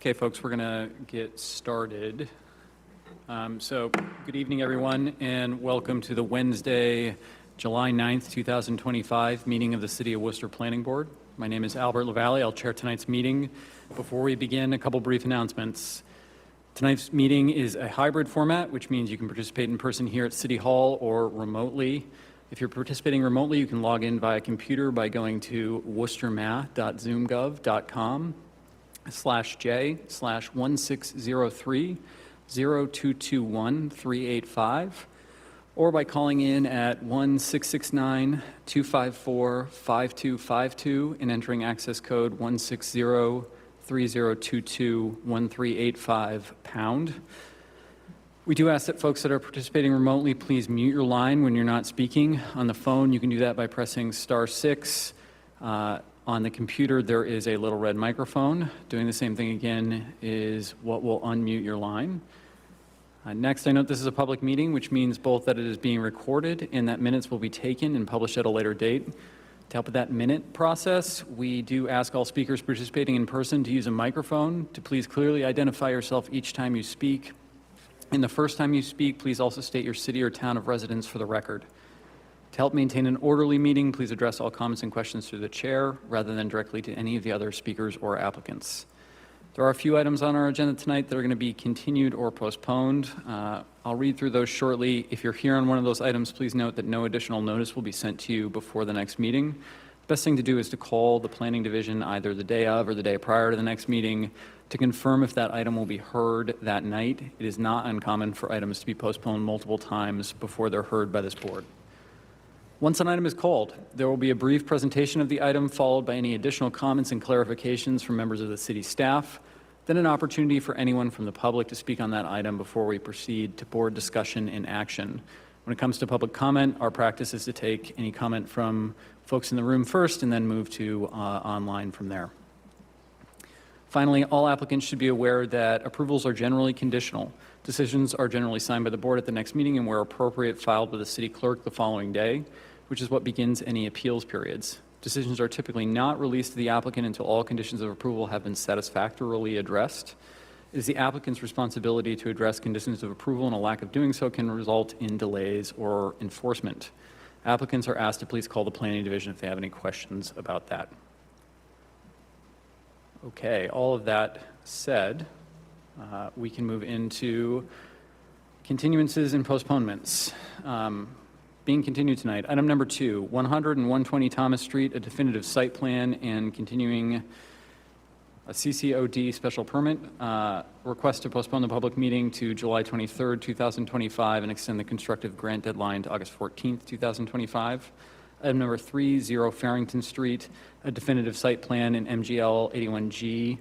Okay, folks, we're going to get started. Good evening, everyone, and welcome to the Wednesday, July 9th, 2025 meeting of the City of Worcester Planning Board. My name is Albert LaValle. I'll chair tonight's meeting. Before we begin, a couple brief announcements. Tonight's meeting is a hybrid format, which means you can participate in person here at City Hall or remotely. If you're participating remotely, you can log in via computer by going to worcestermass.zoomgov.com/J/1603-0221-385, or by calling in at 1-669-254-5252 and entering access code 160-3022-1385 #. We do ask that folks that are participating remotely, please mute your line when you're not speaking. On the phone, you can do that by pressing *6. On the computer, there is a little red microphone. Doing the same thing again is what will unmute your line. Next, I note this is a public meeting, which means both that it is being recorded and that minutes will be taken and published at a later date. To help with that minute process, we do ask all speakers participating in person to use a microphone to please clearly identify yourself each time you speak. And the first time you speak, please also state your city or town of residence for the record. To help maintain an orderly meeting, please address all comments and questions through the chair rather than directly to any of the other speakers or applicants. There are a few items on our agenda tonight that are going to be continued or postponed. I'll read through those shortly. If you're here on one of those items, please note that no additional notice will be sent to you before the next meeting. The best thing to do is to call the planning division either the day of or the day prior to the next meeting to confirm if that item will be heard that night. It is not uncommon for items to be postponed multiple times before they're heard by this board. Once an item is called, there will be a brief presentation of the item followed by any additional comments and clarifications from members of the city staff, then an opportunity for anyone from the public to speak on that item before we proceed to board discussion and action. When it comes to public comment, our practice is to take any comment from folks in the room first and then move to online from there. Finally, all applicants should be aware that approvals are generally conditional. Decisions are generally signed by the board at the next meeting and where appropriate filed with the city clerk the following day, which is what begins any appeals periods. Decisions are typically not released to the applicant until all conditions of approval have been satisfactorily addressed. It is the applicant's responsibility to address conditions of approval, and a lack of doing so can result in delays or enforcement. Applicants are asked to please call the planning division if they have any questions about that. Okay, all of that said, we can move into continuances and postponements. Being continued tonight, item number 2, 100 and 120 Thomas Street, a definitive site plan and continuing a CCOD special permit. Request to postpone the public meeting to July 23rd, 2025 and extend the constructive grant deadline to August 14th, 2025. Item number 3, 0 Farrington Street, a definitive site plan and MGL 81G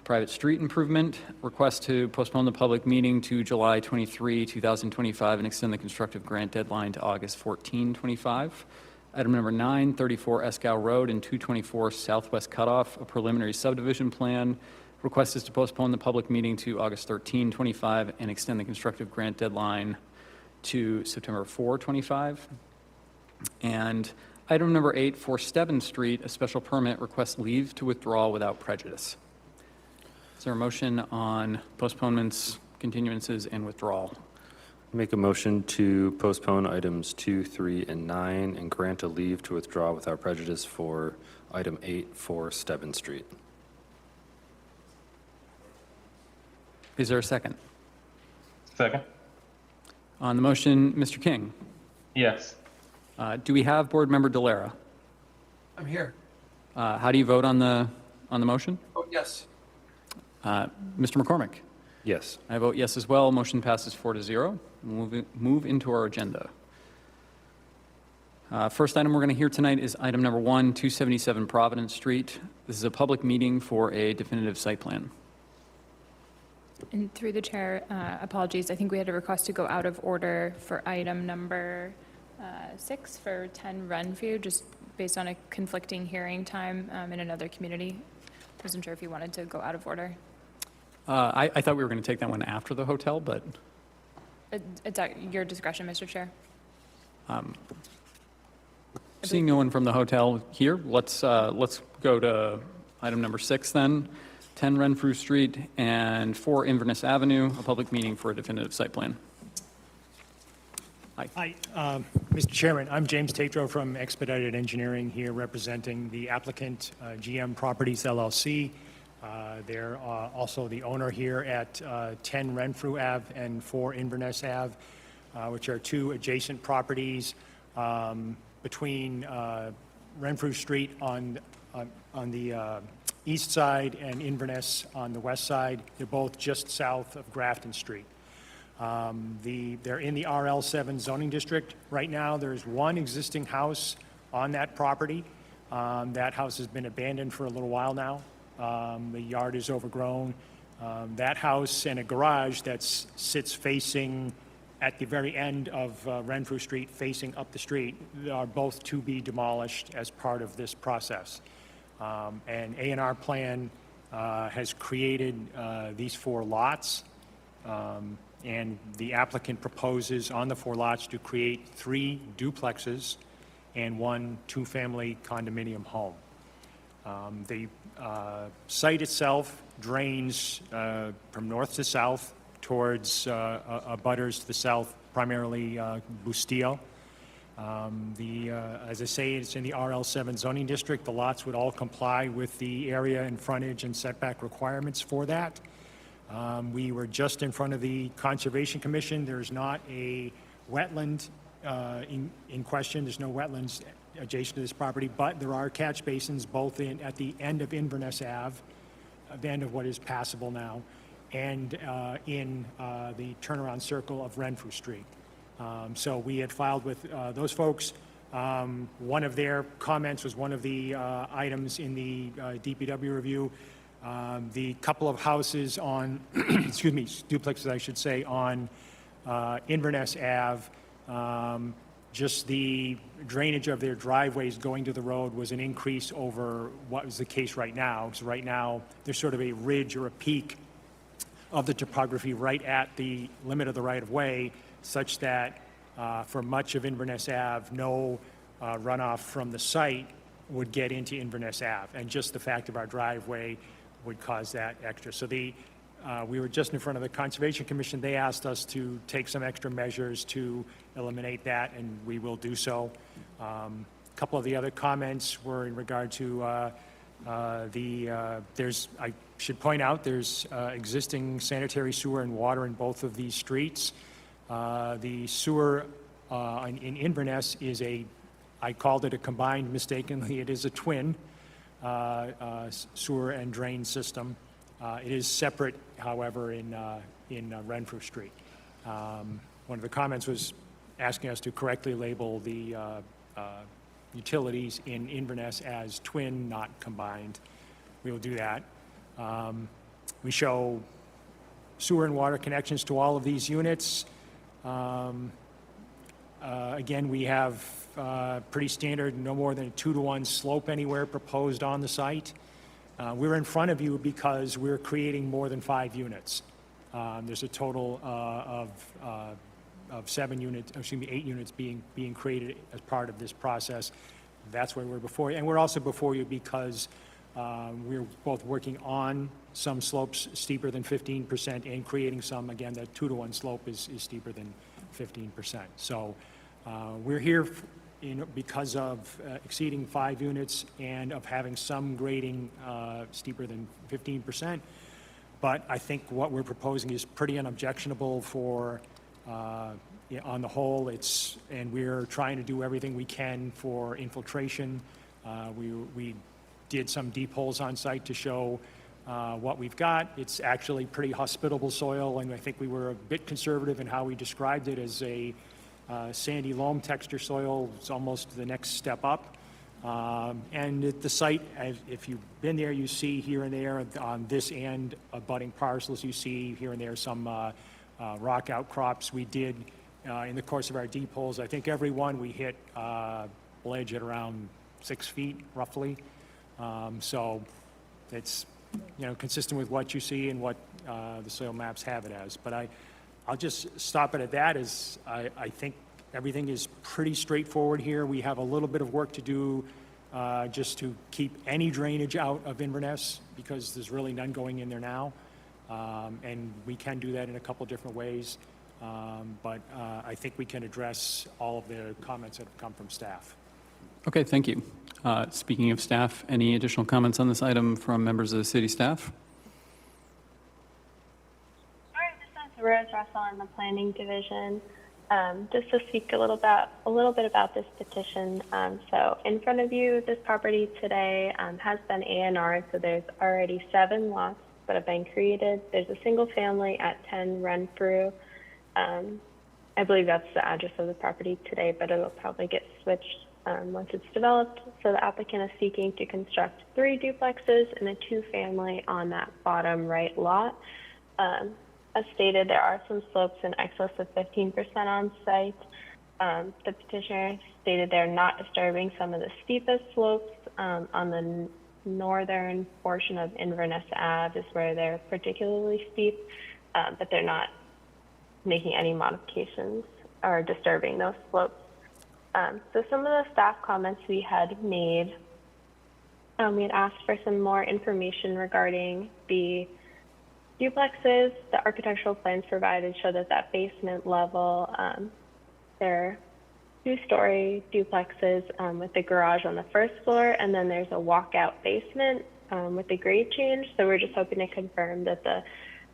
private street improvement. Request to postpone the public meeting to July 23, 2025 and extend the constructive grant deadline to August 14, 2025. Item number 9, 34 Escow Road and 224 Southwest Cutoff, a preliminary subdivision plan. Request is to postpone the public meeting to August 13, 25 and extend the constructive grant deadline to September 4, 25. And item number 8, for Stebbins Street, a special permit, request leave to withdraw without prejudice. Is there a motion on postponements, continuances, and withdrawal? Make a motion to postpone items 2, 3, and 9 and grant a leave to withdraw without prejudice for item 8 for Stebbins Street. Is there a second? Second. On the motion, Mr. King. Yes. Do we have Board Member Delara? I'm here. How do you vote on the motion? Oh, yes. Mr. McCormick? Yes. I vote yes as well. Motion passes 4-0. Move into our agenda. First item we're going to hear tonight is item number 1, 277 Providence Street. This is a public meeting for a definitive site plan. And through the chair, apologies, I think we had a request to go out of order for item number 6 for 10 Renview, just based on a conflicting hearing time in another community. Wasn't sure if you wanted to go out of order. I thought we were going to take that one after the hotel, but It's at your discretion, Mr. Chair. seeing no one from the hotel here, let's go to item number 6 then. 10 Renfrew Street, and 4 Inverness Avenue, a public meeting for a definitive site plan. Hi, Mr. Chairman, I'm James Tatro from Expedited Engineering here representing the applicant, GM Properties LLC. They're also the owner here at 10 Renfrew Ave and 4 Inverness Ave, which are 2 adjacent properties between Renfrew Street on the east side and Inverness on the west side. They're both just south of Grafton Street. They're in the RL7 zoning district. Right now, there's one existing house on that property. That house has been abandoned for a little while now. The yard is overgrown. That house and a garage that sits facing at the very end of Renfrew Street, facing up the street, are both to be demolished as part of this process. An A&R plan has created these 4 lots. And the applicant proposes on the 4 lots to create 3 duplexes and 1 two-family condominium home. The site itself drains from north to south towards abutters to the south, primarily Bustillo. As I say, it's in the RL7 zoning district. The lots would all comply with the area and frontage and setback requirements for that. We were just in front of the Conservation Commission. There's not a wetland in question. There's no wetlands adjacent to this property, but there are catch basins both at the end of Inverness Ave, the end of what is passable now, and in the turnaround circle of Renfrew Street. So we had filed with those folks. One of their comments was one of the items in the DPW review. The couple of houses on, excuse me, duplexes, I should say, on Inverness Ave, just the drainage of their driveways going to the road was an increase over what was the case right now. So right now, there's sort of a ridge or a peak of the topography right at the limit of the right-of-way, such that for much of Inverness Ave, no runoff from the site would get into Inverness Ave. And just the fact of our driveway would cause that extra. So we were just in front of the Conservation Commission. They asked us to take some extra measures to eliminate that, and we will do so. A couple of the other comments were in regard to I should point out, there's existing sanitary sewer and water in both of these streets. The sewer in Inverness is I called it a combined mistakenly. It is a twin sewer and drain system. It is separate, however, in Renfrew Street. One of the comments was asking us to correctly label the utilities in Inverness as twin, not combined. We will do that. We show sewer and water connections to all of these units. Again, we have pretty standard, no more than a 2-to-1 slope anywhere proposed on the site. We're in front of you because we're creating more than 5 units. There's a total of 7 units, excuse me, 8 units being created as part of this process. That's why we're before you. And we're also before you because we're both working on some slopes steeper than 15% and creating some, again, that 2-to-1 slope is steeper than 15%. So we're here because of exceeding 5 units and of having some grading steeper than 15%. But I think what we're proposing is pretty unobjectionable for, on the whole, and we're trying to do everything we can for infiltration. We did some deep holes on site to show what we've got. It's actually pretty hospitable soil, and I think we were a bit conservative in how we described it as a sandy loam texture soil. It's almost the next step up. And at the site, if you've been there, you see here and there on this and abutting parcels, you see here and there some rock outcrops. We did, in the course of our deep holes, I think every one we hit ledge at around 6 feet, roughly. So it's, consistent with what you see and what the soil maps have it as. But I'll just stop it at that. I think everything is pretty straightforward here. We have a little bit of work to do just to keep any drainage out of Inverness, because there's really none going in there now. And we can do that in a couple different ways. But I think we can address all of the comments that have come from staff. Okay, thank you. Speaking of staff, any additional comments on this item from members of the city staff? Sure, this is Rose Russell in the Planning Division. Just to speak a little bit about this petition. So in front of you, this property today has been A&R'd, so there's already 7 lots that have been created. There's a single family at 10 Renfrew. I believe that's the address of the property today, but it'll probably get switched once it's developed. So the applicant is seeking to construct 3 duplexes and a 2-family on that bottom right lot. As stated, there are some slopes in excess of 15% on site. The petitioner stated they're not disturbing some of the steepest slopes on the northern portion of Inverness Ave is where they're particularly steep, but they're not making any modifications or disturbing those slopes. So some of the staff comments we had made, we had asked for some more information regarding the duplexes. The architectural plans provided show that basement level, they're 2-story duplexes with the garage on the first floor, and then there's a walkout basement with the grade change. So we're just hoping to confirm that the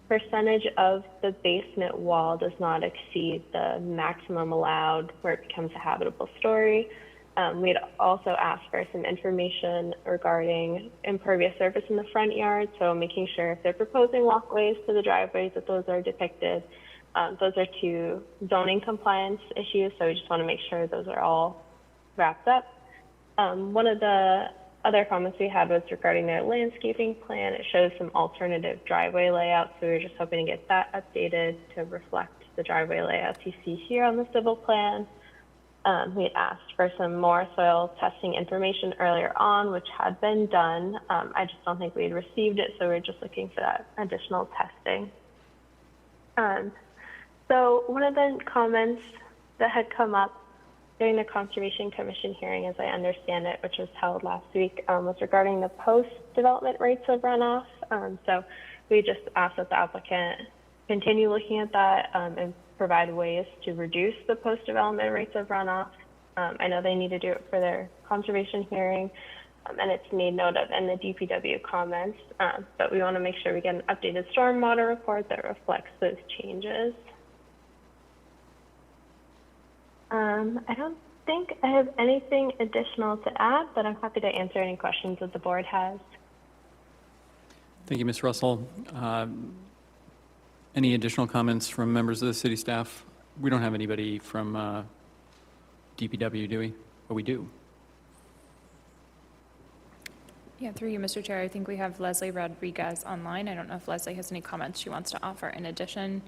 percentage of the basement wall does not exceed the maximum allowed where it becomes a habitable story. We'd also asked for some information regarding impervious surface in the front yard, so making sure if they're proposing walkways to the driveways that those are depicted. Those are 2 zoning compliance issues, so we just want to make sure those are all wrapped up. One of the other comments we had was regarding their landscaping plan. It shows some alternative driveway layouts, so we were just hoping to get that updated to reflect the driveway layouts you see here on the civil plan. We had asked for some more soil testing information earlier on, which had been done. I just don't think we had received it, so we're just looking for that additional testing. So one of the comments that had come up during the Conservation Commission hearing, as I understand it, which was held last week, was regarding the post-development rates of runoff. So we just asked that the applicant continue looking at that and provide ways to reduce the post-development rates of runoff. I know they need to do it for their conservation hearing, and it's made note of in the DPW comments, but we want to make sure we get an updated stormwater report that reflects those changes. I don't think I have anything additional to add, but I'm happy to answer any questions that the board has. Thank you, Ms. Russell. Any additional comments from members of the city staff? We don't have anybody from DPW, do we? Oh, we do. Yeah, through you, Mr. Chair, I think we have Leslie Rodriguez online. I don't know if Leslie has any comments she wants to offer in addition.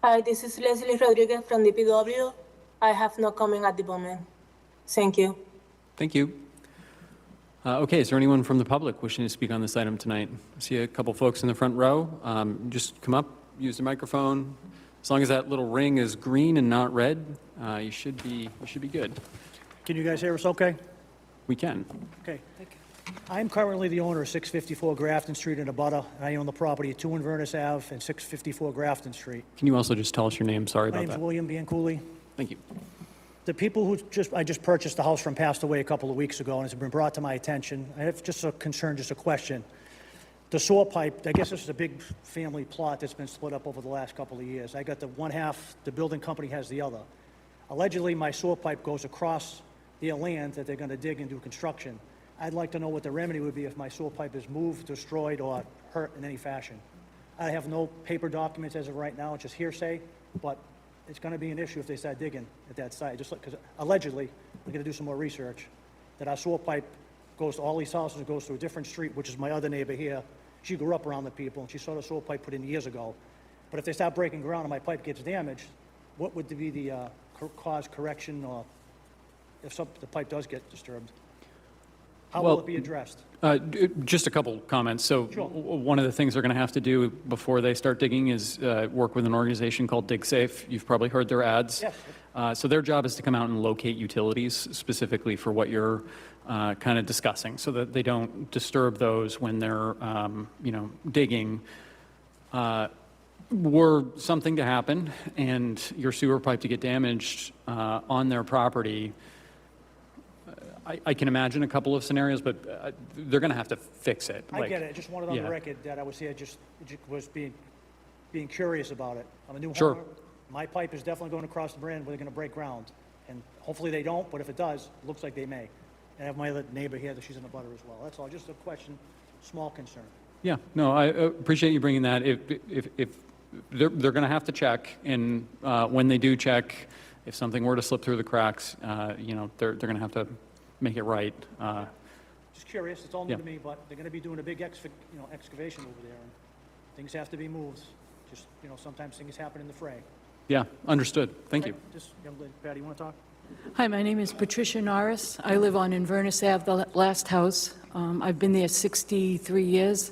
Hi, this is Leslie Rodriguez from DPW. I have no comment at the moment. Thank you. Thank you. Okay, is there anyone from the public wishing to speak on this item tonight? I see a couple folks in the front row. Just come up, use the microphone. As long as that little ring is green and not red, you should be good. Can you guys hear us okay? We can. Okay. I'm currently the owner of 654 Grafton Street in Abutter, and I own the property at 2 Inverness Ave and 654 Grafton Street. Can you also just tell us your name? Sorry My about name's that. William Bianculli. Thank you. The people who I just purchased the house from passed away a couple of weeks ago, and it's been brought to my attention. I have just a concern, just a question. The sewer pipe, I guess this is a big family plot that's been split up over the last couple of years. I got the one half, the building company has the other. Allegedly, my sewer pipe goes across their land that they're going to dig and do construction. I'd like to know what the remedy would be if my sewer pipe is moved, destroyed, or hurt in any fashion. I have no paper documents as of right now, it's just hearsay, but it's going to be an issue if they start digging at that site, just because allegedly, we're going to do some more research, that our sewer pipe goes to all these houses and goes to a different street, which is my other neighbor here. She grew up around the people, and she saw the sewer pipe put in years ago. But if they start breaking ground and my pipe gets damaged, what would be the cause correction, or if the pipe does get disturbed? How will Well- it be addressed? Just a couple comments. So Sure. one of the things they're going to have to do before they start digging is work with an organization called DigSafe. You've probably heard their ads. Yes. So their job is to come out and locate utilities specifically for what you're kind of discussing, so that they don't disturb those when they're, digging. Were something to happen and your sewer pipe to get damaged on their property, I can imagine a couple of scenarios, but they're going to have to fix it. I get it, I just wanted on the yeah. record that I was here, just was being curious about it. I'm a new Sure. homeowner. My pipe is definitely going across the brand, where they're going to break ground. And hopefully they don't, but if it does, it looks like they may. And I have my other neighbor here, that she's in the butter as well. That's all, just a question, small concern. Yeah, no, I appreciate you bringing that. If they're going to have to check, and when they do check, if something were to slip through the cracks, they're going to have to make it right. Just curious, it's all new Yeah. to me, but they're going to be doing a big excavation over there, and things have to be moved. Just, sometimes things happen in the fray. Yeah, understood. Thank you. Just, young lady, Patty, you want to talk? Hi, my name is Patricia Norris. I live on Inverness Ave, the last house. I've been there 63 years.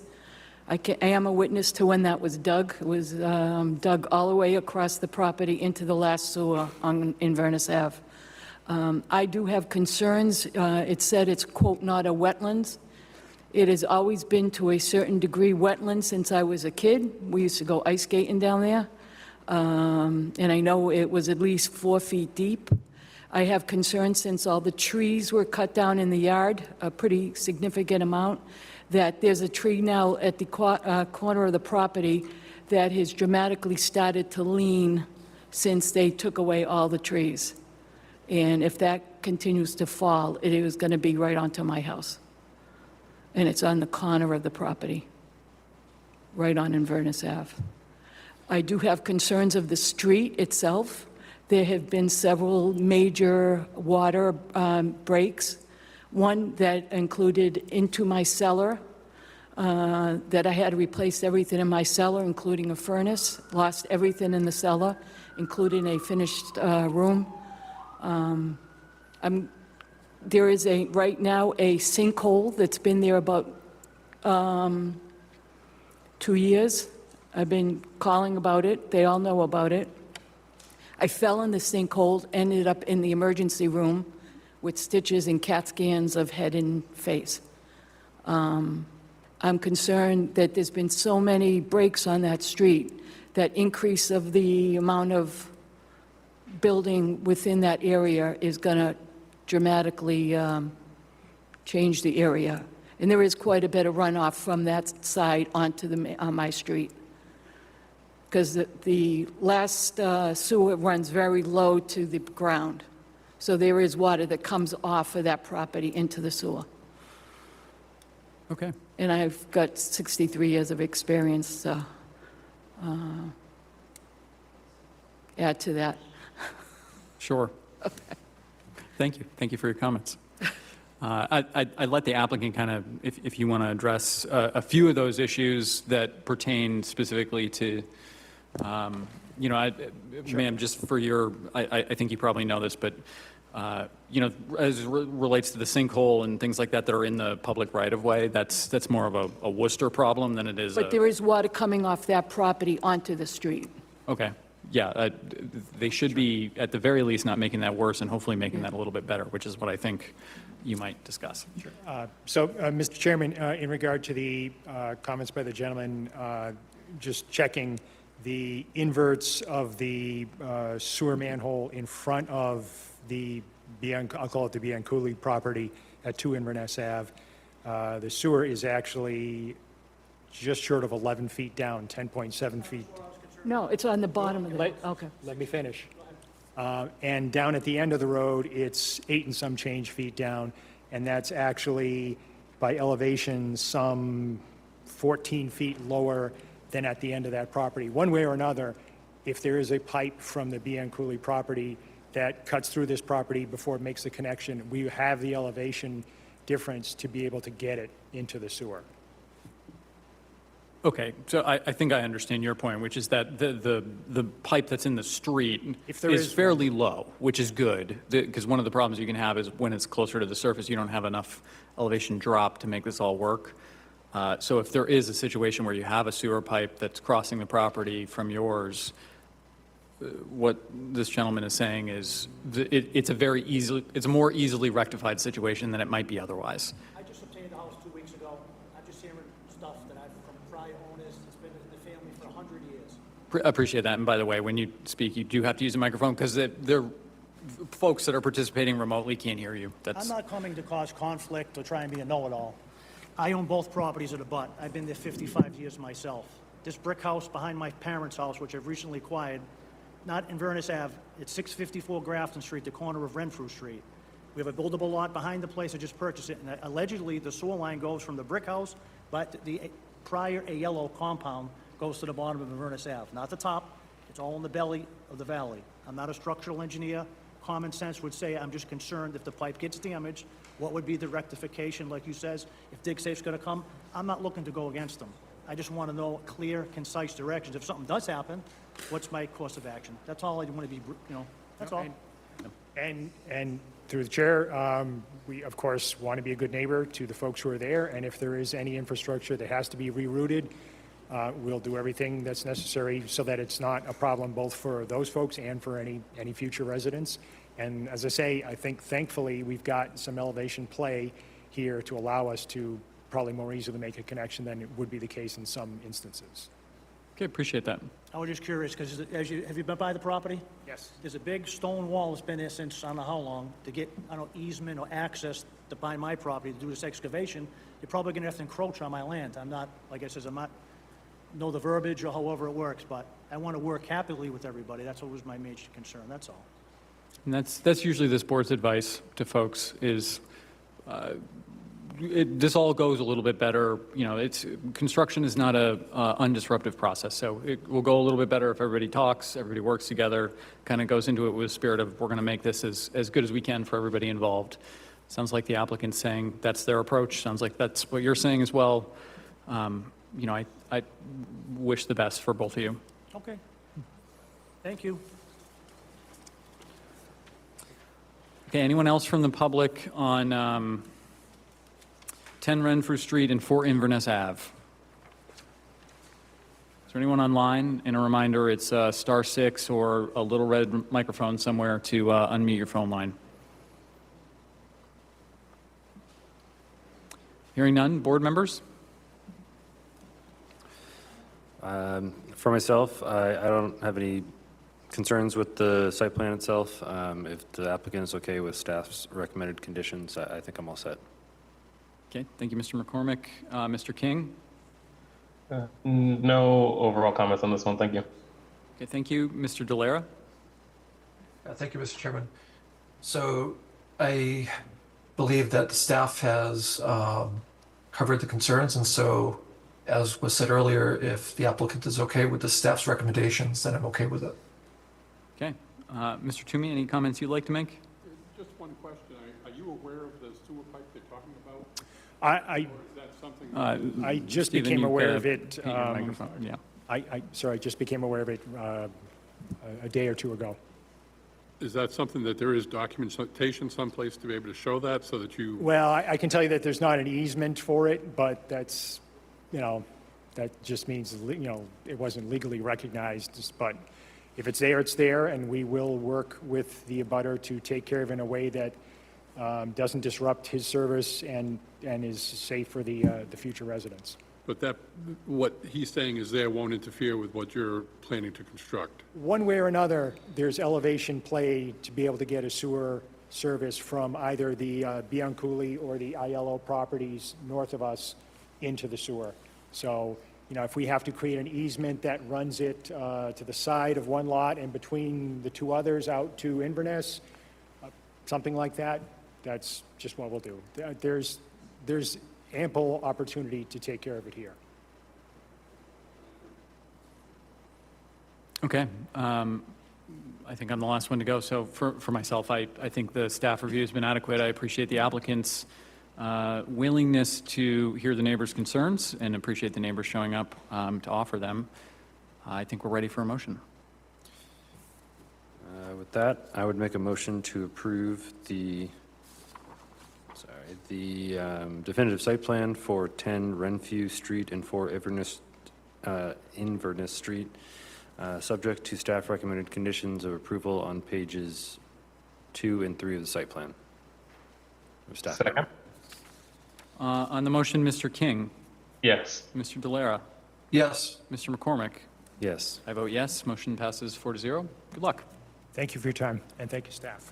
I am a witness to when that was dug. It was dug all the way across the property into the last sewer on Inverness Ave. I do have concerns. It said it's, quote, not a wetlands. It has always been, to a certain degree, wetland since I was a kid. We used to go ice skating down there. And I know it was at least 4 feet deep. I have concerns since all the trees were cut down in the yard, a pretty significant amount, that there's a tree now at the corner of the property that has dramatically started to lean since they took away all the trees. And if that continues to fall, it is going to be right onto my house. And it's on the corner of the property, right on Inverness Ave. I do have concerns of the street itself. There have been several major water breaks. One that included into my cellar, that I had to replace everything in my cellar, including a furnace. Lost everything in the cellar, including a finished room. There is right now a sinkhole that's been there about 2 years. I've been calling about it. They all know about it. I fell in the sinkhole, ended up in the emergency room with stitches and CAT scans of head and face. I'm concerned that there's been so many breaks on that street, that increase of the amount of building within that area is going to dramatically change the area. And there is quite a bit of runoff from that side onto my street. Because the last sewer runs very low to the ground. So there is water that comes off of that property into the sewer. Okay. And I've got 63 years of experience to add to that. Sure. Thank you. Thank you for your comments. I'd let the applicant kind of, if you want to address a few of those issues that pertain specifically to, ma'am, just for your, I think you probably know this, but, as it relates to the sinkhole and things like that that are in the public right-of-way, that's more of a Worcester problem than it is But there is water coming off that property onto the street. Okay. Yeah, they should be, at the very least, not making that worse and hopefully making that a little bit better, which is what I think you might discuss. So, Mr. Chairman, in regard to the comments by the gentleman, just checking the inverts of the sewer manhole in front of the, I'll call it the Bianculli property at 2 Inverness Ave. The sewer is actually just short of 11 feet down, 10.7 feet. No, it's on the bottom of the, okay. Let me finish. And down at the end of the road, it's 8 and some change feet down, and that's actually, by elevation, some 14 feet lower than at the end of that property. One way or another, if there is a pipe from the Bianculli property that cuts through this property before it makes the connection, we have the elevation difference to be able to get it into the sewer. Okay, so I think I understand your point, which is that the pipe that's in the street If there is is fairly low, which is good, because one of the problems you can have is when it's closer to the surface, you don't have enough elevation drop to make this all work. So if there is a situation where you have a sewer pipe that's crossing the property from yours, what this gentleman is saying is it's a more easily rectified situation than it might be otherwise. I just obtained the house 2 weeks ago. I'm just hearing stuff that I've from prior owners. It's been in the family for 100 years. Appreciate that. And by the way, when you speak, you do have to use a microphone because they're folks that are participating remotely can't hear you. I'm That's, not coming to cause conflict or try and be a know-it-all. I own both properties at a butt. I've been there 55 years myself. This brick house behind my parents' house, which I've recently acquired, not Inverness Ave, it's 654 Grafton Street, the corner of Renfrew Street. We have a buildable lot behind the place. I just purchased it, and allegedly, the sewer line goes from the brick house, but the prior a yellow compound goes to the bottom of Inverness Ave, not the top. It's all in the belly of the valley. I'm not a structural engineer. Common sense would say I'm just concerned if the pipe gets damaged, what would be the rectification, like you says, if DigSafe's gonna come? I'm not looking to go against them. I just want to know clear, concise directions. If something does happen, what's my course of action? That's all I want to be, that's all. And through the chair, we, of course, want to be a good neighbor to the folks who are there, and if there is any infrastructure that has to be rerouted, we'll do everything that's necessary so that it's not a problem both for those folks and for any future residents. And as I say, I think thankfully, we've got some elevation play here to allow us to probably more easily make a connection than it would be the case in some instances. okay, appreciate that. I was just curious, because have you been by the property? Yes. There's a big stone wall that's been there since, I don't know how long, to get, I don't know, easement or access to buy my property to do this excavation. You're probably gonna have to encroach on my land. I'm not, like I says, I'm not, know the verbiage or however it works, but I want to work happily with everybody. That's what was my major concern, that's all. And that's usually this board's advice to folks is, this all goes a little bit better, construction is not a undisruptive process, so it will go a little bit better if everybody talks, everybody works together, kind of goes into it with a spirit of, we're going to make this as good as we can for everybody involved. Sounds like the applicant's saying that's their approach, sounds like that's what you're saying as well. I wish the best for both of you. Okay. Thank you. Okay, anyone else from the public on 10 Renfrew Street and 4 Inverness Ave? Is there anyone online? And a reminder, it's *6 or a little red microphone somewhere to unmute your phone line. Hearing none, board members? For myself, I don't have any concerns with the site plan itself. If the applicant is okay with staff's recommended conditions, I think I'm all set. Okay, thank you, Mr. McCormick. Mr. King? No overall comments on this one, thank you. Okay, thank you. Mr. Delara? Thank you, Mr. Chairman. So I believe that the staff has covered the concerns, and so, as was said earlier, if the applicant is okay with the staff's recommendations, then I'm okay with it. Okay. Mr. Toomey, any comments you'd like to make? Just one question. Are you aware of the sewer pipe they're talking about? I Or is that something? I just Stephen, became you aware gotta of it. paint your microphone. Yeah. I just became aware of it a day or two ago. Is that something that there is documentation someplace to be able to show that so that you? Well, I can tell you that there's not an easement for it, but that's, that just means, it wasn't legally recognized. But if it's there, it's there, and we will work with the abutter to take care of it in a way that doesn't disrupt his service and is safe for the future residents. But what he's saying is there won't interfere with what you're planning to construct. One way or another, there's elevation play to be able to get a sewer service from either the Bianculli or the Aiello properties north of us into the sewer. So, if we have to create an easement that runs it to the side of one lot and between the two others out to Inverness, something like that, that's just what we'll do. There's ample opportunity to take care of it here. Okay. I think I'm the last one to go. So for myself, I think the staff review has been adequate. I appreciate the applicant's willingness to hear the neighbors' concerns and appreciate the neighbors showing up to offer them. I think we're ready for a motion. With that, I would make a motion to approve the, sorry, right, the definitive site plan for 10 Renfrew Street and 4 Inverness Street, subject to staff recommended conditions of approval on pages 2 and 3 of the site plan. Of staff. Second? On the motion, Mr. King, Yes. Mr. Delera, Yes. Mr. McCormick. Yes. I vote yes. Motion passes 4-0. Good luck. Thank you for your time, and thank you, staff.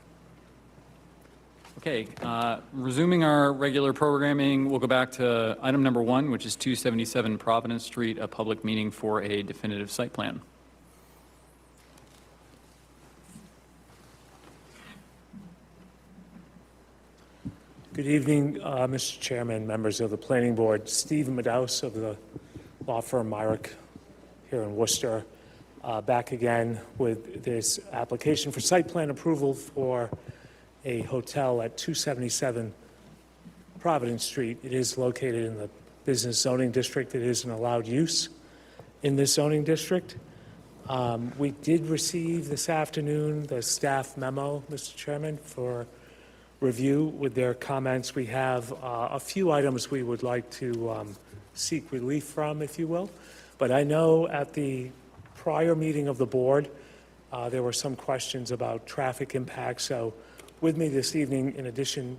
Okay, resuming our regular programming, we'll go back to item number 1, which is 277 Providence Street, a public meeting for a definitive site plan. Good evening, Mr. Chairman, members of the Planning Board. Steve Madaus of the law firm Myrick here in Worcester, back again with this application for site plan approval for a hotel at 277 Providence Street. It is located in the business zoning district. It is an allowed use in this zoning district. We did receive this afternoon the staff memo, Mr. Chairman, for review with their comments. We have a few items we would like to seek relief from, if you will. But I know at the prior meeting of the board, there were some questions about traffic impacts. So with me this evening, in addition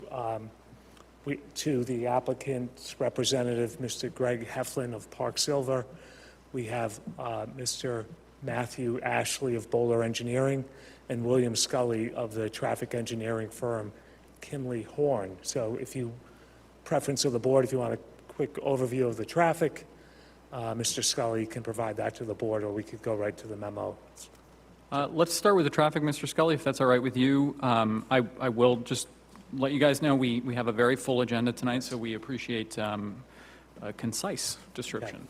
to the applicant's representative, Mr. Greg Heflin of Park Silver, we have Mr. Matthew Ashley of Bowler Engineering and William Scully of the traffic engineering firm Kimley Horn. So if you, preference of the board, if you want a quick overview of the traffic, Mr. Scully can provide that to the board, or we could go right to the memo. Let's start with the traffic, Mr. Scully, if that's all right with you. I will just let you guys know we have a very full agenda tonight, so we appreciate a concise description.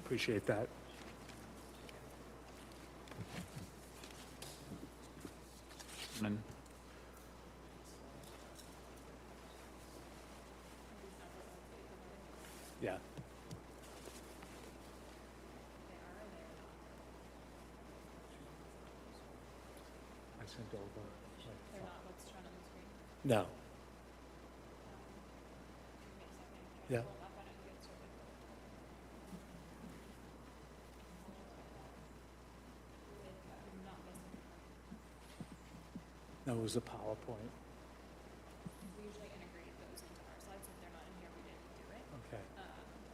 Appreciate that. And Yeah. I sent over. No. Yeah. No, it was a PowerPoint. We usually integrate those into our slides. If they're not in here, we didn't do it. Okay.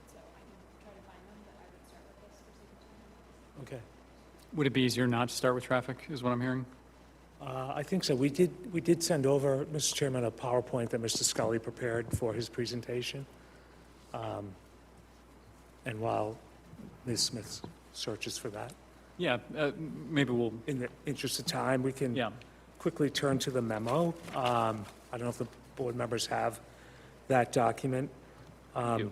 So I can try to find them, but I would start with this for signature. Okay. would it be easier not to start with traffic, is what I'm hearing? I think so. We did send over, Mr. Chairman, a PowerPoint that Mr. Scully prepared for his presentation. And while Ms. Smith searches for that, Yeah, maybe we'll, in the interest of time, we can yeah. quickly turn to the memo. I don't know if the board members have that document. You.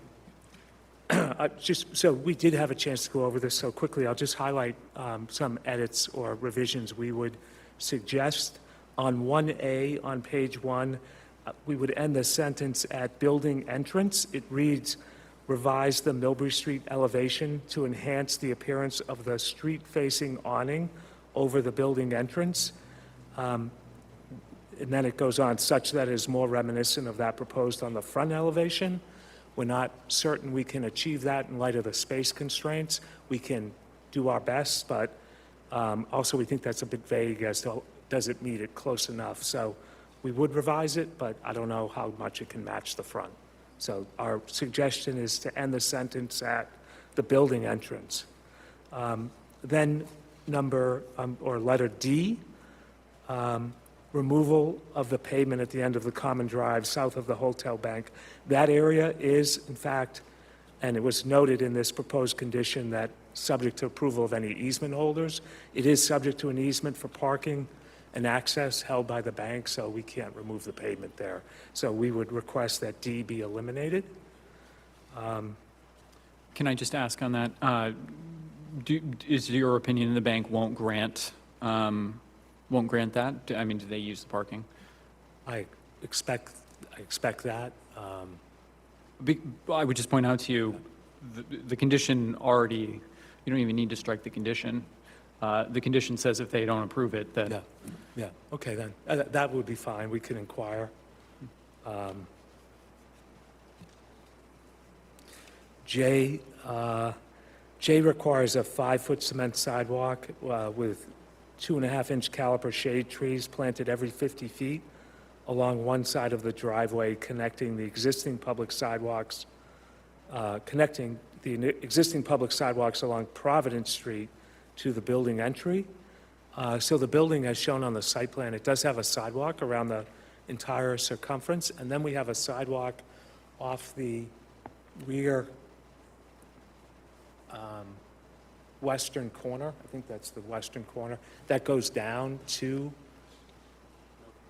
Just, so we did have a chance to go over this, so quickly, I'll just highlight some edits or revisions we would suggest. On 1A, on page 1, we would end the sentence at building entrance. It reads, revise the Millbury Street elevation to enhance the appearance of the street-facing awning over the building entrance. And then it goes on, such that it is more reminiscent of that proposed on the front elevation. We're not certain we can achieve that in light of the space constraints. We can do our best, but also we think that's a bit vague as to does it meet it close enough. So we would revise it, but I don't know how much it can match the front. So our suggestion is to end the sentence at the building entrance. Then letter D, removal of the pavement at the end of the common drive south of the hotel bank. That area is, in fact, and it was noted in this proposed condition that subject to approval of any easement holders, it is subject to an easement for parking and access held by the bank, so we can't remove the pavement there. So we would request that D be eliminated. Can I just ask on that, is your opinion the bank won't grant that? I mean, do they use the parking? I expect that. I would just point out to you, the condition already, you don't even need to strike the condition. The condition says if they don't approve it, that. Yeah, okay then. That would be fine, we can inquire. J, J requires a 5-foot cement sidewalk with 2.5-inch caliper shade trees planted every 50 feet along one side of the driveway, connecting the existing public sidewalks, along Providence Street to the building entry. So the building, as shown on the site plan, it does have a sidewalk around the entire circumference, and then we have a sidewalk off the rear western corner. I think that's the western corner. That goes down to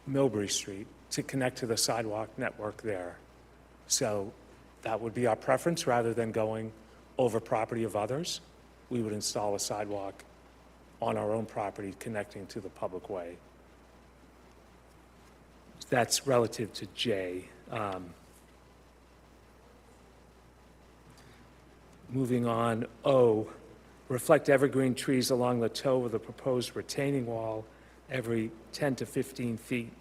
Millbury Street to connect to the sidewalk network there. So that would be our preference, rather than going over property of others. We would install a sidewalk on our own property connecting to the public way. That's relative to J. Moving on, O, reflect evergreen trees along the toe of the proposed retaining wall every 10 to 15 feet.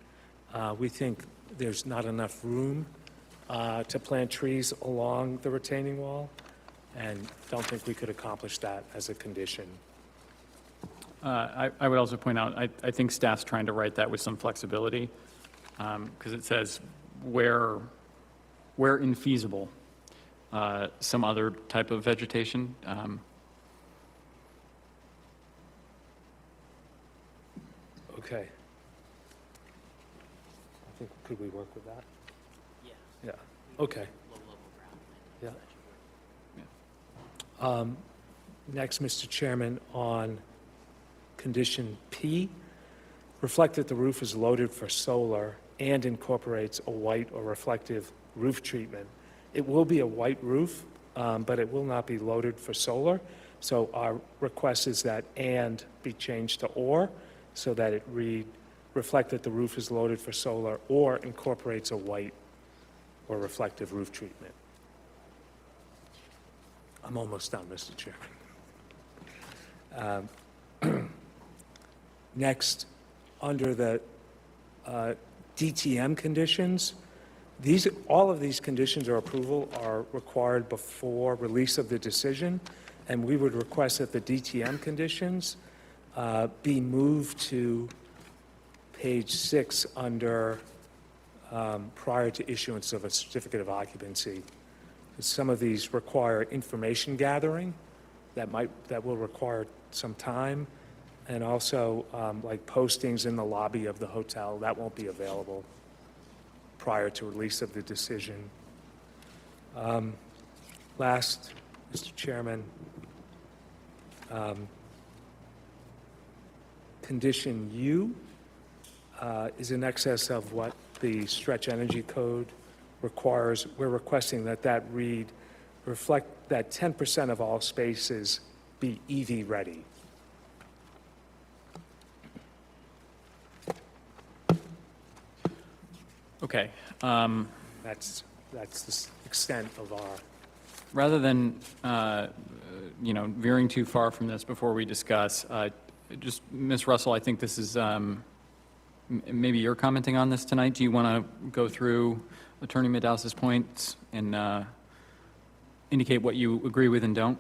We think there's not enough room to plant trees along the retaining wall, and don't think we could accomplish that as a condition. I would also point out, I think staff's trying to write that with some flexibility, because it says where infeasible, some other type of vegetation. Okay. I think, could we work with that? Yeah. Okay. Yeah. Next, Mr. Chairman, on condition P, reflect that the roof is loaded for solar and incorporates a white or reflective roof treatment. It will be a white roof, but it will not be loaded for solar. So our request is that "and" be changed to "or," so that it read, reflect that the roof is loaded for solar or incorporates a white or reflective roof treatment. I'm almost done, Mr. Chairman. Next, under the DTM conditions, all of these conditions or approval are required before release of the decision, and we would request that the DTM conditions be moved to page 6 under prior to issuance of a certificate of occupancy. Some of these require information gathering that will require some time, and also like postings in the lobby of the hotel, that won't be available prior to release of the decision. Last, Mr. Chairman, condition U is in excess of what the Stretch Energy Code requires. We're requesting that read, reflect that 10% of all spaces be EV ready. Okay. That's the extent of our, Rather than, veering too far from this before we discuss, just, Ms. Russell, I think this is, maybe you're commenting on this tonight. Do you want to go through Attorney Madhouse's points and indicate what you agree with and don't?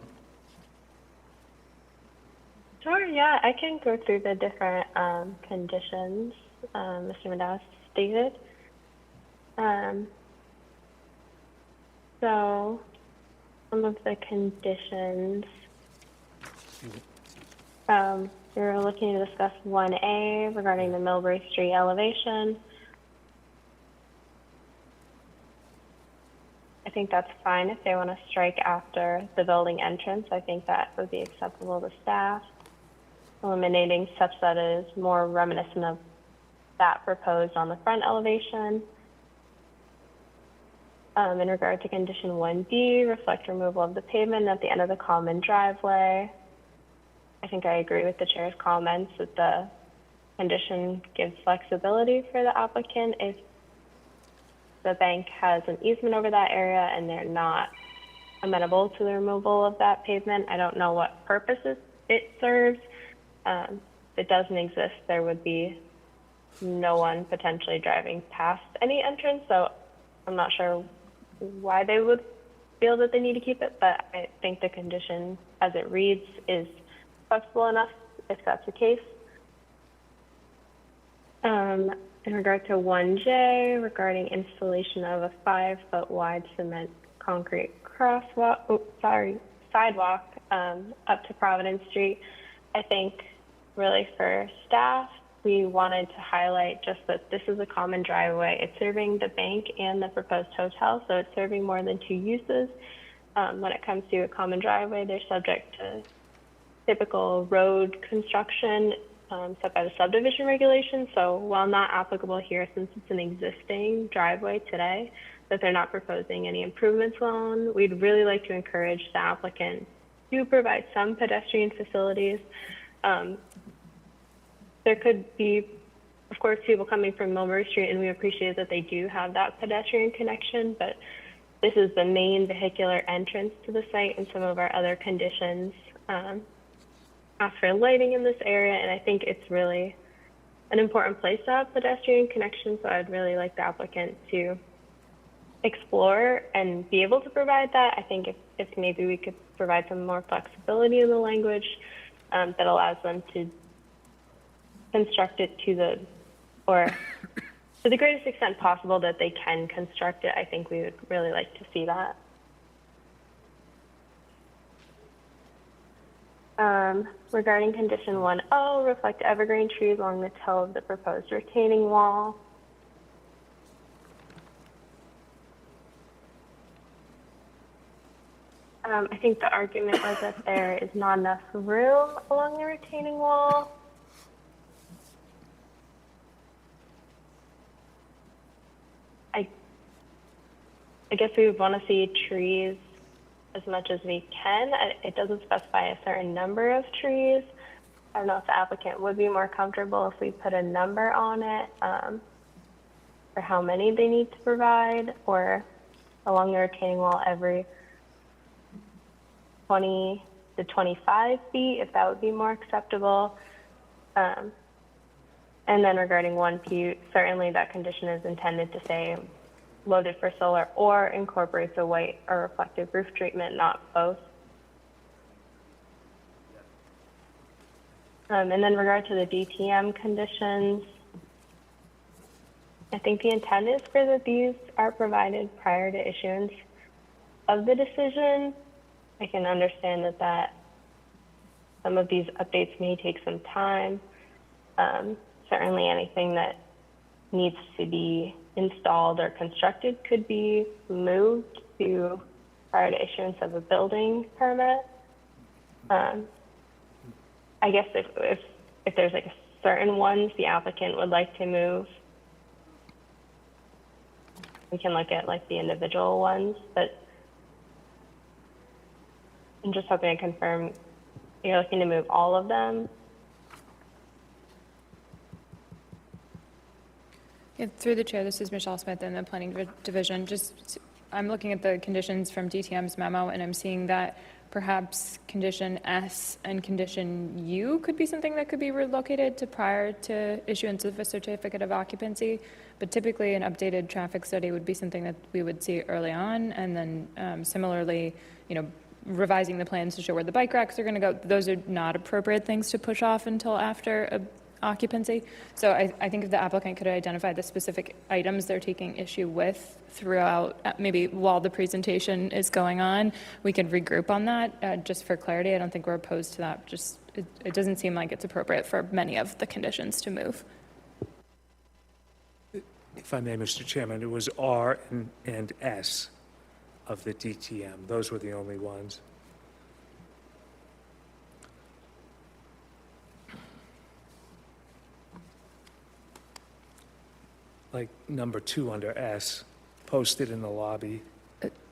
Sure, yeah, I can go through the different conditions Mr. Madhouse stated. So some of the conditions, we're looking to discuss 1A regarding the Millbury Street elevation. I think that's fine if they want to strike after the building entrance. I think that would be acceptable to staff. Eliminating such that is more reminiscent of that proposed on the front elevation. In regard to condition 1B, reflect removal of the pavement at the end of the common driveway. I think I agree with the chair's comments that the condition gives flexibility for the applicant if the bank has an easement over that area and they're not amenable to the removal of that pavement. I don't know what purposes it serves. If it doesn't exist, there would be no one potentially driving past any entrance, so I'm not sure why they would feel that they need to keep it, but I think the condition as it reads is flexible enough if that's the case. In regard to 1J, regarding installation of a 5-foot wide cement concrete sidewalk up to Providence Street, I think really for staff, we wanted to highlight just that this is a common driveway. It's serving the bank and the proposed hotel, so it's serving more than 2 uses. When it comes to a common driveway, they're subject to typical road construction set by the subdivision regulations. So while not applicable here since it's an existing driveway today, that they're not proposing any improvements on, we'd really like to encourage the applicant to provide some pedestrian facilities. There could be, of course, people coming from Mulberry Street, and we appreciate that they do have that pedestrian connection, but this is the main vehicular entrance to the site, and some of our other conditions ask for lighting in this area, and I think it's really an important place to have pedestrian connections, so I'd really like the applicant to explore and be able to provide that. I think if maybe we could provide some more flexibility in the language that allows them to construct it to the greatest extent possible that they can construct it. I think we would really like to see that. Regarding condition 1O, reflect evergreen trees along the toe of the proposed retaining wall. I think the argument was that there is not enough room along the retaining wall. I guess we would want to see trees as much as we can. It doesn't specify a certain number of trees. I don't know if the applicant would be more comfortable if we put a number on it for how many they need to provide, or along the retaining wall every 20 to 25 feet, if that would be more acceptable. And then regarding 1P, certainly that condition is intended to say loaded for solar or incorporates a white or reflective roof treatment, not both. And then regard to the DTM conditions, I think the intent is for that these are provided prior to issuance of the decision. I can understand that some of these updates may take some time. Certainly anything that needs to be installed or constructed could be moved to prior to issuance of a building permit. I guess if there's like certain ones the applicant would like to move, we can look at like the individual ones, but I'm just hoping to confirm you're looking to move all of them. Yeah, through the chair, this is Michelle Smith in the Planning Division. I'm looking at the conditions from DTM's memo, and I'm seeing that perhaps condition S and condition U could be something that could be relocated to prior to issuance of a certificate of occupancy. But typically, an updated traffic study would be something that we would see early on, and then similarly, revising the plans to show where the bike racks are going to go. Those are not appropriate things to push off until after occupancy. So I think if the applicant could identify the specific items they're taking issue with throughout, maybe while the presentation is going on, we could regroup on that just for clarity. I don't think we're opposed to that. Just it doesn't seem like it's appropriate for many of the conditions to move. If I may, Mr. Chairman, it was R and S of the DTM. Those were the only ones. Like number 2 under S, posted in the lobby.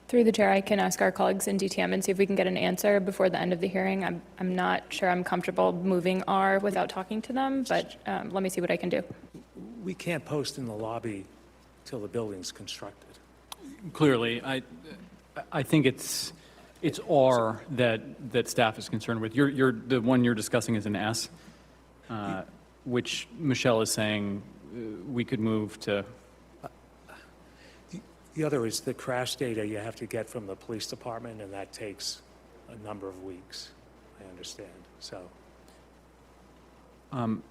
Through the chair, I can ask our colleagues in DTM and see if we can get an answer before the end of the hearing. I'm not sure I'm comfortable moving R without talking to them, but let me see what I can do. We can't post in the lobby till the building's constructed. Clearly, I think it's R that staff is concerned with. The one you're discussing is an S, which Michelle is saying we could move to. The other is the crash data you have to get from the police department, and that takes a number of weeks, I understand, so.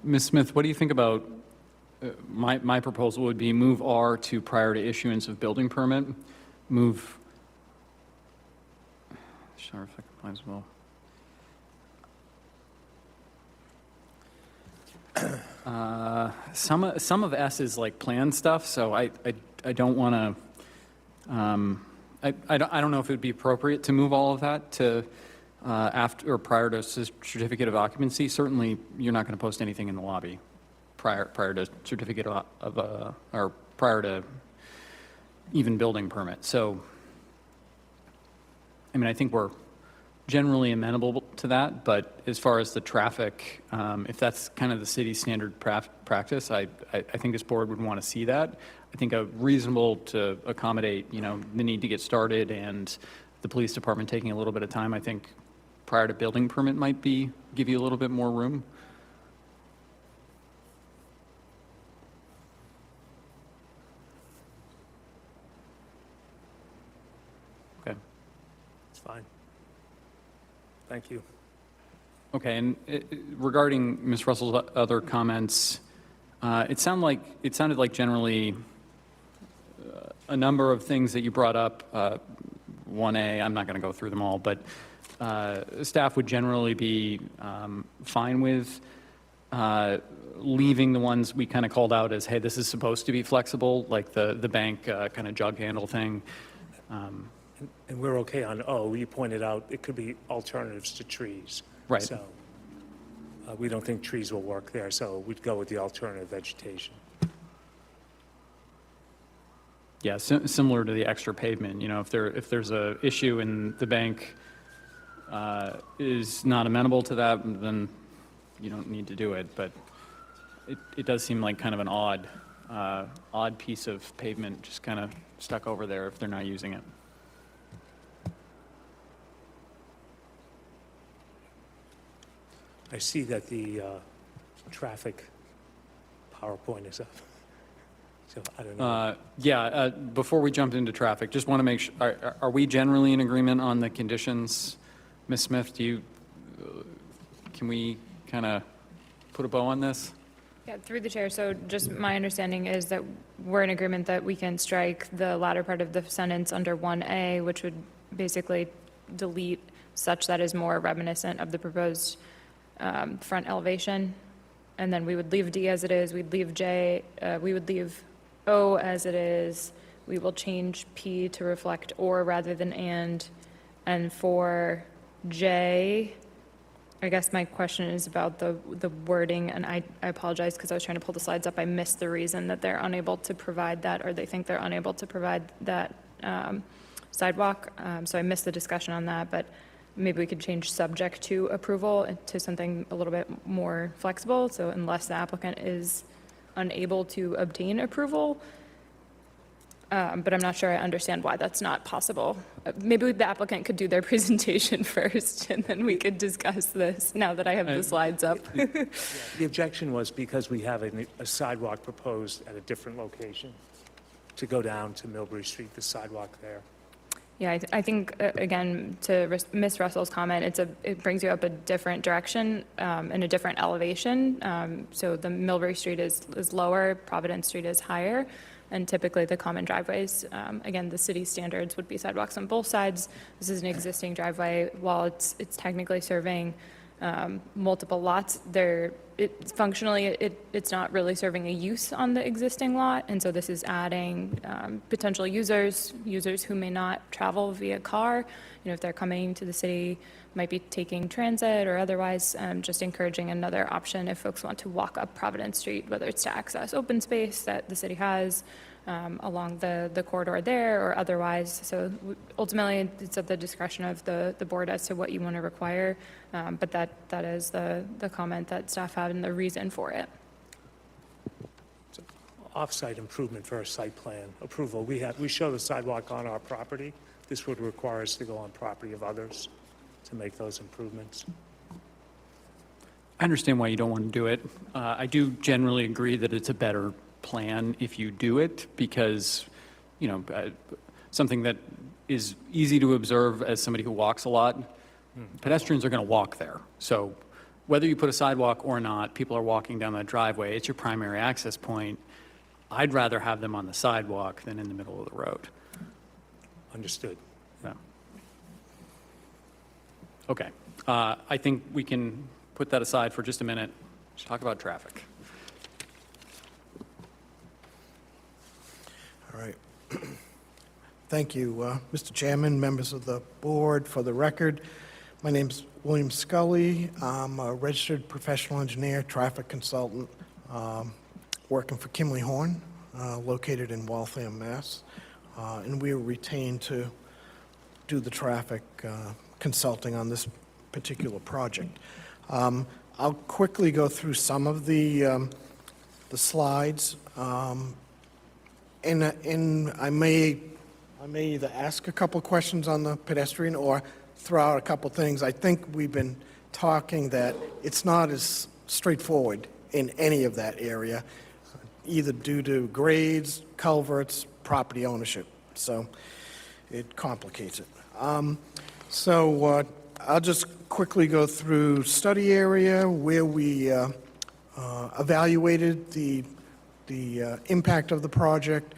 Ms. Smith, what do you think about, my proposal would be move R to prior to issuance of building permit, move, sorry if I can find as well. Some of S is like plan stuff, so I don't want to, I don't know if it would be appropriate to move all of that to after or prior to certificate of occupancy. Certainly, you're not going to post anything in the lobby prior to certificate of or prior to even building permit. So, I mean, I think we're generally amenable to that, but as far as the traffic, if that's kind of the city's standard practice, I think this board would want to see that. I think a reasonable to accommodate, you know, the need to get started and the police department taking a little bit of time. I think prior to building permit might give you a little bit more room. Okay. It's fine. Thank you. Okay, and regarding Ms. Russell's other comments, it sounded like generally a number of things that you brought up. 1A, I'm not going to go through them all, but staff would generally be fine with leaving the ones we kind of called out as, hey, this is supposed to be flexible, like the bank kind of jug handle thing. And we're okay on O. You pointed out it could be alternatives to trees. Right. So we don't think trees will work there, so we'd go with the alternative vegetation. Yeah, similar to the extra pavement, you know, if there's a issue and the bank is not amenable to that, then you don't need to do it. But it does seem like kind of an odd piece of pavement just kind of stuck over there if they're not using it. I see that the traffic PowerPoint is up. So I don't know. Before we jump into traffic, just want to make sure, are we generally in agreement on the conditions? Ms. Smith, can we kind of put a bow on this? Yeah, through the chair. So just my understanding is that we're in agreement that we can strike the latter part of the sentence under 1A, which would basically delete such that is more reminiscent of the proposed front elevation. And then we would leave D as it is. We'd leave J, we would leave O as it is. We will change P to reflect or rather than and. And for J, I guess my question is about the wording, and I apologize because I was trying to pull the slides up. I missed the reason that they're unable to provide that, or they think they're unable to provide that sidewalk. So I missed the discussion on that, but maybe we could change subject to approval to something a little bit more flexible. So unless the applicant is unable to obtain approval, but I'm not sure I understand why that's not possible. Maybe the applicant could do their presentation first, and then we could discuss this now that I have the slides up. The objection was because we have a sidewalk proposed at a different location to go down to Millbury Street, the sidewalk there. Yeah, I think, again, to Ms. Russell's comment, it brings you up a different direction and a different elevation. So the Millbury Street is lower, Providence Street is higher, and typically the common driveways, again, the city standards would be sidewalks on both sides. This is an existing driveway. While it's technically serving multiple lots, functionally, it's not really serving a use on the existing lot, and so this is adding potential users who may not travel via car. You know, if they're coming to the city, might be taking transit or otherwise, just encouraging another option if folks want to walk up Providence Street, whether it's to access open space that the city has along the corridor there or otherwise. So ultimately, it's at the discretion of the board as to what you want to require, but that is the comment that staff had and the reason for it. So, off-site improvement for a site plan approval. We show the sidewalk on our property. This would require us to go on property of others to make those improvements. I understand why you don't want to do it. I do generally agree that it's a better plan if you do it, because something that is easy to observe as somebody who walks a lot. Pedestrians are going to walk there. So whether you put a sidewalk or not, people are walking down that driveway. It's your primary access point. I'd rather have them on the sidewalk than in the middle of the road. Understood. So. Okay. I think we can put that aside for just a minute. Let's talk about traffic. All right. Thank you, Mr. Chairman, members of the board. For the record, my name's William Scully. I'm a registered professional engineer, traffic consultant, working for Kimley Horn, located in Waltham, Mass. And we were retained to do the traffic consulting on this particular project. I'll quickly go through some of the slides. And I may either ask a couple questions on the pedestrian or throw out a couple things. I think we've been talking that it's not as straightforward in any of that area, either due to grades, culverts, property ownership. So it complicates it. I'll just quickly go through study area where we evaluated the impact of the project,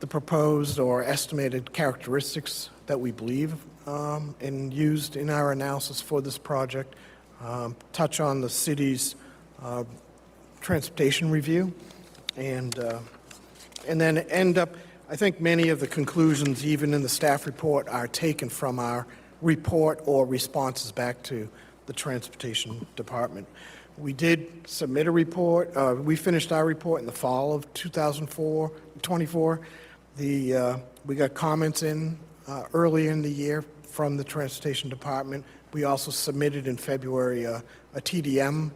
the proposed or estimated characteristics that we believe and used in our analysis for this project, touch on the city's transportation review, and then end up, I think many of the conclusions, even in the staff report, are taken from our report or responses back to the Transportation Department. We did submit a report. We finished our report in the fall of 2024. We got comments in early in the year from the Transportation Department. We also submitted in February a TDM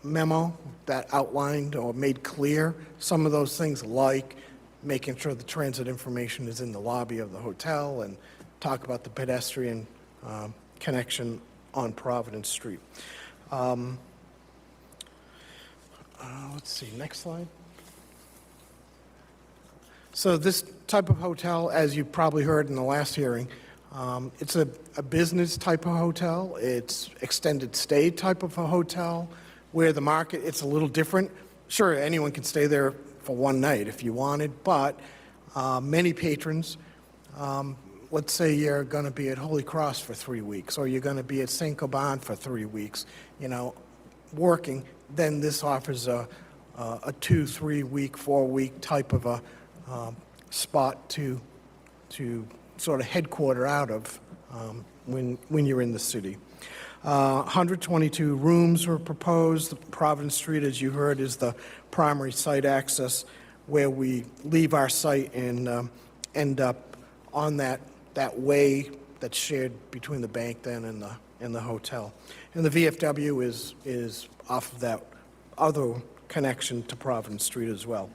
memo that outlined or made clear some of those things, like making sure the transit information is in the lobby of the hotel and talk about the pedestrian connection on Providence Street. Let's see, next slide. So this type of hotel, as you probably heard in the last hearing, it's a business type of hotel. It's extended stay type of a hotel where the market, it's a little different. Sure, anyone can stay there for one night if you wanted, but many patrons, let's say you're going to be at Holy Cross for 3 weeks, or you're going to be at St. Coban for 3 weeks, working, then this offers a 2, 3 week, 4 week type of a spot to sort of headquarter out of when you're in the city. 122 rooms were proposed. Providence Street, as you heard, is the primary site access where we leave our site and end up on that way that's shared between the bank then and the hotel. And the VFW is off of that other connection to Providence Street as well.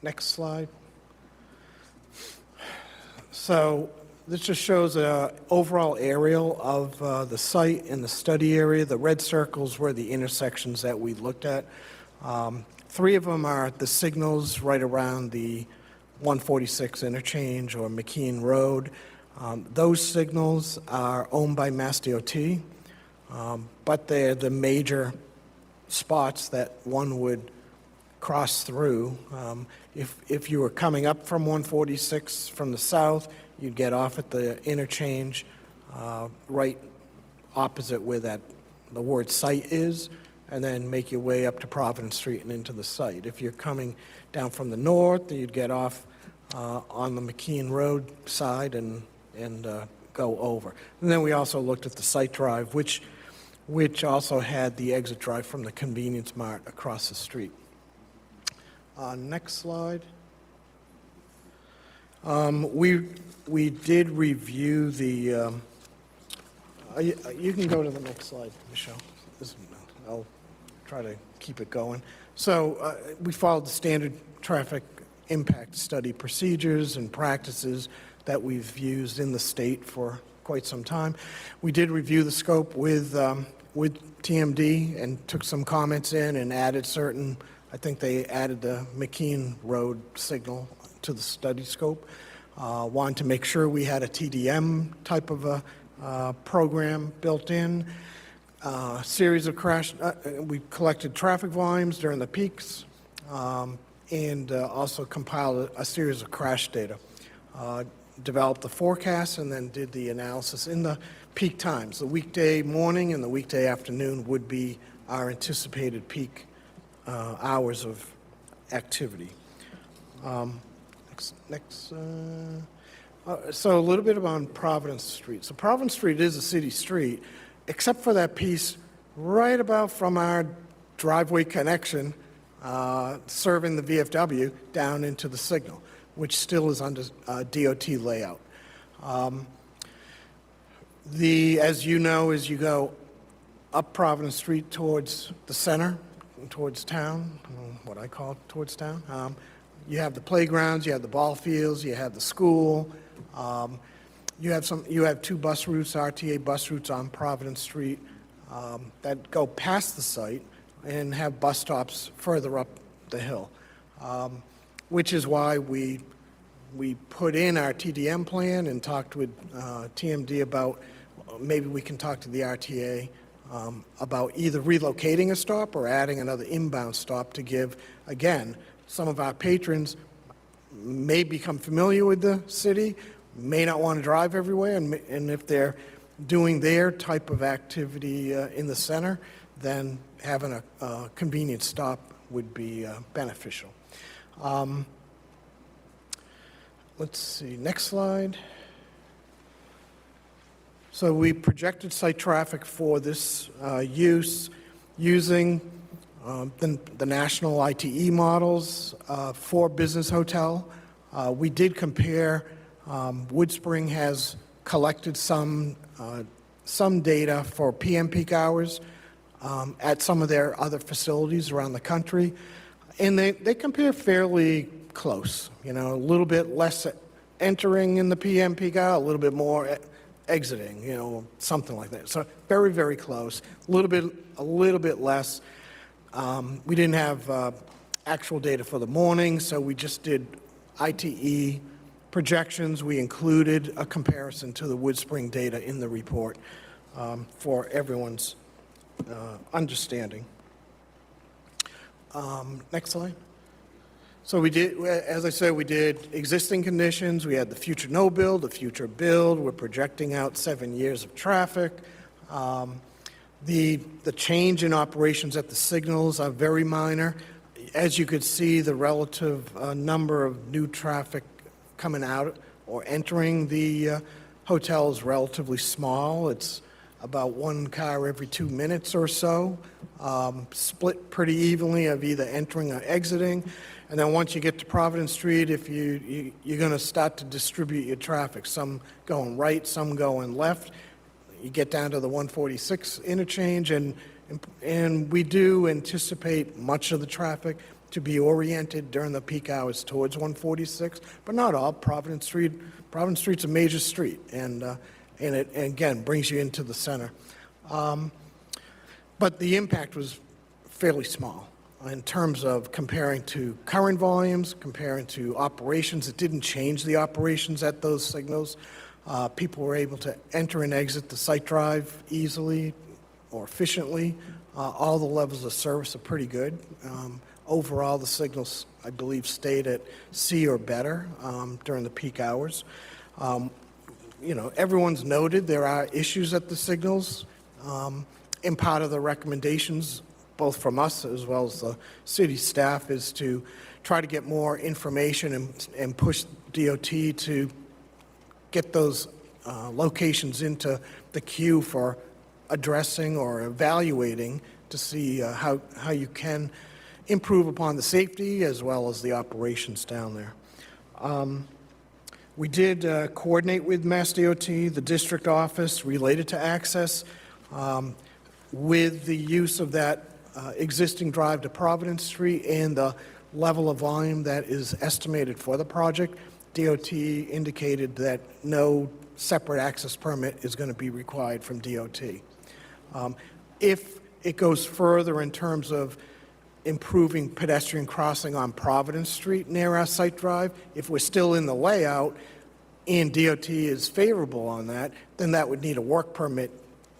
Next slide. So this just shows an overall aerial of the site and the study area. The red circles were the intersections that we looked at. 3 of them are the signals right around the 146 interchange or McKean Road. Those signals are owned by Mass DOT, but they're the major spots that one would cross through. If you were coming up from 146 from the south, you'd get off at the interchange right opposite where the word site is, and then make your way up to Providence Street and into the site. If you're coming down from the north, you'd get off on the McKean Road side and go over. And then we also looked at the site drive, which also had the exit drive from the convenience mart across the street. Next slide. We did review the, you can go to the next slide, Michelle. I'll try to keep it going. So we followed the standard traffic impact study procedures and practices that we've used in the state for quite some time. We did review the scope with TMD and took some comments in and added certain I think they added the McKean Road signal to the study scope. Wanted to make sure we had a TDM type of a program built in. Series of we collected traffic volumes during the peaks, and also compiled a series of crash data. Developed the forecast and then did the analysis in the peak times. The weekday morning and the weekday afternoon would be our anticipated peak hours of activity. So a little bit about Providence Street. So Providence Street is a city street, except for that piece right about from our driveway connection serving the VFW down into the signal, which still is under DOT layout. As you know, as you go up Providence Street towards the center, towards town, what I call towards town, you have the playgrounds, you have the ball fields, you have the school. You have two bus routes, RTA bus routes on Providence Street that go past the site and have bus stops further up the hill, which is why we put in our TDM plan and talked with TMD about maybe we can talk to the RTA about either relocating a stop or adding another inbound stop to give, again, some of our patrons may become familiar with the city, may not want to drive everywhere, and if they're doing their type of activity in the center, then having a convenient stop would be beneficial. Let's see, next slide. So we projected site traffic for this use using the national ITE models for business hotel. We did compare, Woodspring has collected some data for PM peak hours at some of their other facilities around the country, and they compare fairly close, a little bit less entering in the PM peak hour, a little bit more exiting, something like that. So very, very close, a little bit less. We didn't have actual data for the morning, so we just did ITE projections. We included a comparison to the Woodspring data in the report for everyone's understanding. Next slide. So we did, as I said, we did existing conditions. We had the future no build, the future build. We're projecting out 7 years of traffic. The change in operations at the signals are very minor. As you could see, the relative number of new traffic coming out or entering the hotel is relatively small. It's about one car every 2 minutes or so, split pretty evenly of either entering or exiting. And then once you get to Providence Street, if you're going to start to distribute your traffic, some going right, some going left. You get down to the 146 interchange, and we do anticipate much of the traffic to be oriented during the peak hours towards 146, but not all. Providence Street's a major street, and it, again, brings you into the center. But the impact was fairly small in terms of comparing to current volumes, comparing to operations. It didn't change the operations at those signals. People were able to enter and exit the site drive easily or efficiently. All the levels of service are pretty good. Overall, the signals, I believe, stayed at C or better during the peak hours. Everyone's noted there are issues at the signals, and part of the recommendations, both from us as well as the city staff, is to try to get more information and push DOT to get those locations into the queue for addressing or evaluating to see how you can improve upon the safety as well as the operations down there. We did coordinate with Mass DOT, the district office related to access, with the use of that existing drive to Providence Street and the level of volume that is estimated for the project. DOT indicated that no separate access permit is going to be required from DOT. If it goes further in terms of improving pedestrian crossing on Providence Street near our site drive. If we're still in the layout and DOT is favorable on that, then that would need a work permit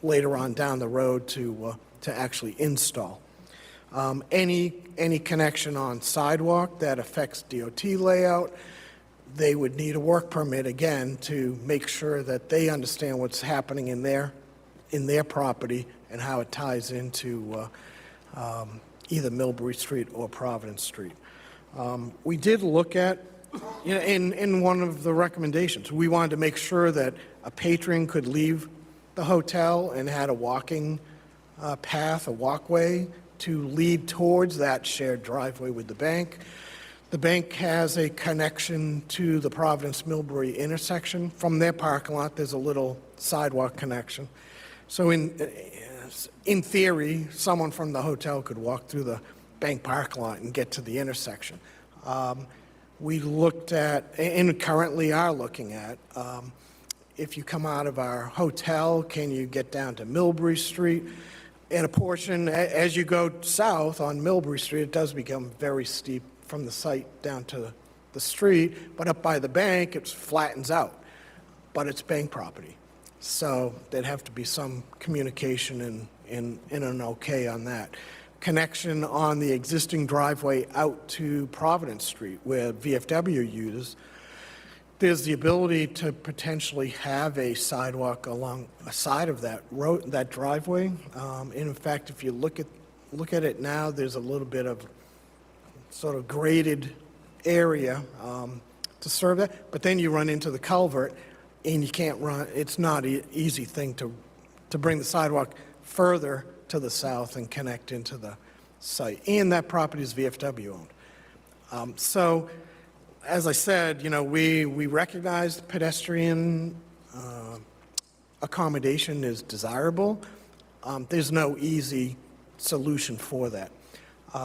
later on down the road to actually install. Any connection on sidewalk that affects DOT layout, they would need a work permit again to make sure that they understand what's happening in their property and how it ties into either Millbury Street or Providence Street. We did look at, in one of the recommendations, we wanted to make sure that a patron could leave the hotel and had a walking path, a walkway to lead towards that shared driveway with the bank. The bank has a connection to the Providence-Millbury intersection. From their parking lot, there's a little sidewalk connection. So in theory, someone from the hotel could walk through the bank parking lot and get to the intersection. We looked at, and currently are looking at, if you come out of our hotel, can you get down to Millbury Street? And a portion, as you go south on Millbury Street, it does become very steep from the site down to the street, but up by the bank, it flattens out, but it's bank property. So there'd have to be some communication and an okay on that. Connection on the existing driveway out to Providence Street, where VFW uses, there's the ability to potentially have a sidewalk along a side of that road, that driveway. And in fact, if you look at it now, there's a little bit of sort of graded area to serve that. But then you run into the culvert, and you can't run. It's not an easy thing to bring the sidewalk further to the south and connect into the site. And that property is VFW owned. So, as I said, we recognize pedestrian accommodation is desirable. There's no easy solution for that.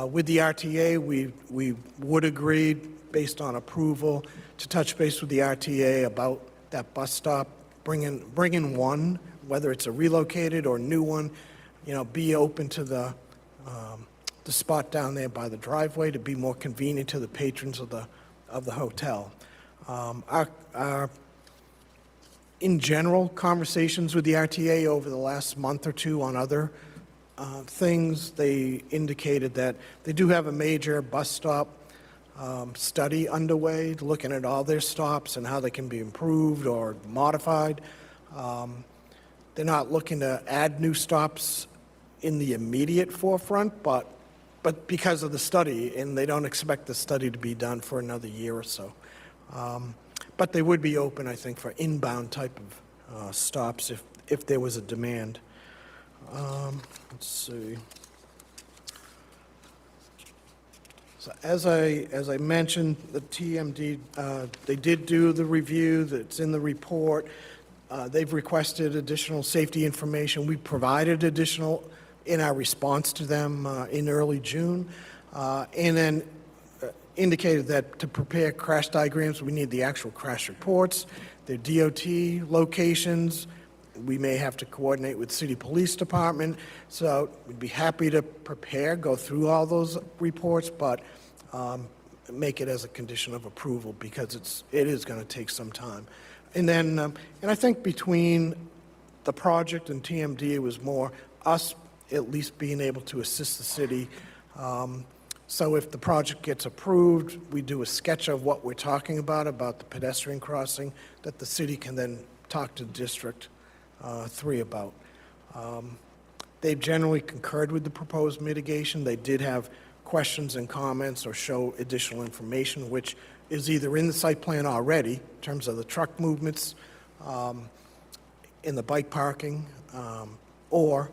With the RTA, we would agree, based on approval, to touch base with the RTA about that bus stop, bring in one, whether it's a relocated or new one, be open to the spot down there by the driveway to be more convenient to the patrons of the hotel. Our in general, conversations with the RTA over the last month or two on other things, they indicated that they do have a major bus stop study underway, looking at all their stops and how they can be improved or modified. They're not looking to add new stops in the immediate forefront, but because of the study, and they don't expect the study to be done for another year or so. But they would be open, I think, for inbound type of stops if there was a demand. Let's see. So as I mentioned, the TMD, they did do the review that's in the report. They've requested additional safety information. We provided additional in our response to them in early June, and then indicated that to prepare crash diagrams, we need the actual crash reports, their DOT locations. We may have to coordinate with City Police Department, so we'd be happy to prepare, go through all those reports, but make it as a condition of approval because it is going to take some time. And then, and I think between the project and TMD, it was more us at least being able to assist the city. So if the project gets approved, we do a sketch of what we're talking about the pedestrian crossing, that the city can then talk to District 3 about. They've generally concurred with the proposed mitigation. They did have questions and comments or show additional information, which is either in the site plan already, in terms of the truck movements, in the bike parking, or,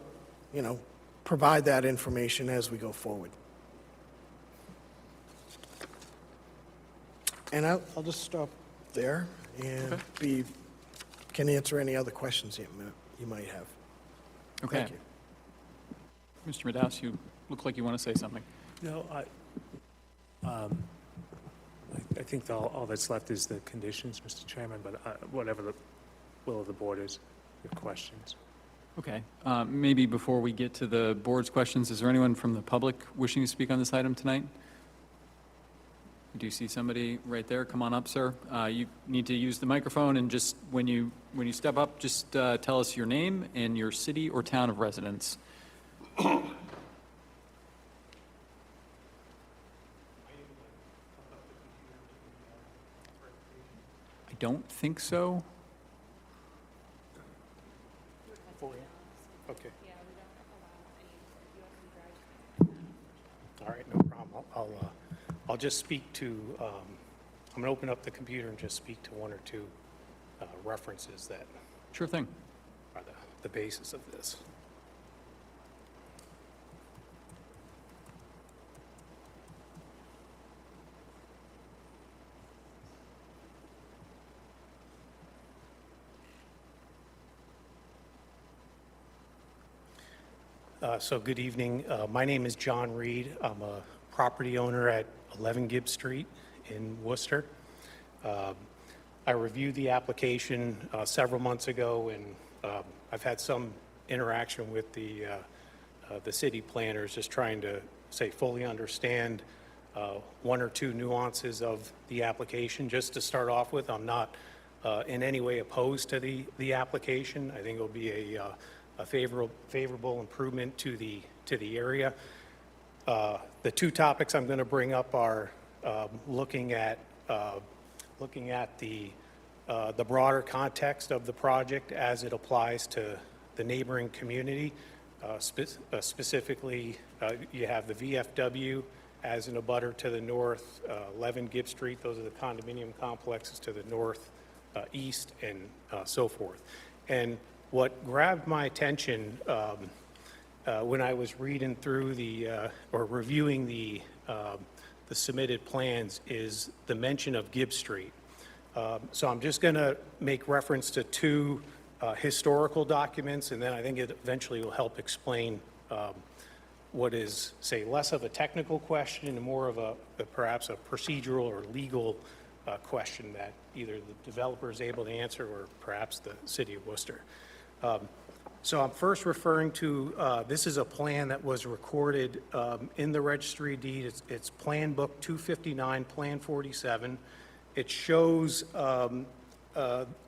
provide that information as we go forward. And I'll just stop there and can answer any other questions you might have. Okay. Thank you. Mr. Madaus, you look like you want to say something. No, I think all that's left is the conditions, Mr. Chairman, but whatever the will of the board is, your questions. Okay, maybe before we get to the board's questions, is there anyone from the public wishing to speak on this item tonight? I do see somebody right there. Come on up, sir. You need to use the microphone, and just when you step up, just tell us your name and your city or town of residence. I don't think so. Okay. All right, no problem. I'll just speak to, I'm going to open up the computer and just speak to one or two references that Sure thing. are the basis of this. So good evening. My name is John Reed. I'm a property owner at 11 Gibb Street in Worcester. I reviewed the application several months ago, and I've had some interaction with the city planners, just trying to, fully understand one or two nuances of the application. Just to start off with, I'm not in any way opposed to the application. I think it'll be a favorable improvement to the area. The two topics I'm going to bring up are looking at the broader context of the project as it applies to the neighboring community. Specifically, you have the VFW as an abutter to the north, 11 Gibb Street. Those are the condominium complexes to the north, east, and so forth. And what grabbed my attention when I was reading through or reviewing the submitted plans is the mention of Gibb Street. So I'm just going to make reference to two historical documents, and then I think it eventually will help explain what is, less of a technical question and more of perhaps a procedural or legal question that either the developer is able to answer or perhaps the city of Worcester. So I'm first referring to, this is a plan that was recorded in the registry of deed. It's Plan Book 259, Plan 47. It shows a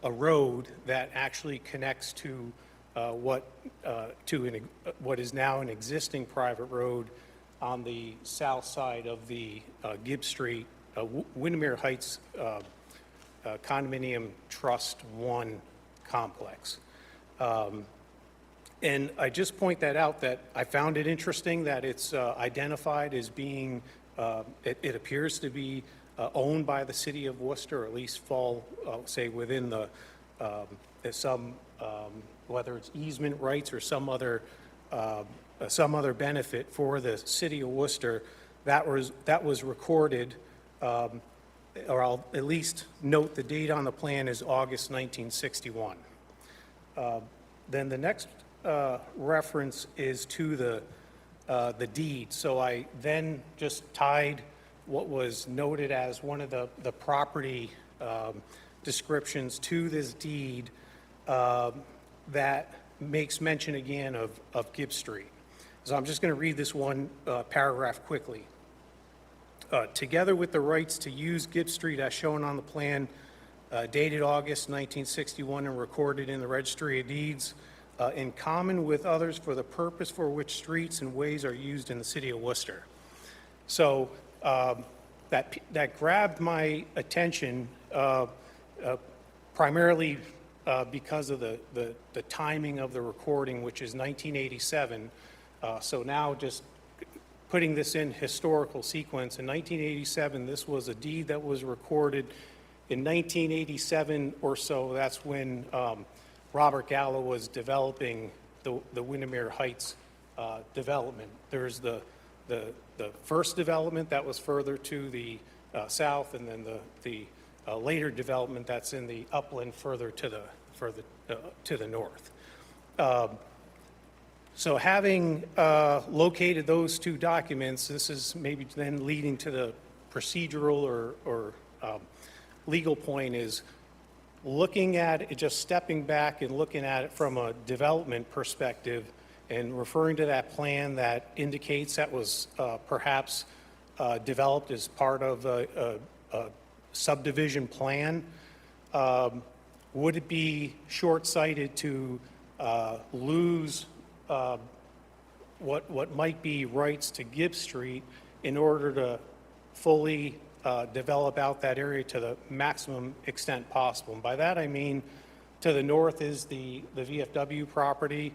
road that actually connects to what is now an existing private road on the south side of the Gibb Street, Windermere Heights Condominium Trust 1 complex. And I just point that out that I found it interesting that it's identified as being, it appears to be owned by the city of Worcester, or at least fall, within the, whether it's easement rights or some other benefit for the city of Worcester. That was recorded, or I'll at least note the date on the plan is August 1961. Then the next reference is to the deed. So I then just tied what was noted as one of the property descriptions to this deed that makes mention again of Gibb Street. So I'm just going to read this one paragraph quickly. Together with the rights to use Gibb Street as shown on the plan, dated August 1961 and recorded in the Registry of Deeds, in common with others for the purpose for which streets and ways are used in the city of Worcester. So that grabbed my attention primarily because of the timing of the recording, which is 1987. So now just putting this in historical sequence, in 1987, this was a deed that was recorded. In 1987 or so, that's when Robert Gallo was developing the Windermere Heights development. There's the first development that was further to the south, and then the later development that's in the upland further to the north. So having located those two documents, this is maybe then leading to the procedural or legal point is looking at it, just stepping back and looking at it from a development perspective and referring to that plan that indicates that was perhaps developed as part of a subdivision plan, would it be short-sighted to lose what might be rights to Gibbs Street in order to fully develop out that area to the maximum extent possible? And by that I mean, to the north is the VFW property.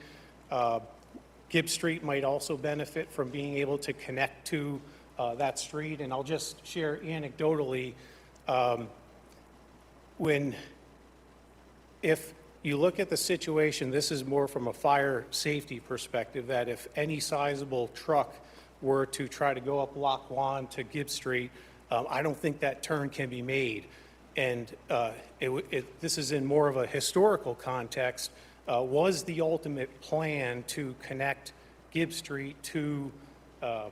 Gibbs Street might also benefit from being able to connect to that street. And I'll just share anecdotally, if you look at the situation, this is more from a fire safety perspective, that if any sizable truck were to try to go up Lock Lawn to Gibbs Street, I don't think that turn can be made. And this is in more of a historical context. Was the ultimate plan to connect Gibbs Street to, I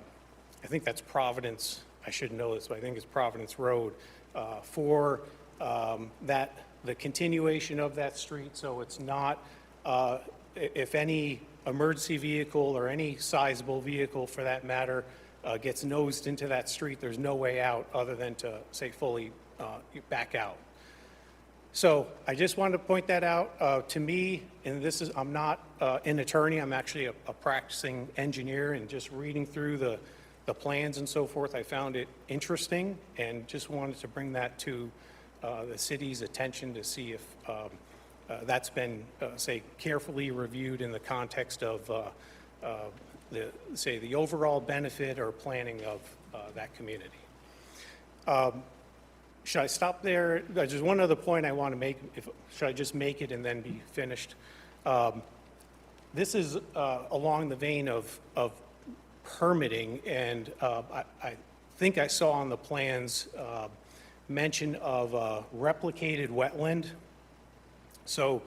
think that's Providence, I should know this, but I think it's Providence Road, for the continuation of that street, so it's not, if any emergency vehicle or any sizable vehicle for that matter gets nosed into that street, there's no way out other than to, say, fully back out. So I just wanted to point that out. To me, and this is, I'm not an attorney, I'm actually a practicing engineer, and just reading through the plans and so forth, I found it interesting and just wanted to bring that to the city's attention to see if that's been, say, carefully reviewed in the context of the overall benefit or planning of that community. Should I stop there? There's one other point I want to make. Should I just make it and then be finished? This is along the vein of permitting, and I think I saw on the plans mention of replicated wetland. So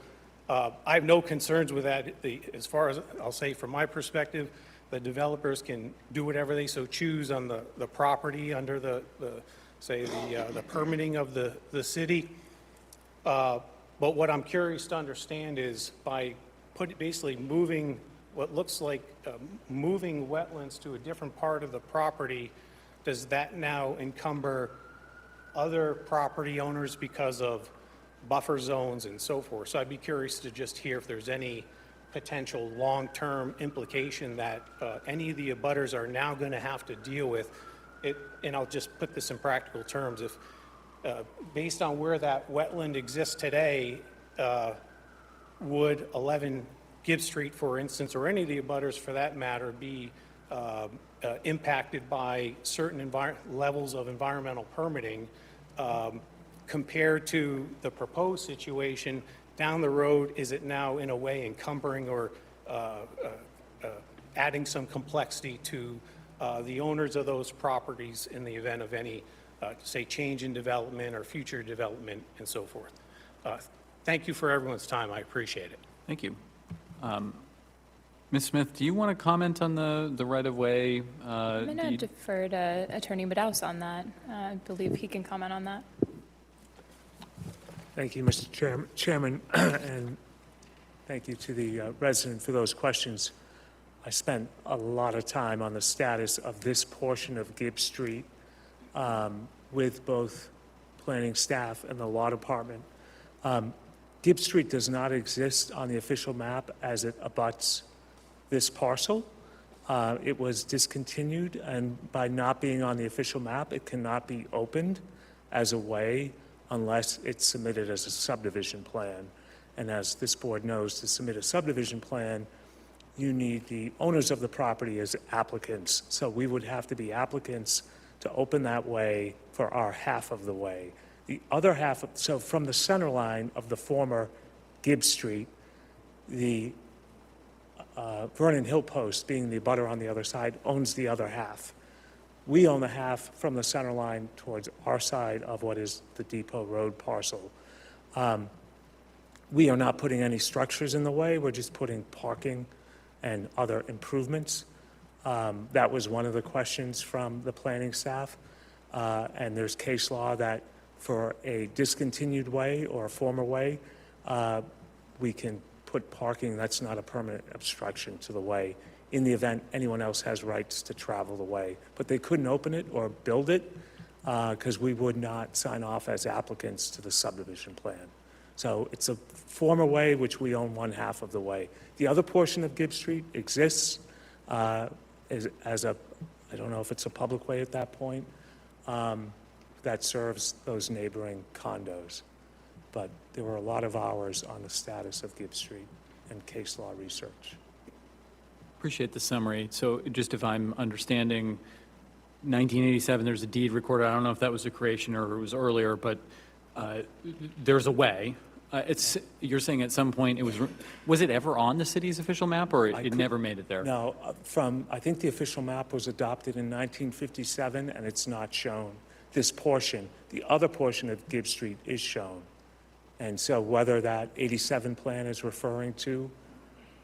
I have no concerns with that. As far as I'll say from my perspective, the developers can do whatever they so choose on the property under the permitting of the city. But what I'm curious to understand is by basically moving what looks like moving wetlands to a different part of the property, does that now encumber other property owners because of buffer zones and so forth? So I'd be curious to just hear if there's any potential long-term implication that any of the abutters are now going to have to deal with. And I'll just put this in practical terms. If based on where that wetland exists today, would 11 Gibbs Street, for instance, or any of the abutters for that matter, be impacted by certain levels of environmental permitting compared to the proposed situation down the road? Is it now in a way encumbering or adding some complexity to the owners of those properties in the event of any, say, change in development or future development and so forth? Thank you for everyone's time. I appreciate it. Thank you. Ms. Smith, do you want to comment on the right-of-way I'm going to deed? defer to Attorney Madaus on that. I believe he can comment on that. Thank you, Mr. Chairman, and thank you to the resident for those questions. I spent a lot of time on the status of this portion of Gibbs Street with both planning staff and the law department. Gibbs Street does not exist on the official map as it abuts this parcel. It was discontinued, and by not being on the official map, it cannot be opened as a way unless it's submitted as a subdivision plan. And as this board knows, to submit a subdivision plan, you need the owners of the property as applicants. So we would have to be applicants to open that way for our half of the way. The other half, so from the center line of the former Gibbs Street, the Vernon Hill Post, being the abutter on the other side, owns the other half. We own the half from the center line towards our side of what is the Depot Road parcel. We are not putting any structures in the way. We're just putting parking and other improvements. That was one of the questions from the planning staff. And there's case law that For a discontinued way or a former way, we can put parking, that's not a permanent obstruction to the way, in the event anyone else has rights to travel the way. But they couldn't open it or build it, because we would not sign off as applicants to the subdivision plan. So it's a former way, which we own one half of the way. The other portion of Gibbs Street exists as a, I don't know if it's a public way at that point, that serves those neighboring condos. But there were a lot of hours on the status of Gibbs Street and case law research. Appreciate the summary. So just if I'm understanding, 1987, there's a deed recorded. I don't know if that was a creation or it was earlier, but there's a way. You're saying at some point was it ever on the city's official map, or it never made it there? No, I think the official map was adopted in 1957, and it's not shown. This portion, the other portion of Gibbs Street is shown. And so whether that 87 plan is referring to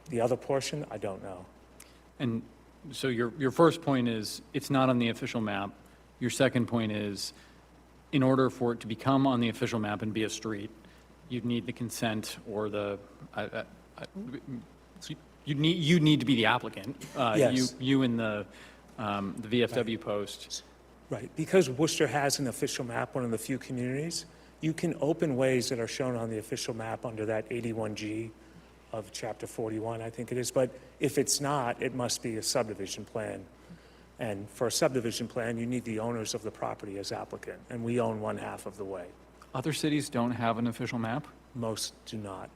the other portion, I don't know. And so your first point is it's not on the official map. Your second point is in order for it to become on the official map and be a street, you'd need the consent or you'd need to be the applicant. Yes. You in the VFW post. Right, because Worcester has an official map, one of the few communities, you can open ways that are shown on the official map under that 81G of Chapter 41, I think it is. But if it's not, it must be a subdivision plan. And for a subdivision plan, you need the owners of the property as applicant, and we own one half of the way. Other cities don't have an official map? Most do not.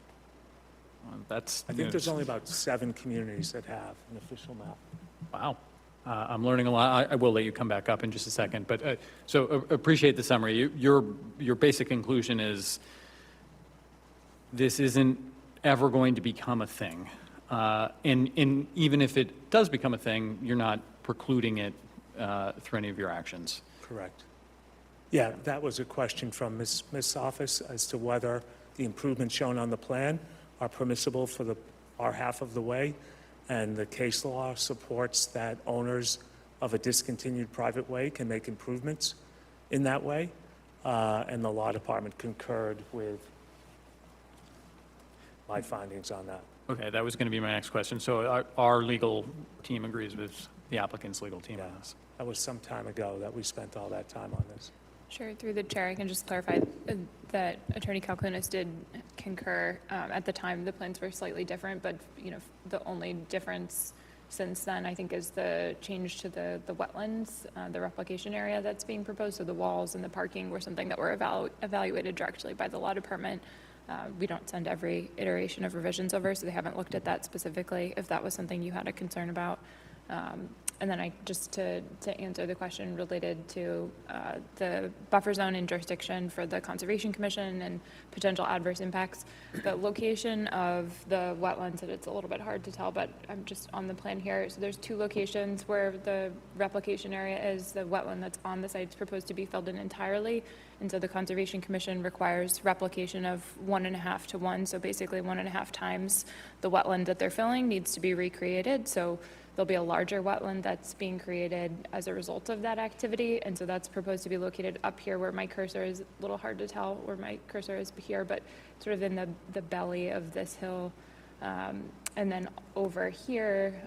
That's I think there's only about 7 communities that have an official map. Wow. I'm learning a lot. I will let you come back up in just a second. But so appreciate the summary. Your basic conclusion is this isn't ever going to become a thing. And even if it does become a thing, you're not precluding it through any of your actions. Correct. Yeah, that was a question from Ms. Smith's office as to whether the improvements shown on the plan are permissible for our half of the way. And the case law supports that owners of a discontinued private way can make improvements in that way. And the law department concurred with my findings on that. Okay, that was going to be my next question. So our legal team agrees with the applicant's legal team on this. That was some time ago that we spent all that time on this. Sure, through the chair, I can just clarify that Attorney Kalkunis did concur. At the time, the plans were slightly different, but, the only difference since then, I think, is the change to the wetlands, the replication area that's being proposed. So the walls and the parking were something that were evaluated directly by the law department. We don't send every iteration of revisions over, so they haven't looked at that specifically, if that was something you had a concern about. And then just to answer the question related to the buffer zone and jurisdiction for the Conservation Commission and potential adverse impacts, the location of the wetlands, and it's a little bit hard to tell, but I'm just on the plan here. So there's 2 locations where the replication area is. The wetland that's on the site is proposed to be filled in entirely. And so the Conservation Commission requires replication of 1.5 to 1. So basically 1.5 times the wetland that they're filling needs to be recreated. So there'll be a larger wetland that's being created as a result of that activity. And so that's proposed to be located up here where my cursor is, a little hard to tell where my cursor is here, but sort of in the belly of this hill. And then over here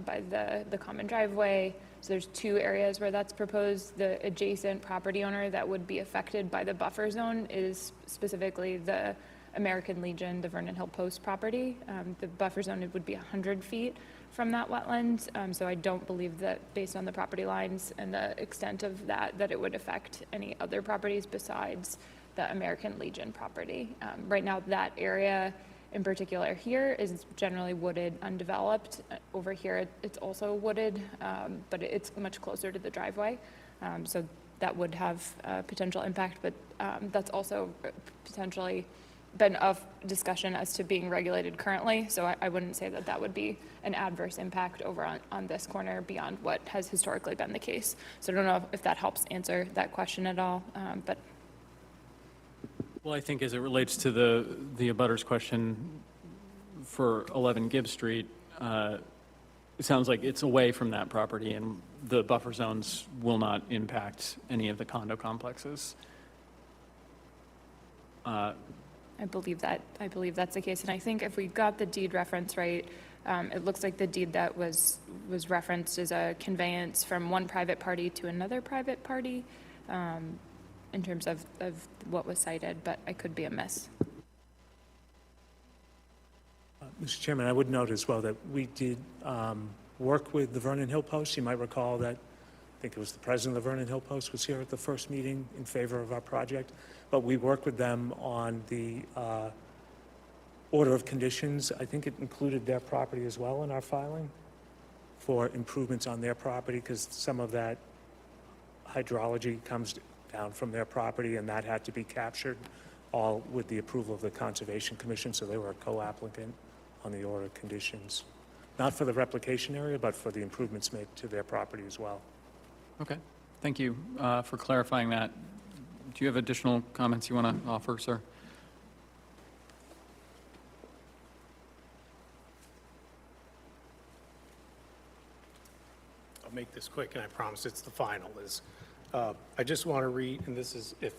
by the common driveway, so there's 2 areas where that's proposed. The adjacent property owner that would be affected by the buffer zone is specifically the American Legion, the Vernon Hill Post property. The buffer zone would be 100 feet from that wetland, so I don't believe that based on the property lines and the extent of that it would affect any other properties besides the American Legion property. Right now, that area in particular here is generally wooded, undeveloped. Over here, it's also wooded, but it's much closer to the driveway, so that would have potential impact, but that's also potentially been of discussion as to being regulated currently, so I wouldn't say that that would be an adverse impact over on this corner beyond what has historically been the case. So I don't know if that helps answer that question at all, but. Well, I think as it relates to the abutters question for 11 Gibbs Street, it sounds like it's away from that property and the buffer zones will not impact any of the condo complexes. I believe that's the case, and I think if we got the deed reference right, it looks like the deed that was referenced is a conveyance from one private party to another private party, in terms of what was cited, but I could be amiss. Mr. Chairman, I would note as well that we did work with the Vernon Hill Post. You might recall that, I think it was the president of the Vernon Hill Post was here at the first meeting in favor of our project, but we worked with them on the order of conditions. I think it included their property as well in our filing for improvements on their property, because some of that hydrology comes down from their property, and that had to be captured, all with the approval of the Conservation Commission, so they were a co-applicant on the order of conditions. Not for the replication area, but for the improvements made to their property as well. Okay, thank you for clarifying that. Do you have additional comments you want to offer, sir? I'll make this quick, and I promise it's the final, I just want to read, and this is if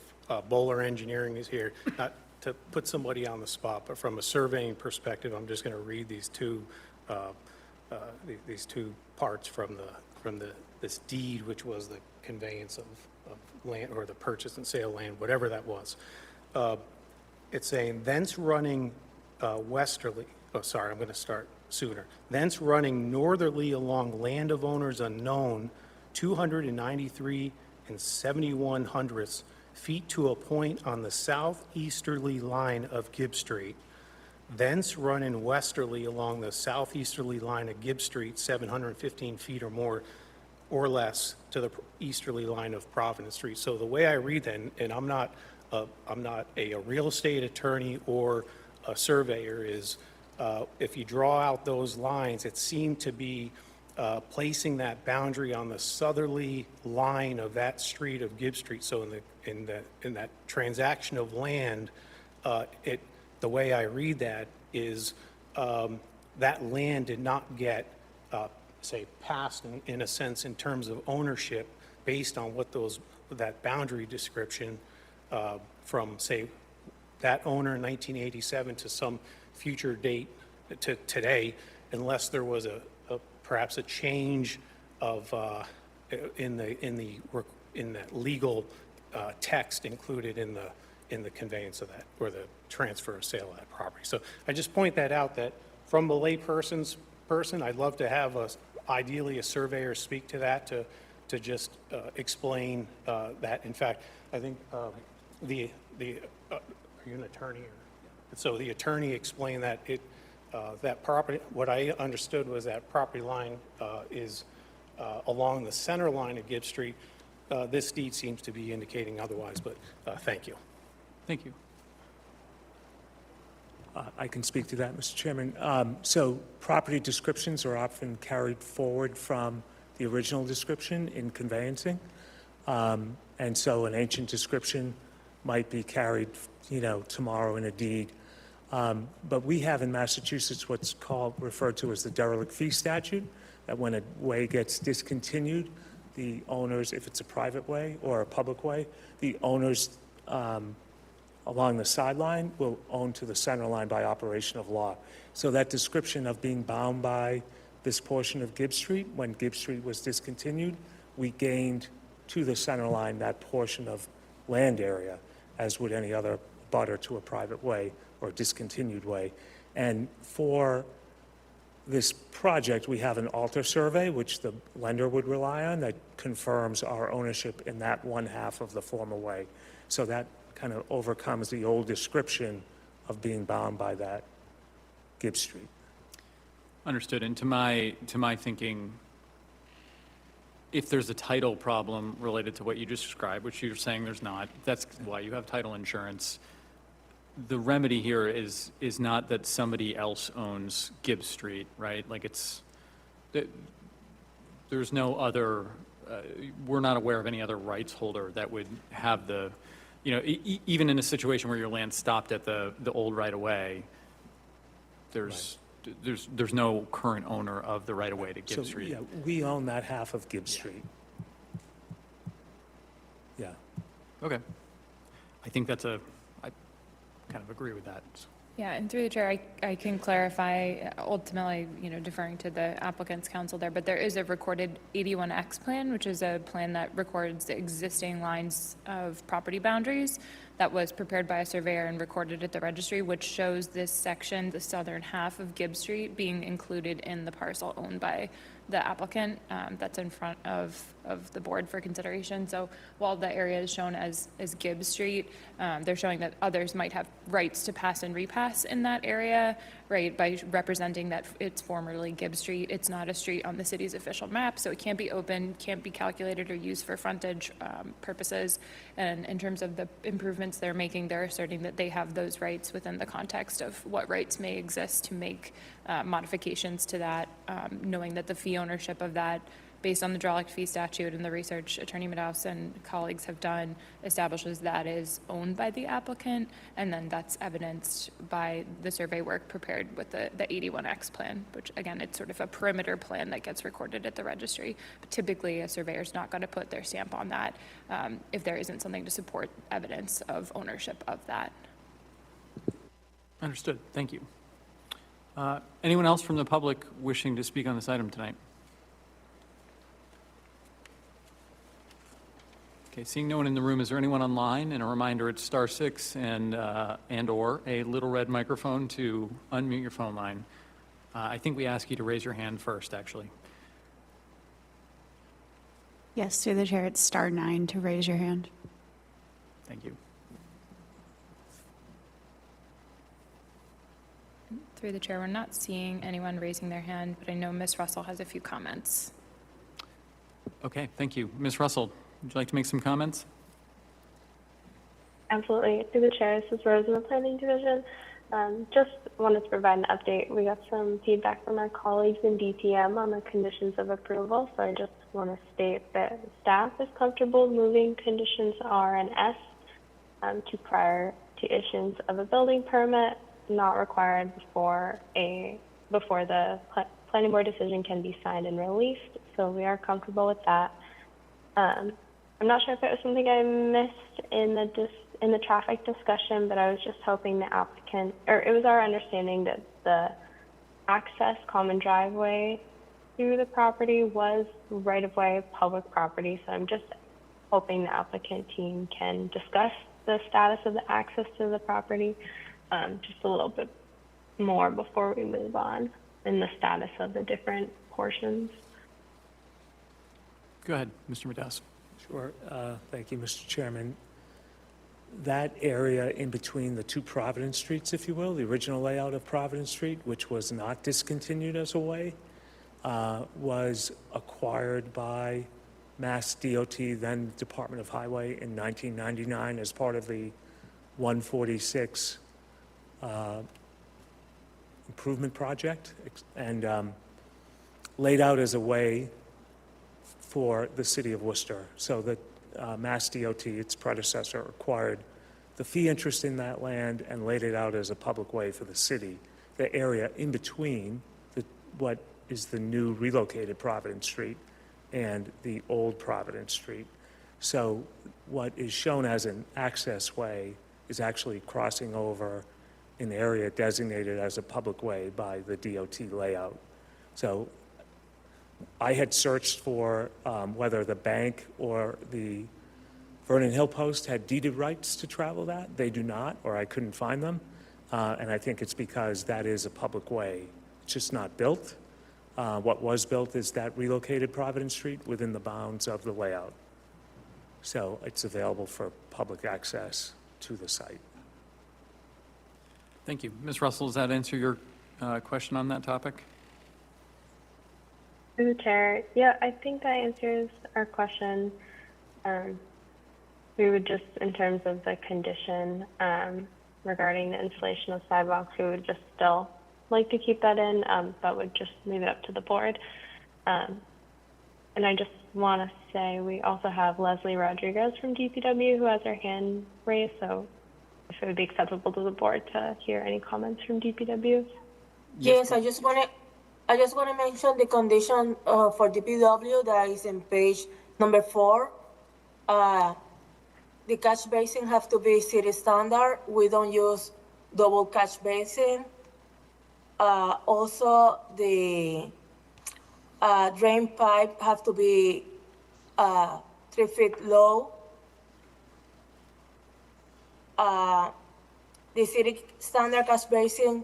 Bowler Engineering is here, not to put somebody on the spot, but from a surveying perspective, I'm just going to read these two parts from this deed, which was the conveyance of land, or the purchase and sale land, whatever that was. It's saying, thence running westerly, oh, sorry, I'm going to start sooner. Thence running northerly along land of owners unknown, 293 71/100 feet to a point on the southeasterly line of Gibbs Street. Thence running westerly along the southeasterly line of Gibbs Street, 715 feet or more or less to the easterly line of Providence Street. So the way I read that, and I'm not a real estate attorney or a surveyor, is if you draw out those lines, it seemed to be placing that boundary on the southerly line of that street of Gibbs Street. So in that transaction of land, the way I read that is that land did not get, say, passed in a sense in terms of ownership based on what that boundary description from, say, that owner in 1987 to some future date to today, unless there was perhaps a change of in the legal text included in the conveyance of that, or the transfer or sale of that property. So I just point that out, that from the layperson's person, I'd love to have ideally a surveyor speak to that to just explain that. In fact, I think are you an attorney? So the attorney explained that that property, what I understood was that property line is along the center line of Gibbs Street. This deed seems to be indicating otherwise, but thank you. Thank you. I can speak to that, Mr. Chairman. So property descriptions are often carried forward from the original description in conveyancing. And so an ancient description might be carried, tomorrow in a deed. But we have in Massachusetts what's referred to as the derelict fee statute, that when a way gets discontinued, the owners, if it's a private way or a public way, the owners along the sideline will own to the center line by operation of law. So that description of being bound by this portion of Gibbs Street, when Gibbs Street was discontinued, we gained to the center line that portion of land area, as would any other butter to a private way or discontinued way. And for this project, we have an alter survey, which the lender would rely on, that confirms our ownership in that one half of the former way. So that kind of overcomes the old description of being bound by that Gibbs Street. Understood. And to my thinking, if there's a title problem related to what you just described, which you're saying there's not, that's why you have title insurance. The remedy here is not that somebody else owns Gibbs Street, right? Like there's no other, we're not aware of any other rights holder that would have the, even in a situation where your land stopped at the old right-of-way, there's no current owner of the right-of-way to Gibbs Street. Yeah, we own that half of Gibbs Street. Yeah. Okay. I think that's kind of agree with that. Yeah, and through the chair, I can clarify, ultimately, deferring to the applicant's counsel there, but there is a recorded 81X plan, which is a plan that records the existing lines of property boundaries that was prepared by a surveyor and recorded at the registry, which shows this section, the southern half of Gibbs Street, being included in the parcel owned by the applicant that's in front of the board for consideration. So while the area is shown as Gibbs Street, they're showing that others might have rights to pass and repass in that area, right, by representing that it's formerly Gibbs Street. It's not a street on the city's official map, so it can't be open, can't be calculated or used for frontage purposes. And in terms of the improvements they're making, they're asserting that they have those rights within the context of what rights may exist to make modifications to that, knowing that the fee ownership of that, based on the derelict fee statute and the research Attorney Madaus and colleagues have done, establishes that is owned by the applicant, and then that's evidenced by the survey work prepared with the 81X plan, which again, it's sort of a perimeter plan that gets recorded at the registry. But typically, a surveyor's not going to put their stamp on that if there isn't something to support evidence of ownership of that. Understood. Thank you. Anyone else from the public wishing to speak on this item tonight? Okay, seeing no one in the room, is there anyone online? And a reminder, it's *6 and/or a little red microphone to unmute your phone line. I think we ask you to raise your hand first, actually. Yes, through the chair, it's *9 to raise your hand. Thank you. Through the chair, we're not seeing anyone raising their hand, but I know Ms. Russell has a few comments. Okay, thank you. Ms. Russell, would you like to make some comments? Absolutely. Through the chair, this is Rose in the Planning Division. Just wanted to provide an update. We got some feedback from our colleagues in DPM on the conditions of approval, so I just want to state that staff is comfortable moving conditions R and S to prior to issuance of a building permit, not required before the planning board decision can be signed and released. So we are comfortable with that. I'm not sure if it was something I missed in the traffic discussion, but I was just hoping the applicant, or it was our understanding that the access common driveway through the property was right-of-way public property. So I'm just hoping the applicant team can discuss the status of the access to the property just a little bit more before we move on in the status of the different portions. Go ahead, Mr. Madaus. Sure. Thank you, Mr. Chairman. That area in between the two Providence Streets, if you will, the original layout of Providence Street, which was not discontinued as a way, was acquired by Mass DOT, then Department of Highway, in 1999 as part of the 146 improvement project, and laid out as a way for the city of Worcester. So that Mass DOT, its predecessor, acquired the fee interest in that land and laid it out as a public way for the city, the area in between what is the new relocated Providence Street and the old Providence Street. So what is shown as an access way is actually crossing over an area designated as a public way by the DOT layout. So I had searched for whether the bank or the Vernon Hill Post had deeded rights to travel that. They do not, or I couldn't find them. And I think it's because that is a public way. It's just not built. What was built is that relocated Providence Street within the bounds of the layout. So it's available for public access to the site. Thank you. Ms. Russell, does that answer your question on that topic? Through the chair, yeah, I think that answers our question. We would just, in terms of the condition regarding the installation of sidewalks, we would just still like to keep that in, but would just leave it up to the board. And I just want to say we also have Leslie Rodriguez from DPW who has her hand raised, so if it would be acceptable to the board to hear any comments from DPW. Yes, I just want to mention the condition for DPW that is in page number 4. The catch basin have to be city standard. We don't use double catch basin. Also, the drain pipe have to be 3 feet low. The city standard catch basin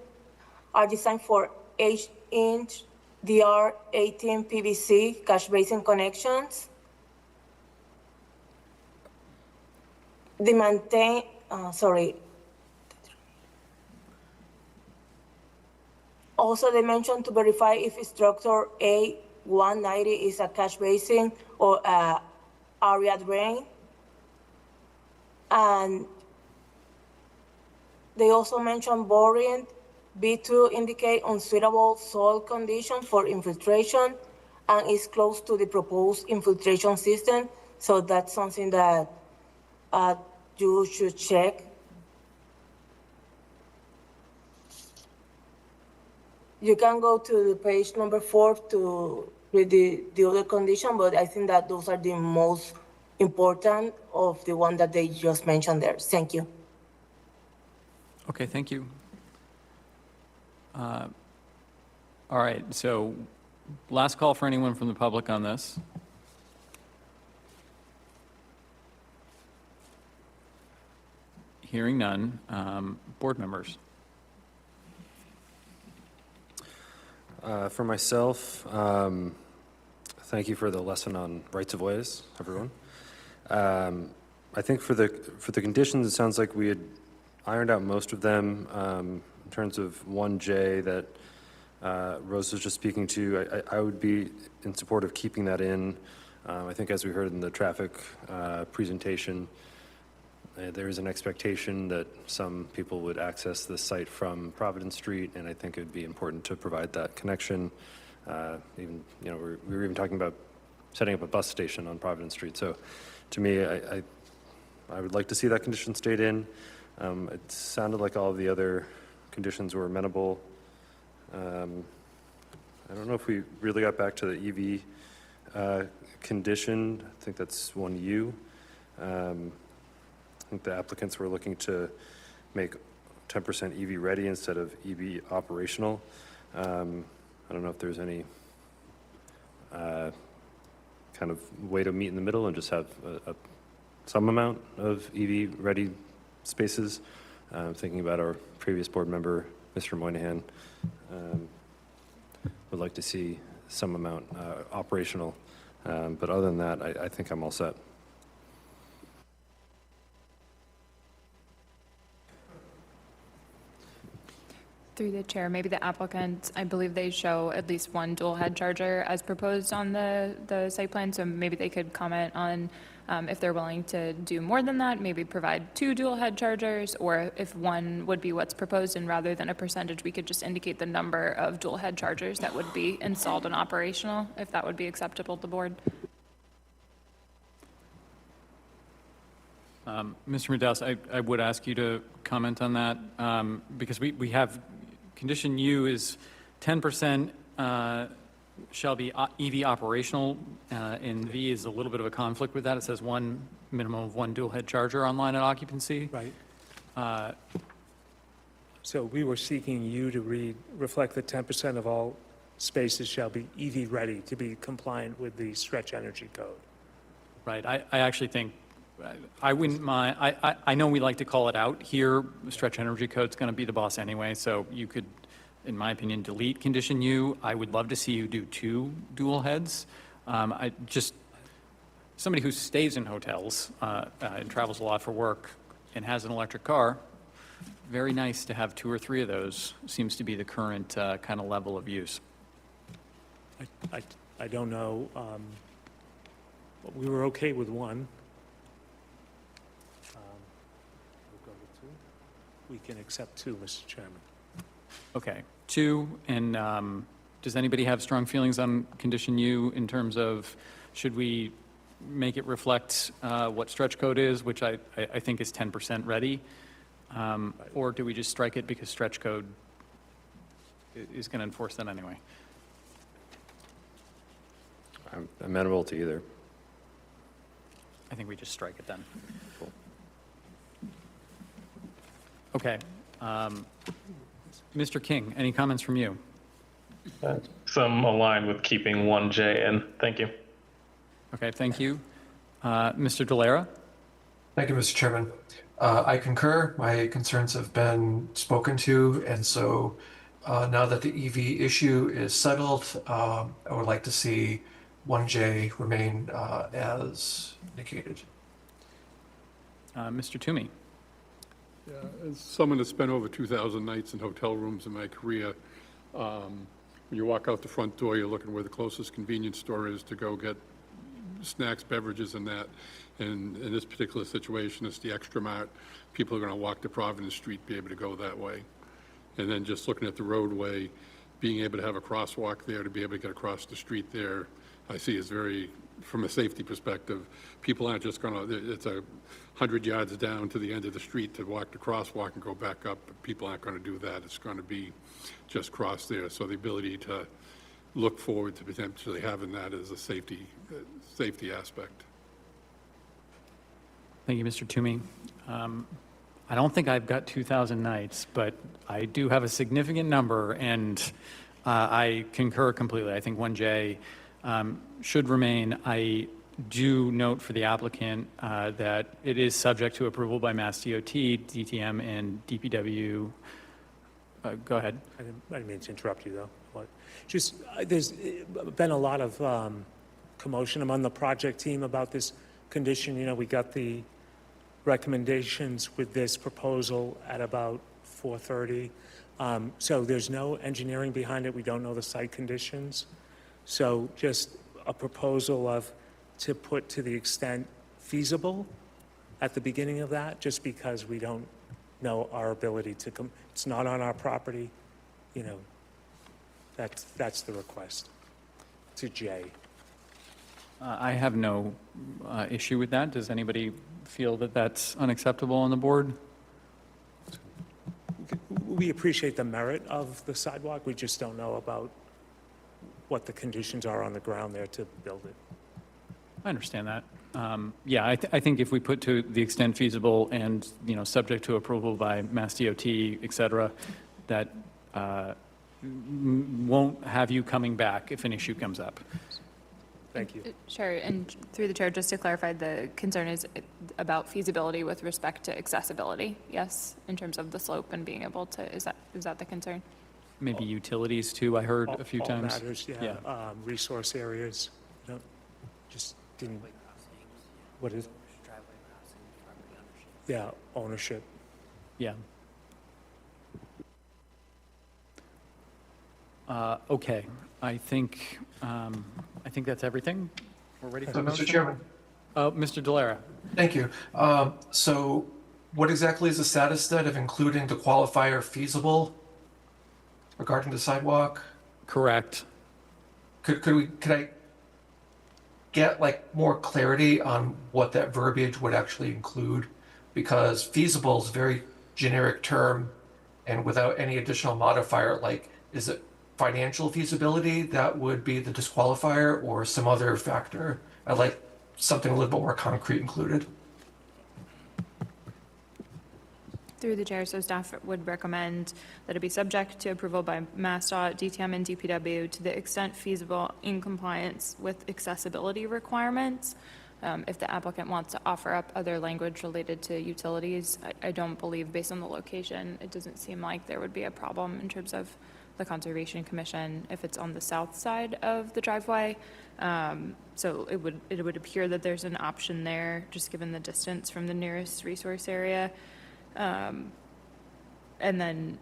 are designed for 8-inch DR18 PVC catch basin connections. The Also, they mentioned to verify if structure A190 is a catch basin or area drain. And they also mentioned boring. B2 indicate unsuitable soil condition for infiltration and is close to the proposed infiltration system. So that's something that you should check. You can go to the page number 4 to read the other condition, but I think that those are the most important of the one that they just mentioned there. Thank you. Okay, thank you. All right, so last call for anyone from the public on this. Hearing none. Board members. For myself, thank you for the lesson on rights of ways, everyone. I think for the conditions, it sounds like we had ironed out most of them. In terms of 1J that Rose was just speaking to, I would be in support of keeping that in. I think as we heard in the traffic presentation, there is an expectation that some people would access the site from Providence Street, and I think it would be important to provide that connection. Even, you know, we were even talking about setting up a bus station on Providence Street. So to me, I would like to see that condition stayed in. It sounded like all of the other conditions were amenable. I don't know if we really got back to the EV condition. I think that's 1U. I think the applicants were looking to make 10% EV ready instead of EV operational. I don't know if there's any kind of way to meet in the middle and just have some amount of EV ready spaces. Thinking about our previous board member, Mr. Moynihan, would like to see some amount operational. But other than that, I think I'm all set. Through the chair, maybe the applicant, I believe they show at least one dual head charger as proposed on the site plan, so maybe they could comment on if they're willing to do more than that, maybe provide 2 dual head chargers, or if one would be what's proposed, and rather than a percentage, we could just indicate the number of dual head chargers that would be installed and operational, if that would be acceptable to the board. Mr. Madaus, I would ask you to comment on that, because we have, condition U is 10% shall be EV operational, and V is a little bit of a conflict with that. It says minimum of one dual head charger online at occupancy. Right. So we were seeking you to reflect that 10% of all spaces shall be EV ready to be compliant with the stretch energy code. Right. I actually think, I wouldn't mind, I know we like to call it out here. Stretch energy code's going to be the boss anyway, so you could, in my opinion, delete condition U. I would love to see you do 2 dual heads. Somebody who stays in hotels and travels a lot for work and has an electric car, very nice to have 2 or 3 of those. Seems to be the current kind of level of use. I don't know. But we were okay with 1. We'll go with 2. We can accept 2, Mr. Chairman. Okay, 2, and does anybody have strong feelings on condition U in terms of, should we make it reflect what stretch code is, which I think is 10% ready, or do we just strike it because stretch code is going to enforce that anyway? I'm amenable to either. I think we just strike it then. Cool. Okay, Mr. King, any comments from you? Some aligned with keeping 1J in. Thank you. Okay, thank you. Mr. Delera? Thank you, Mr. Chairman. I concur. My concerns have been spoken to, and so now that the EV issue is settled, I would like to see 1J remain as indicated. Mr. Toomey? As someone that's spent over 2,000 nights in hotel rooms in my career, when you walk out the front door, you're looking where the closest convenience store is to go get snacks, beverages, and that. And in this particular situation, it's the Extra Mart. People are going to walk to Providence Street, be able to go that way. And then just looking at the roadway, being able to have a crosswalk there, to be able to get across the street there, I see is very, from a safety perspective, people aren't just going to, it's 100 yards down to the end of the street to walk the crosswalk and go back up. But people aren't going to do that. It's going to be just cross there. So the ability to look forward to potentially having that as a safety aspect. Thank you, Mr. Toomey. I don't think I've got 2,000 nights, but I do have a significant number, and I concur completely. I think 1J should remain. I do note for the applicant that it is subject to approval by Mass DOT, DTM, and DPW. Go ahead. I didn't mean to interrupt you, though. But just, there's been a lot of commotion among the project team about this condition. You know, we got the recommendations with this proposal at about 4:30. So there's no engineering behind it. We don't know the site conditions. So just a proposal to put to the extent feasible at the beginning of that, just because we don't know our ability to it's not on our property, you know, that's the request to Jay. I have no issue with that. Does anybody feel that that's unacceptable on the board? We appreciate the merit of the sidewalk. We just don't know about what the conditions are on the ground there to build it. I understand that. Yeah, I think if we put to the extent feasible and, you know, subject to approval by Mass DOT, et cetera, that won't have you coming back if an issue comes up. Thank you. Sure, and through the chair, just to clarify, the concern is about feasibility with respect to accessibility, yes, in terms of the slope and being able to, is that the concern? Maybe utilities too, I heard a few All times. matters, yeah. Resource areas, you know, just didn't, what is? Yeah, ownership. Yeah. Okay, I think that's everything. We're ready for motion? Mr. Chairman. Mr. Delera. Thank you. So what exactly is the status then of including the qualifier feasible regarding the sidewalk? Correct. Could I get like more clarity on what that verbiage would actually include? Because feasible is a very generic term, and without any additional modifier, like, is it financial feasibility that would be the disqualifier, or some other factor? I'd like something a little bit more concrete included. Through the chair, so staff would recommend that it be subject to approval by MassDOT, DTM, and DPW to the extent feasible in compliance with accessibility requirements. If the applicant wants to offer up other language related to utilities, I don't believe, based on the location, it doesn't seem like there would be a problem in terms of the Conservation Commission if it's on the south side of the driveway. So it would appear that there's an option there, just given the distance from the nearest resource area. And then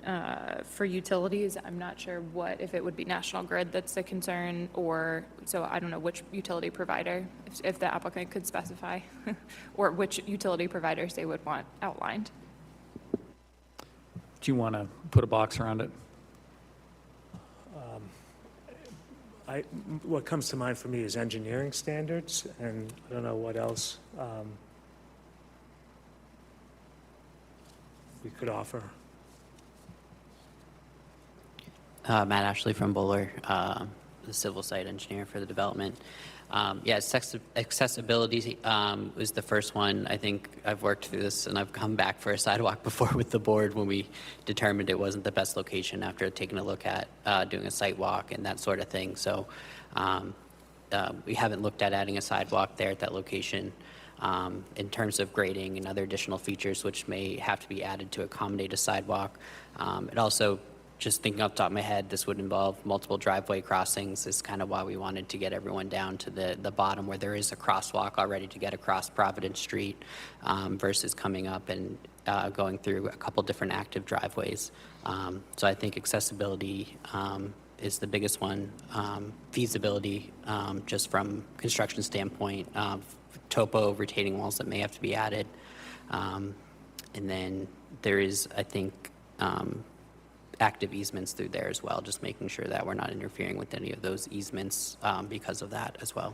for utilities, I'm not sure if it would be National Grid that's the concern, or, so I don't know which utility provider, if the applicant could specify, or which utility providers they would want outlined. Do you want to put a box around it? What comes to mind for me is engineering standards, and I don't know what else we could offer. Matt Ashley from Bowler, the civil site engineer for the development. Yeah, accessibility was the first one. I think I've worked through this, and I've come back for a sidewalk before with the board when we determined it wasn't the best location after taking a look at doing a site walk and that sort of thing. So we haven't looked at adding a sidewalk there at that location. In terms of grading and other additional features which may have to be added to accommodate a sidewalk. It also, just thinking off the top of my head, this would involve multiple driveway crossings. Is kind of why we wanted to get everyone down to the bottom where there is a crosswalk already to get across Providence Street versus coming up and going through a couple different active driveways. So I think accessibility is the biggest one. Feasibility, just from construction standpoint, topo, retaining walls that may have to be added. And then there is, I think, active easements through there as well, just making sure that we're not interfering with any of those easements because of that as well.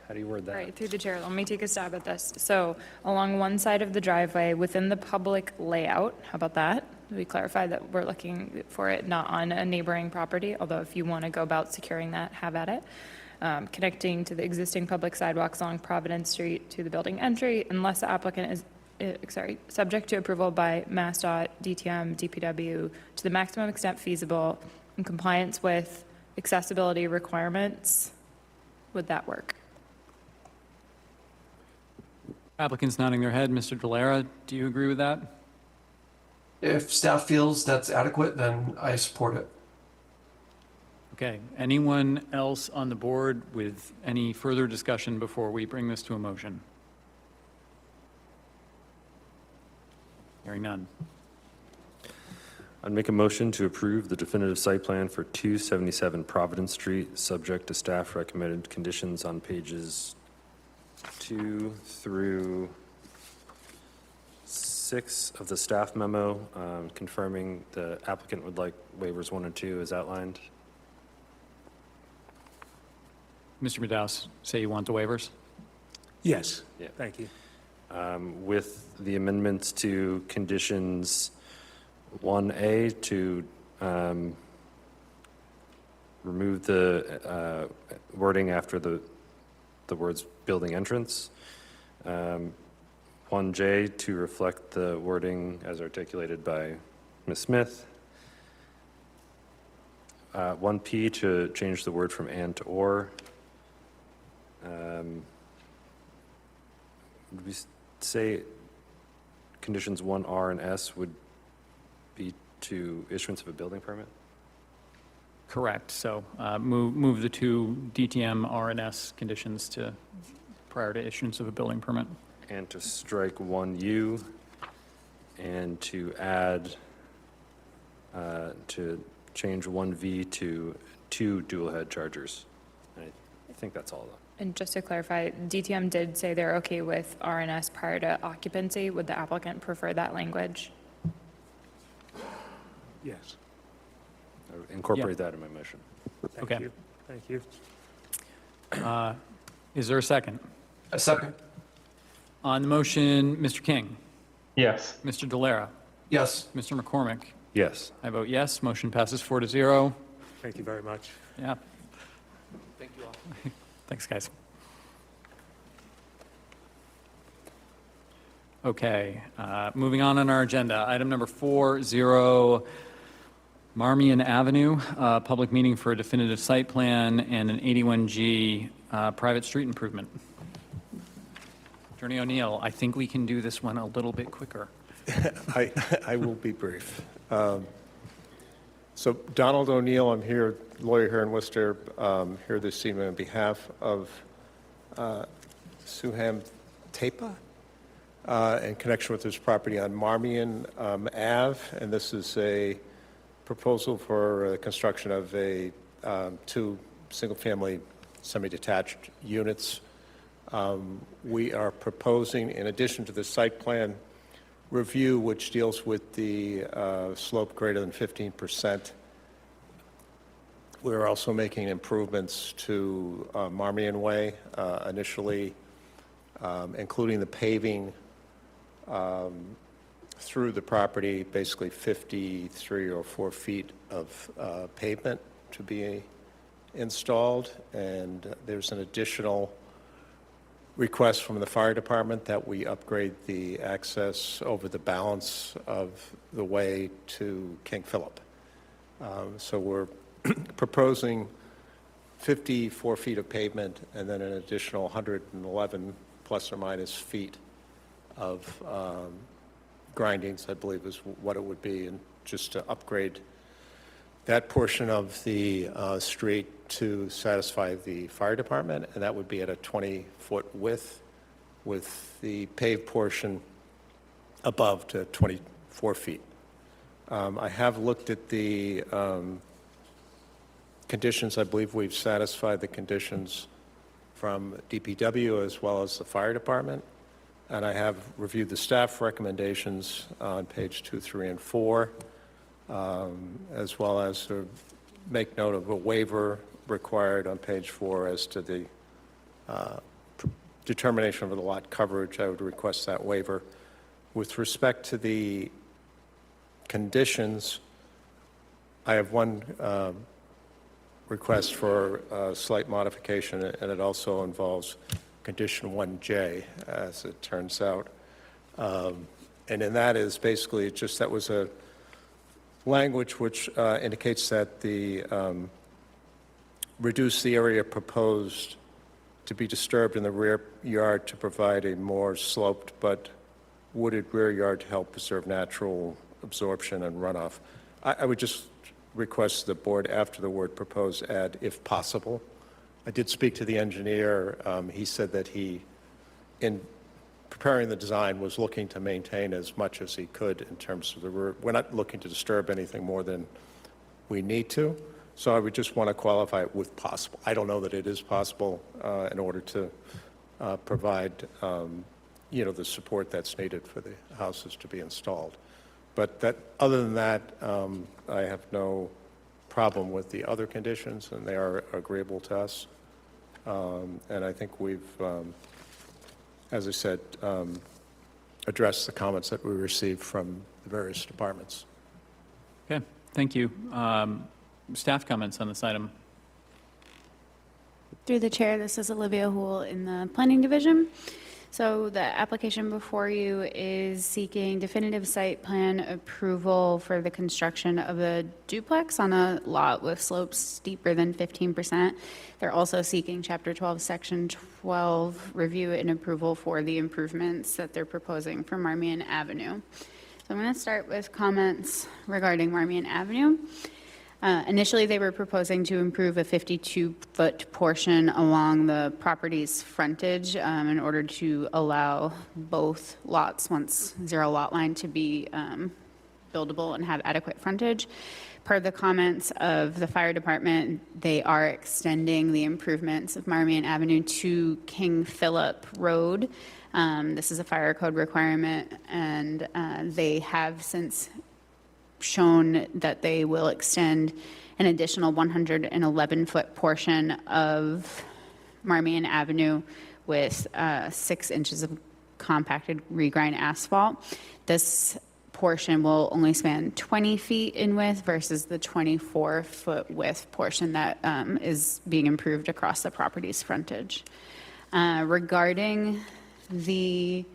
How do you word that? All right, through the chair, let me take a stab at this. So along one side of the driveway, within the public layout, how about that? We clarify that we're looking for it not on a neighboring property, although if you want to go about securing that, have at it. Connecting to the existing public sidewalks along Providence Street to the building entry, unless the applicant is, subject to approval by MassDOT, DTM, DPW, to the maximum extent feasible in compliance with accessibility requirements. Would that work? Applicant's nodding their head. Mr. Delera, do you agree with that? If staff feels that's adequate, then I support it. Okay. Anyone else on the board with any further discussion before we bring this to a motion? Hearing none. I'd make a motion to approve the definitive site plan for 277 Providence Street, subject to staff recommended conditions on pages 2 through 6 of the staff memo, confirming the applicant would like waivers 1 and 2 as outlined. Mr. Madaus, say you want the waivers? Yes. Yeah. Thank you. With the amendments to conditions 1A to remove the wording after the words building entrance. 1J to reflect the wording as articulated by Ms. Smith. 1P to change the word from and to or. Would we say conditions 1R and S would be to issuance of a building permit? Correct. So move the two DTM R&S conditions to prior to issuance of a building permit. And to strike 1U and to add, to change 1V to 2 dual head chargers. I think that's all. And just to clarify, DTM did say they're okay with R&S prior to occupancy. Would the applicant prefer that language? Yes. I would incorporate that in my motion. Thank Okay. you. Thank you. Is there a second? A second. On the motion, Mr. King, Yes. Mr. Delera, Yes. Mr. McCormick. Yes. I vote yes. Motion passes 4-0. Thank you very much. Yeah. Thank you all. Thanks, guys. Okay, moving on our agenda. Item number 40, Marmion Avenue, public meeting for a definitive site plan and an 81G private street improvement. Attorney O'Neill, I think we can do this one a little bit quicker. I will be brief. So Donald O'Neill, I'm here, lawyer here in Worcester, here this evening on behalf of Suham Tepa in connection with this property on Marmion Ave, and this is a proposal for construction of a 2 single-family semi-detached units. We are proposing, in addition to the site plan review, which deals with the slope greater than 15%, we're also making improvements to Marmion Way. Initially, including the paving through the property, basically 53 or 4 feet of pavement to be installed. And there's an additional request from the fire department that we upgrade the access over the balance of the way to King Philip. So we're proposing 54 feet of pavement and then an additional 111 plus or minus feet of grindings, I believe is what it would be, and just to upgrade that portion of the street to satisfy the fire department, and that would be at a 20-foot width with the paved portion above to 24 feet. I have looked at the conditions. I believe we've satisfied the conditions from DPW as well as the fire department. And I have reviewed the staff recommendations on page 2, 3, and 4, as well as to make note of a waiver required on page 4 as to the determination of the lot coverage. I would request that waiver. With respect to the conditions, I have one request for a slight modification, and it also involves condition 1J, as it turns out. And in that is basically just that was a language which indicates that the reduce the area proposed to be disturbed in the rear yard to provide a more sloped but wooded rear yard to help preserve natural absorption and runoff. I would just request the board, after the word proposed, add if possible. I did speak to the engineer. He said that he, in preparing the design, was looking to maintain as much as he could in terms of the rear. We're not looking to disturb anything more than we need to. So I would just want to qualify it with possible. I don't know that it is possible in order to provide, the support that's needed for the houses to be installed. But that, other than that, I have no problem with the other conditions, and they are agreeable to us. And I think we've, as I said, addressed the comments that we received from the various departments. Okay, thank you. Staff comments on this item. Through the chair, this is Olivia Houle in the Planning Division. So the application before you is seeking definitive site plan approval for the construction of a duplex on a lot with slopes steeper than 15%. They're also seeking Chapter 12, Section 12 review and approval for the improvements that they're proposing for Marmion Avenue. So I'm going to start with comments regarding Marmion Avenue. Initially, they were proposing to improve a 52-foot portion along the property's frontage in order to allow both lots, once zero lot line, to be buildable and have adequate frontage. Per the comments of the fire department, they are extending the improvements of Marmion Avenue to King Philip Road. This is a fire code requirement, and they have since shown that they will extend an additional 111-foot portion of Marmion Avenue with 6 inches of compacted regrind asphalt. This portion will only span 20 feet in width versus the 24-foot width portion that is being improved across the property's frontage. Regarding the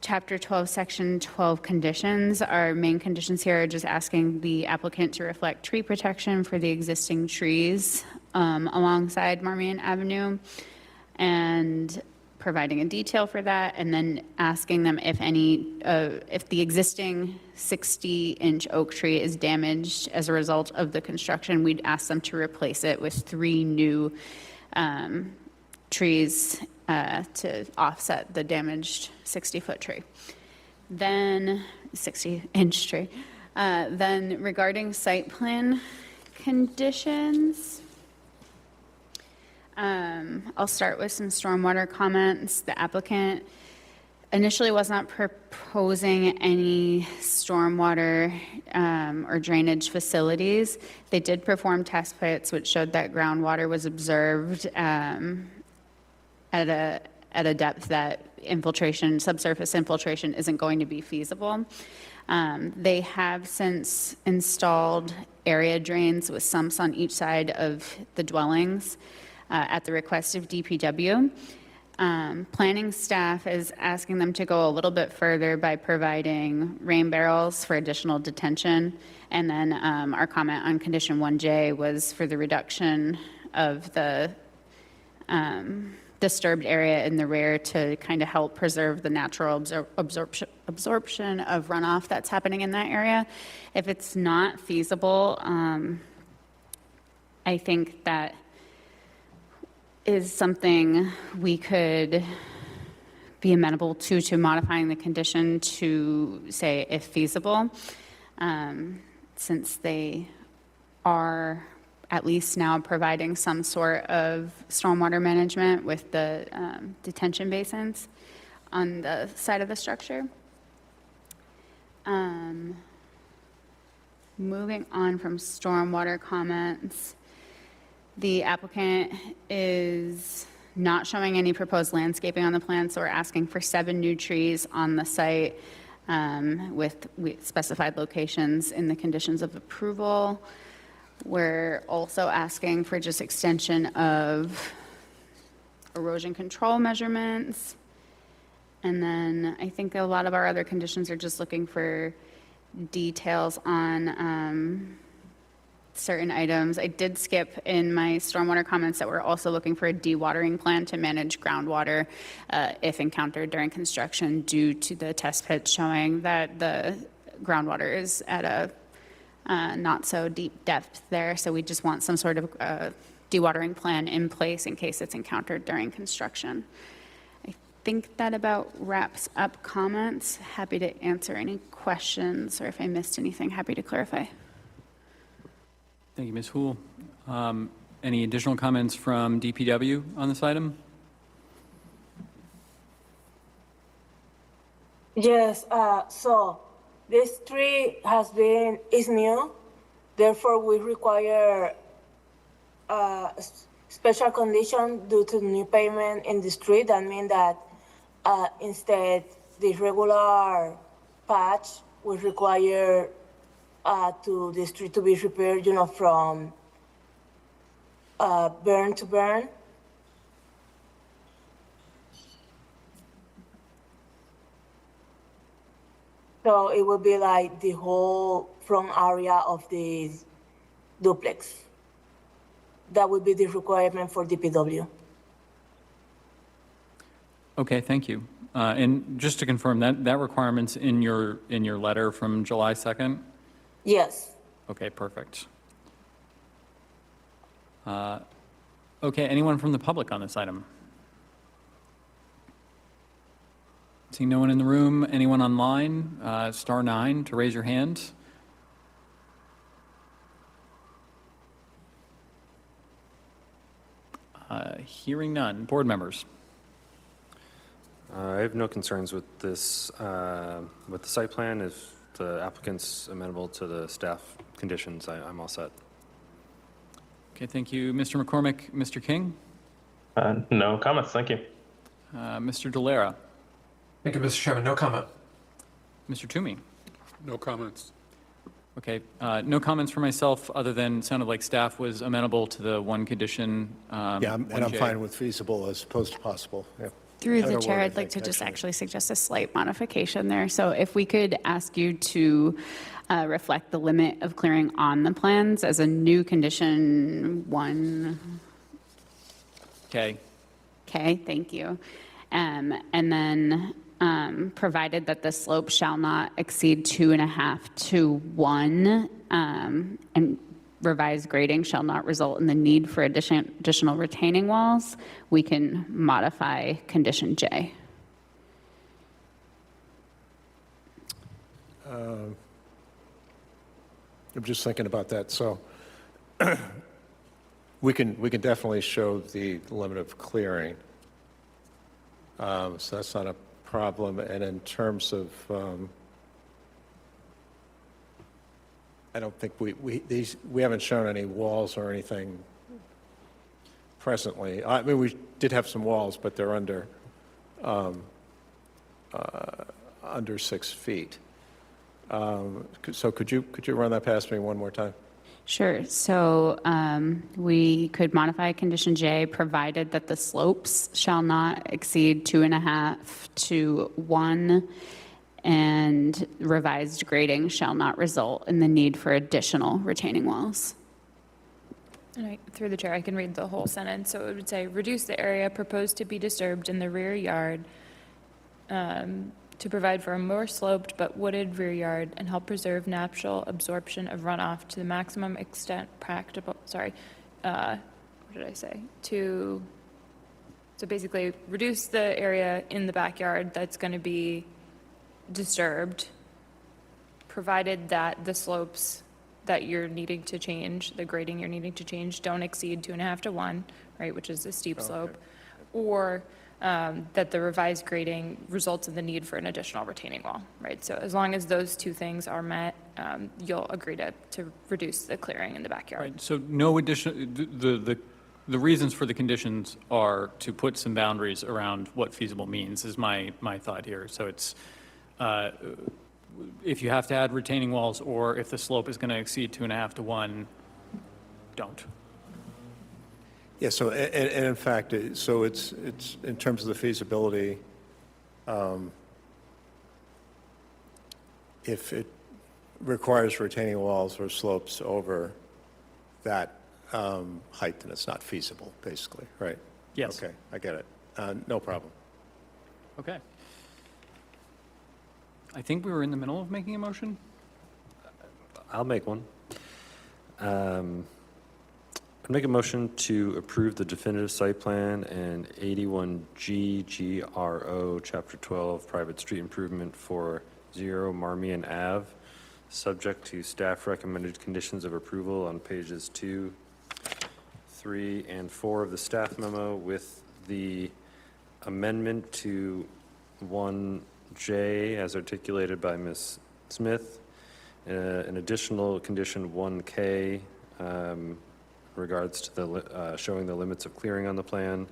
Chapter 12, Section 12 conditions, our main conditions here are just asking the applicant to reflect tree protection for the existing trees alongside Marmion Avenue and providing a detail for that, and then asking them if the existing 60-inch oak tree is damaged as a result of the construction, we'd ask them to replace it with 3 new trees to offset the damaged 60-foot tree. Then, 60-inch tree. Then regarding site plan conditions, I'll start with some stormwater comments. The applicant initially was not proposing any stormwater or drainage facilities. They did perform test pits which showed that groundwater was observed at at a depth that infiltration, subsurface infiltration isn't going to be feasible. They have since installed area drains with sumps on each side of the dwellings at the request of DPW. Planning staff is asking them to go a little bit further by providing rain barrels for additional detention. And then our comment on condition 1J was for the reduction of the disturbed area in the rear to kind of help preserve the natural absorption of runoff that's happening in that area. If it's not feasible, I think that is something we could be amenable to modifying the condition to say if feasible, since they are at least now providing some sort of stormwater management with the detention basins on the side of the structure. Moving on from stormwater comments, the applicant is not showing any proposed landscaping on the plan, so we're asking for 7 new trees on the site with specified locations in the conditions of approval. We're also asking for just extension of erosion control measurements. And then I think a lot of our other conditions are just looking for details on certain items. I did skip in my stormwater comments that we're also looking for a dewatering plan to manage groundwater if encountered during construction due to the test pits showing that the groundwater is at a not so deep depth there. So we just want some sort of dewatering plan in place in case it's encountered during construction. I think that about wraps up comments. Happy to answer any questions, or if I missed anything, happy to clarify. Thank you, Ms. Hool. Any additional comments from DPW on this item? Yes, so this tree is new, therefore we require special condition due to new pavement in the street. That means that instead the regular patch will require to the street to be repaired, from burn to burn. So it will be like the whole front area of the duplex. That would be the requirement for DPW. Okay, thank you. And just to confirm, that requirement's in your letter from July 2nd? Yes. Okay, perfect. Okay, anyone from the public on this item? Seeing no one in the room, anyone online, *9 to raise your hand. Hearing none. Board members. I have no concerns with this, with the site plan. If the applicant's amenable to the staff conditions, I'm all set. Okay, thank you. Mr. McCormick, Mr. King? No comments, thank you. Mr. Delera? Thank you, Mr. Chairman. No comment. Mr. Toomey? No comments. Okay, no comments for myself, other than sounded like staff was amenable to the one condition. Yeah, and I'm 1J. fine with feasible as opposed to possible. Yeah. Through the Better chair, word, I I'd like to think, just actually suggest a slight modification there. So if we could ask you to reflect the limit of clearing on the plans as a new condition 1. Okay. Okay, thank you. And then provided that the slope shall not exceed 2.5 to 1, and revised grading shall not result in the need for additional retaining walls, we can modify condition J. I'm just thinking about that. So we can definitely show the limit of clearing. So that's not a problem. And in terms of, I don't think we haven't shown any walls or anything presently. I mean, we did have some walls, but they're under under 6 feet. So could you run that past me one more time? Sure. So we could modify condition J, provided that the slopes shall not exceed 2.5 to 1, and revised grading shall not result in the need for additional retaining walls. And through the chair, I can read the whole sentence. So it would say, reduce the area proposed to be disturbed in the rear yard to provide for a more sloped but wooded rear yard and help preserve natural absorption of runoff to the maximum extent practicable, what did I say? So basically, reduce the area in the backyard that's going to be disturbed, provided that the slopes that you're needing to change, the grading you're needing to change, don't exceed 2.5 to 1, right, which is a steep slope, or that the revised grading results in the need for an additional retaining wall, right? So as long as those two things are met, you'll agree to reduce the clearing in the backyard. Right, so no additional, the reasons for the conditions are to put some boundaries around what feasible means, is my thought here. So it's, if you have to add retaining walls, or if the slope is going to exceed 2.5 to 1, don't. Yeah, so, and in fact, so it's in terms of the feasibility, if it requires retaining walls or slopes over that height, then it's not feasible, basically, right? Yes. Okay, I get it. No problem. Okay. I think we were in the middle of making a motion. I'll make one. I'd make a motion to approve the definitive site plan and 81G GRO Chapter 12 Private Street Improvement for 0 Marmion Ave, subject to staff recommended conditions of approval on pages 2, 3, and 4 of the staff memo, with the amendment to 1J as articulated by Ms. Smith, an additional condition 1K, regards to the showing the limits of clearing on the plan,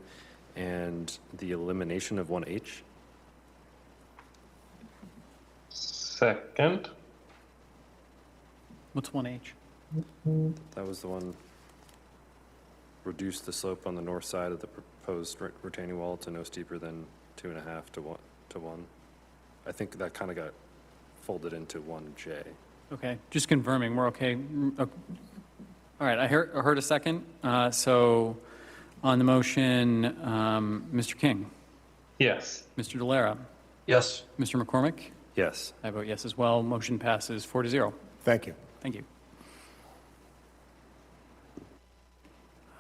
and the elimination of 1H. Second. What's 1H? That was the one, reduce the slope on the north side of the proposed retaining wall to no steeper than 2.5 to 1. I think that kind of got folded into 1J. Okay, just confirming, we're okay. All right, I heard a second. So on the motion, Mr. King? Yes. Mr. Delara? Yes. Mr. McCormick? Yes. I vote yes as well. Motion passes 4-0. Thank you. Thank you.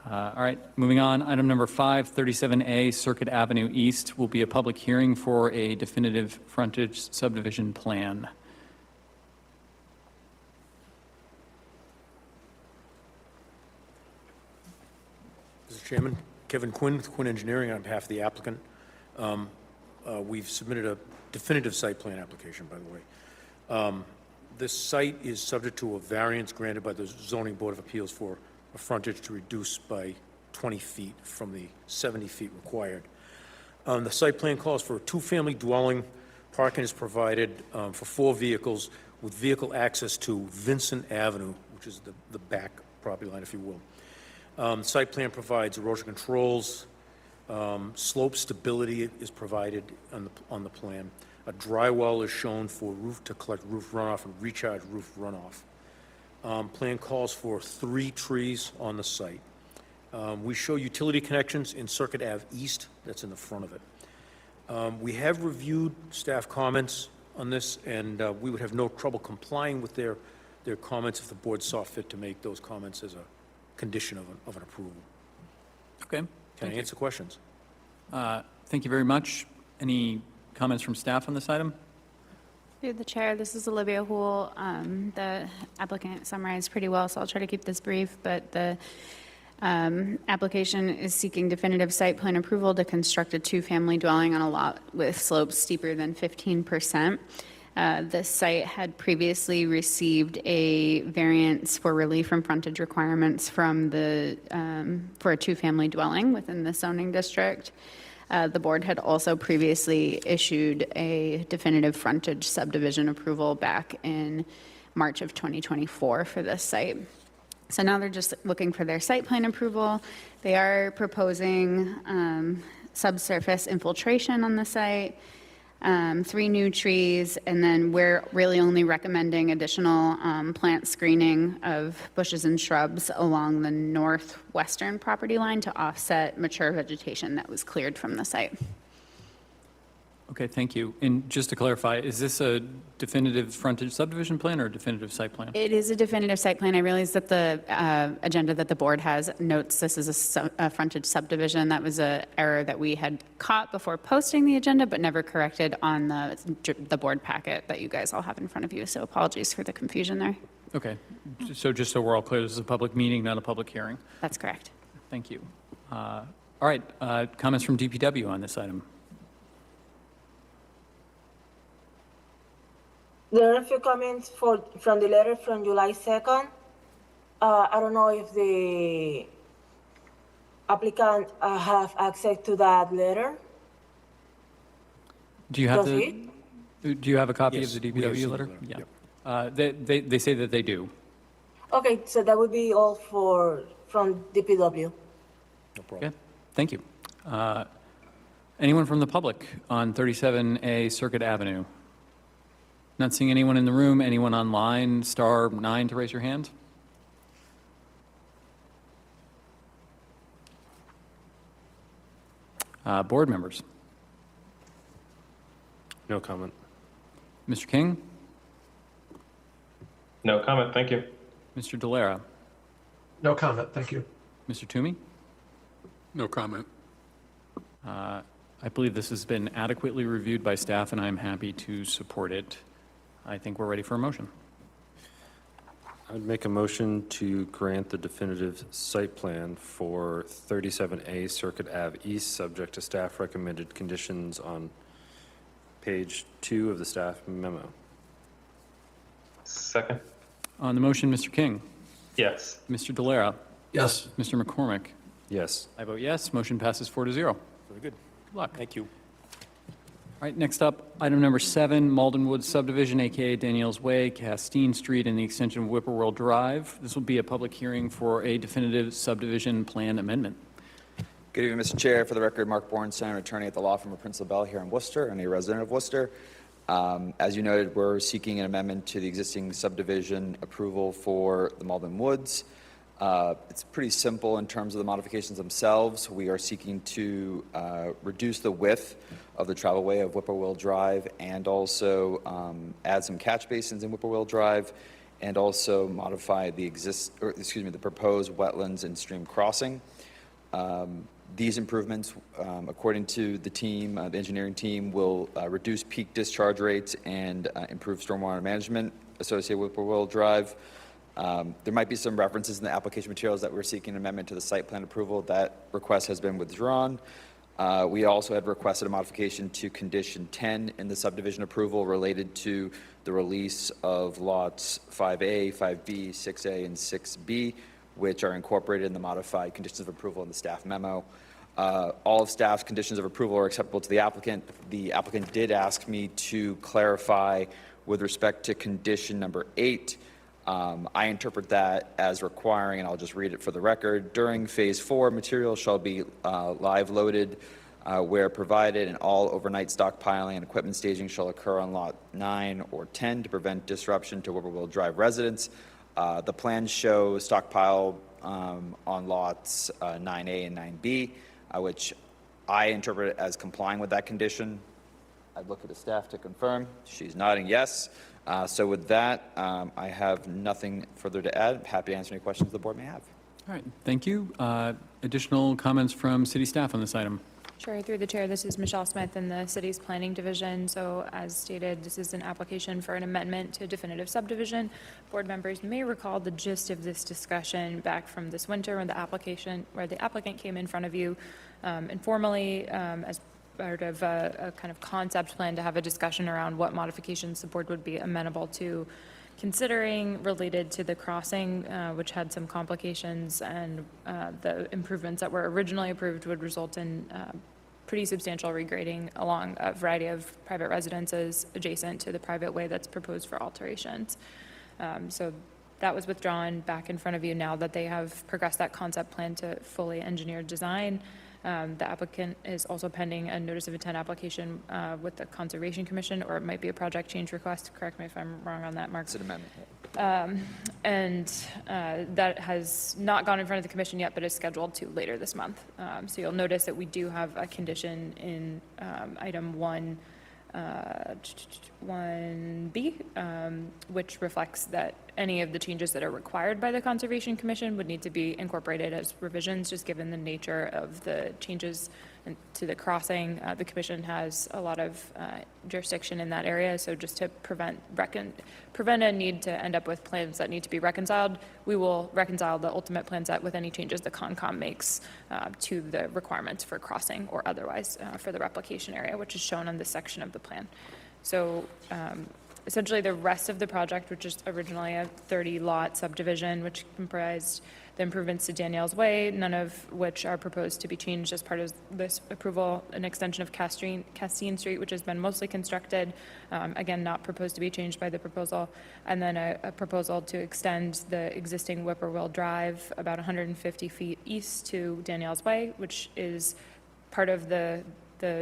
All right, moving on. Item number 5, 37A Circuit Avenue East will be a public hearing for a definitive frontage subdivision plan. Mr. Chairman, Kevin Quinn with Quinn Engineering on behalf of the applicant. We've submitted a definitive site plan application, by the way. This site is subject to a variance granted by the Zoning Board of Appeals for a frontage to reduce by 20 feet from the 70 feet required. The site plan calls for a 2-family dwelling. Parking is provided for 4 vehicles with vehicle access to Vincent Avenue, which is the back property line, if you will. Site plan provides erosion controls. Slope stability is provided on the plan. A dry well is shown for roof to collect roof runoff and recharge roof runoff. Plan calls for 3 trees on the site. We show utility connections in Circuit Ave East, that's in the front of it. We have reviewed staff comments on this, and we would have no trouble complying with their comments if the board saw fit to make those comments as a condition of an approval. Okay. Can I answer questions? Thank you very much. Any comments from staff on this item? Through the chair, this is Olivia Houle. The applicant summarized pretty well, so I'll try to keep this brief, but the application is seeking definitive site plan approval to construct a 2-family dwelling on a lot with slopes steeper than 15%. The site had previously received a variance for relief from frontage requirements from the, for a 2-family dwelling within the zoning district. The board had also previously issued a definitive frontage subdivision approval back in March of 2024 for this site. So now they're just looking for their site plan approval. They are proposing subsurface infiltration on the site, 3 new trees, and then we're really only recommending additional plant screening of bushes and shrubs along the northwestern property line to offset mature vegetation that was cleared from the site. Okay, thank you. And just to clarify, is this a definitive frontage subdivision plan or a definitive site plan? It is a definitive site plan. I realize that the agenda that the board has notes this is a frontage subdivision. That was an error that we had caught before posting the agenda, but never corrected on the board packet that you guys all have in front of you. So apologies for the confusion there. Okay, so just so we're all clear, this is a public meeting, not a public hearing. That's correct. Thank you. All right, comments from DPW on this item? There are a few comments from the letter from July 2nd. I don't know if the applicant have access to that letter. Do you have Does do you have a copy Yes, of the we have DPW seen letter? the letter, Yeah. They say that they do. Okay, so that would be all from DPW. No problem. Okay, thank you. Anyone from the public on 37A Circuit Avenue? Not seeing anyone in the room. Anyone online? Star 9 to raise your hand. Board members. No comment. Mr. King? No comment, thank you. Mr. Delera? No comment, thank you. Mr. Toomey? No comment. I believe this has been adequately reviewed by staff, and I'm happy to support it. I think we're ready for a motion. I would make a motion to grant the definitive site plan for 37A Circuit Ave East, subject to staff recommended conditions on page 2 of the staff memo. Second. On the motion, Mr. King? Yes. Mr. Delera? Yes. Mr. McCormick? Yes. I vote yes. Motion passes 4-0. Very good. Good luck. Thank you. All right, next up, item number 7, Malden Woods subdivision, AKA Daniels Way, Castine Street, and the extension of Whippoorwill Drive. This will be a public hearing for a definitive subdivision plan amendment. Good evening, Mr. Chair. For the record, Mark Bornstein, an attorney at the law firm of Prince LaBelle here in Worcester and a resident of Worcester. As you noted, we're seeking an amendment to the existing subdivision approval for the Malden Woods. It's pretty simple in terms of the modifications themselves. We are seeking to reduce the width of the travelway of Whippoorwill Drive and also add some catch basins in Whippoorwill Drive and also modify the proposed wetlands and stream crossing. These improvements, according to the team, the engineering team, will reduce peak discharge rates and improve stormwater management associated with Whippoorwill Drive. There might be some references in the application materials that we're seeking an amendment to the site plan approval. That request has been withdrawn. We also had requested a modification to condition 10 in the subdivision approval related to the release of lots 5A, 5B, 6A, and 6B, which are incorporated in the modified conditions of approval in the staff memo. All of staff's conditions of approval are acceptable to the applicant. The applicant did ask me to clarify with respect to condition number 8. I interpret that as requiring, and I'll just read it for the record, during phase 4, materials shall be live loaded where provided, and all overnight stockpiling and equipment staging shall occur on lot 9 or 10 to prevent disruption to Whippoorwill Drive residents. The plans show stockpile on lots 9A and 9B, which I interpret as complying with that condition. I'd look at the staff to confirm. She's nodding yes. So with that, I have nothing further to add. Happy to answer any questions the board may have. All right, thank you. Additional comments from city staff on this item? Sure, through the chair, this is Michelle Smith in the city's planning division. So as stated, this is an application for an amendment to definitive subdivision. Board members may recall the gist of this discussion back from this winter when the applicant came in front of you informally as part of a kind of concept plan to have a discussion around what modifications the board would be amenable to considering related to the crossing, which had some complications, and the improvements that were originally approved would result in pretty substantial regrading along a variety of private residences adjacent to the private way that's proposed for alterations. So that was withdrawn back in front of you now that they have progressed that concept plan to fully engineered design. The applicant is also pending a notice of intent application with the Conservation Commission, or it might be a project change request. Correct me if I'm wrong on that, Mark. It's an amendment. That has not gone in front of the commission yet, but is scheduled to later this month. So you'll notice that we do have a condition in item 1B, which reflects that any of the changes that are required by the Conservation Commission would need to be incorporated as revisions, just given the nature of the changes to the crossing. The commission has a lot of jurisdiction in that area, so just to prevent a need to end up with plans that need to be reconciled, we will reconcile the ultimate plan set with any changes the Concom makes to the requirements for crossing or otherwise for the replication area, which is shown on this section of the plan. So essentially the rest of the project, which is originally a 30-lot subdivision, which comprised the improvements to Danielle's Way, none of which are proposed to be changed as part of this approval, an extension of Castine Street, which has been mostly constructed, again, not proposed to be changed by the proposal, and then a proposal to extend the existing Whippoorwill Drive about 150 feet east to Danielle's Way, which is part of the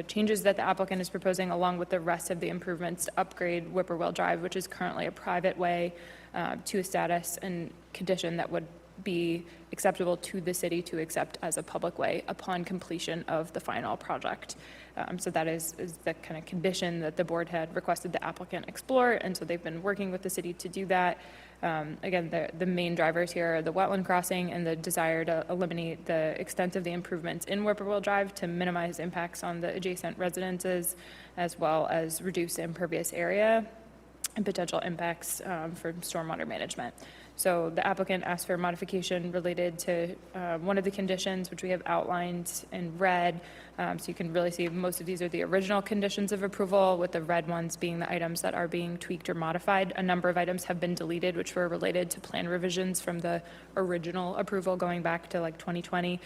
changes that the applicant is proposing, along with the rest of the improvements to upgrade Whippoorwill Drive, which is currently a private way, to a status and condition that would be acceptable to the city to accept as a public way upon completion of the final project. So that is the kind of condition that the board had requested the applicant explore, and so they've been working with the city to do that. Again, the main drivers here are the wetland crossing and the desire to eliminate the extent of the improvements in Whippoorwill Drive to minimize impacts on the adjacent residences, as well as reduce the impervious area and potential impacts for stormwater management. So the applicant asked for a modification related to one of the conditions, which we have outlined in red. So you can really see most of these are the original conditions of approval, with the red ones being the items that are being tweaked or modified. A number of items have been deleted, which were related to plan revisions from the original approval going back to like 2020.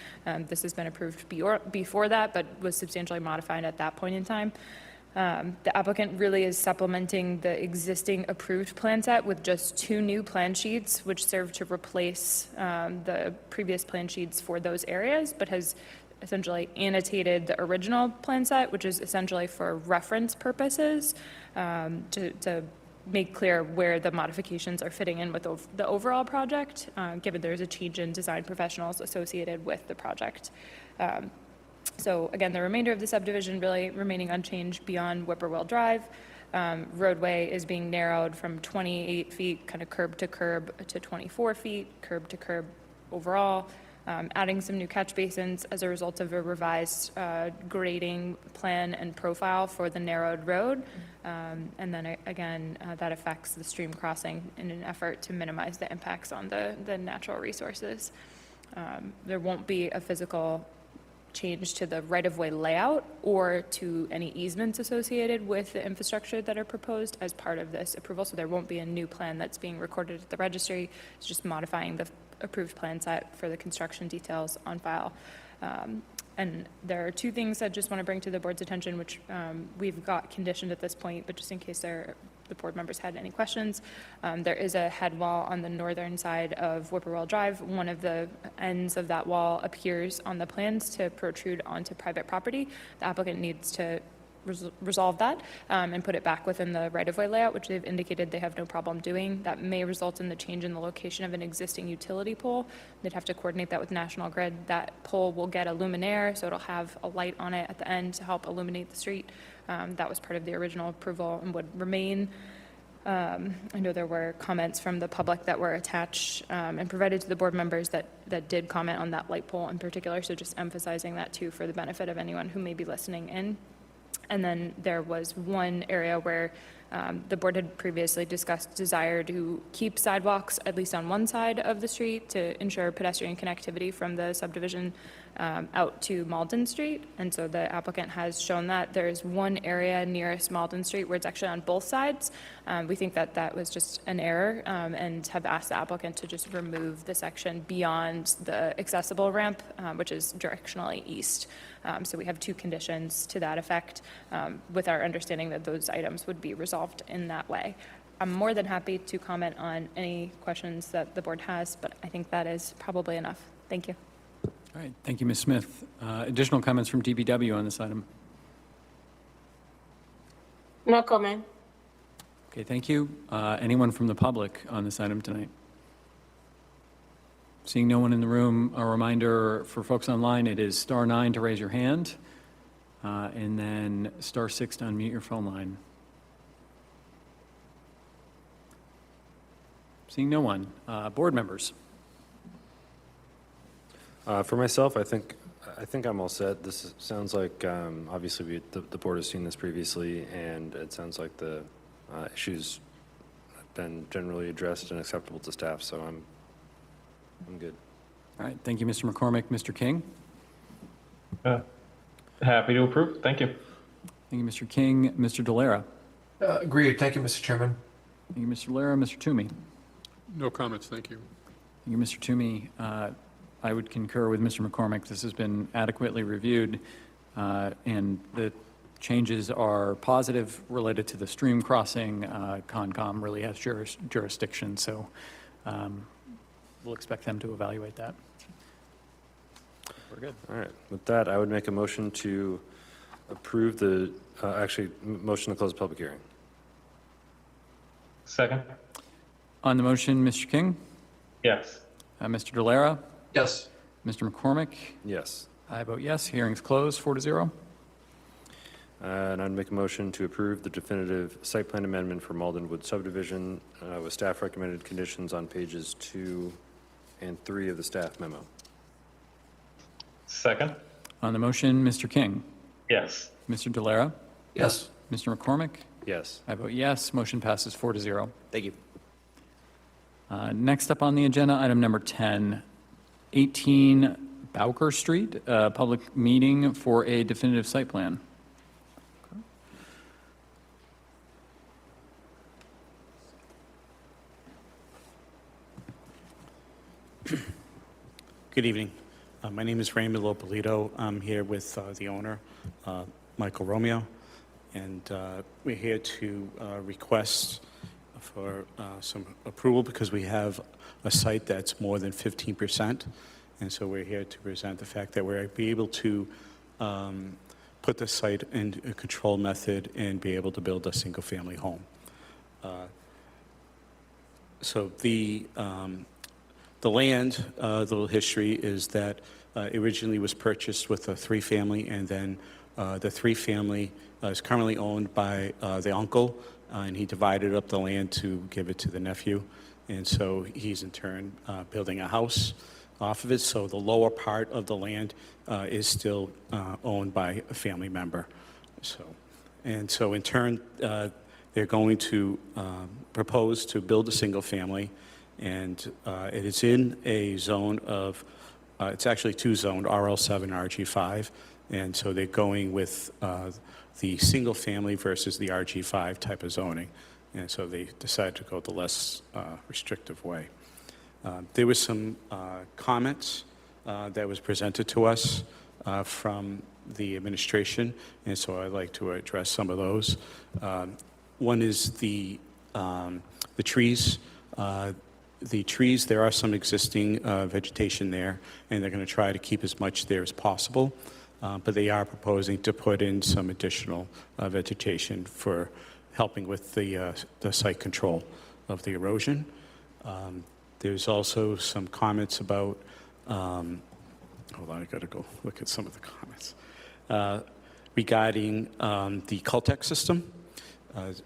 This has been approved before that, but was substantially modified at that point in time. The applicant really is supplementing the existing approved plan set with just 2 new plan sheets, which serve to replace the previous plan sheets for those areas, but has essentially annotated the original plan set, which is essentially for reference purposes, to make clear where the modifications are fitting in with the overall project, given there's a change in design professionals associated with the project. So again, the remainder of the subdivision really remaining unchanged beyond Whippoorwill Drive. Roadway is being narrowed from 28 feet, kind of curb to curb, to 24 feet, curb to curb overall. Adding some new catch basins as a result of a revised grading plan and profile for the narrowed road. And then again, that affects the stream crossing in an effort to minimize the impacts on the natural resources. There won't be a physical change to the right-of-way layout or to any easements associated with the infrastructure that are proposed as part of this approval. So there won't be a new plan that's being recorded at the registry. It's just modifying the approved plan set for the construction details on file. And there are 2 things I just want to bring to the board's attention, which we've got conditioned at this point, but just in case the board members had any questions. There is a head wall on the northern side of Whippoorwill Drive. One of the ends of that wall appears on the plans to protrude onto private property. The applicant needs to resolve that and put it back within the right-of-way layout, which they've indicated they have no problem doing. That may result in the change in the location of an existing utility pole. They'd have to coordinate that with National Grid. That pole will get a luminaire, so it'll have a light on it at the end to help illuminate the street. That was part of the original approval and would remain. I know there were comments from the public that were attached and provided to the board members that did comment on that light pole in particular, so just emphasizing that too for the benefit of anyone who may be listening in. And then there was one area where The board had previously discussed desire to keep sidewalks at least on one side of the street to ensure pedestrian connectivity from the subdivision out to Malden Street. And so the applicant has shown that. There's one area nearest Malden Street where it's actually on both sides. We think that that was just an error and have asked the applicant to just remove the section beyond the accessible ramp, which is directionally east. So we have two conditions to that effect, with our understanding that those items would be resolved in that way. I'm more than happy to comment on any questions that the board has, but I think that is probably enough. Thank you. All right, thank you, Ms. Smith. Additional comments from DPW on this item? No comment. Okay, thank you. Anyone from the public on this item tonight? Seeing no one in the room, a reminder for folks online, it is *9 to raise your hand, and then *6 to unmute your phone line. Seeing no one. Board members? For myself, I think I'm all set. This sounds like, obviously, the board has seen this previously, and it sounds like the issues have been generally addressed and acceptable to staff, so I'm good. All right, thank you, Mr. McCormick. Mr. King? Happy to approve. Thank you. Thank you, Mr. King. Mr. Delera? Agreed. Thank you, Mr. Chairman. Thank you, Mr. Delera. Mr. Toomey? No comments, thank you. Thank you, Mr. Toomey. I would concur with Mr. McCormick. This has been adequately reviewed, and the changes are positive related to the stream crossing. Concom really has jurisdiction, so we'll expect them to evaluate that. We're good. All right. With that, I would make a motion to approve the, motion to close the public hearing. Second? On the motion, Mr. King? Yes. Mr. Delera? Yes. Mr. McCormick? Yes. I vote yes. Hearing's closed, 4-0. And I'd make a motion to approve the definitive site plan amendment for Malden Wood subdivision with staff recommended conditions on pages 2 and 3 of the staff memo. Second? On the motion, Mr. King? Yes. Mr. Delera? Yes. Mr. McCormick? Yes. I vote yes. Motion passes 4-0. Thank you. Next up on the agenda, item number 10, 18 Bowker Street, public meeting for a definitive site plan. Good evening. My name is Raymond Lopolito. I'm here with the owner, Michael Romeo, and we're here to request for some approval because we have a site that's more than 15%, and so we're here to present the fact that we're be able to put the site in a control method and be able to build a single-family home. So the land, the little history is that originally was purchased with a three-family, and then the three-family is currently owned by the uncle, and he divided up the land to give it to the nephew. And so he's in turn building a house off of it. So the lower part of the land is still owned by a family member. So in turn, they're going to propose to build a single family, and it is in a zone of, it's actually two-zoned, RL7, RG5, and so they're going with the single family versus the RG5 type of zoning, and so they decided to go the less restrictive way. There was some comments that was presented to us from the administration, and so I'd like to address some of those. One is the trees. The trees, there are some existing vegetation there, and they're going to try to keep as much there as possible, but they are proposing to put in some additional vegetation for helping with the site control of the erosion. There's also some comments about, hold on, I got to go look at some of the comments, regarding the Cultec system.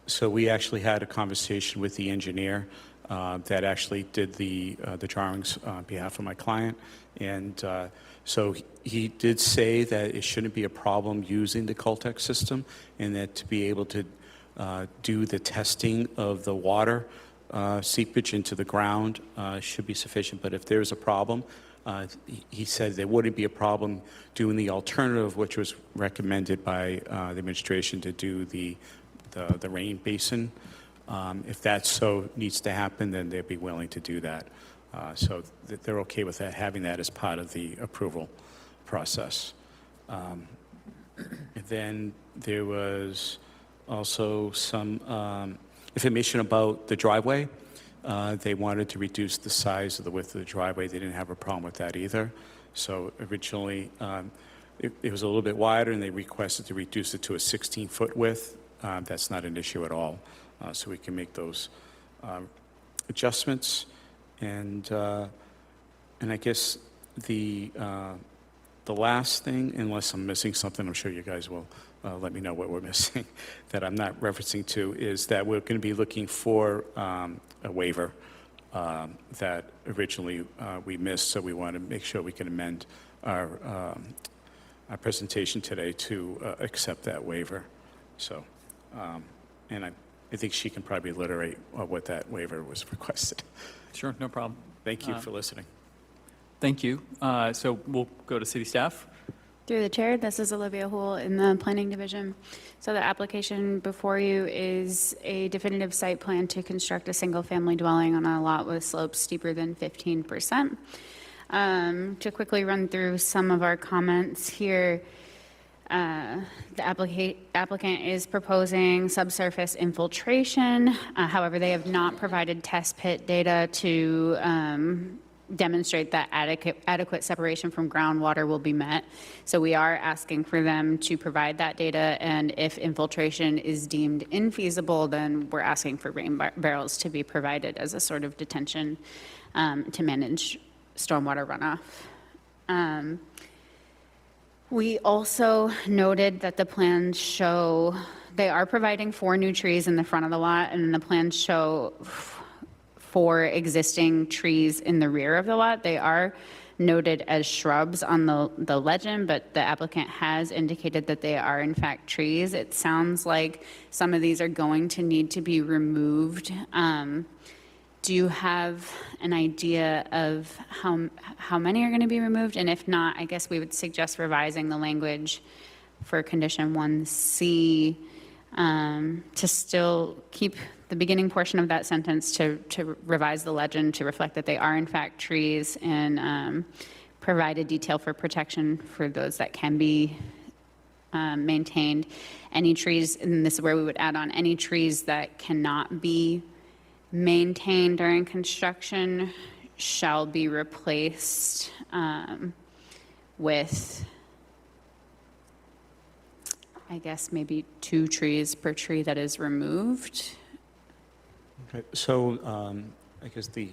So we actually had a conversation with the engineer that actually did the drawings on behalf of my client. And so he did say that it shouldn't be a problem using the Cultec system, and that to be able to do the testing of the water seepage into the ground should be sufficient. But if there's a problem, he said there wouldn't be a problem doing the alternative, which was recommended by the administration to do the rain basin. If that so needs to happen, then they'd be willing to do that. So they're okay with that, having that as part of the approval process. And then there was also some information about the driveway. They wanted to reduce the size of the width of the driveway. They didn't have a problem with that either. So originally, it was a little bit wider, and they requested to reduce it to a 16-foot width. That's not an issue at all. So we can make those adjustments. And I guess the last thing, unless I'm missing something, I'm sure you guys will let me know what we're missing that I'm not referencing to, is that we're going to be looking for a waiver that originally we missed. So we want to make sure we can amend our presentation today to accept that waiver. So, and I think she can probably reiterate what that waiver was requested. Sure, no problem. Thank you for listening. Thank you. So we'll go to city staff. Through the chair, this is Olivia Houle in the Planning Division. So the application before you is a definitive site plan to construct a single-family dwelling on a lot with slopes steeper than 15%. To quickly run through some of our comments here, the applicant is proposing subsurface infiltration. However, they have not provided test pit data to demonstrate that adequate separation from groundwater will be met. So we are asking for them to provide that data, and if infiltration is deemed infeasible, then we're asking for rain barrels to be provided as a sort of detention to manage stormwater runoff. We also noted that the plans show, they are providing 4 new trees in the front of the lot, and the plans show 4 existing trees in the rear of the lot. They are noted as shrubs on the legend, but the applicant has indicated that they are in fact trees. It sounds like some of these are going to need to be removed. Do you have an idea of how many are going to be removed? And if not, I guess we would suggest revising the language for condition 1C to still keep the beginning portion of that sentence to revise the legend to reflect that they are in fact trees, and provide a detail for protection for those that can be maintained. Any trees, and this is where we would add on, any trees that cannot be maintained during construction shall be replaced with, I guess, maybe 2 trees per tree that is removed. Okay. So I guess the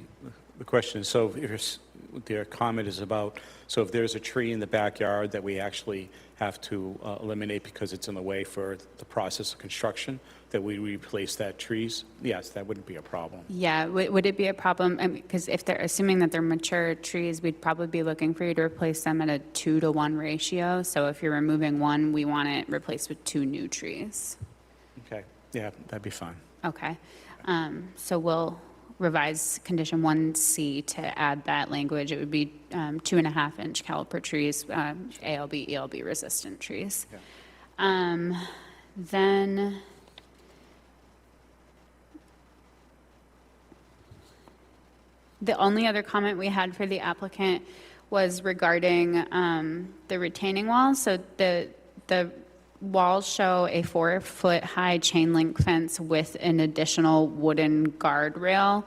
question is, so if their comment is about, so if there's a tree in the backyard that we actually have to eliminate because it's in the way for the process of construction, that we replace that trees, yes, that wouldn't be a problem. Yeah, would it be a problem? Because if they're assuming that they're mature trees, we'd probably be looking for you to replace them at a 2-to-1 ratio. So if you're removing 1, we want it replaced with 2 new trees. Okay, yeah, that'd be fine. Okay, so we'll revise condition 1C to add that language. It would be 2.5-inch caliper trees, ALB, ELB resistant trees. Yeah. Then the only other comment we had for the applicant was regarding the retaining walls. So the walls show a 4-foot high chain link fence with an additional wooden guardrail.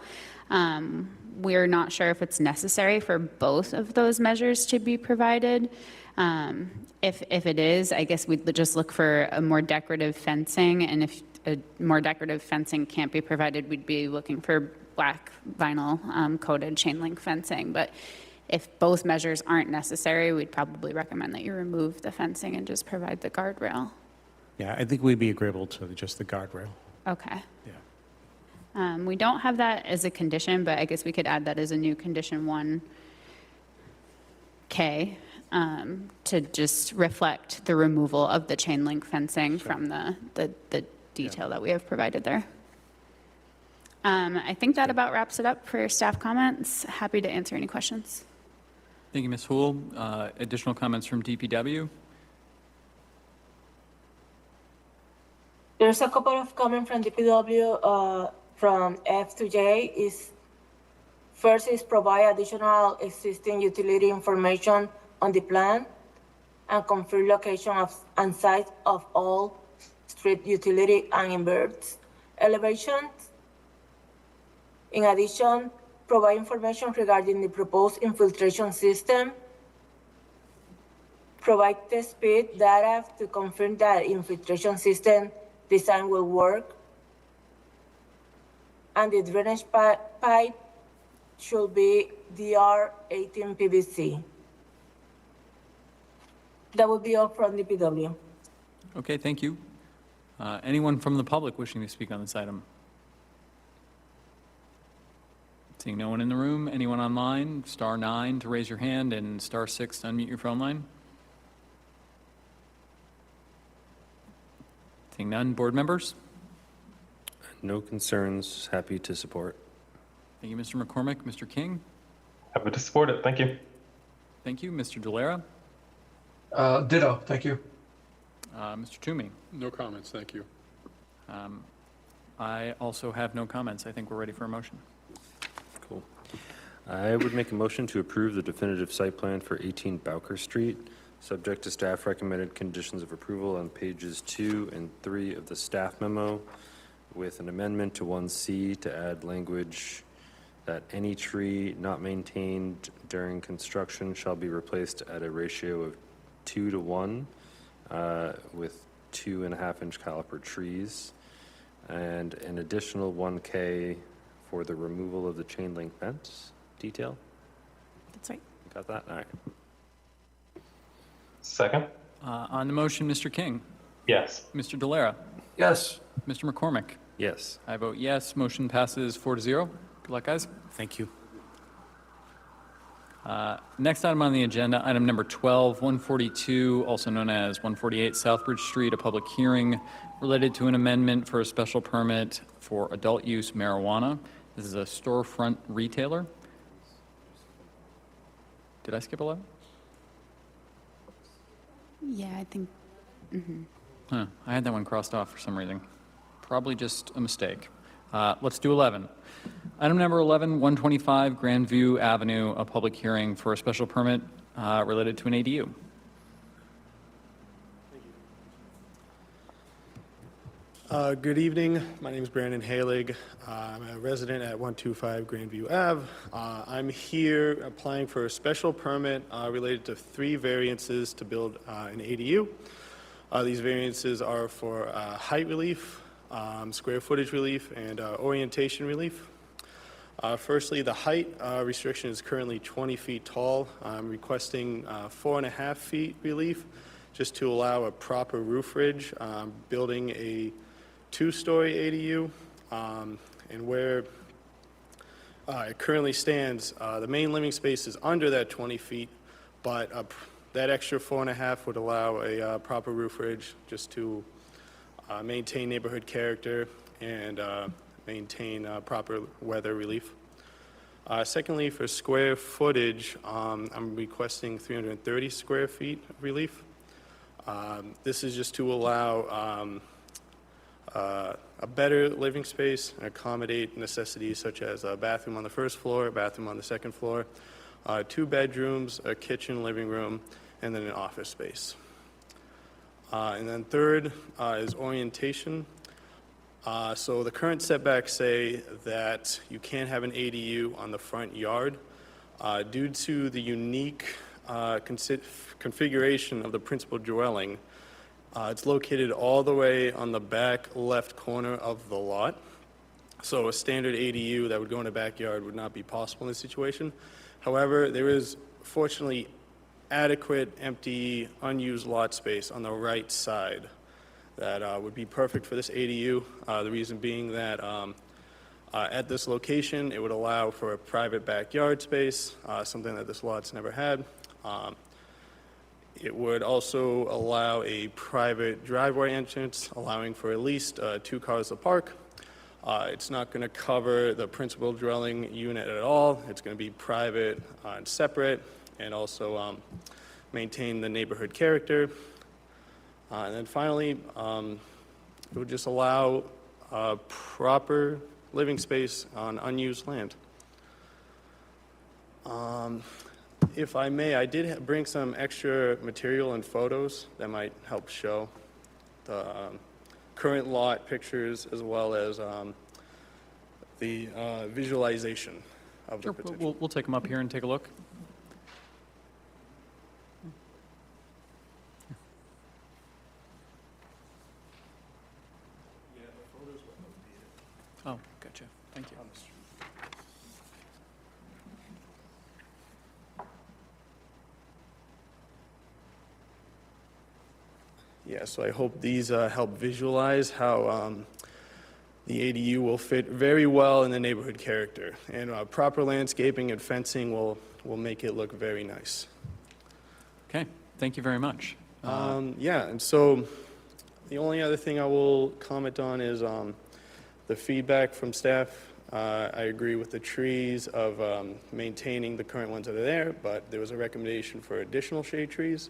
We're not sure if it's necessary for both of those measures to be provided. If it is, I guess we'd just look for a more decorative fencing, and if a more decorative fencing can't be provided, we'd be looking for black vinyl coated chain link fencing. But if both measures aren't necessary, we'd probably recommend that you remove the fencing and just provide the guardrail. Yeah, I think we'd be agreeable to just the guardrail. Okay. Yeah. We don't have that as a condition, but I guess we could add that as a new condition 1K to just reflect the removal of the chain link fencing from the detail that we have provided there. I think that about wraps it up for staff comments. Happy to answer any questions. Thank you, Ms. Hool. Additional comments from DPW? There's a couple of comments from DPW, from F to J. First is provide additional existing utility information on the plan and confirm location and size of all street utility and inverts elevations. In addition, provide information regarding the proposed infiltration system. Provide test speed data to confirm that infiltration system design will work. And the drainage pipe should be DR18 PVC. That would be all from DPW. Okay, thank you. Anyone from the public wishing to speak on this item? Seeing no one in the room, anyone online, star 9 to raise your hand and star 6 to unmute your phone line. Seeing none, board members? No concerns, happy to support. Thank you, Mr. McCormick. Mr. King? Happy to support it. Thank you. Thank you. Mr. Delera? Ditto, thank you. Mr. Toomey? No comments, thank you. I also have no comments. I think we're ready for a motion. Cool. I would make a motion to approve the definitive site plan for 18 Bowker Street, subject to staff recommended conditions of approval on pages 2 and 3 of the staff memo, with an amendment to 1C to add language that any tree not maintained during construction shall be replaced at a ratio of 2 to 1 with 2.5-inch caliper trees, and an additional 1K for the removal of the chain link fence detail. That's right. Got that? All right. Second? On the motion, Mr. King? Yes. Mr. Delera? Yes. Mr. McCormick? Yes. I vote yes. Motion passes 4-0. Good luck, guys. Thank you. Next item on the agenda, item number 12, 142, also known as 148 Southbridge Street, a public hearing related to an amendment for a special permit for adult use marijuana. This is a storefront retailer. Did I skip 11? Yeah, I think. I had that one crossed off for some reason. Probably just a mistake. Let's do 11. Item number 11, 125 Grandview Avenue, a public hearing for a special permit related to an ADU. Good evening. My name is Brandon Halig. I'm a resident at 125 Grandview Ave. I'm here applying for a special permit related to 3 variances to build an ADU. These variances are for height relief, square footage relief, and orientation relief. Firstly, the height restriction is currently 20 feet tall. I'm requesting 4.5 feet relief just to allow a proper roof ridge. Building a 2-story ADU, and where it currently stands, the main living space is under that 20 feet, but that extra 4.5 would allow a proper roof ridge just to maintain neighborhood character and maintain proper weather relief. Secondly, for square footage, I'm requesting 330 square feet of relief. This is just to allow a better living space and accommodate necessities such as a bathroom on the first floor, a bathroom on the second floor, 2 bedrooms, a kitchen, living room, and then an office space. And then third is orientation. So the current setbacks say that you can't have an ADU on the front yard. Due to the unique configuration of the principal dwelling, it's located all the way on the back left corner of the lot. So a standard ADU that would go in a backyard would not be possible in this situation. However, there is fortunately adequate empty unused lot space on the right side that would be perfect for this ADU. The reason being that at this location, it would allow for a private backyard space, something that this lot's never had. It would also allow a private driveway entrance, allowing for at least 2 cars to park. It's not going to cover the principal dwelling unit at all. It's going to be private and separate, and also maintain the neighborhood character. And then finally, it would just allow proper living space on unused land. If I may, I did bring some extra material and photos that might help show the current lot pictures, as well as the visualization of the Sure, petition. we'll take them up here and take a look. Oh, gotcha. Thank you. Yeah, so I hope these help visualize how the ADU will fit very well in the neighborhood character. And proper landscaping and fencing will make it look very nice. Okay, thank you very much. Yeah, and so the only other thing I will comment on is the feedback from staff. I agree with the trees of maintaining the current ones that are there, but there was a recommendation for additional shade trees.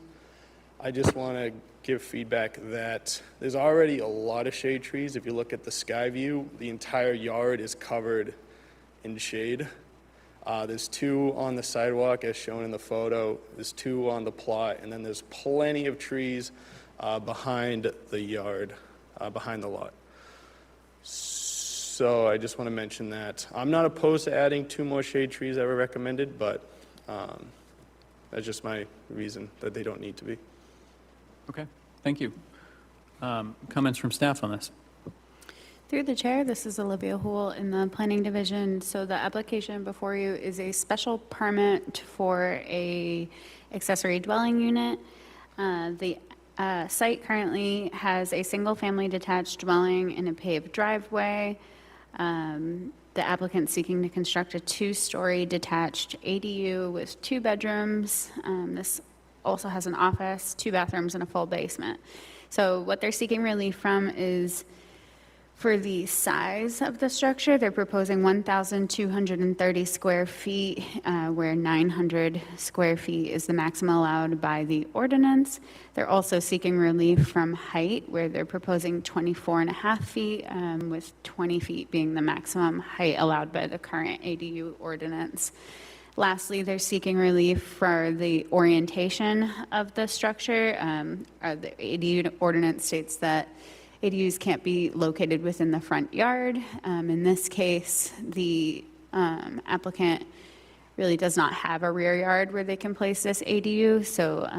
I just want to give feedback that there's already a lot of shade trees. If you look at the sky view, the entire yard is covered in shade. There's 2 on the sidewalk as shown in the photo. There's 2 on the plot, and then there's plenty of trees behind the yard, behind the lot. So I just want to mention that. I'm not opposed to adding 2 more shade trees that were recommended, but that's just my reason that they don't need to be. Okay, thank you. Comments from staff on this? Through the chair, this is Olivia Houle in the Planning Division. So the application before you is a special permit for a accessory dwelling unit. The site currently has a single-family detached dwelling and a paved driveway. The applicant seeking to construct a 2-story detached ADU with 2 bedrooms. This also has an office, 2 bathrooms, and a full basement. So what they're seeking relief from is for the size of the structure. They're proposing 1,230 square feet, where 900 square feet is the maximum allowed by the ordinance. They're also seeking relief from height, where they're proposing 24.5 feet, with 20 feet being the maximum height allowed by the current ADU ordinance. Lastly, they're seeking relief for the orientation of the structure. The ADU ordinance states that ADUs can't be located within the front yard. In this case, the applicant really does not have a rear yard where they can place this ADU, so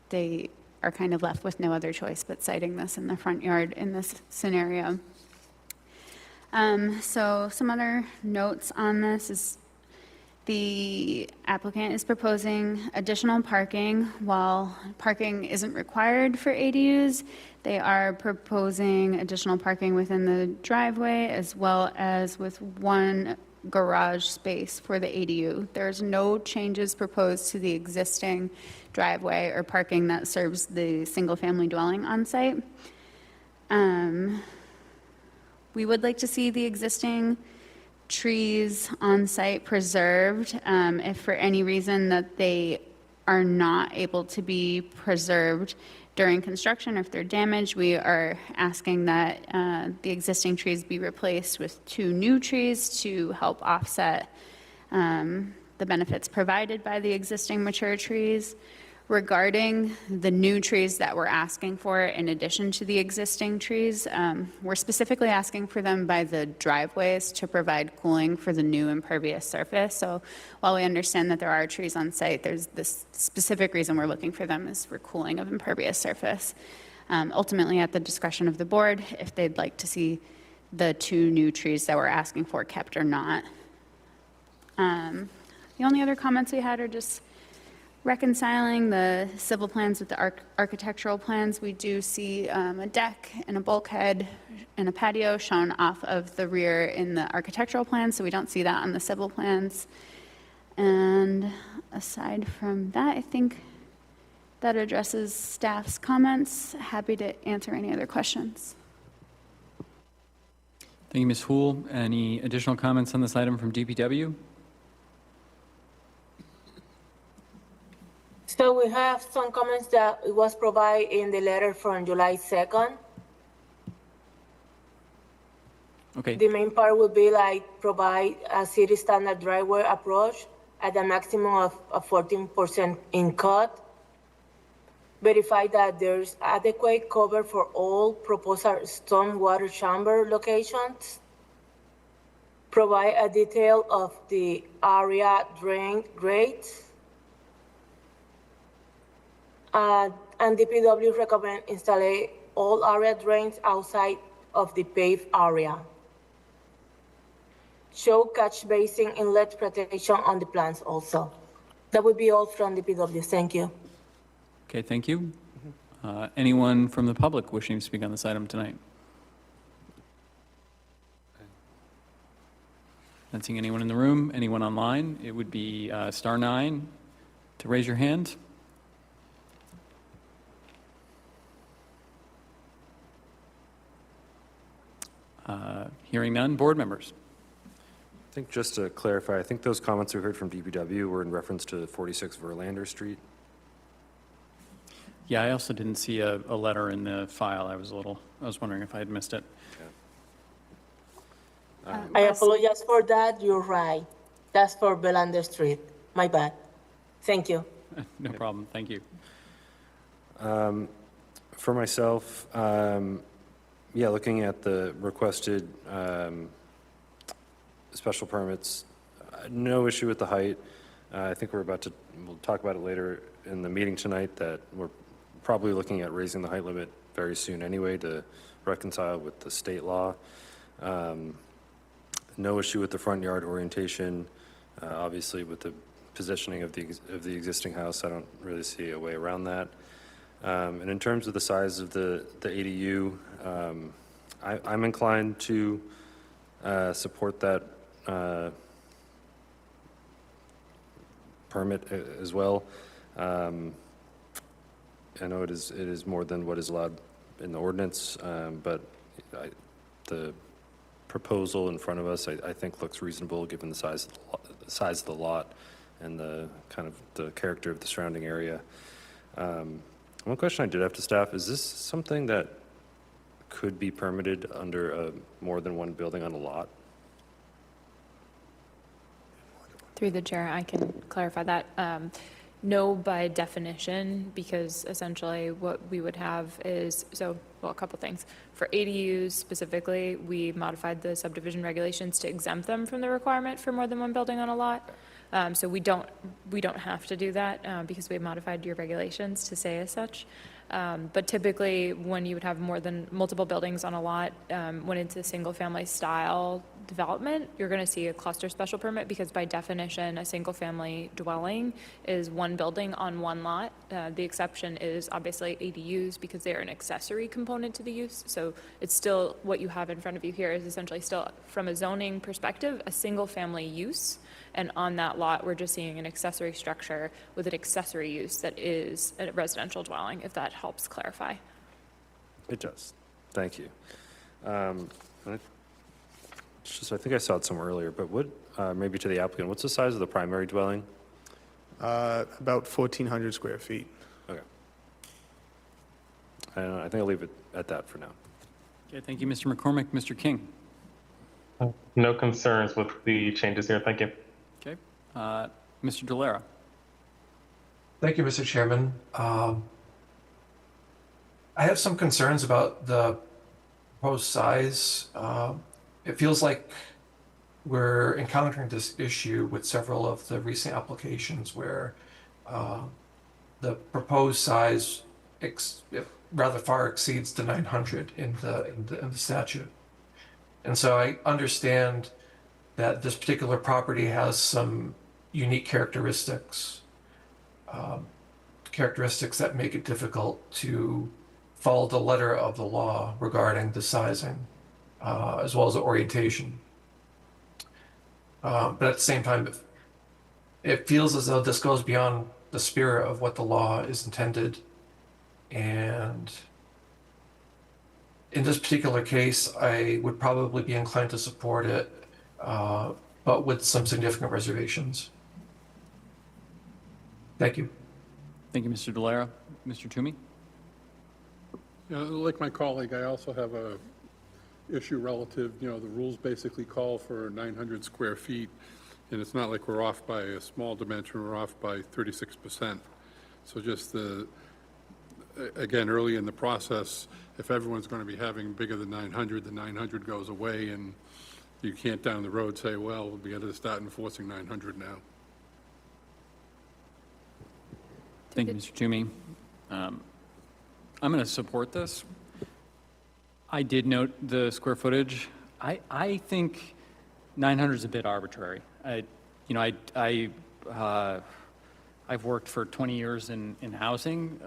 they are kind of left with no other choice but citing this in the front yard in this scenario. So some other notes on this is the applicant is proposing additional parking. While parking isn't required for ADUs, they are proposing additional parking within the driveway as well as with 1 garage space for the ADU. There's no changes proposed to the existing driveway or parking that serves the single-family dwelling on site. We would like to see the existing trees on site preserved. If for any reason that they are not able to be preserved during construction, or if they're damaged, we are asking that the existing trees be replaced with 2 new trees to help offset the benefits provided by the existing mature trees. Regarding the new trees that we're asking for in addition to the existing trees, we're specifically asking for them by the driveways to provide cooling for the new impervious surface. So while we understand that there are trees on site, there's this specific reason we're looking for them is for cooling of impervious surface. Ultimately, at the discretion of the board, if they'd like to see the 2 new trees that we're asking for kept or not. The only other comments we had are just reconciling the civil plans with the architectural plans. We do see a deck and a bulkhead and a patio shown off of the rear in the architectural plans, so we don't see that on the civil plans. And aside from that, I think That addresses staff's comments. Happy to answer any other questions. Thank you, Ms. Hool. Any additional comments on this item from DPW? So we have some comments that was provided in the letter from July 2nd. Okay. The main part would be like provide a city standard driveway approach at a maximum of a 14% in cut. Verify that there's adequate cover for all proposed stormwater chamber locations. Provide a detail of the area drain rates. And DPW recommend install all area drains outside of the paved area. Show catch basin inlet protection on the plans also. That would be all from DPW. Thank you. Okay, thank you. Anyone from the public wishing to speak on this item tonight? Not seeing anyone in the room. Anyone online? It would be star 9 to raise your hand. Hearing none. Board members? I think just to clarify, I think those comments we heard from DPW were in reference to 46 Verlander Street. Yeah, I also didn't see a letter in the file. I was wondering if I had missed it. I apologize for that. You're right. That's for Belander Street. My bad. Thank you. No problem. Thank you. For myself, yeah, looking at the requested special permits, no issue with the height. I think we'll talk about it later in the meeting tonight, that we're probably looking at raising the height limit very soon anyway to reconcile with the state law. No issue with the front yard orientation. Obviously, with the positioning of the existing house, I don't really see a way around that. And in terms of the size of the ADU, I'm inclined to support that permit as well. I know it is more than what is allowed in the ordinance, but the proposal in front of us, I think, looks reasonable given the size of the lot and the kind of the character of the surrounding area. One question I did have to staff, is this something that could be permitted under more than one building on a lot? Through the chair, I can clarify that. No, by definition, because essentially what we would have is, a couple things. For ADUs specifically, we modified the subdivision regulations to exempt them from the requirement for more than one building on a lot. So we don't have to do that because we modified your regulations to say as such. But typically, when you would have multiple buildings on a lot, when it's a single-family style development, you're going to see a cluster special permit because by definition, a single-family dwelling is one building on one lot. The exception is obviously ADUs because they are an accessory component to the use. So it's still, what you have in front of you here is essentially still, from a zoning perspective, a single-family use. And on that lot, we're just seeing an accessory structure with an accessory use that is a residential dwelling, if that helps clarify. It does. Thank you. I think I saw it somewhere earlier, but maybe to the applicant, what's the size of the primary dwelling? About 1,400 square feet. Okay. I think I'll leave it at that for now. Okay, thank you, Mr. McCormick. Mr. King? No concerns with the changes here. Thank you. Okay. Mr. Delera? Thank you, Mr. Chairman. I have some concerns about the proposed size. It feels like we're encountering this issue with several of the recent applications where the proposed size rather far exceeds the 900 in the statute. And so I understand that this particular property has some unique characteristics, that make it difficult to follow the letter of the law regarding the sizing, as well as the orientation. But at the same time, it feels as though this goes beyond the spirit of what the law is intended. And in this particular case, I would probably be inclined to support it, but with some significant reservations. Thank you. Thank you, Mr. Delara. Mr. Toomey? Yeah, like my colleague, I also have a issue relative, the rules basically call for 900 square feet, and it's not like we're off by a small dimension, we're off by 36%. So just again, early in the process, if everyone's going to be having bigger than 900, the 900 goes away, and you can't down the road say, well, we got to start enforcing 900 now. Thank you, Mr. Toomey. I'm going to support this. I did note the square footage. I think 900 is a bit arbitrary. I've worked for 20 years in housing.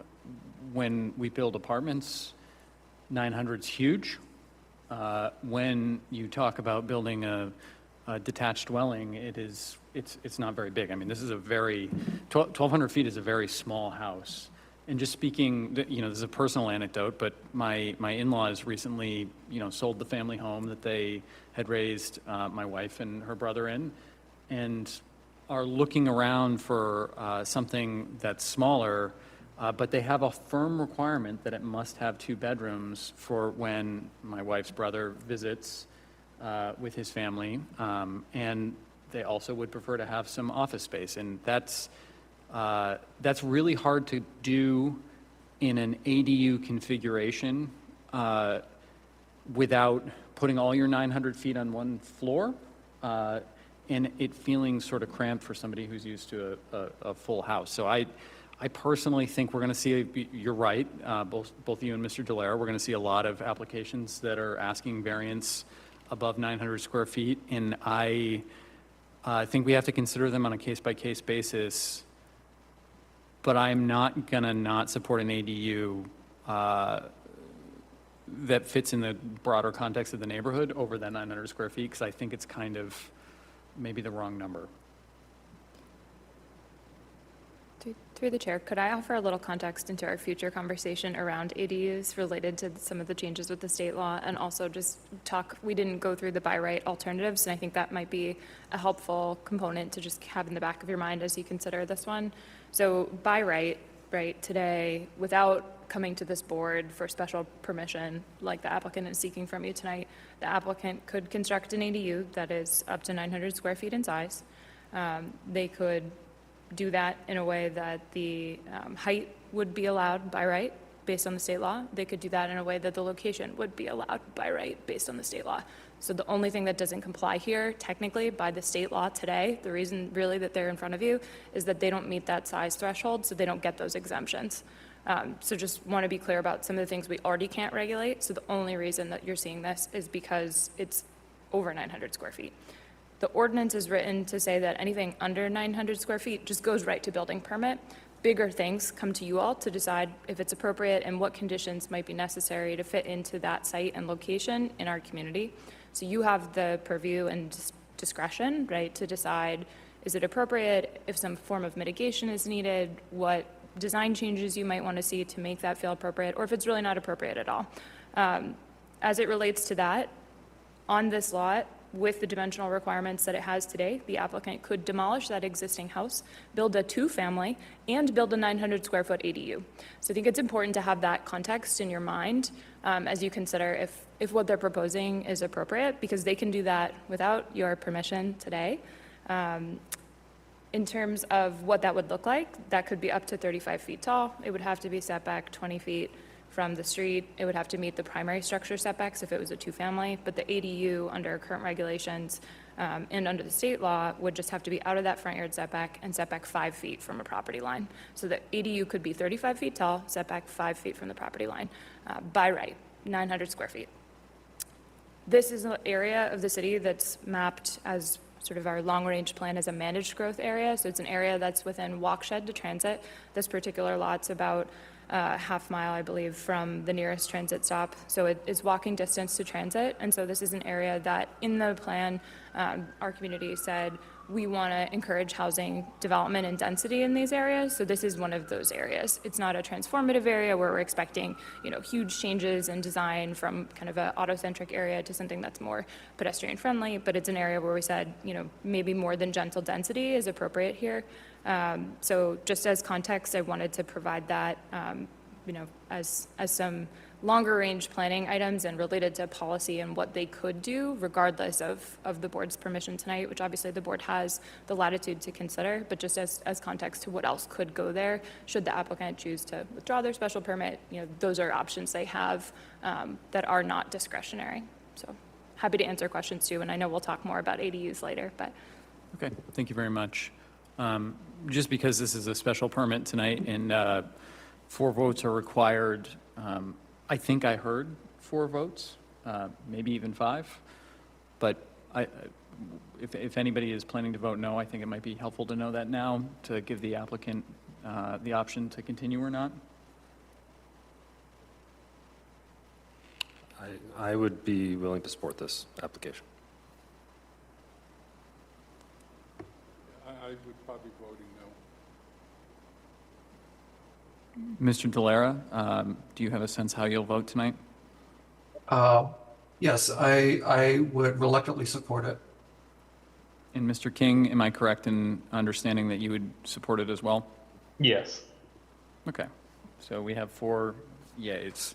When we build apartments, 900 is huge. When you talk about building a detached dwelling, it's not very big. I mean, this is 1,200 feet is a very small house. And just speaking, this is a personal anecdote, but my in-laws recently, sold the family home that they had raised my wife and her brother in, and are looking around for something that's smaller, but they have a firm requirement that it must have 2 bedrooms for when my wife's brother visits with his family, and they also would prefer to have some office space, and that's really hard to do in an ADU configuration without putting all your 900 feet on one floor, and it feeling sort of cramped for somebody who's used to a full house. So I personally think we're going to see, you're right, both you and Mr. Delara, we're going to see a lot of applications that are asking variance above 900 square feet, and I think we have to consider them on a case-by-case basis. But I'm not going to not support an ADU that fits in the broader context of the neighborhood over that 900 square feet, because I think it's kind of maybe the wrong number. Through the chair, could I offer a little context into our future conversation around ADUs related to some of the changes with the state law, and also just we didn't go through the by right alternatives, and I think that might be a helpful component to just have in the back of your mind as you consider this one. So by right today, without coming to this board for special permission, like the applicant is seeking from you tonight, the applicant could construct an ADU that is up to 900 square feet in size. They could do that in a way that the height would be allowed by right based on the state law. They could do that in a way that the location would be allowed by right based on the state law. So the only thing that doesn't comply here technically by the state law today, the reason really that they're in front of you, is that they don't meet that size threshold, so they don't get those exemptions. So just want to be clear about some of the things we already can't regulate. So the only reason that you're seeing this is because it's over 900 square feet. The ordinance is written to say that anything under 900 square feet just goes right to building permit. Bigger things come to you all to decide if it's appropriate and what conditions might be necessary to fit into that site and location in our community. So you have the purview and discretion, right, to decide, is it appropriate, if some form of mitigation is needed, what design changes you might want to see to make that feel appropriate, or if it's really not appropriate at all. As it relates to that, on this lot, with the dimensional requirements that it has today, the applicant could demolish that existing house, build a 2-family, and build a 900 square foot ADU. So I think it's important to have that context in your mind as you consider if what they're proposing is appropriate, because they can do that without your permission today. In terms of what that would look like, that could be up to 35 feet tall. It would have to be set back 20 feet from the street. It would have to meet the primary structure setbacks if it was a 2-family, but the ADU under current regulations and under the state law would just have to be out of that front yard setback and setback 5 feet from a property line. So the ADU could be 35 feet tall, setback 5 feet from the property line, by right, 900 square feet. This is an area of the city that's mapped as sort of our long-range plan as a managed growth area. So it's an area that's within walkshed to transit. This particular lot's about half mile, I believe, from the nearest transit stop. So it is walking distance to transit. And so this is an area that in the plan, our community said we want to encourage housing development and density in these areas, so this is one of those areas. It's not a transformative area where we're expecting, huge changes in design from kind of an auto-centric area to something that's more pedestrian-friendly, but it's an area where we said, maybe more than gentle density is appropriate here. So just as context, I wanted to provide that, as some longer range planning items and related to policy and what they could do regardless of the board's permission tonight, which obviously the board has the latitude to consider, but just as context to what else could go there should the applicant choose to withdraw their special permit. Those are options they have that are not discretionary. So happy to answer questions too, and I know we'll talk more about ADUs later, but. Okay, thank you very much. Just because this is a special permit tonight and 4 votes are required, I think I heard 4 votes, maybe even 5. But if anybody is planning to vote no, I think it might be helpful to know that now to give the applicant the option to continue or not. I would be willing to support this application. I would probably be voting no. Mr. Delara, do you have a sense how you'll vote tonight? Yes, I would reluctantly support it. And Mr. King, am I correct in understanding that you would support it as well? Yes. Okay, so we have 4 yays.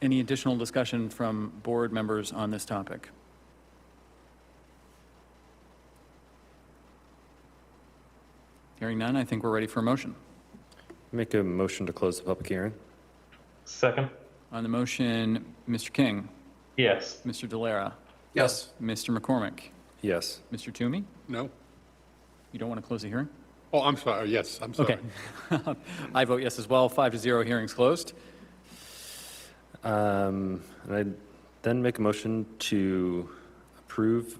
Any additional discussion from board members on this topic? Hearing none, I think we're ready for a motion. Make a motion to close the public hearing. Second. On the motion, Mr. King, Yes. Mr. Delara, Yes. Mr. McCormick, Yes. Mr. Toomey? No? You don't want to close the hearing? Oh, I'm sorry, yes, I'm sorry. Okay. I vote yes as well, 5-0, hearing's closed. And I'd then make a motion to approve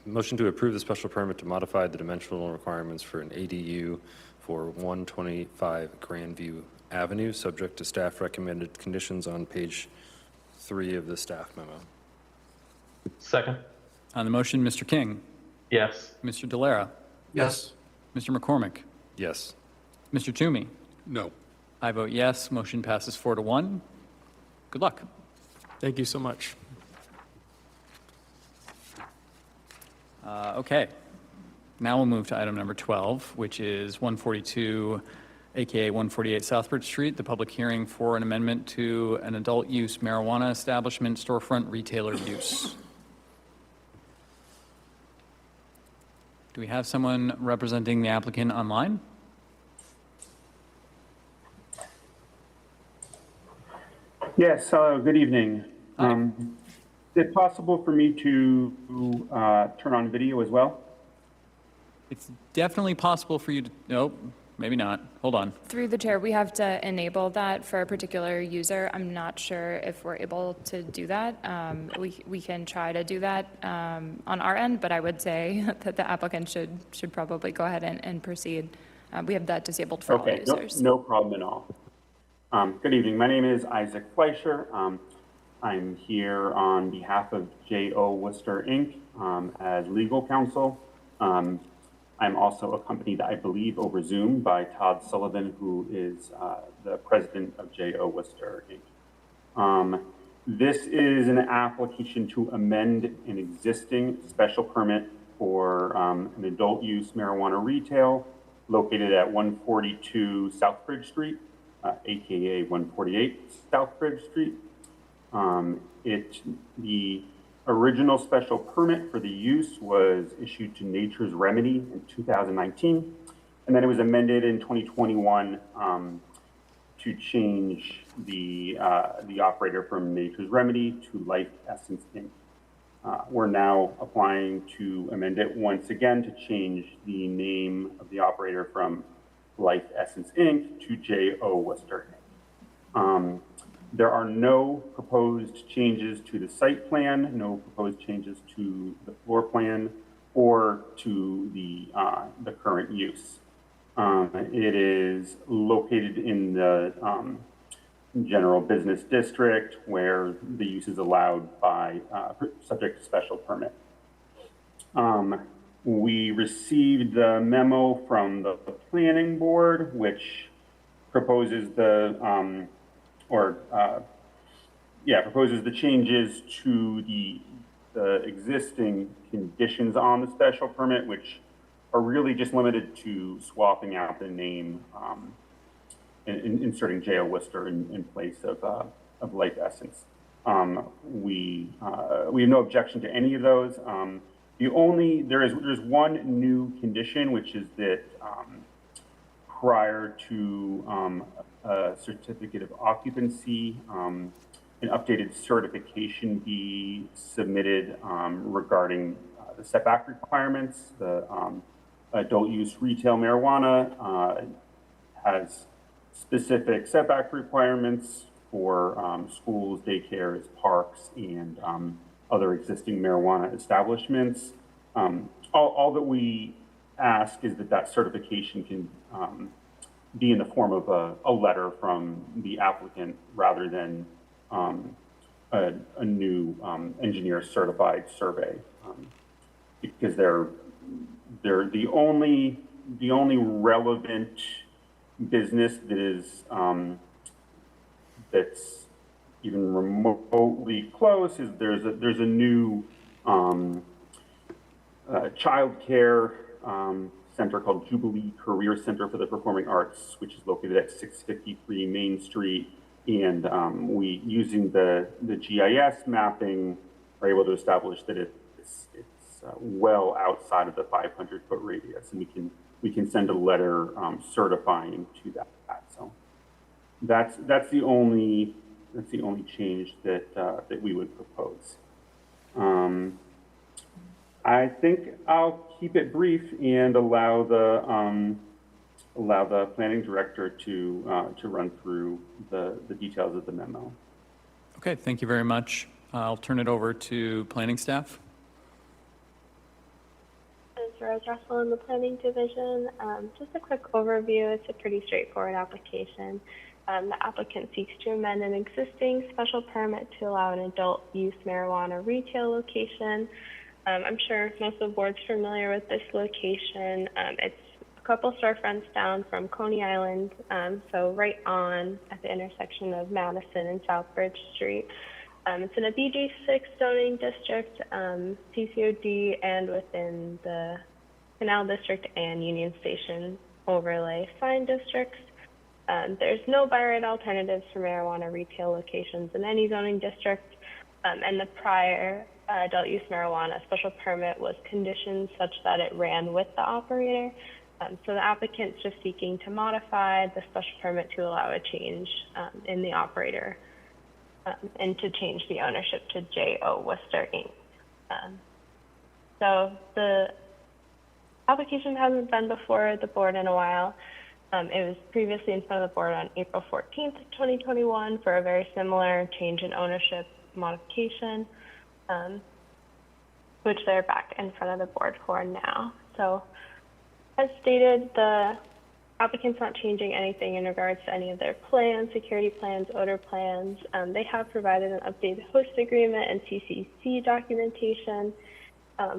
motion to approve the special permit to modify the dimensional requirements for an ADU for 125 Grandview Avenue, subject to staff recommended conditions on page 3 of the staff memo. Second. On the motion, Mr. King, Yes. Mr. Delara, Yes. Mr. McCormick, Yes. Mr. Toomey? No. I vote yes, motion passes 4-1. Good luck. Thank you so much. Okay, now we'll move to item number 12, which is 142, AKA 148 Southbridge Street, the public hearing for an amendment to an adult use marijuana establishment storefront retailer use. Do we have someone representing the applicant online? Yes, good evening. Is it possible for me to turn on video as well? It's definitely possible for you to, nope, maybe not. Hold on. Through the chair, we have to enable that for a particular user. I'm not sure if we're able to do that. We can try to do that on our end, but I would say that the applicant should probably go ahead and proceed. We have that disabled for all users. No problem at all. Good evening. My name is Isaac Fleischer. I'm here on behalf of J.O. Worcester, Inc. As legal counsel. I'm also accompanied, I believe, over Zoom by Todd Sullivan, who is the president of J.O. Worcester, Inc. This is an application to amend an existing special permit for an adult use marijuana retail located at 142 Southbridge Street, AKA 148 Southbridge Street. The original special permit for the use was issued to Nature's Remedy in 2019, and then it was amended in 2021 to change the operator from Nature's Remedy to Life Essence Inc. We're now applying to amend it once again to change the name of the operator from Life Essence Inc. to J.O. Worcester Inc. There are no proposed changes to the site plan, no proposed changes to the floor plan, or to the current use. It is located in the general business district where the use is allowed by, subject to special permit. We received the memo from the planning board, which proposes proposes the changes to the existing conditions on the special permit, which are really just limited to swapping out the name, inserting J.O. Worcester in place of Life Essence. We have no objection to any of those. There's one new condition, which is that prior to a certificate of occupancy, an updated certification be submitted regarding the setback requirements. The adult use retail marijuana has specific setback requirements for schools, daycares, parks, and other existing marijuana establishments. All that we ask is that certification can be in the form of a letter from the applicant rather than a new engineer certified survey, because they're the only relevant business that is that's even remotely close is there's a new child care center called Jubilee Career Center for the Performing Arts, which is located at 653 Main Street. And we, using the GIS mapping, are able to establish that it's well outside of the 500-foot radius, and we can send a letter certifying to that. So that's the only change that we would propose. I think I'll keep it brief and allow the planning director to run through the details of the memo. Okay, thank you very much. I'll turn it over to planning staff. This is Rose Russell in the Planning Division. Just a quick overview. It's a pretty straightforward application. The applicant seeks to amend an existing special permit to allow an adult use marijuana retail location. I'm sure most of the board's familiar with this location. It's a couple storefronts down from Coney Island, so right on at the intersection of Madison and Southbridge Street. It's in a BG6 zoning district, CCOD, and within the Canal District and Union Station overlay sign districts. There's no by right alternatives for marijuana retail locations in any zoning district, and the prior adult use marijuana special permit was conditioned such that it ran with the operator. So the applicant's just seeking to modify the special permit to allow a change in the operator and to change the ownership to J.O. Worcester, Inc. So the application hasn't been before the board in a while. It was previously in front of the board on April 14th, 2021 for a very similar change in ownership modification, which they're back in front of the board for now. So as stated, the applicant's not changing anything in regards to any of their plans, security plans, odor plans. They have provided an updated host agreement and CCC documentation.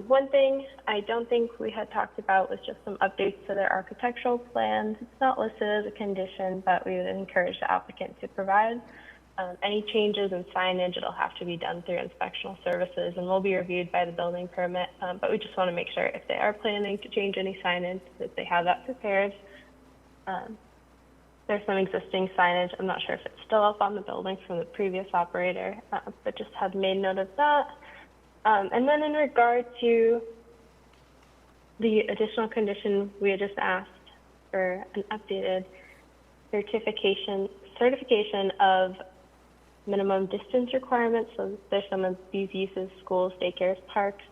One thing I don't think we had talked about was just some updates to their architectural plans. It's not listed as a condition, but we would encourage the applicant to provide. Any changes in signage, it'll have to be done through inspectional services and will be reviewed by the building permit. But we just want to make sure if they are planning to change any signage that they have that prepared. There's some existing signage. I'm not sure if it's still up on the building from the previous operator, but just had made note of that. And then in regard to the additional condition, we had just asked for an updated certification of minimum distance requirements. So there's some of these uses, schools, daycares, parks.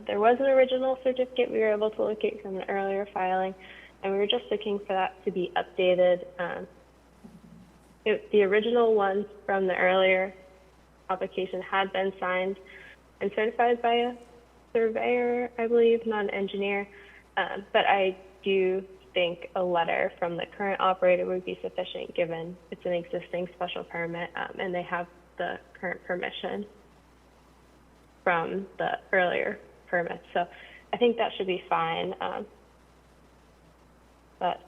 There was an original certificate we were able to locate from an earlier filing, and we were just looking for that to be updated. The original one from the earlier application had been signed and certified by a surveyor, I believe, not an engineer. But I do think a letter from the current operator would be sufficient, given it's an existing special permit, and they have the current permission from the earlier permit. So I think that should be fine. But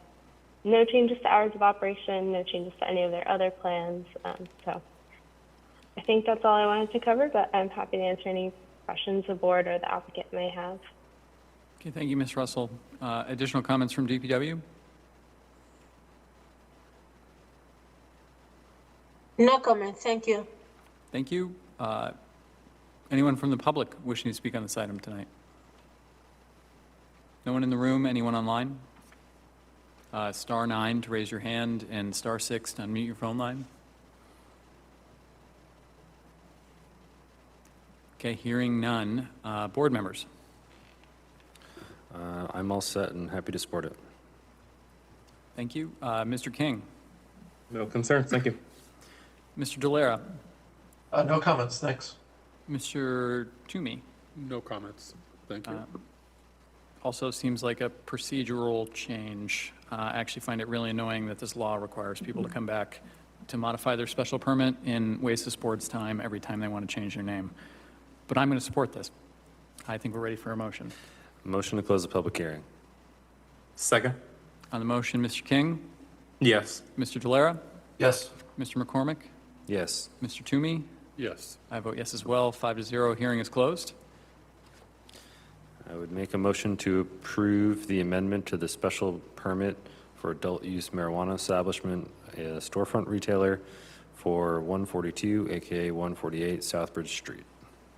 no changes to hours of operation, no changes to any of their other plans. So I think that's all I wanted to cover, but I'm happy to answer any questions the board or the applicant may have. Okay, thank you, Ms. Russell. Additional comments from DPW? No comment, thank you. Thank you. Anyone from the public wishing to speak on this item tonight? No one in the room? Anyone online? Star 9 to raise your hand and star 6 to unmute your phone line. Okay, hearing none. Board members? I'm all set and happy to support it. Thank you. Mr. King? No concerns, thank you. Mr. Delera? No comments, thanks. Mr. Toomey? No comments. Thank you. Also seems like a procedural change. I actually find it really annoying that this law requires people to come back to modify their special permit and waste this board's time every time they want to change their name. But I'm going to support this. I think we're ready for a motion. Motion to close the public hearing. Second? On the motion, Mr. King? Yes. Mr. Delera? Yes. Mr. McCormick? Yes. Mr. Toomey? Yes. I vote yes as well, 5-0. Hearing is closed. I would make a motion to approve the amendment to the special permit for adult use marijuana establishment, a storefront retailer for 142, AKA 148 Southbridge Street,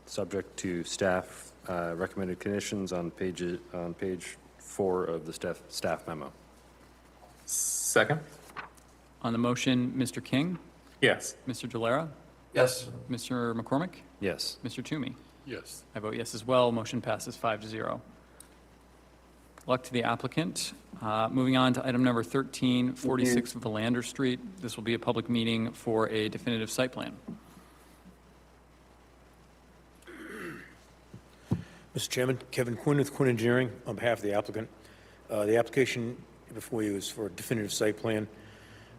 subject to staff recommended conditions on page 4 of the staff memo. Second? On the motion, Mr. King? Yes. Mr. Delera? Yes. Mr. McCormick? Yes. Mr. Toomey? Yes. I vote yes as well. Motion passes 5-0. Luck to the applicant. Moving on to item number 1346 Valander Street. This will be a public meeting for a definitive site plan. Mr. Chairman, Kevin Quinn with Quinn Engineering on behalf of the applicant. The application before you is for a definitive site plan.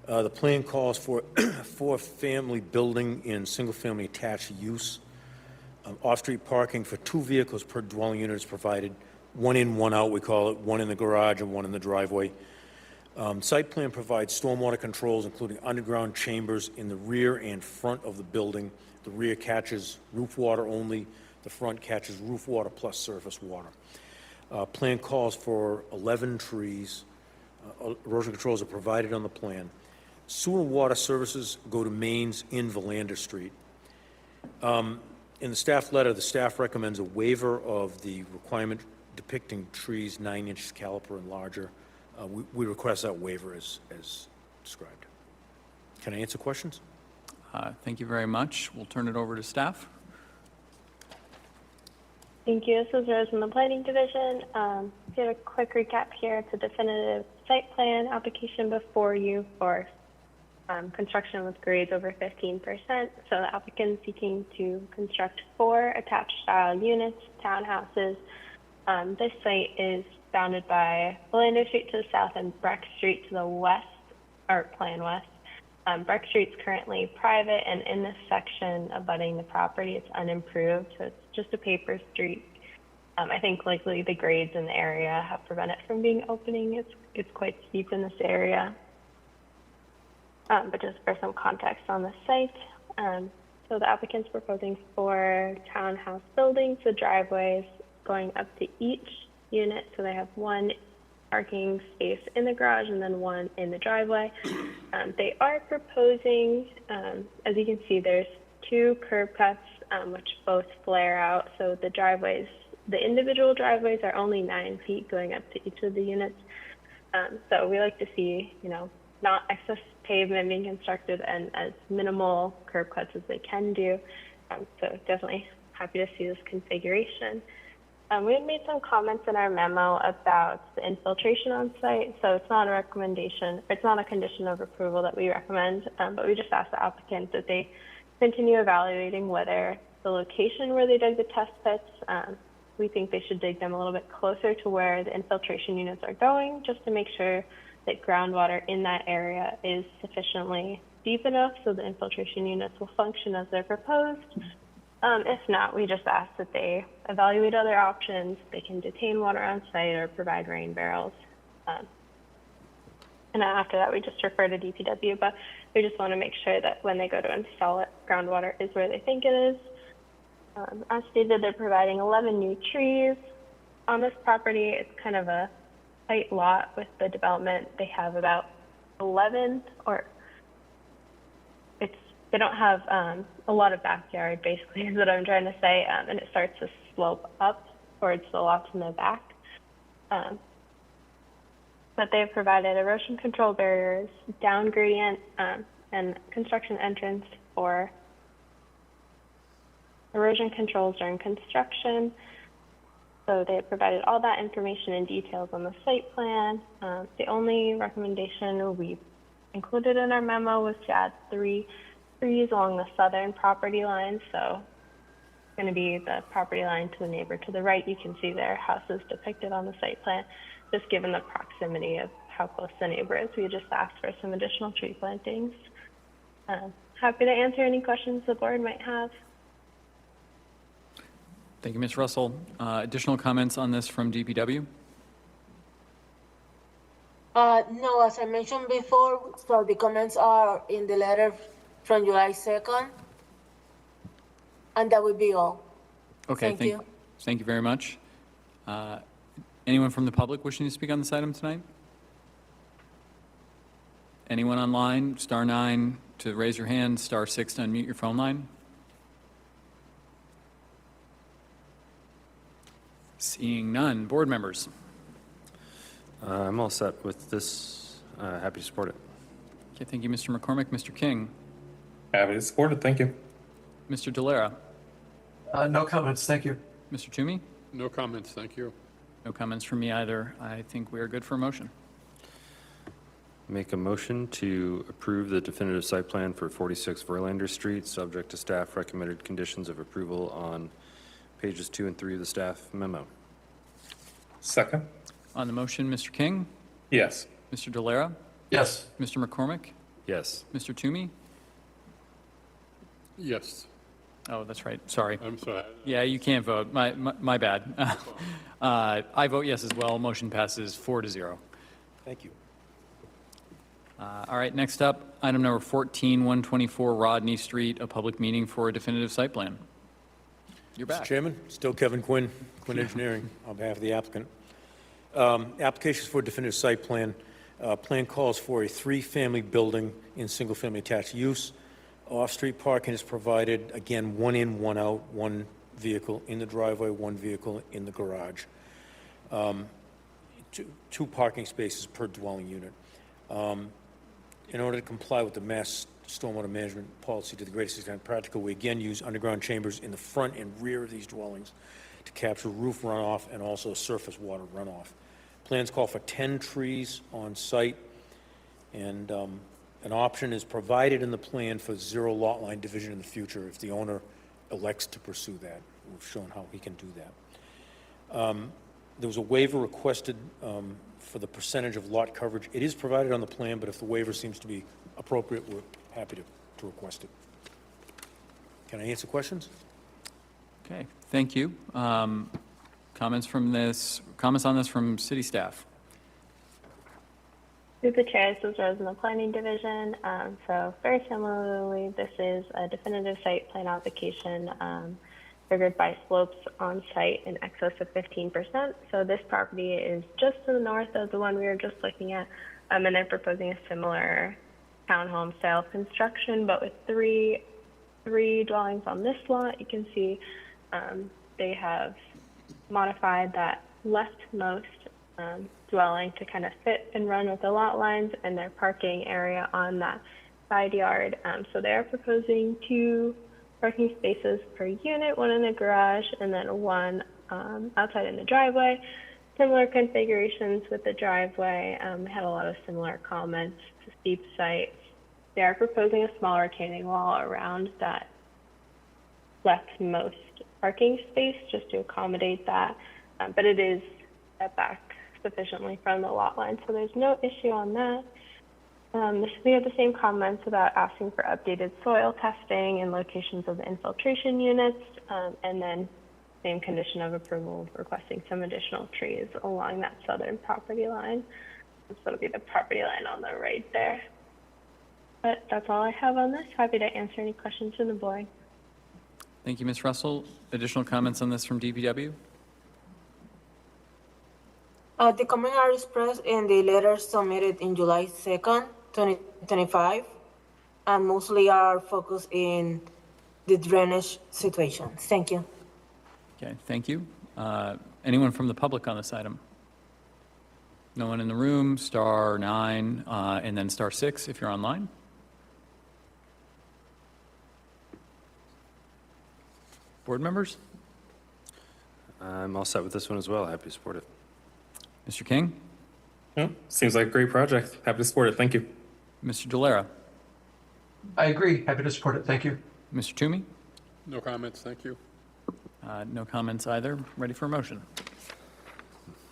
The plan calls for a four-family building in single-family attached use. Off-street parking for 2 vehicles per dwelling unit is provided, 1 in, 1 out, we call it, 1 in the garage and 1 in the driveway. Site plan provides stormwater controls, including underground chambers in the rear and front of the building. The rear catches roof water only. The front catches roof water plus surface water. Plan calls for 11 trees. Erosion controls are provided on the plan. Sewer and water services go to mains in Valander Street. In the staff letter, the staff recommends a waiver of the requirement depicting trees 9 inches caliper and larger. We request that waiver as described. Can I answer questions? Thank you very much. We'll turn it over to staff. Thank you. This is Rose from the Planning Division. Give a quick recap here. It's a definitive site plan application before you for construction with grades over 15%. So the applicant is seeking to construct 4 attached style units, townhouses. This site is bounded by Valander Street to the south and Breck Street to the west, or Plan West. Breck Street's currently private, and in this section abutting the property, it's unimproved, so it's just a paper street. I think likely the grades in the area have prevented it from being opening. It's quite steep in this area. But just for some context on the site, so the applicant's proposing 4 townhouse buildings, the driveways going up to each unit, so they have 1 parking space in the garage and then 1 in the driveway. They are proposing, as you can see, there's 2 curb cuts, which both flare out. So the driveways, the individual driveways are only 9 feet going up to each of the units. So we like to see, not excess pavement being constructed and as minimal curb cuts as they can do. So definitely happy to see this configuration. We had made some comments in our memo about the infiltration on site, so it's not a recommendation, it's not a condition of approval that we recommend, but we just asked the applicant that they continue evaluating whether the location where they dug the test pits we think they should dig them a little bit closer to where the infiltration units are going, just to make sure that groundwater in that area is sufficiently deep enough so the infiltration units will function as they're proposed. If not, we just ask that they evaluate other options. They can detain water on site or provide rain barrels. And after that, we just refer to DPW, but we just want to make sure that when they go to install it, groundwater is where they think it is. As stated, they're providing 11 new trees on this property. It's kind of a tight lot with the development. They have about 11, or they don't have a lot of backyard, basically, is what I'm trying to say, and it starts to slope up towards the lots in the back. But they've provided erosion control barriers, down gradient, and construction entrance for erosion controls during construction. So they provided all that information and details on the site plan. The only recommendation we included in our memo was to add 3 trees along the southern property line. So it's going to be the property line to the neighbor to the right. You can see their houses depicted on the site plan. Just given the proximity of how close the neighbor is, we just asked for some additional tree plantings. Happy to answer any questions the board might have. Thank you, Ms. Russell. Additional comments on this from DPW? No, as I mentioned before, so the comments are in the letter from July 2nd, and that would be all. Okay, Thank you. Thank you very much. Anyone from the public wishing to speak on this item tonight? Anyone online? Star 9 to raise your hand, star 6 to unmute your phone line. Seeing none. Board members? I'm all set with this. Happy to support it. Okay, thank you, Mr. McCormick. Mr. King? Happy to support it. Thank you. Mr. Delera? No comments, thank you. Mr. Toomey? No comments, thank you. No comments from me either. I think we are good for a motion. Make a motion to approve the definitive site plan for 46 Verlander Street, subject to staff recommended conditions of approval on pages 2 and 3 of the staff memo. Second. On the motion, Mr. King? Yes. Mr. Delera? Yes. Mr. McCormick? Yes. Mr. Toomey? Yes. Oh, that's right. Sorry. I'm sorry. Yeah, you can't vote. My bad. I vote yes as well. Motion passes 4-0. Thank you. All right, next up, item number 14, 124 Rodney Street, a public meeting for a definitive site plan. You're Mr. back. Chairman, still Kevin Quinn, Quinn Engineering, on behalf of the applicant. Applications for definitive site plan. Plan calls for a 3-family building in single-family attached use. Off-street parking is provided, again, 1 in, 1 out, 1 vehicle in the driveway, 1 vehicle in the garage. 2 parking spaces per dwelling unit. In order to comply with the Mass Stormwater Management Policy to the greatest extent practical, we again use underground chambers in the front and rear of these dwellings to capture roof runoff and also surface water runoff. Plans call for 10 trees on site, and an option is provided in the plan for 0 lot line division in the future if the owner elects to pursue that. We've shown how he can do that. There was a waiver requested for the percentage of lot coverage. It is provided on the plan, but if the waiver seems to be appropriate, we're happy to request it. Can I answer questions? Okay, thank you. Comments on this from city staff? Through the chair, this is Rose in the Planning Division. So very similarly, this is a definitive site plan application triggered by slopes on site in excess of 15%. So this property is just to the north of the one we were just looking at, and they're proposing a similar townhome style construction, but with three dwellings on this lot. You can see they have modified that leftmost dwelling to kind of fit and run with the lot lines and their parking area on that side yard. So they're proposing 2 parking spaces per unit, 1 in the garage and then 1 outside in the driveway. Similar configurations with the driveway. They had a lot of similar comments to steep sites. They are proposing a small retaining wall around that left most parking space just to accommodate that. But it is set back sufficiently from the lot line, so there's no issue on that. We have the same comments about asking for updated soil testing and locations of the infiltration units, and then same condition of approval requesting some additional trees along that southern property line. So it'll be the property line on the right there. But that's all I have on this. Happy to answer any questions from the board. Thank you, Ms. Russell. Additional comments on this from DPW? The comment are expressed in the letter submitted in July 2nd, 2025, and mostly are focused in the drainage situation. Thank you. Okay, thank you. Anyone from the public on this item? No one in the room, star 9, and then star 6 if you're online. Board members? I'm all set with this one as well. Happy to support it. Mr. King? Oh, seems like a great project. Happy to support it. Thank you. Mr. Delera? I agree. Happy to support it. Thank you. Mr. Toomey? No comments, thank you. No comments either. Ready for a motion?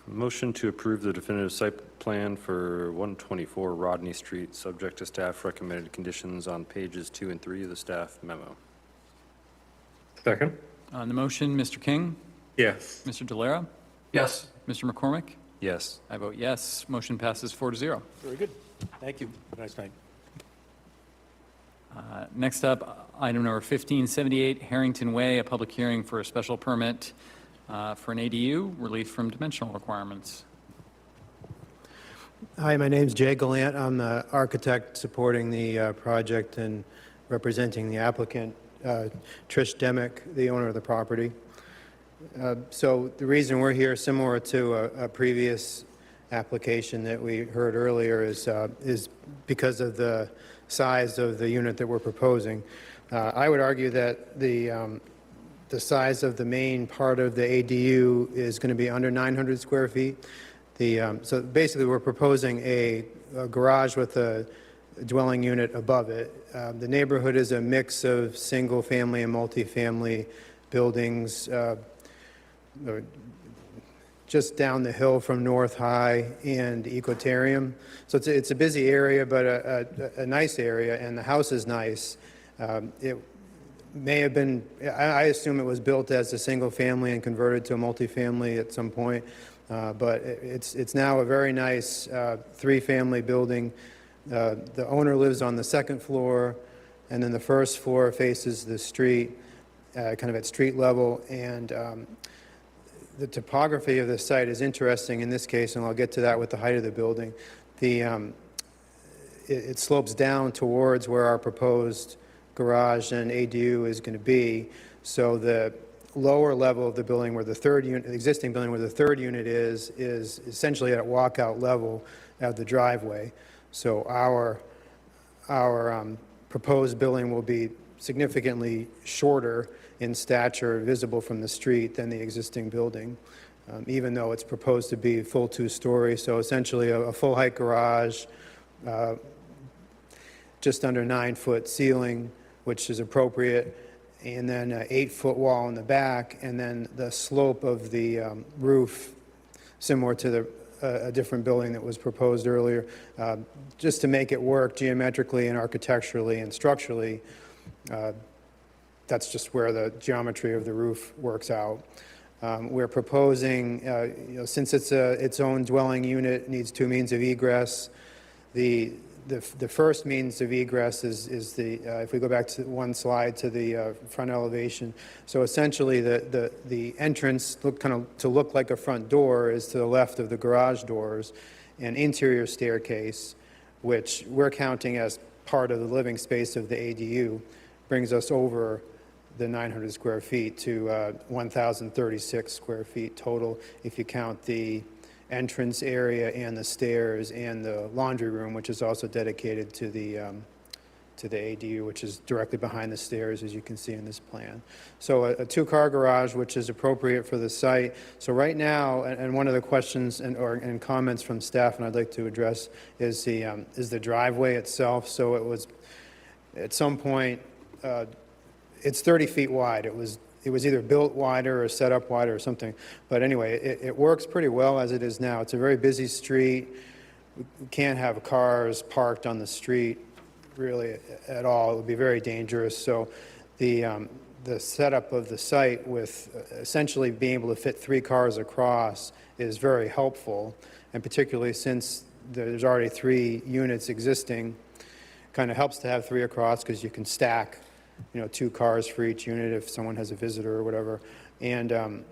Motion to approve the definitive site plan for 124 Rodney Street, subject to staff recommended conditions on pages 2 and 3 of the staff memo. Second. On the motion, Mr. King? Yes. Mr. Delera? Yes. Mr. McCormick? Yes. I vote yes. Motion passes 4-0. Very good. Thank you. Have a nice night. Next up, item number 1578, Harrington Way, a public hearing for a special permit for an ADU, relief from dimensional requirements. Hi, my name's Jay Gallant. I'm the architect supporting the project and representing the applicant, Trish Demick, the owner of the property. So the reason we're here, similar to a previous application that we heard earlier, is because of the size of the unit that we're proposing. I would argue that the size of the main part of the ADU is going to be under 900 square feet. So basically, we're proposing a garage with a dwelling unit above it. The neighborhood is a mix of single-family and multifamily buildings, just down the hill from North High and Equatorium. So it's a busy area, but a nice area, and the house is nice. It may have been, I assume it was built as a single family and converted to a multifamily at some point, but it's now a very nice three-family building. The owner lives on the second floor, and then the first floor faces the street, kind of at street level, and the topography of the site is interesting in this case, and I'll get to that with the height of the building. It slopes down towards where our proposed garage and ADU is going to be. So the lower level of the building, where the third unit, the existing building where the third unit is essentially at walkout level of the driveway. So our proposed building will be significantly shorter in stature, visible from the street, than the existing building, even though it's proposed to be full two-story. So essentially a full-height garage, just under 9-foot ceiling, which is appropriate, and then an 8-foot wall in the back, and then the slope of the roof, similar to a different building that was proposed earlier, just to make it work geometrically and architecturally and structurally. That's just where the geometry of the roof works out. We're proposing, since it's its own dwelling unit, it needs 2 means of egress. The first means of egress is the, if we go back to one slide to the front elevation. So essentially the entrance to look like a front door is to the left of the garage doors, an interior staircase, which we're counting as part of the living space of the ADU, brings us over the 900 square feet to 1,036 square feet total if you count the entrance area and the stairs and the laundry room, which is also dedicated to the ADU, which is directly behind the stairs, as you can see in this plan. So a 2-car garage, which is appropriate for the site. So right now, and one of the questions and comments from staff, and I'd like to address, is the driveway itself. So it was, at some point, it's 30 feet wide. It was either built wider or set up wider or something. But anyway, it works pretty well as it is now. It's a very busy street. We can't have cars parked on the street really at all. It would be very dangerous. So the setup of the site with essentially being able to fit 3 cars across is very helpful, and particularly since there's already 3 units existing, kind of helps to have 3 across because you can stack, 2 cars for each unit if someone has a visitor or whatever. And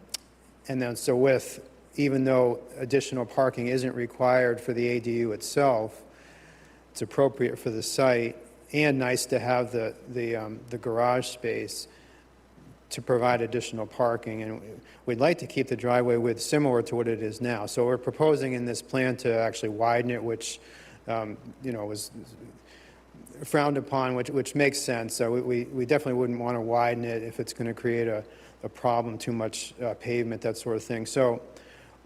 then so with, even though additional parking isn't required for the ADU itself, it's appropriate for the site and nice to have the garage space to provide additional parking. And we'd like to keep the driveway width similar to what it is now. So we're proposing in this plan to actually widen it, which, was frowned upon, which makes sense. So we definitely wouldn't want to widen it if it's going to create a problem, too much pavement, that sort of thing. So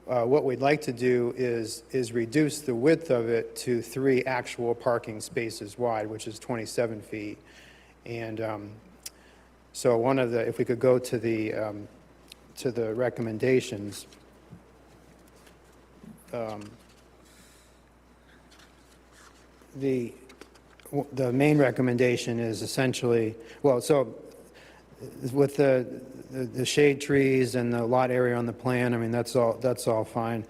what we'd like to do is reduce the width of it to 3 actual parking spaces wide, which is 27 feet. And so if we could go to the recommendations, the main recommendation is essentially, so with the shade trees and the lot area on the plan, I mean, that's all fine.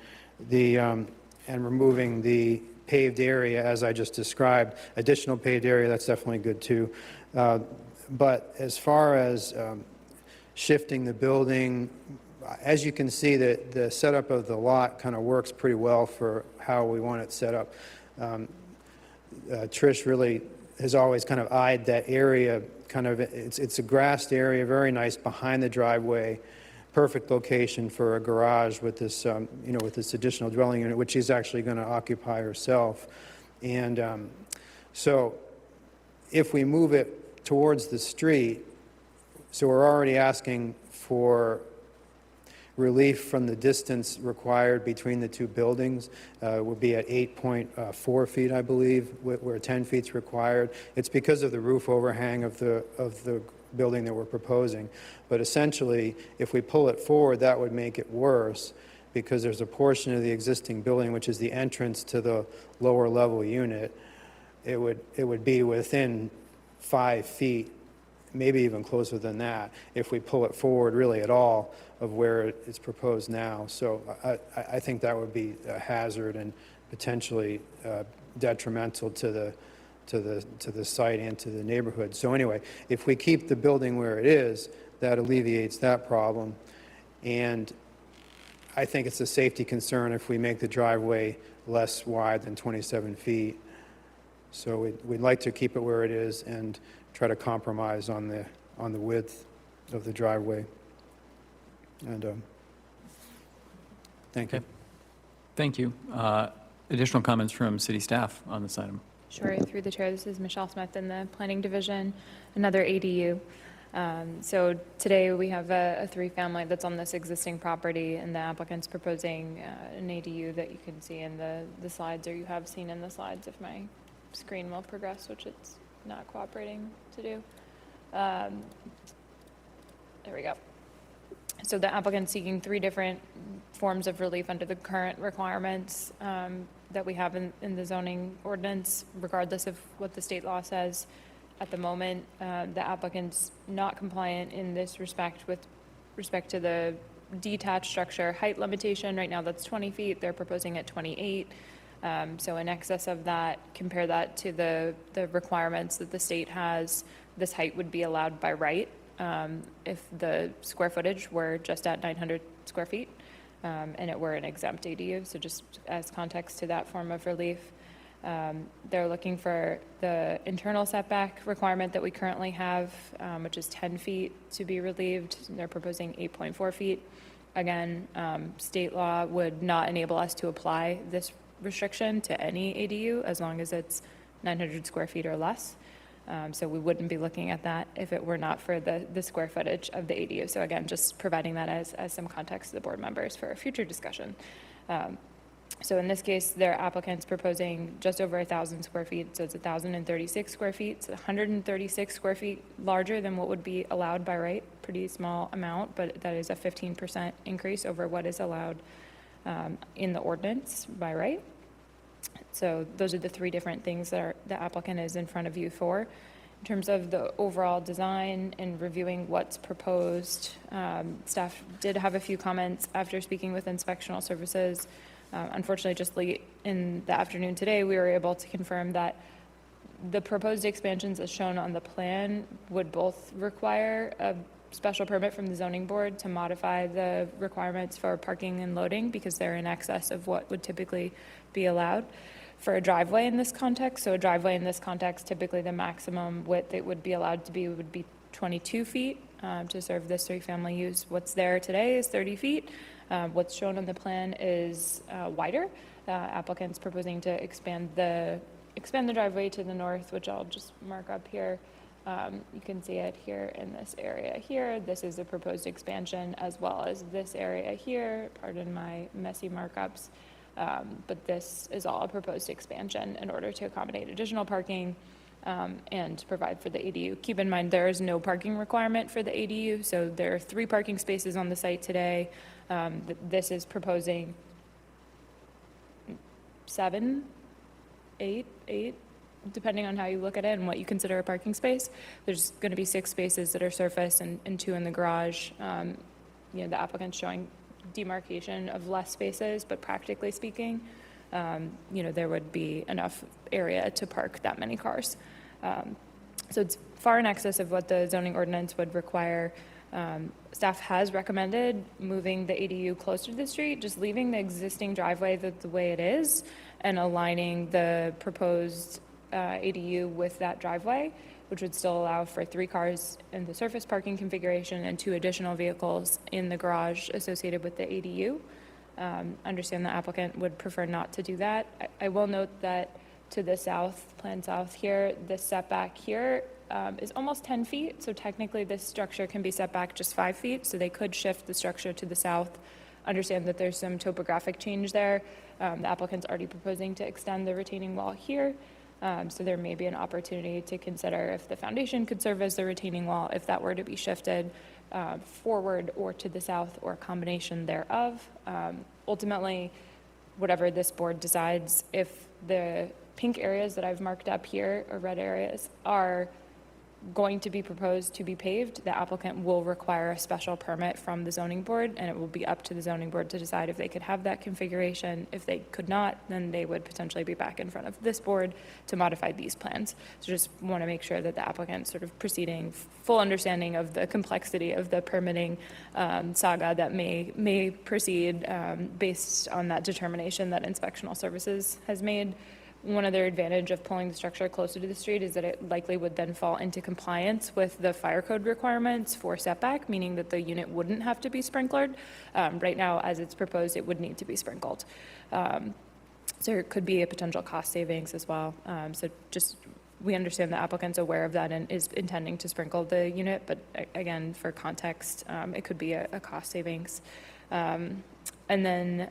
And removing the paved area, as I just described, additional paved area, that's definitely good too. But as far as shifting the building, as you can see, the setup of the lot kind of works pretty well for how we want it set up. Trish really has always kind of eyed that area, it's a grassed area, very nice behind the driveway, perfect location for a garage with this, with this additional dwelling unit, which she's actually going to occupy herself. And so if we move it towards the street, so we're already asking for relief from the distance required between the 2 buildings. Will be at 8.4 feet, I believe, where 10 feet's required. It's because of the roof overhang of the building that we're proposing. But essentially, if we pull it forward, that would make it worse because there's a portion of the existing building, which is the entrance to the lower level unit. It would be within 5 feet, maybe even closer than that, if we pull it forward really at all of where it's proposed now. So I think that would be a hazard and potentially detrimental to the site and to the neighborhood. So anyway, if we keep the building where it is, that alleviates that problem. And I think it's a safety concern if we make the driveway less wide than 27 feet. So we'd like to keep it where it is and try to compromise on the width of the driveway. And thank you. Okay. Thank you. Additional comments from city staff on this item? Sure, through the chair, this is Michelle Smith in the Planning Division, another ADU. So today we have a 3-family that's on this existing property, and the applicant's proposing an ADU that you can see in the slides, or you have seen in the slides if my screen will progress, which it's not cooperating to do. There we go. So the applicant's seeking 3 different forms of relief under the current requirements that we have in the zoning ordinance, regardless of what the state law says. At the moment, the applicant's not compliant in this respect with respect to the detached structure height limitation. Right now that's 20 feet. They're proposing at 28. So in excess of that, compare that to the requirements that the state has, this height would be allowed by right if the square footage were just at 900 square feet and it were an exempt ADU. So just as context to that form of relief, they're looking for the internal setback requirement that we currently have, which is 10 feet to be relieved. They're proposing 8.4 feet. Again, state law would not enable us to apply this restriction to any ADU as long as it's 900 square feet or less. So we wouldn't be looking at that if it were not for the square footage of the ADU. So again, just providing that as some context to the board members for a future discussion. So in this case, their applicant's proposing just over 1,000 square feet, so it's 1,036 square feet. It's 136 square feet larger than what would be allowed by right. Pretty small amount, but that is a 15% increase over what is allowed in the ordinance by right. So those are the three different things that the applicant is in front of you for. In terms of the overall design and reviewing what's proposed, staff did have a few comments after speaking with inspectional services. Unfortunately, just late in the afternoon today, we were able to confirm that the proposed expansions as shown on the plan would both require a special permit from the zoning board to modify the requirements for parking and loading because they're in excess of what would typically be allowed for a driveway in this context. So a driveway in this context, typically the maximum width it would be allowed to be would be 22 feet to serve this three-family use. What's there today is 30 feet. What's shown on the plan is wider. Applicant's proposing to expand the driveway to the north, which I'll just mark up here. You can see it here in this area here. This is a proposed expansion as well as this area here. Pardon my messy markups. But this is all a proposed expansion in order to accommodate additional parking and provide for the ADU. Keep in mind, there is no parking requirement for the ADU, so there are 3 parking spaces on the site today. This is proposing 7, 8, depending on how you look at it and what you consider a parking space. There's going to be 6 spaces that are surface and 2 in the garage. The applicant's showing demarcation of less spaces, but practically speaking, there would be enough area to park that many cars. So it's far in excess of what the zoning ordinance would require. Staff has recommended moving the ADU closer to the street, just leaving the existing driveway the way it is and aligning the proposed ADU with that driveway, which would still allow for 3 cars in the surface parking configuration and 2 additional vehicles in the garage associated with the ADU. Understand the applicant would prefer not to do that. I will note that to the south, plan south here, the setback here is almost 10 feet. So technically this structure can be set back just 5 feet. So they could shift the structure to the south. Understand that there's some topographic change there. The applicant's already proposing to extend the retaining wall here. So there may be an opportunity to consider if the foundation could serve as the retaining wall, if that were to be shifted forward or to the south or a combination thereof. Ultimately, whatever this board decides, if the pink areas that I've marked up here, or red areas, are going to be proposed to be paved, the applicant will require a special permit from the zoning board, and it will be up to the zoning board to decide if they could have that configuration. If they could not, then they would potentially be back in front of this board to modify these plans. So just want to make sure that the applicant sort of proceeding full understanding of the complexity of the permitting saga that may proceed based on that determination that inspectional services has made. One other advantage of pulling the structure closer to the street is that it likely would then fall into compliance with the fire code requirements for setback, meaning that the unit wouldn't have to be sprinklered. Right now, as it's proposed, it would need to be sprinkled. So there could be a potential cost savings as well. So just, we understand the applicant's aware of that and is intending to sprinkle the unit, but again, for context, it could be a cost savings. And then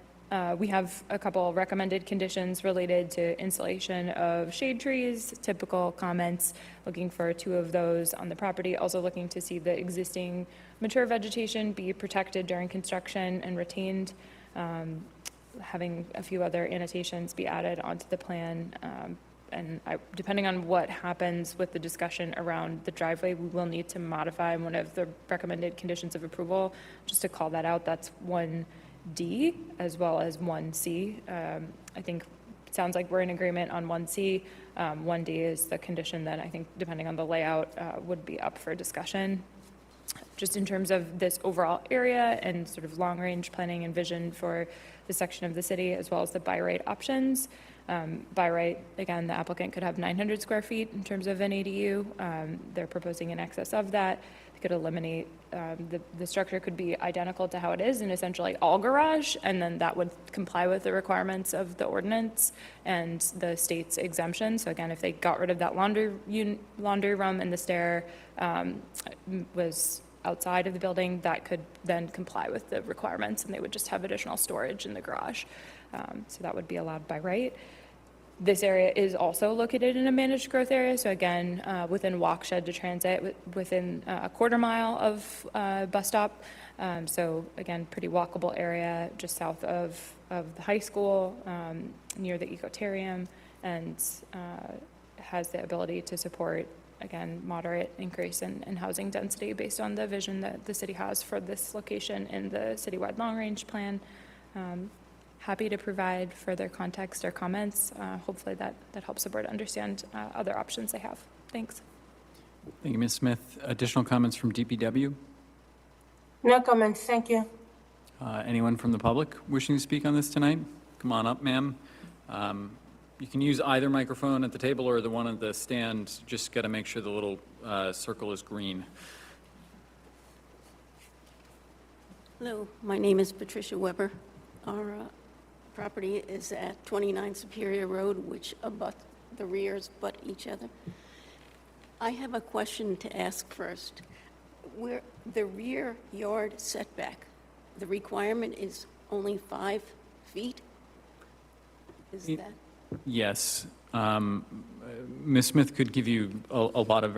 we have a couple recommended conditions related to installation of shade trees, typical comments, looking for 2 of those on the property, also looking to see the existing mature vegetation be protected during construction and retained, having a few other annotations be added onto the plan. And depending on what happens with the discussion around the driveway, we will need to modify one of the recommended conditions of approval. Just to call that out, that's 1D as well as 1C. I think it sounds like we're in agreement on 1C. 1D is the condition that I think, depending on the layout, would be up for discussion. Just in terms of this overall area and sort of long-range planning and vision for the section of the city, as well as the by right options. By right, again, the applicant could have 900 square feet in terms of an ADU. They're proposing in excess of that. They could eliminate, the structure could be identical to how it is and essentially all garage, and then that would comply with the requirements of the ordinance and the state's exemption. So again, if they got rid of that laundry room and the stair was outside of the building, that could then comply with the requirements, and they would just have additional storage in the garage. So that would be allowed by right. This area is also located in a managed growth area, so again, within walk shed to transit, within a quarter mile of bus stop. So again, pretty walkable area just south of the high school, near the ecotarium, and has the ability to support, again, moderate increase in housing density based on the vision that the city has for this location in the citywide long-range plan. Happy to provide further context or comments. Hopefully that helps the board understand other options they have. Thanks. Thank you, Ms. Smith. Additional comments from DPW? No comments, thank you. Anyone from the public wishing to speak on this tonight? Come on up, ma'am. You can use either microphone at the table or the one at the stand. Just got to make sure the little circle is green. Hello, my name is Patricia Weber. Our property is at 29 Superior Road, which the rears butt each other. I have a question to ask first. Where the rear yard setback, the requirement is only 5 feet? Is that? Yes. Ms. Smith could give you a lot of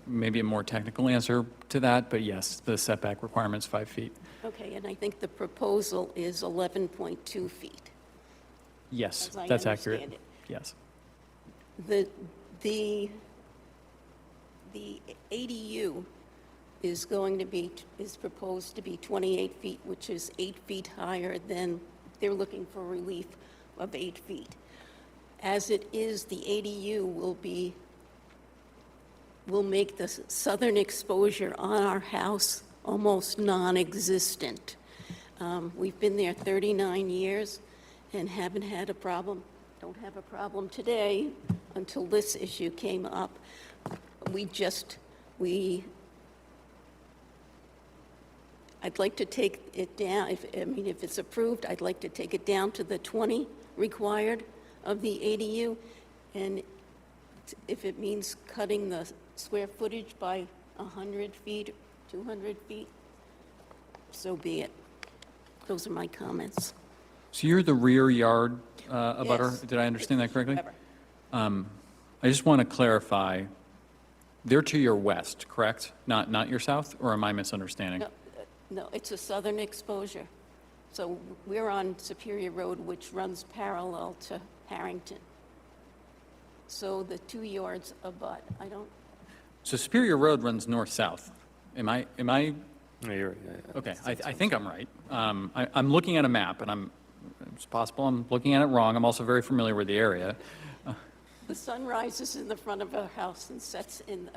maybe a more technical answer to that, but yes, the setback requirement's 5 feet. Okay, and I think the proposal is 11.2 feet. Yes, as I that's understand accurate. it. Yes. The ADU is proposed to be 28 feet, which is 8 feet higher than, they're looking for relief of 8 feet. As it is, the ADU will make the southern exposure on our house almost non-existent. We've been there 39 years and haven't had a problem, don't have a problem today until this issue came up. I'd like to take it down, if it's approved, I'd like to take it down to the 20 required of the ADU, and if it means cutting the square footage by 100 feet, 200 feet, so be it. Those are my comments. So you're the rear yard abutter? Yes. Did I understand that correctly? Whatever. I just want to clarify, they're to your west, correct? Not your south, or am I misunderstanding? No, it's a southern exposure. So we're on Superior Road, which runs parallel to Harrington. So the 2 yards abut, So Superior Road runs north-south. Am I? No, you're right. Yeah. Okay, I think I'm right. I'm looking at a map, and it's possible I'm looking at it wrong. I'm also very familiar with the area. The sun rises in the front of our house and sets in,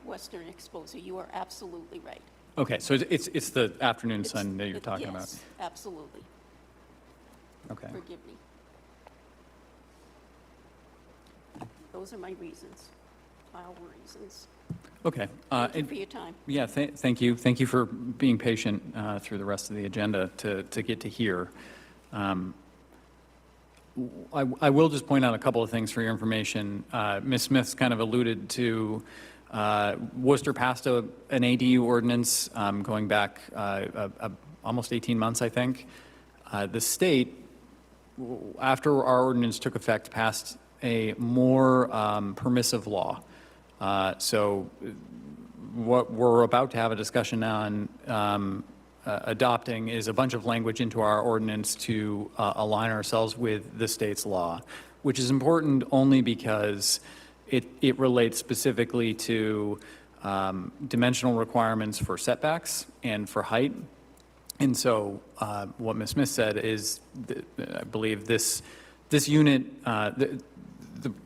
western exposure. You are absolutely right. Okay, so it's the afternoon sun that you're talking about? Yes, absolutely. Okay. Forgive me. Those are my reasons, our reasons. Okay. Thank you for your time. Yeah, thank you. Thank you for being patient through the rest of the agenda to get to here. I will just point out a couple of things for your information. Ms. Smith's kind of alluded to Worcester passed an ADU ordinance going back almost 18 months, I think. The state, after our ordinance took effect, passed a more permissive law. So what we're about to have a discussion on adopting is a bunch of language into our ordinance to align ourselves with the state's law, which is important only because it relates specifically to dimensional requirements for setbacks and for height. And so what Ms. Smith said is, I believe this unit,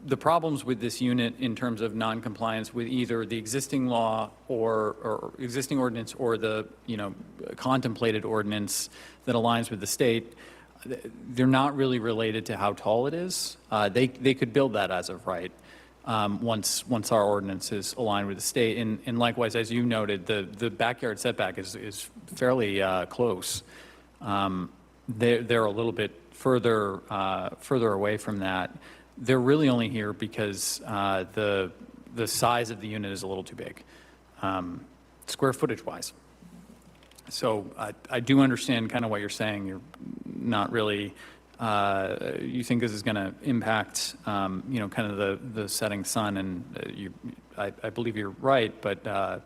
the problems with this unit in terms of noncompliance with either the existing law or existing ordinance or the contemplated ordinance that aligns with the state, they're not really related to how tall it is. They could build that as of right. Once our ordinance is aligned with the state. And likewise, as you noted, the backyard setback is fairly close. They're a little bit further away from that. They're really only here because the size of the unit is a little too big, square footage wise. So I do understand kind of what you're saying. You're not really you think this is going to impact, you know, kind of the setting sun, and I believe you're right, but,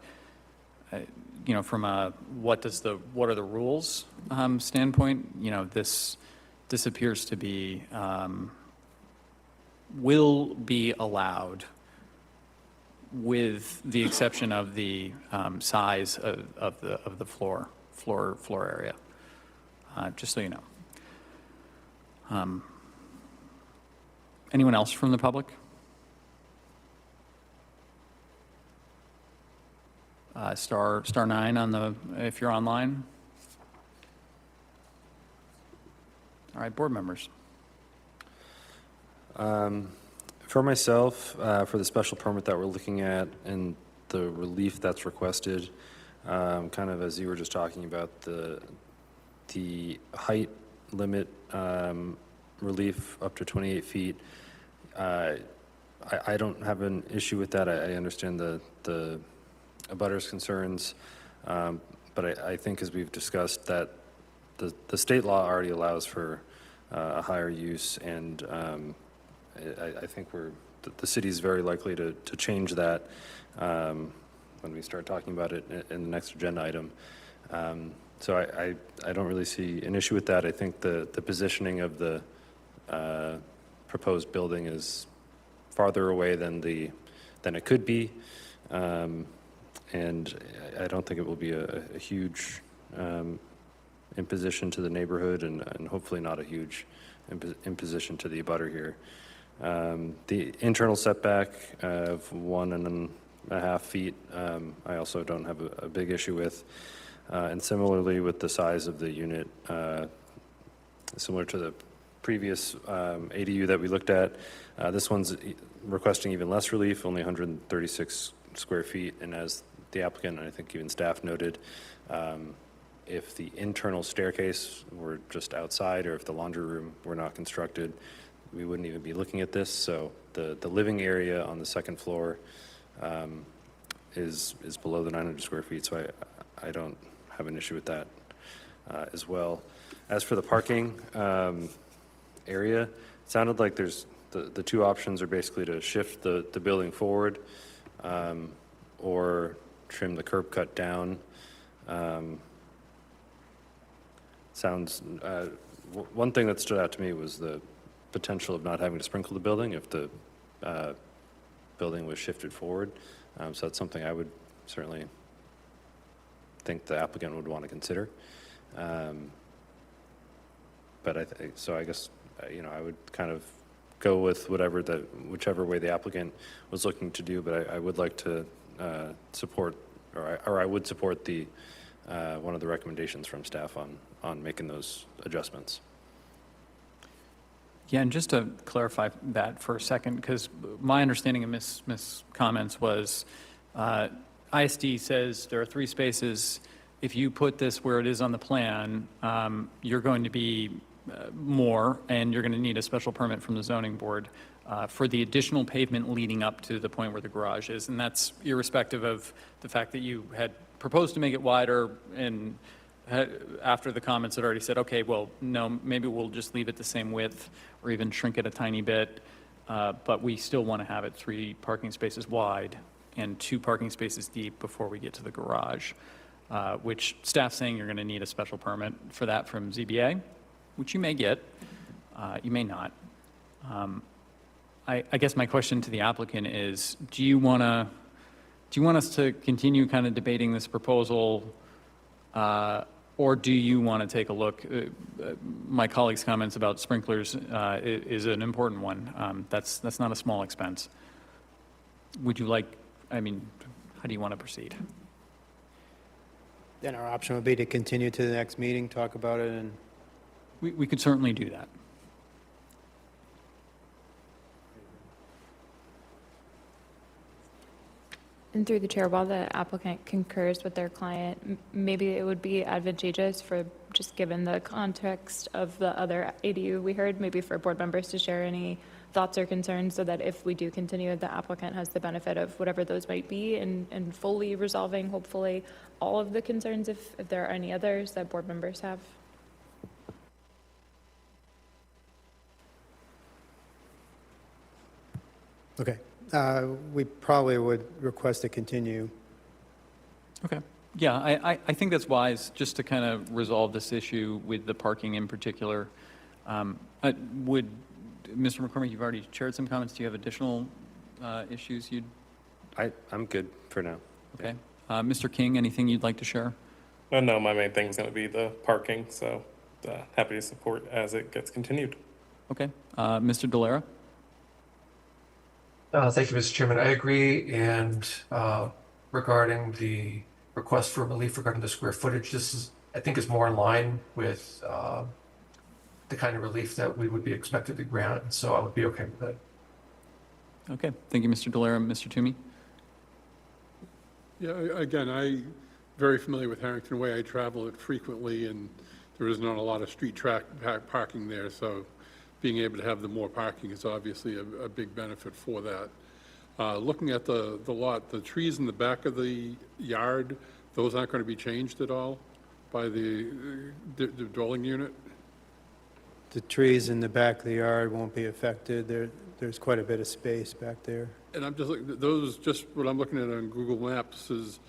you know, from a what are the rules standpoint, you know, this appears to be, will be allowed with the exception of the size of the floor area, just so you know. Anyone else from the public? Star 9 on the, if you're online. All right, board members. For myself, for the special permit that we're looking at and the relief that's requested, kind of as you were just talking about, the height limit relief up to 28 feet, I don't have an issue with that. I understand the abutters' concerns, but I think, as we've discussed, that the state law already allows for a higher use, and I think the city is very likely to change that when we start talking about it in the next agenda item. So I don't really see an issue with that. I think the positioning of the proposed building is farther away than it could be, and I don't think it will be a huge imposition to the neighborhood, and hopefully not a huge imposition to the abutter here. The internal setback of 1.5 feet, I also don't have a big issue with. And similarly with the size of the unit, similar to the previous ADU that we looked at, this one's requesting even less relief, only 136 square feet. And as the applicant, and I think even staff noted, if the internal staircase were just outside, or if the laundry room were not constructed, we wouldn't even be looking at this. So the living area on the second floor is below the 900 square feet. So I don't have an issue with that as well. As for the parking area, it sounded like there's the two options are basically to shift the building forward or trim the curb cut down. One thing that stood out to me was the potential of not having to sprinkle the building if the building was shifted forward. So that's something I would certainly think the applicant would want to consider. But I guess, you know, I would kind of go with whichever way the applicant was looking to do, but I would like to support, or I would support the one of the recommendations from staff on making those adjustments. Yeah, and just to clarify that for a second, because my understanding of Ms. comments was ISD says there are 3 spaces. If you put this where it is on the plan, you're going to be more, and you're going to need a special permit from the zoning board for the additional pavement leading up to the point where the garage is. And that's irrespective of the fact that you had proposed to make it wider, and after the comments had already said, okay, well, no, maybe we'll just leave it the same width or even shrink it a tiny bit, but we still want to have it 3 parking spaces wide and 2 parking spaces deep before we get to the garage, which staff's saying you're going to need a special permit for that from ZBA, which you may get, you may not. I guess my question to the applicant is, do you want us to continue kind of debating this proposal, or do you want to take a look? My colleague's comments about sprinklers is an important one. That's not a small expense. Would you like, how do you want to proceed? Then our option would be to continue to the next meeting, talk about it, and We could certainly do that. And through the chair, while the applicant concurs with their client, maybe it would be advantageous for, just given the context of the other ADU we heard, maybe for board members to share any thoughts or concerns, so that if we do continue, the applicant has the benefit of whatever those might be, and fully resolving, hopefully, all of the concerns, if there are any others that board members have. Okay. We probably would request to continue. Okay. Yeah, I think that's wise, just to kind of resolve this issue with the parking in particular. Would, Mr. McCormick, you've already shared some comments. Do you have additional issues you'd? I'm good for now. Okay. Mr. King, anything you'd like to share? No, my main thing is going to be the parking, so happy to support as it gets continued. Okay. Mr. Delera? Thank you, Mr. Chairman. I agree. And regarding the request for relief regarding the square footage, this is, I think, is more in line with the kind of relief that we would be expected to grant. And so I would be okay with that. Okay. Thank you, Mr. Delera. Mr. Toomey? Yeah, again, I'm very familiar with Harrington Way. I travel it frequently, and there is not a lot of street parking there, so being able to have the more parking is obviously a big benefit for that. Looking at the lot, the trees in the back of the yard, those aren't going to be changed at all by the dwelling unit? The trees in the back of the yard won't be affected. There's quite a bit of space back there. And I'm just looking, those, just what I'm looking at on Google Maps is,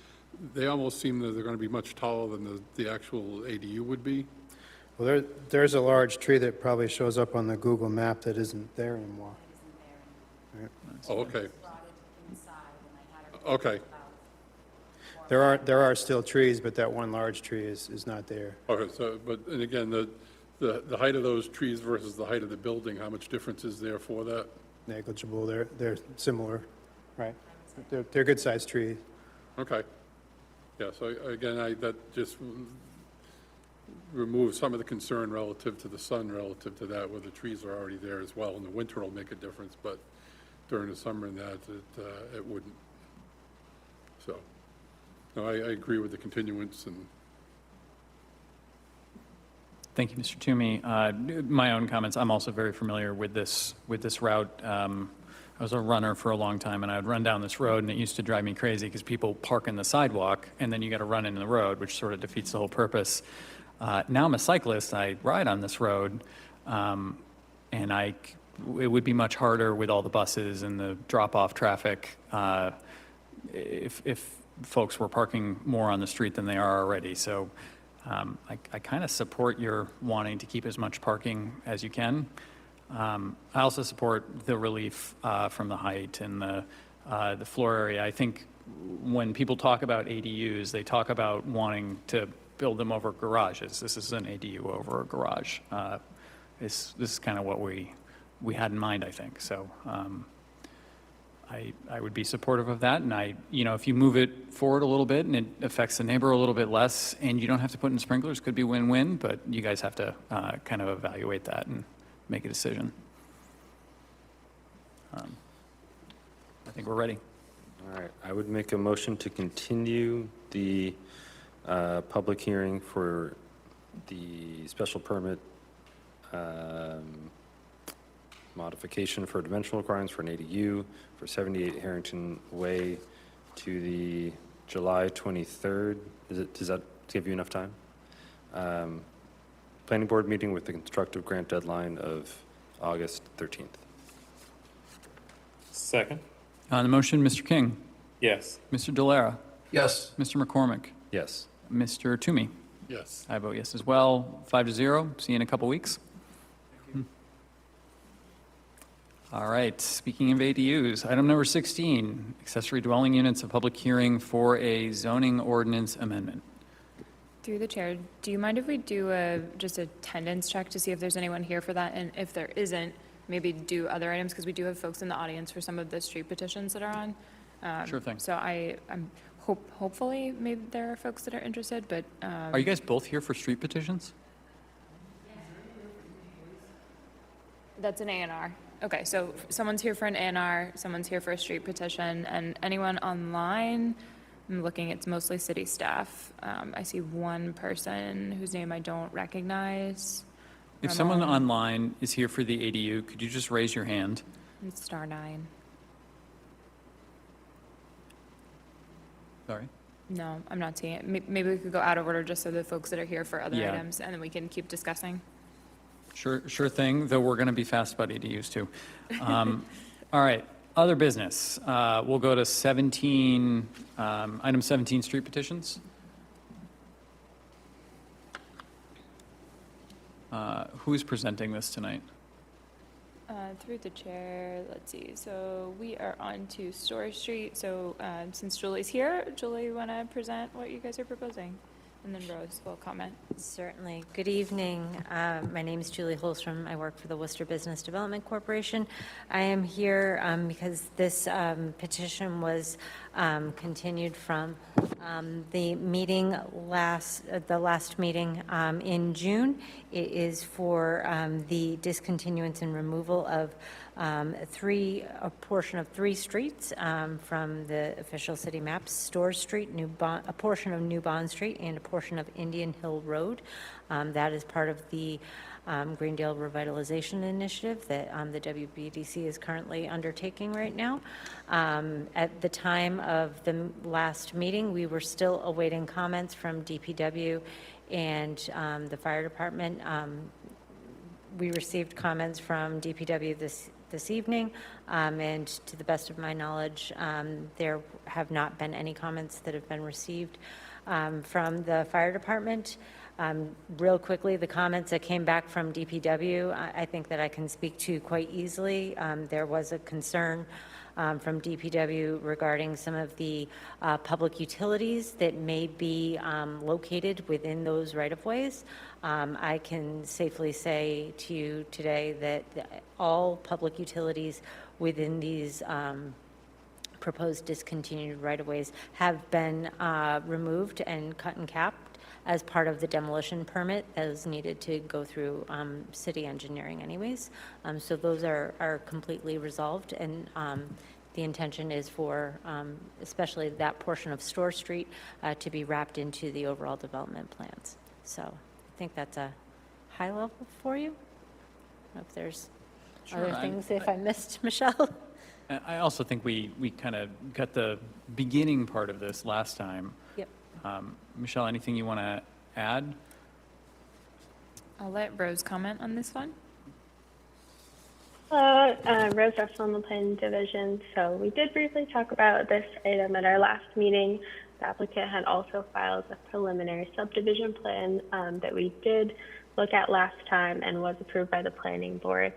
they almost seem that they're going to be much taller than the actual ADU would be. Well, there's a large tree that probably shows up on the Google map that isn't there anymore. Right. Oh, okay. Okay. There are still trees, but that one large tree is not there. Okay, so, but, and again, the height of those trees versus the height of the building, how much difference is there for that? Negligible. They're similar, right? They're good-sized trees. Okay. Yeah, so again, that just removes some of the concern relative to the sun, relative to that, where the trees are already there as well. In the winter, it'll make a difference, but during the summer and that, it wouldn't. So, no, I agree with the continuance and. Thank you, Mr. Toomey. My own comments, I'm also very familiar with this route. I was a runner for a long time, and I would run down this road, and it used to drive me crazy because people park in the sidewalk, and then you got to run into the road, which sort of defeats the whole purpose. Now I'm a cyclist. I ride on this road, and it would be much harder with all the buses and the drop-off traffic if folks were parking more on the street than they are already. So I kind of support your wanting to keep as much parking as you can. I also support the relief from the height and the floor area. I think when people talk about ADUs, they talk about wanting to build them over garages. This is an ADU over a garage. This is kind of what we had in mind, I think. So I would be supportive of that. And if you move it forward a little bit and it affects the neighbor a little bit less, and you don't have to put in sprinklers, could be win-win. But you guys have to kind of evaluate that and make a decision. I think we're ready. All right, I would make a motion to continue the public hearing for the special permit modification for dimensional requirements for an ADU for 78 Harrington Way to the July 23rd. Does that give you enough time? Planning board meeting with the constructive grant deadline of August 13th. Second. On the motion, Mr. King, Yes. Mr. Delera, Yes. Mr. McCormick, Yes. Mr. Toomey. Yes. I vote yes as well, 5-0. See you in a couple weeks. All right, speaking of ADUs, item number 16, accessory dwelling units, a public hearing for a zoning ordinance amendment. Through the chair, do you mind if we do just a attendance check to see if there's anyone here for that? And if there isn't, maybe do other items, because we do have folks in the audience for some of the street petitions that are on. Sure thing. So I'm hopefully maybe there are folks that are interested, but. Are you guys both here for street petitions? That's an A&R. Okay, so someone's here for an A&R, someone's here for a street petition, and anyone online, I'm looking, it's mostly city staff. I see one person whose name I don't recognize. If someone online is here for the ADU, could you just raise your hand? It's star 9. Sorry? No, I'm not seeing it. Maybe we could go out of order just so the folks that are here for other Yeah. items, and then we can keep discussing. Sure thing, though we're going to be fast about ADUs too. All right, Other business, we'll go to 17, item 17, street petitions. Who's presenting this tonight? Through the chair, let's see, so we are on to Store Street, so since Julie's here, Julie, you want to present what you guys are proposing? And then Rose will comment. Certainly. Good evening. My name is Julie Holstrom. I work for the Worcester Business Development Corporation. I am here because this petition was continued from the meeting the last meeting in June. It is for the discontinuance and removal of a portion of 3 streets from the official city maps: Store Street, a portion of New Bond Street, and a portion of Indian Hill Road. That is part of the Greendale Revitalization Initiative that the WBDC is currently undertaking right now. At the time of the last meeting, we were still awaiting comments from DPW and the fire department. We received comments from DPW this evening, and to the best of my knowledge, there have not been any comments that have been received from the fire department. Real quickly, the comments that came back from DPW, I think that I can speak to quite easily. There was a concern from DPW regarding some of the public utilities that may be located within those right-of-ways. I can safely say to you today that all public utilities within these proposed discontinued right-of-ways have been removed and cut and capped as part of the demolition permit that is needed to go through city engineering anyways. So those are completely resolved, and the intention is for especially that portion of Store Street to be wrapped into the overall development plans. So I think that's a high level for you. I don't know if there's Sure, other things if I missed, Michelle. I also think we kind of got the beginning part of this last time. Yep. Michelle, anything you want to add? I'll let Rose comment on this one. Hello, Rose Russell in the Planning Division. So we did briefly talk about this item at our last meeting. The applicant had also filed a preliminary subdivision plan that we did look at last time and was approved by the planning board.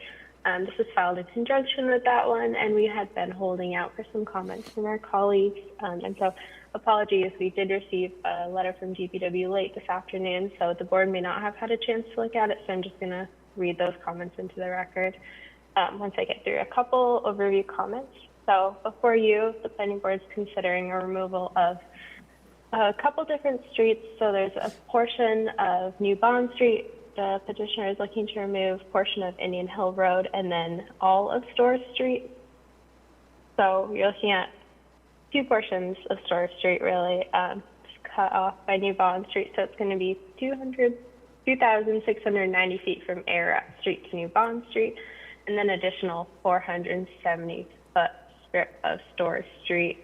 This was filed in conjunction with that one, and we had been holding out for some comments from our colleagues. And so apologies, we did receive a letter from DPW late this afternoon, so the board may not have had a chance to look at it, so I'm just going to read those comments into the record once I get through a couple overview comments. So before you, the planning board is considering a removal of a couple different streets. So there's a portion of New Bond Street. The petitioner is looking to remove a portion of Indian Hill Road and then all of Store Street. So you're looking at 2 portions of Store Street, really, cut off by New Bond Street. So it's going to be 2,690 feet from Air Street to New Bond Street, and then additional 470-foot strip of Store Street.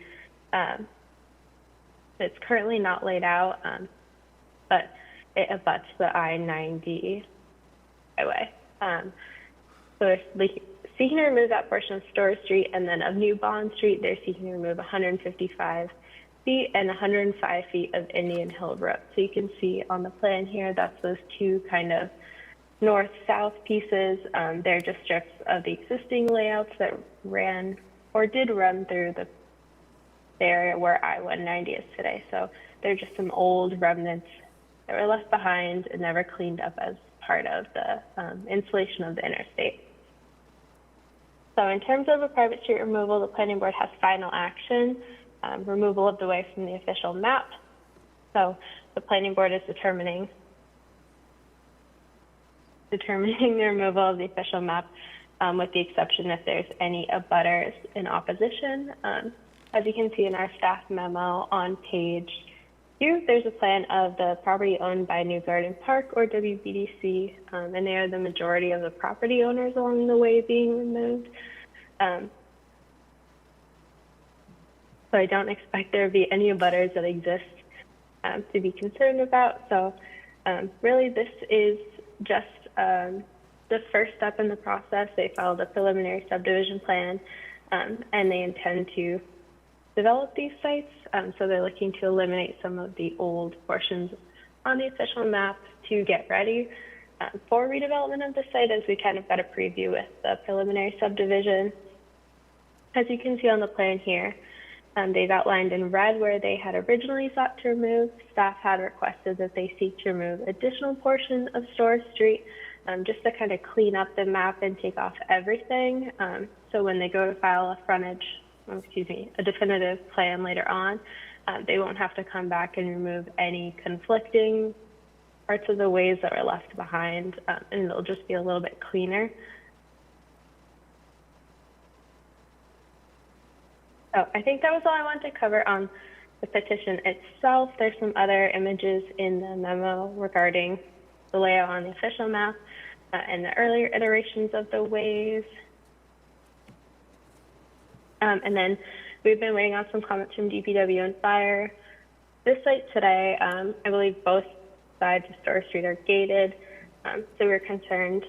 It's currently not laid out, but it abuts the I-90 highway. So they're seeking to remove that portion of Store Street, and then of New Bond Street, they're seeking to remove 155 feet and 105 feet of Indian Hill Road. So you can see on the plan here, that's those 2 kind of north-south pieces. They're just strips of the existing layouts that ran or did run through the area where I-190 is today. So they're just some old remnants that were left behind and never cleaned up as part of the installation of the interstate. So in terms of a private street removal, the planning board has final action, removal of the way from the official map. So the planning board is determining the removal of the official map, with the exception if there's any abutters in opposition. As you can see in our staff memo on page 2, there's a plan of the property owned by New Garden Park or WBDC, and they are the majority of the property owners along the way being removed. So I don't expect there to be any abutters that exist to be concerned about. So really this is just the first step in the process. They filed a preliminary subdivision plan and they intend to develop these sites. So they're looking to eliminate some of the old portions on the official map to get ready for redevelopment of the site, as we kind of got a preview with the preliminary subdivision. As you can see on the plan here, they've outlined in red where they had originally sought to remove. Staff had requested that they seek to remove additional portions of Store Street, just to kind of clean up the map and take off everything. So when they go to file a definitive plan later on, they won't have to come back and remove any conflicting parts of the ways that were left behind, and it'll just be a little bit cleaner. So I think that was all I wanted to cover on the petition itself. There's some other images in the memo regarding the layout on the official map and the earlier iterations of the ways. And then we've been waiting on some comments from DPW and fire. This site today, I believe both sides of Store Street are gated, so we're concerned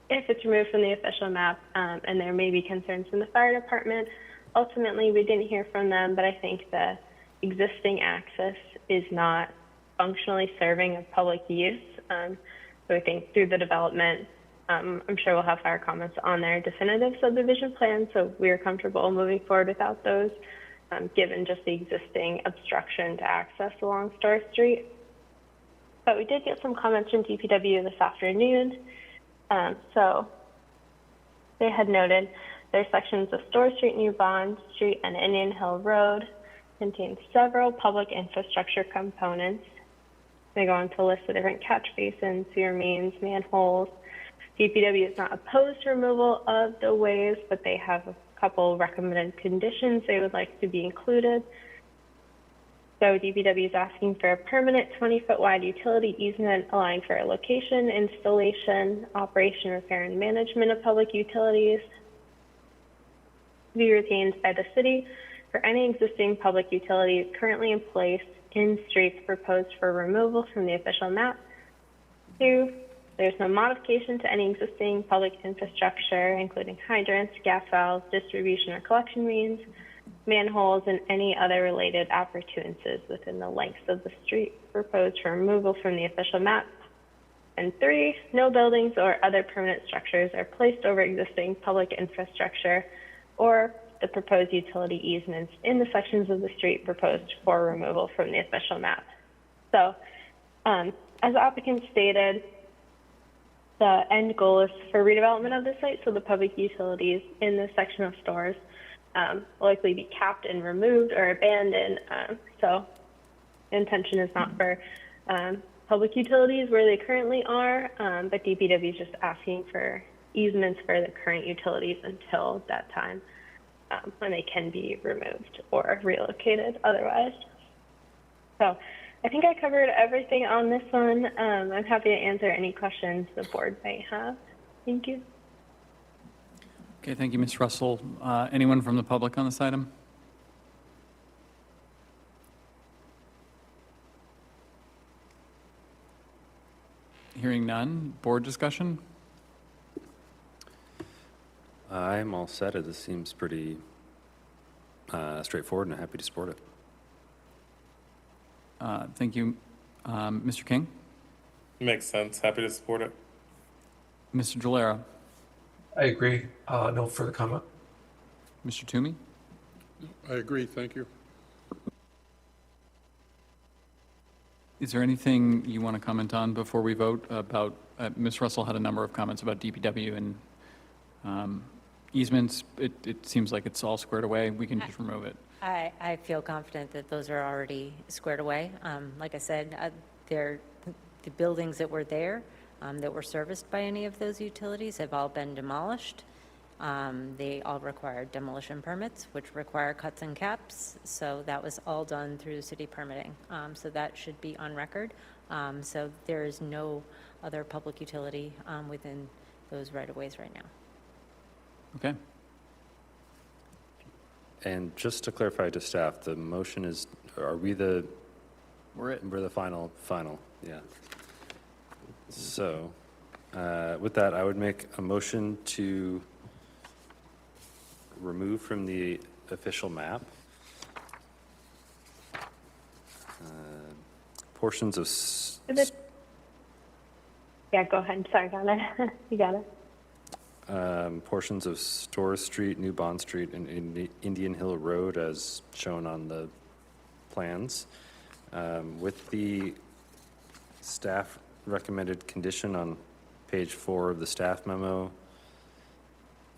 if it's removed from the official map, and there may be concerns from the fire department. Ultimately, we didn't hear from them, but I think the existing access is not functionally serving of public use. So I think through the development, I'm sure we'll have fire comments on their definitive subdivision plan, so we're comfortable moving forward without those, given just the existing obstruction to access along Store Street. But we did get some comments from DPW this afternoon. So they had noted their sections of Store Street, New Bond Street, and Indian Hill Road contain several public infrastructure components. They go on to list the different catch basins, sewer mains, manholes. DPW is not opposed to removal of the ways, but they have a couple recommended conditions they would like to be included. So DPW is asking for a permanent 20-foot wide utility easement allowing for a location, installation, operation, repair, and management of public utilities to be retained by the city for any existing public utilities currently in place in streets proposed for removal from the official map. 2, there's no modification to any existing public infrastructure, including hydrants, gas valves, distribution or collection means, manholes, and any other related appurtenances within the lengths of the street proposed for removal from the official map. And 3, no buildings or other permanent structures are placed over existing public infrastructure or the proposed utility easements in the sections of the street proposed for removal from the official map. So, as the applicant stated, the end goal is for redevelopment of the site, so the public utilities in this section of Stores will likely be capped and removed or abandoned. So the intention is not for public utilities where they currently are, but DPW is just asking for easements for the current utilities until that time when they can be removed or relocated otherwise. So I think I covered everything on this one. I'm happy to answer any questions the board may have. Thank you. Okay, thank you, Ms. Russell. Anyone from the public on this item? Hearing none. Board discussion? I'm all set. This seems pretty straightforward, and I'm happy to support it. Thank you. Mr. King? Makes sense. Happy to support it. Mr. Gilera? I agree. No further comment. Mr. Toomey? I agree, thank you. Is there anything you want to comment on before we vote about, Ms. Russell had a number of comments about DPW and easements. It seems like it's all squared away. We can just remove it. I feel confident that those are already squared away. Like I said, the buildings that were there that were serviced by any of those utilities have all been demolished. They all require demolition permits, which require cuts and caps. So that was all done through city permitting. So that should be on record. So there is no other public utility within those right-of-ways right now. Okay. And just to clarify to staff, the motion is, are we the? We're the final, yeah. So, with that, I would make a motion to remove from the official map portions of, Yeah, go ahead. Sorry, Connor. You got it. portions of Storrs Street, New Bond Street, and Indian Hill Road as shown on the plans, with the staff recommended condition on page 4 of the staff memo,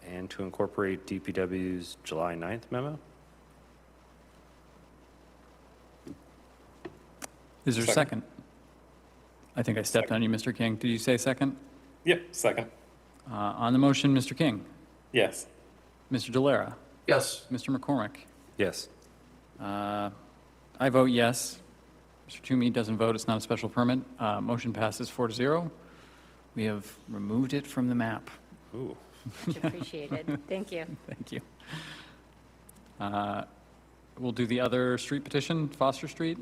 and to incorporate DPW's July 9th memo. Is there a second? I think I stepped on you, Mr. King. Did you say second? Yep, second. On the motion, Mr. King, Yes. Mr. Delera, Yes. Mr. McCormick. Yes. I vote yes. Mr. Toomey doesn't vote, it's not a special permit. Motion passes 4-0. We have removed it from the map. Ooh. Much appreciated. Thank you. Thank you. We'll do the other street petition, Foster Street.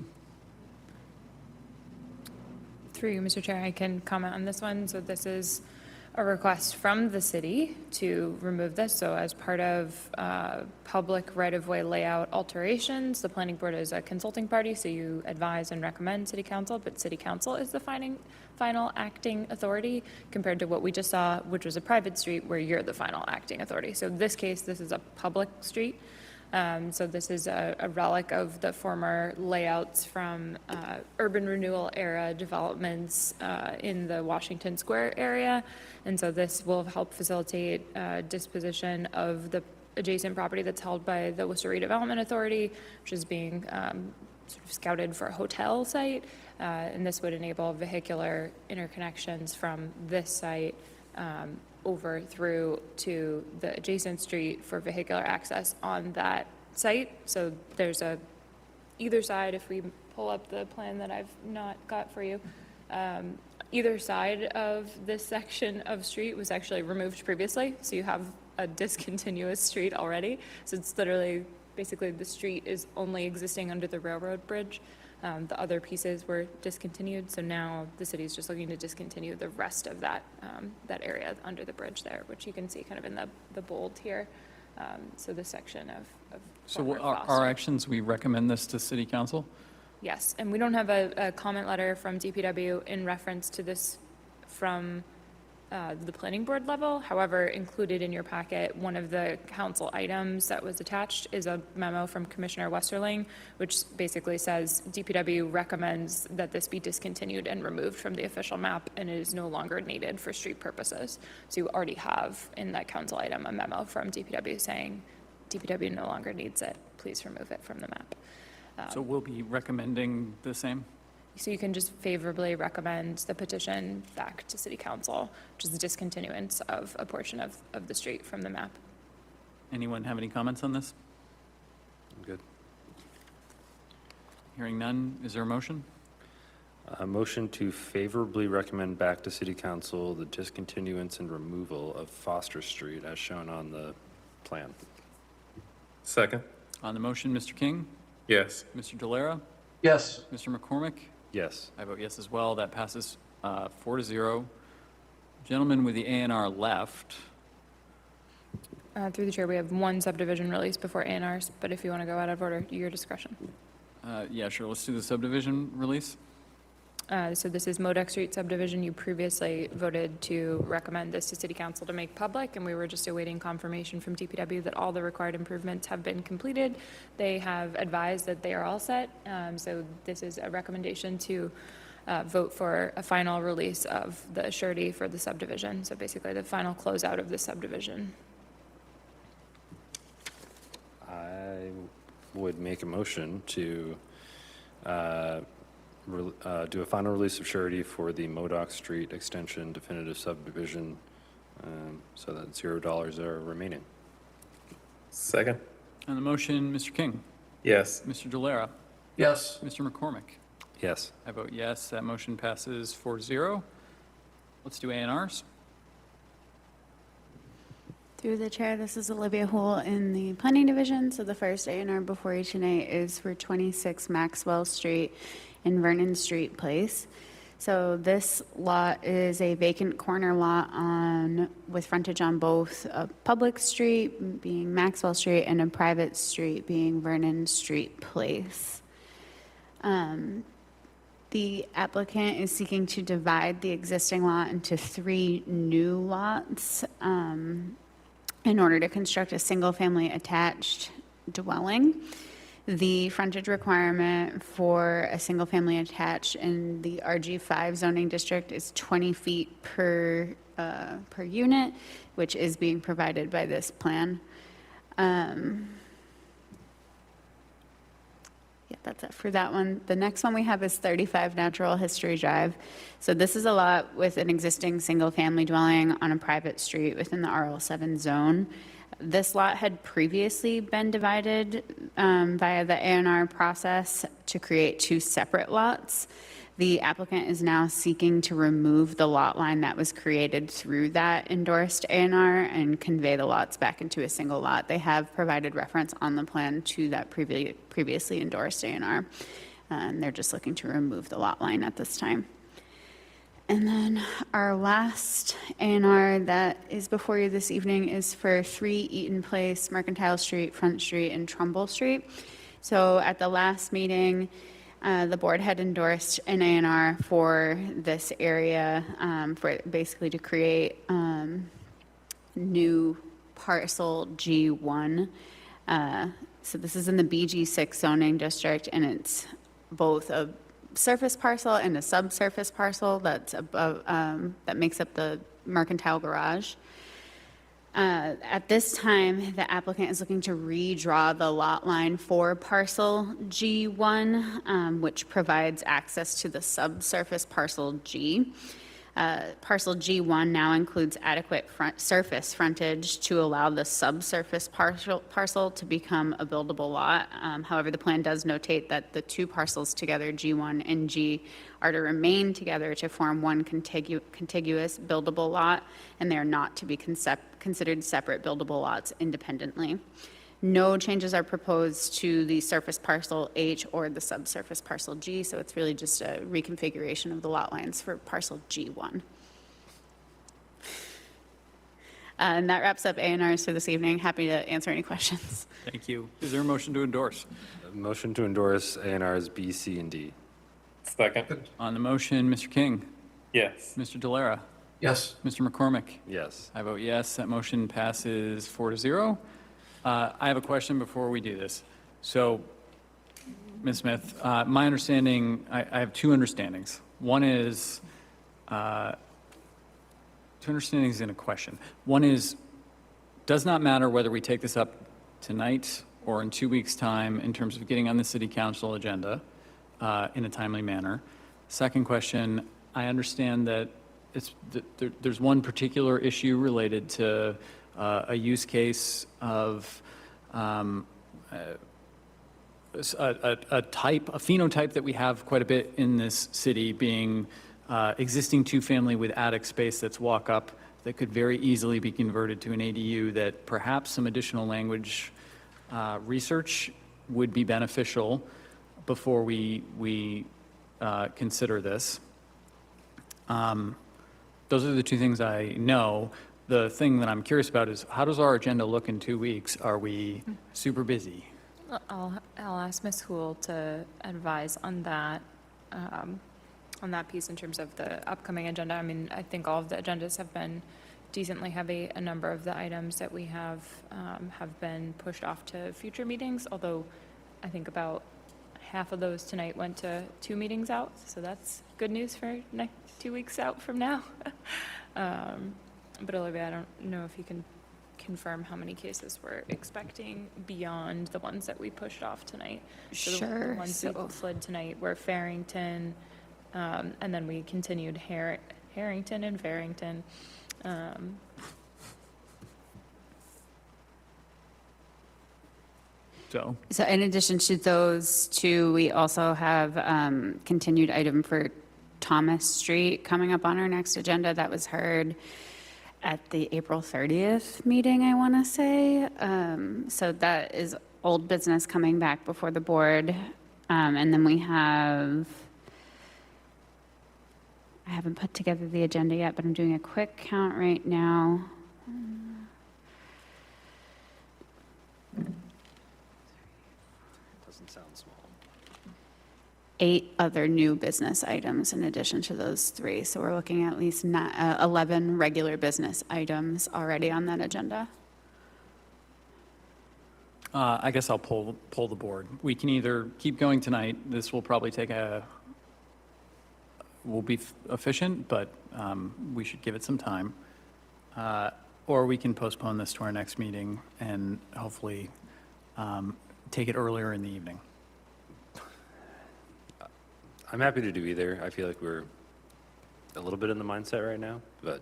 Through you, Mr. Chair, I can comment on this one. So this is a request from the city to remove this. So as part of public right-of-way layout alterations, the planning board is a consulting party, so you advise and recommend city council, but city council is the final acting authority compared to what we just saw, which was a private street where you're the final acting authority. So in this case, this is a public street. So this is a relic of the former layouts from urban renewal era developments in the Washington Square area. And so this will help facilitate disposition of the adjacent property that's held by the Worcester Redevelopment Authority, which is being sort of scouted for a hotel site. And this would enable vehicular interconnections from this site over through to the adjacent street for vehicular access on that site. So there's either side, if we pull up the plan that I've not got for you, either side of this section of street was actually removed previously. So you have a discontinuous street already. So it's literally, basically the street is only existing under the railroad bridge. The other pieces were discontinued, so now the city is just looking to discontinue the rest of that that area under the bridge there, which you can see kind of in the bold here. So this section of So former our Foster. actions, we recommend this to city council? Yes, and we don't have a comment letter from DPW in reference to this from the planning board level. However, included in your packet, one of the council items that was attached is a memo from Commissioner Westerling, which basically says DPW recommends that this be discontinued and removed from the official map and it is no longer needed for street purposes. So you already have in that council item a memo from DPW saying DPW no longer needs it. Please remove it from the map. So we'll be recommending the same? So you can just favorably recommend the petition back to city council, which is the discontinuance of a portion of the street from the map. Anyone have any comments on this? I'm good. Hearing none, is there a motion? A motion to favorably recommend back to city council the discontinuance and removal of Foster Street as shown on the plan. Second. On the motion, Mr. King? Yes. Mr. Delera? Yes. Mr. McCormick? Yes. I vote yes as well. That passes 4-0. Gentleman with the A&R left. Through the chair, we have one subdivision release before A&Rs, but if you want to go out of order, your discretion. Yeah, sure. Let's do the subdivision release. So this is Modoc Street subdivision. You previously voted to recommend this to city council to make public, and we were just awaiting confirmation from DPW that all the required improvements have been completed. They have advised that they are all set. So this is a recommendation to vote for a final release of the surety for the subdivision. So basically the final closeout of the subdivision. I would make a motion to do a final release of surety for the Modoc Street Extension definitive subdivision, so that $0 are remaining. Second. On the motion, Mr. King? Yes. Mr. Delera? Yes. Mr. McCormick? Yes. I vote yes. That motion passes 4-0. Let's do A&Rs. Through the chair, this is Olivia Houle in the Planning Division. So the first A&R before you tonight is for 26 Maxwell Street in Vernon Street Place. So this lot is a vacant corner lot with frontage on both a public street, being Maxwell Street, and a private street, being Vernon Street Place. The applicant is seeking to divide the existing lot into 3 new lots in order to construct a single-family attached dwelling. The frontage requirement for a single-family attached in the RG5 zoning district is 20 feet per unit, which is being provided by this plan. Yeah, that's it for that one. The next one we have is 35 Natural History Drive. So this is a lot with an existing single-family dwelling on a private street within the RL7 zone. This lot had previously been divided via the A&R process to create 2 separate lots. The applicant is now seeking to remove the lot line that was created through that endorsed A&R and convey the lots back into a single lot. They have provided reference on the plan to that previously endorsed A&R, and they're just looking to remove the lot line at this time. And then our last A&R that is before you this evening is for 3 Eaton Place, Mercantile Street, Front Street, and Trumbull Street. So at the last meeting, the board had endorsed an A&R for this area for basically to create new parcel G1. So this is in the BG6 zoning district, and it's both a surface parcel and a subsurface parcel that's above, that makes up the mercantile garage. At this time, the applicant is looking to redraw the lot line for parcel G1, which provides access to the subsurface parcel G. Parcel G1 now includes adequate surface frontage to allow the subsurface parcel to become a buildable lot. However, the plan does notate that the 2 parcels together, G1 and G, are to remain together to form one contiguous buildable lot, and they are not to be considered separate buildable lots independently. No changes are proposed to the surface parcel H or the subsurface parcel G, so it's really just a reconfiguration of the lot lines for parcel G1. And that wraps up A&Rs for this evening. Happy to answer any questions. Thank you. Is there a motion to endorse? Motion to endorse A&Rs B, C, and D. Second. On the motion, Mr. King, Yes. Mr. Delera, Yes. Mr. McCormick. Yes. I vote yes. That motion passes 4-0. I have a question before we do this. So, Ms. Smith, my understanding, I have 2 understandings. One is, 2 understandings in a question. One is, does not matter whether we take this up tonight or in 2 weeks' time in terms of getting on the city council agenda in a timely manner. Second question, I understand that there's one particular issue related to a use case of a phenotype that we have quite a bit in this city, being existing 2-family with attic space that's walk-up that could very easily be converted to an ADU, that perhaps some additional language research would be beneficial before we consider this. Those are the 2 things I know. The thing that I'm curious about is, how does our agenda look in 2 weeks? Are we super busy? I'll ask Ms. Hool to advise on that piece in terms of the upcoming agenda. I mean, I think all of the agendas have been decently heavy. A number of the items that we have been pushed off to future meetings, although I think about half of those tonight went to 2 meetings out, so that's good news for 2 weeks out from now. But Olivia, I don't know if you can confirm how many cases we're expecting beyond the ones that we pushed off tonight. So Sure. The ones that slid tonight were Farrington, and then we continued Harrington and Farrington. So in addition to those 2, we also have continued item for Thomas Street coming up on our next agenda. That was heard at the April 30th meeting, I want to say. So that is old business coming back before the board. And then we have I haven't put together the agenda yet, but I'm doing a quick count right now. Doesn't sound small. 8 other new business items in addition to those 3. So we're looking at least 11 regular business items already on that agenda. I guess I'll pull the board. We can either keep going tonight. This will probably will be efficient, but we should give it some time. Or we can postpone this to our next meeting and hopefully take it earlier in the evening. I'm happy to do either. I feel like we're a little bit in the mindset right now, but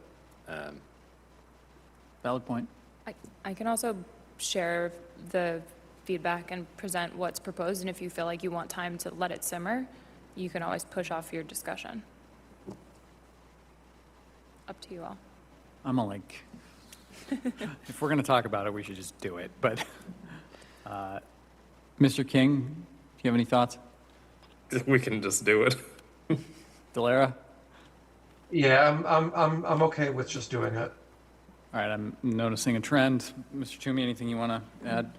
Valid point. I can also share the feedback and present what's proposed, and if you feel like you want time to let it simmer, you can always push off your discussion. Up to you all. I'm a like, if we're going to talk about it, we should just do it. But Mr. King, do you have any thoughts? We can just do it. Delara? Yeah, I'm okay with just doing it. All right, I'm noticing a trend. Mr. Toomey, anything you want to add?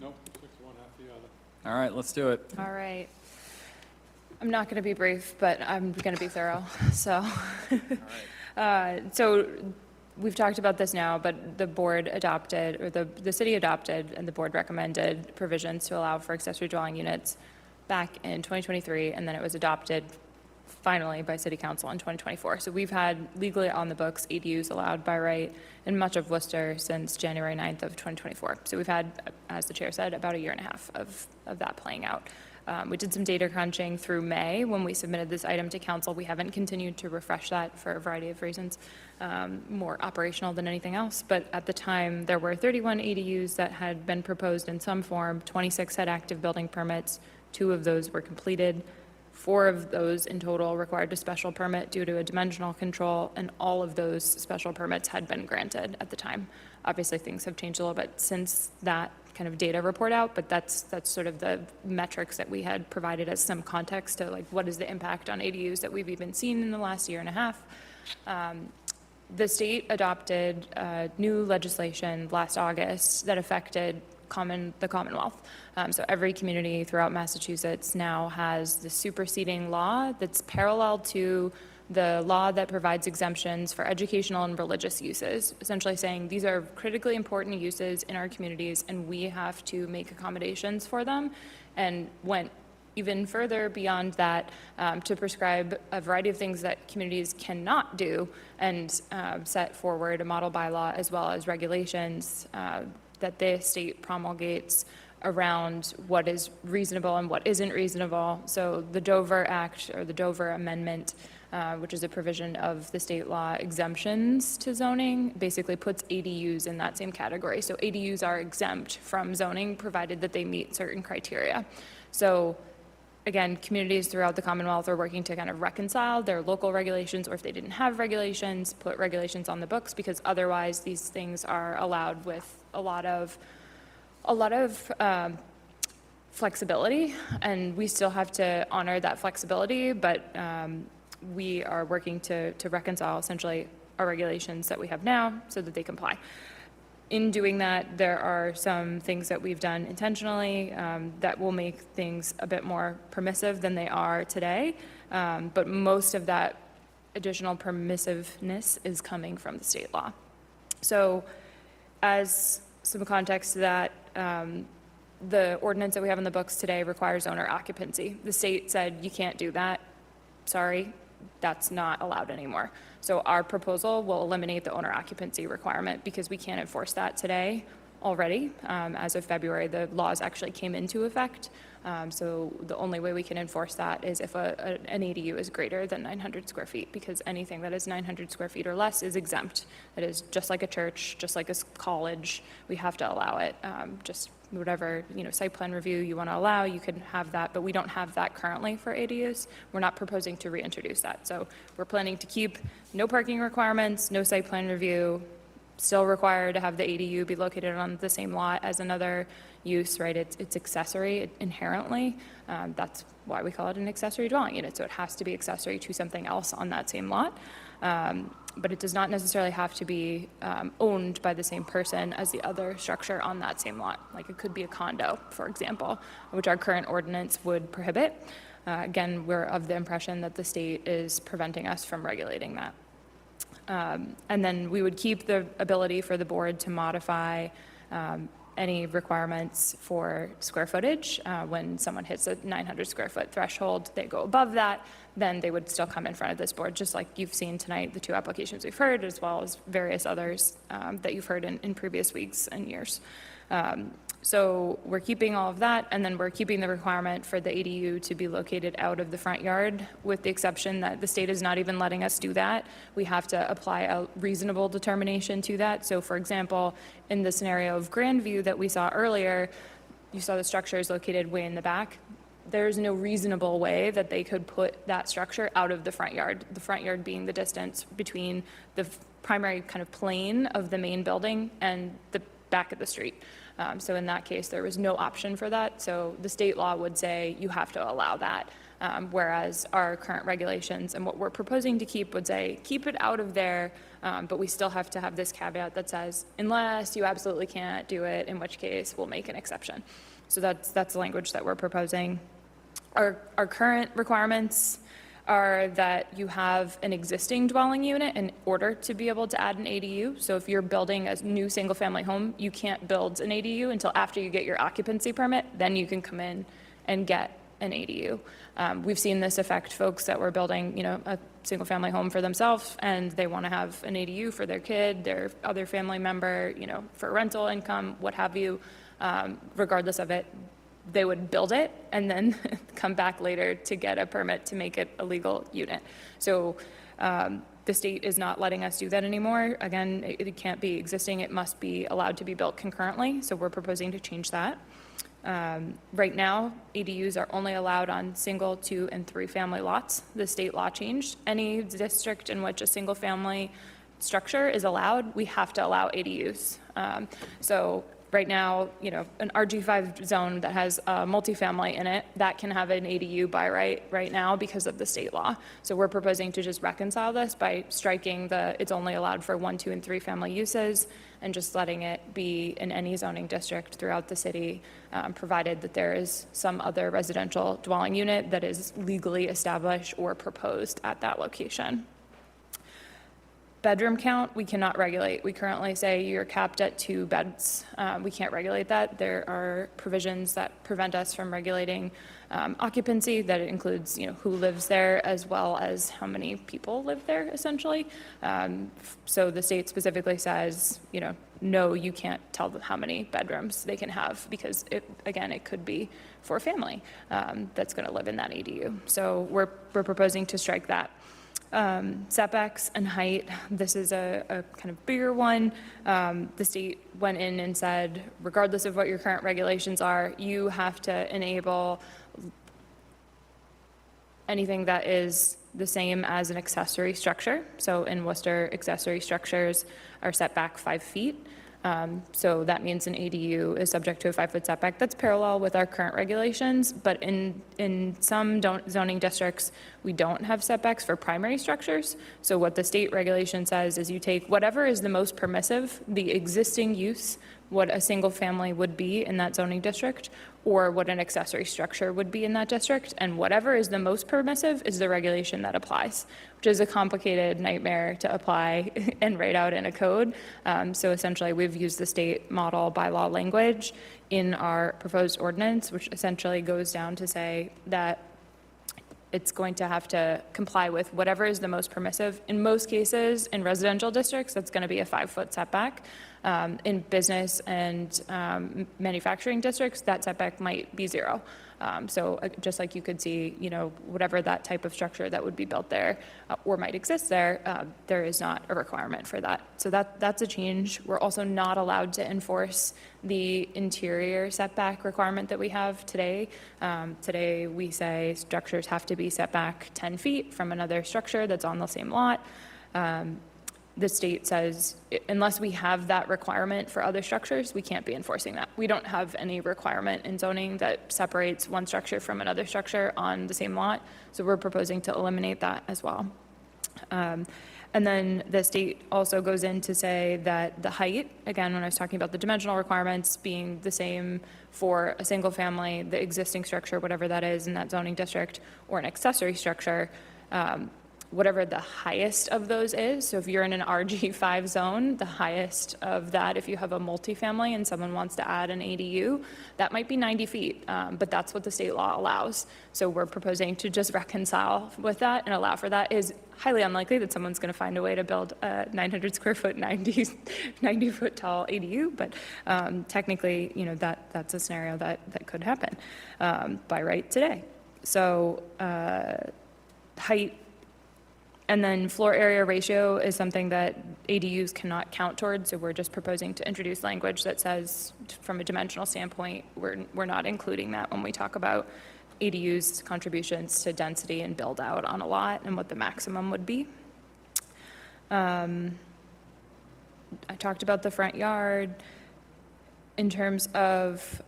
Nope, 6 one, half the other. All right, let's do it. All right. I'm not going to be brief, but I'm going to be thorough. So, so we've talked about this now, but the board adopted, or the city adopted, and the board recommended provisions to allow for accessory dwelling units back in 2023, and then it was adopted finally by City Council in 2024. So we've had legally on the books ADUs allowed by right in much of Worcester since January 9th of 2024. So we've had, as the chair said, about a year and a half of that playing out. We did some data crunching through May when we submitted this item to council. We haven't continued to refresh that for a variety of reasons, more operational than anything else. But at the time, there were 31 ADUs that had been proposed in some form. 26 had active building permits. 2 of those were completed. 4 of those in total required a special permit due to a dimensional control, and all of those special permits had been granted at the time. Obviously, things have changed a little bit since that kind of data report out, but that's sort of the metrics that we had provided as some context to like what is the impact on ADUs that we've even seen in the last year and a half. The state adopted new legislation last August that affected the Commonwealth. So every community throughout Massachusetts now has the superseding law that's parallel to the law that provides exemptions for educational and religious uses, essentially saying these are critically important uses in our communities and we have to make accommodations for them, and went even further beyond that to prescribe a variety of things that communities cannot do, and set forward a model bylaw as well as regulations that the state promulgates around what is reasonable and what isn't reasonable. So the Dover Act, or the Dover Amendment, which is a provision of the state law exemptions to zoning, basically puts ADUs in that same category. So ADUs are exempt from zoning provided that they meet certain criteria. So again, communities throughout the Commonwealth are working to kind of reconcile their local regulations, or if they didn't have regulations, put regulations on the books, because otherwise these things are allowed with a lot of flexibility, and we still have to honor that flexibility, but we are working to reconcile essentially our regulations that we have now so that they comply. In doing that, there are some things that we've done intentionally that will make things a bit more permissive than they are today, but most of that additional permissiveness is coming from the state law. So as some context to that, the ordinance that we have in the books today requires owner occupancy. The state said you can't do that. Sorry, that's not allowed anymore. So our proposal will eliminate the owner occupancy requirement because we can't enforce that today already. As of February, the laws actually came into effect. So the only way we can enforce that is if an ADU is greater than 900 square feet, because anything that is 900 square feet or less is exempt. It is just like a church, just like a college. We have to allow it. Just whatever, site plan review you want to allow, you can have that, but we don't have that currently for ADUs. We're not proposing to reintroduce that. So we're planning to keep no parking requirements, no site plan review, still required to have the ADU be located on the same lot as another use, right? It's accessory inherently. That's why we call it an accessory dwelling unit. So it has to be accessory to something else on that same lot. But it does not necessarily have to be owned by the same person as the other structure on that same lot. Like it could be a condo, for example, which our current ordinance would prohibit. Again, we're of the impression that the state is preventing us from regulating that. And then we would keep the ability for the board to modify any requirements for square footage. When someone hits a 900 square foot threshold, they go above that, then they would still come in front of this board, just like you've seen tonight, the two applications we've heard, as well as various others that you've heard in previous weeks and years. So we're keeping all of that, and then we're keeping the requirement for the ADU to be located out of the front yard, with the exception that the state is not even letting us do that. We have to apply a reasonable determination to that. So for example, in the scenario of Grandview that we saw earlier, you saw the structure is located way in the back. There's no reasonable way that they could put that structure out of the front yard being the distance between the primary kind of plane of the main building and the back of the street. So in that case, there was no option for that. So the state law would say you have to allow that, whereas our current regulations and what we're proposing to keep would say keep it out of there, but we still have to have this caveat that says unless you absolutely can't do it, in which case we'll make an exception. So that's the language that we're proposing. Our current requirements are that you have an existing dwelling unit in order to be able to add an ADU. So if you're building a new single-family home, you can't build an ADU until after you get your occupancy permit, then you can come in and get an ADU. We've seen this affect folks that were building, a single-family home for themselves, and they want to have an ADU for their kid, their other family member, for rental income, what have you. Regardless of it, they would build it and then come back later to get a permit to make it a legal unit. So the state is not letting us do that anymore. Again, it can't be existing. It must be allowed to be built concurrently. So we're proposing to change that. Right now, ADUs are only allowed on single, 2, and 3 family lots. The state law changed. Any district in which a single family structure is allowed, we have to allow ADUs. So right now, an RG5 zone that has a multifamily in it, that can have an ADU by right now because of the state law. So we're proposing to just reconcile this by striking it's only allowed for 1, 2, and 3 family uses, and just letting it be in any zoning district throughout the city, provided that there is some other residential dwelling unit that is legally established or proposed at that location. Bedroom count, we cannot regulate. We currently say you're capped at 2 beds. We can't regulate that. There are provisions that prevent us from regulating occupancy, that it includes, who lives there as well as how many people live there, essentially. So the state specifically says, no, you can't tell them how many bedrooms they can have, because it could be for a family that's going to live in that ADU. So we're proposing to strike that. Setbacks and height, this is a kind of bigger one. The state went in and said, regardless of what your current regulations are, you have to enable anything that is the same as an accessory structure. So in Worcester, accessory structures are set back 5 feet. So that means an ADU is subject to a 5-foot setback. That's parallel with our current regulations, but in some zoning districts, we don't have setbacks for primary structures. So what the state regulation says is you take whatever is the most permissive, the existing use, what a single family would be in that zoning district, or what an accessory structure would be in that district, and whatever is the most permissive is the regulation that applies, which is a complicated nightmare to apply and write out in a code. So essentially, we've used the state model bylaw language in our proposed ordinance, which essentially goes down to say that it's going to have to comply with whatever is the most permissive. In most cases, in residential districts, that's going to be a 5-foot setback. In business and manufacturing districts, that setback might be 0. So just like you could see, whatever that type of structure that would be built there or might exist there, there is not a requirement for that. So that's a change. We're also not allowed to enforce the interior setback requirement that we have today. Today, we say structures have to be set back 10 feet from another structure that's on the same lot. the state says, unless we have that requirement for other structures, we can't be enforcing that. We don't have any requirement in zoning that separates one structure from another structure on the same lot, so we're proposing to eliminate that as well. And then the state also goes in to say that the height, again, when I was talking about the dimensional requirements being the same for a single family, the existing structure, whatever that is in that zoning district, or an accessory structure, whatever the highest of those is. So if you're in an RG5 zone, the highest of that, if you have a multifamily and someone wants to add an ADU, that might be 90 feet, but that's what the state law allows. So we're proposing to just reconcile with that and allow for that. Is highly unlikely that someone's going to find a way to build a 900 square foot, 90 foot tall ADU, but technically, you know, that's a scenario that could happen by right today. So height. And then floor area ratio is something that ADUs cannot count towards, so we're just proposing to introduce language that says, from a dimensional standpoint, we're not including that when we talk about ADUs' contributions to density and build out on a lot and what the maximum would be. I talked about the front yard. In terms of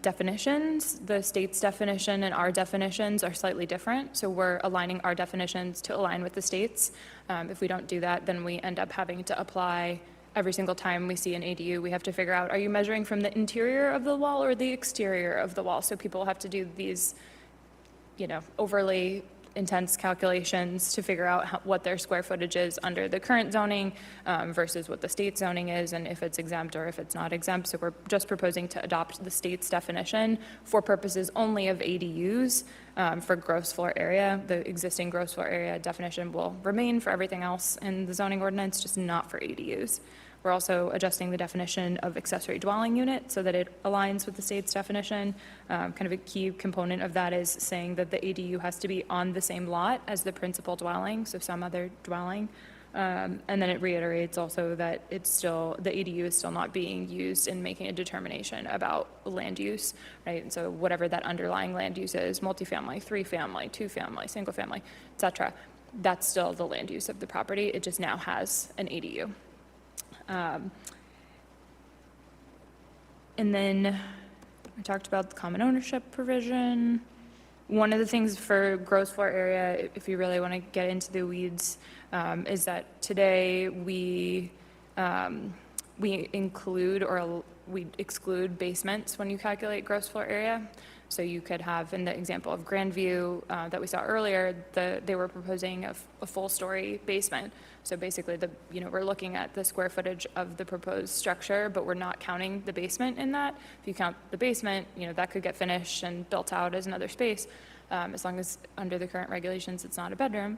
definitions, the state's definition and our definitions are slightly different. So we're aligning our definitions to align with the state's. If we don't do that, then we end up having to apply every single time we see an ADU. We have to figure out, are you measuring from the interior of the wall or the exterior of the wall? So people have to do these, you know, overly intense calculations to figure out what their square footage is under the current zoning versus what the state zoning is, and if it's exempt or if it's not exempt. So we're just proposing to adopt the state's definition for purposes only of ADUs for gross floor area. The existing gross floor area definition will remain for everything else in the zoning ordinance, just not for ADUs. We're also adjusting the definition of accessory dwelling unit so that it aligns with the state's definition. Kind of a key component of that is saying that the ADU has to be on the same lot as the principal dwelling, so some other dwelling. And then it reiterates also that it's still, the ADU is still not being used in making a determination about land use, right? And so whatever that underlying land use is, multifamily, 3-family, 2-family, single family, et cetera, that's still the land use of the property. It just now has an ADU. And then we talked about the common ownership provision. One of the things for gross floor area, if you really want to get into the weeds, is that today we include or we exclude basements when you calculate gross floor area. So you could have, in the example of Grandview that we saw earlier, they were proposing a full-story basement. So basically, we're looking at the square footage of the proposed structure, but we're not counting the basement in that. If you count the basement, that could get finished and built out as another space, as long as under the current regulations, it's not a bedroom.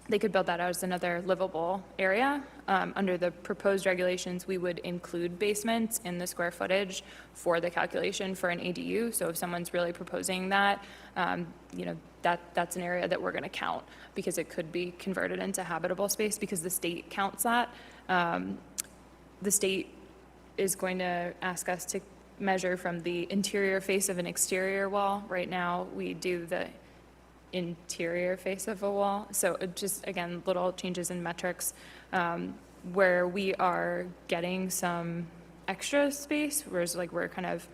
They could build that out as another livable area. Under the proposed regulations, we would include basements in the square footage for the calculation for an ADU. So if someone's really proposing that, that's an area that we're going to count because it could be converted into habitable space because the state counts that. The state is going to ask us to measure from the interior face of an exterior wall. Right now, we do the interior face of a wall. So it just, again, little changes in metrics where we are getting some extra space, whereas we're kind of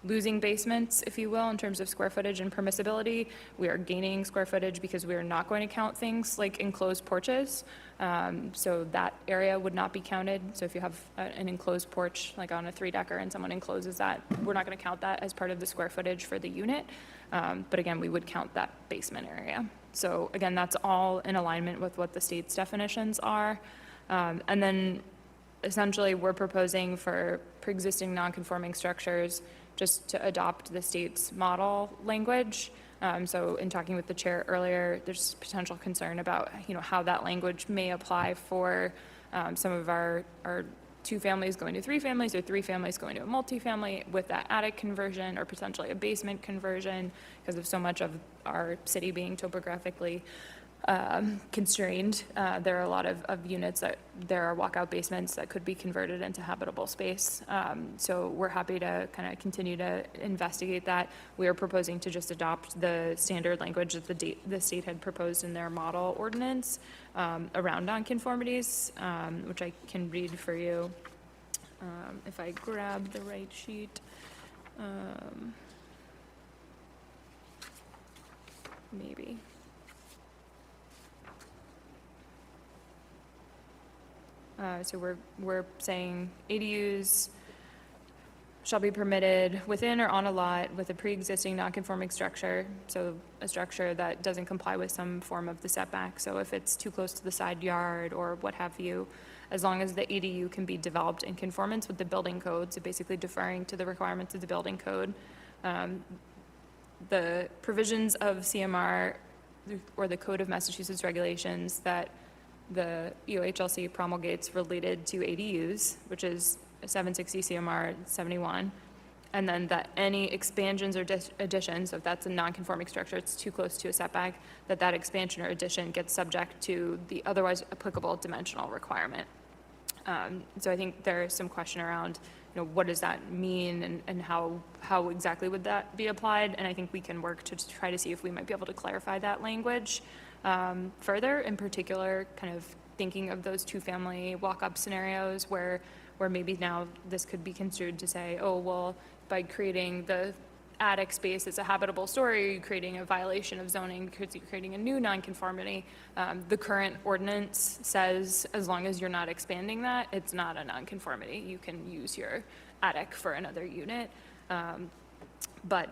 losing basements, if you will, in terms of square footage and permissibility. We are gaining square footage because we are not going to count things like enclosed porches. So that area would not be counted. So if you have an enclosed porch, like on a 3-decker, and someone encloses that, we're not going to count that as part of the square footage for the unit. But again, we would count that basement area. So again, that's all in alignment with what the state's definitions are. And then essentially we're proposing for pre-existing non-conforming structures just to adopt the state's model language. So in talking with the chair earlier, there's potential concern about how that language may apply for some of our 2 families going to 3 families or 3 families going to a multifamily with that attic conversion or potentially a basement conversion because of so much of our city being topographically constrained. There are a lot of units there are walkout basements that could be converted into habitable space. So we're happy to kind of continue to investigate that. We are proposing to just adopt the standard language that the state had proposed in their model ordinance around nonconformities, which I can read for you if I grab the right sheet. Maybe. So we're saying ADUs shall be permitted within or on a lot with a pre-existing non-conforming structure, so a structure that doesn't comply with some form of the setback. So if it's too close to the side yard or what have you, as long as the ADU can be developed in conformance with the building code, so basically deferring to the requirements of the building code. The provisions of CMR or the Code of Massachusetts regulations that the EOHLC promulgates related to ADUs, which is 760 CMR 71, and then that any expansions or additions, so if that's a non-conforming structure, it's too close to a setback, that expansion or addition gets subject to the otherwise applicable dimensional requirement. So I think there is some question around, what does that mean and how exactly would that be applied? And I think we can work to try to see if we might be able to clarify that language further, in particular, kind of thinking of those two-family walk-up scenarios where maybe now this could be construed to say, oh, well, by creating the attic space as a habitable story, you're creating a violation of zoning because you're creating a new nonconformity. The current ordinance says as long as you're not expanding that, it's not a nonconformity. You can use your attic for another unit. But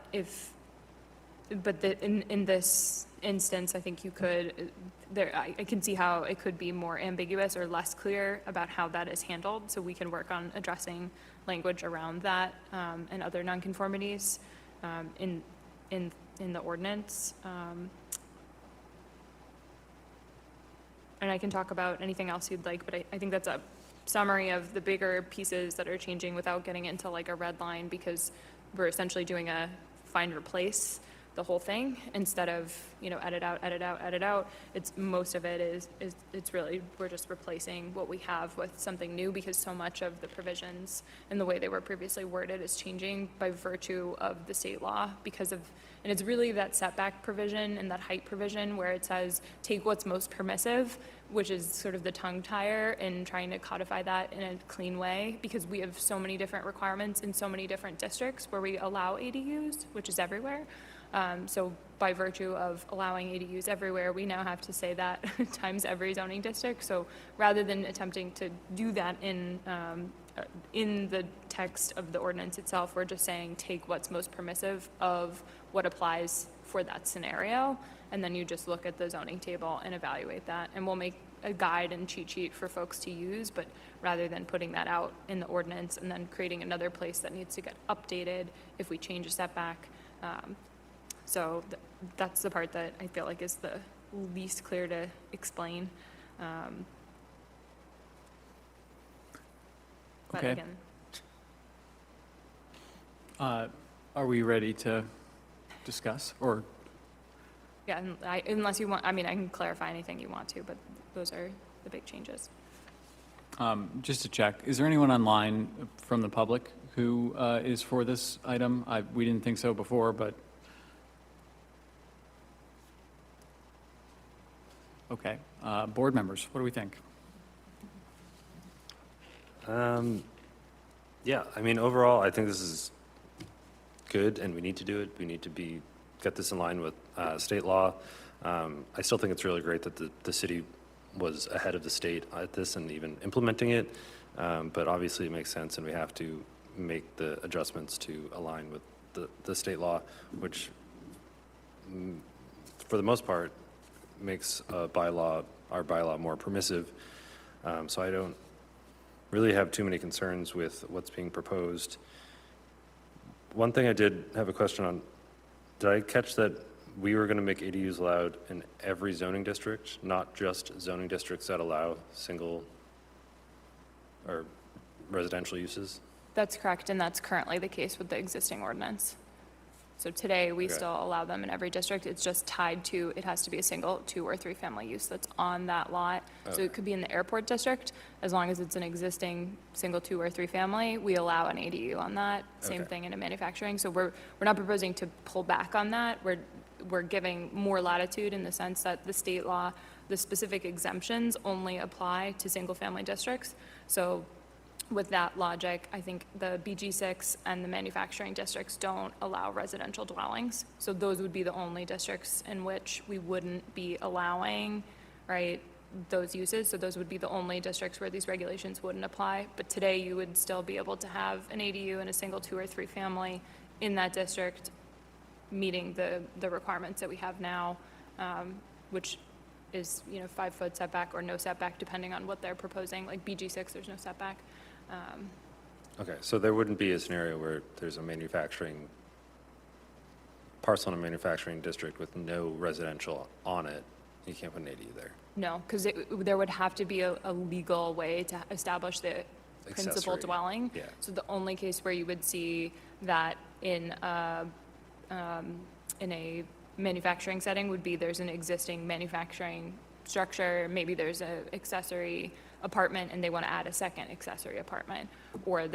in this instance, I think you could, I can see how it could be more ambiguous or less clear about how that is handled. So we can work on addressing language around that and other nonconformities in the ordinance. And I can talk about anything else you'd like, but I think that's a summary of the bigger pieces that are changing without getting into like a red line, because we're essentially doing a find replace the whole thing instead of, edit out. It's most of it is it's really, we're just replacing what we have with something new, because so much of the provisions and the way they were previously worded is changing by virtue of the state law and it's really that setback provision and that height provision where it says take what's most permissive, which is sort of the tongue tire in trying to codify that in a clean way, because we have so many different requirements in so many different districts where we allow ADUs, which is everywhere. So by virtue of allowing ADUs everywhere, we now have to say that times every zoning district. So rather than attempting to do that in the text of the ordinance itself, we're just saying take what's most permissive of what applies for that scenario, and then you just look at the zoning table and evaluate that. And we'll make a guide and cheat sheet for folks to use, but rather than putting that out in the ordinance and then creating another place that needs to get updated if we change a setback. So that's the part that I feel like is the least clear to explain. But Okay. again, Are we ready to discuss, or? yeah, unless you want, I can clarify anything you want to, but those are the big changes. Just to check, is there anyone online from the public who is for this item? We didn't think so before, but. Okay, board members, what do we think? Yeah, overall, I think this is good, and we need to do it. We need to get this in line with state law. I still think it's really great that the city was ahead of the state at this and even implementing it, but obviously it makes sense, and we have to make the adjustments to align with the state law, which for the most part makes our bylaw more permissive. So I don't really have too many concerns with what's being proposed. One thing I did have a question on, did I catch that we were going to make ADUs allowed in every zoning district, not just zoning districts that allow single or residential uses? That's correct, and that's currently the case with the existing ordinance. So today, we Okay. still allow them in every district. It's just tied to, it has to be a single, 2 or 3 family use that's on that lot. So Okay. it could be in the airport district, as long as it's an existing single, 2 or 3 family, we allow an ADU on that. Same Okay. thing in a manufacturing. So we're not proposing to pull back on that. We're giving more latitude in the sense that the state law, the specific exemptions only apply to single-family districts. So with that logic, I think the BG6 and the manufacturing districts don't allow residential dwellings. So those would be the only districts in which we wouldn't be allowing, right, those uses. So those would be the only districts where these regulations wouldn't apply. But today, you would still be able to have an ADU and a single 2 or 3 family in that district, meeting the requirements that we have now, which is, 5-foot setback or no setback, depending on what they're proposing. Like BG6, there's no setback. Okay, so there wouldn't be a scenario where there's a manufacturing parcel in a manufacturing district with no residential on it, you can't put an ADU there? No, because there would have to be a legal way to establish the principal Accessory, dwelling. yeah. So the only case where you would see that in a manufacturing setting would be there's an existing manufacturing structure, maybe there's an accessory apartment and they want to add a second accessory apartment. Or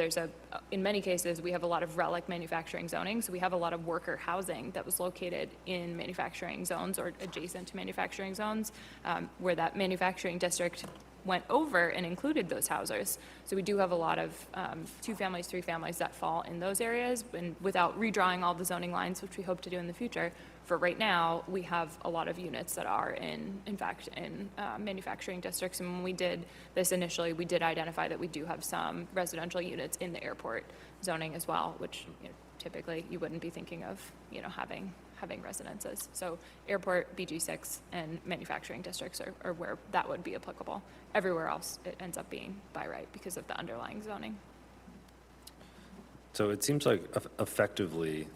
in many cases, we have a lot of relic manufacturing zoning, so we have a lot of worker housing that was located in manufacturing zones or adjacent to manufacturing zones, where that manufacturing district went over and included those houses. So we do have a lot of 2 families, 3 families that fall in those areas, and without redrawing all the zoning lines, which we hope to do in the future, for right now, we have a lot of units that are in fact, in manufacturing districts. And when we did this initially, we did identify that we do have some residential units in the airport zoning as well, which typically you wouldn't be thinking of, having residences. So airport, BG6, and manufacturing districts are where that would be applicable. Everywhere else, it ends up being by right because of the underlying zoning. So it seems like effectively,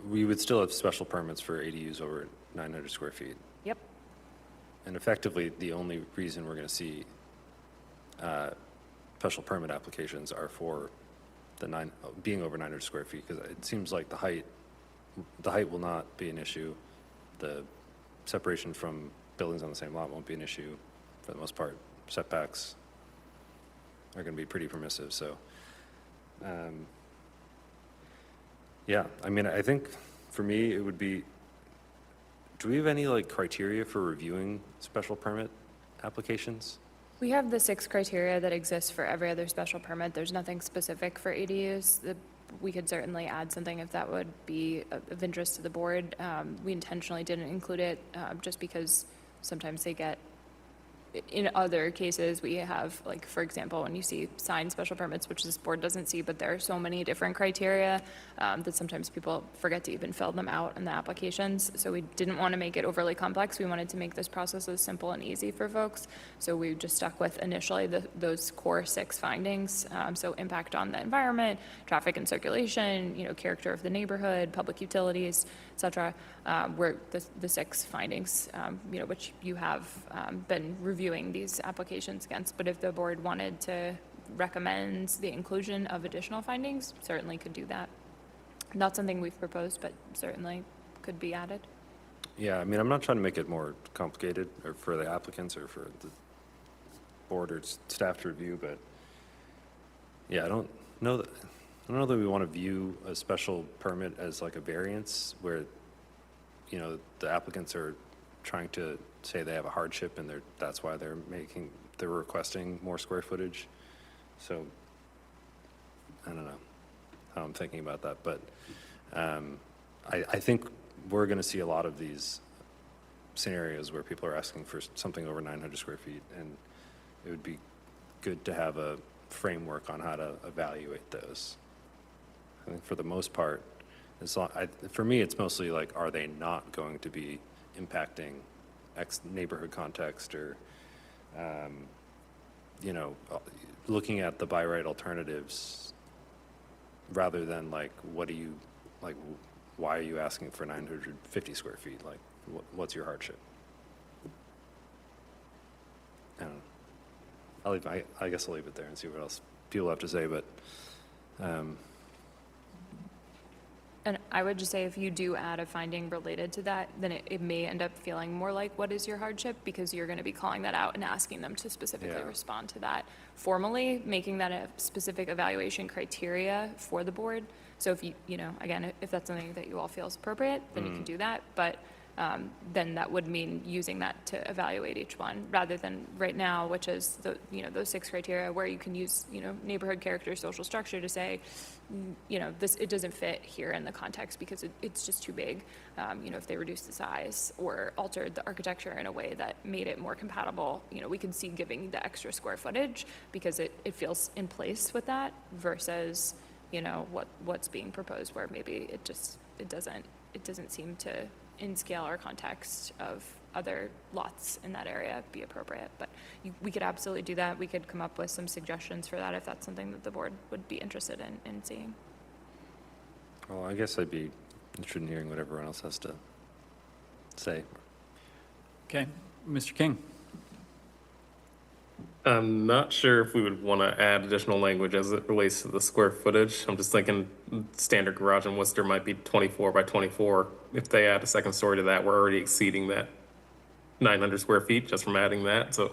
we would still have special permits for ADUs over 900 square feet. Yep. And effectively, the only reason we're going to see special permit applications are for being over 900 square feet, because it seems like the height will not be an issue. The separation from buildings on the same lot won't be an issue for the most part. Setbacks are going to be pretty permissive, so. Yeah, I mean, I think for me, it would be, do we have any criteria for reviewing special permit applications? We have the 6 criteria that exist for every other special permit. There's nothing specific for ADUs. We could certainly add something if that would be of interest to the board. We intentionally didn't include it just because sometimes they get, in other cases, we have, for example, when you see signed special permits, which this board doesn't see, but there are so many different criteria that sometimes people forget to even fill them out in the applications. So we didn't want to make it overly complex. We wanted to make this process as simple and easy for folks. So we just stuck with initially those core 6 findings. So impact on the environment, traffic and circulation, character of the neighborhood, public utilities, et cetera, were the 6 findings, which you have been reviewing these applications against. But if the board wanted to recommend the inclusion of additional findings, certainly could do that. Not something we've proposed, but certainly could be added. Yeah, I mean, I'm not trying to make it more complicated or for the applicants or for the board or staff to review, but yeah, I don't know that we want to view a special permit as like a variance where, the applicants are trying to say they have a hardship and that's why they're requesting more square footage. So I don't know how I'm thinking about that, but I think we're going to see a lot of these scenarios where people are asking for something over 900 square feet, and it would be good to have a framework on how to evaluate those. I think for the most part, for me, it's mostly like, are they not going to be impacting X neighborhood context, or, looking at the by right alternatives rather than why are you asking for 950 square feet? Like, what's your hardship? I don't know. I guess I'll leave it there and see what else people have to say, but And I would just say if you do add a finding related to that, then it may end up feeling more like what is your hardship, because you're going to be calling that out and asking them to specifically respond to that formally, making that a specific evaluation criteria for the board. So if you know, again, if that's something that you all feel is appropriate, then you can do that. But then that would mean using that to evaluate each one, rather than right now, which is the, you know, those 6 criteria where you can use, you know, neighborhood character, social structure to say, you know, this, it doesn't fit here in the context because it's just too big. You know, if they reduced the size or altered the architecture in a way that made it more compatible, you know, we could see giving the extra square footage because it feels in place with that versus, you know, what's being proposed where maybe it doesn't seem to, in scale or context of other lots in that area, be appropriate. But we could absolutely do that. We could come up with some suggestions for that if that's something that the board would be interested in seeing. Well, I guess I'd be interested in hearing what everyone else has to say. Okay, Mr. King. I'm not sure if we would want to add additional language as it relates to the square footage. I'm just thinking standard garage in Worcester might be 24 by 24. If they add a second story to that, we're already exceeding that 900 square feet just from adding that. So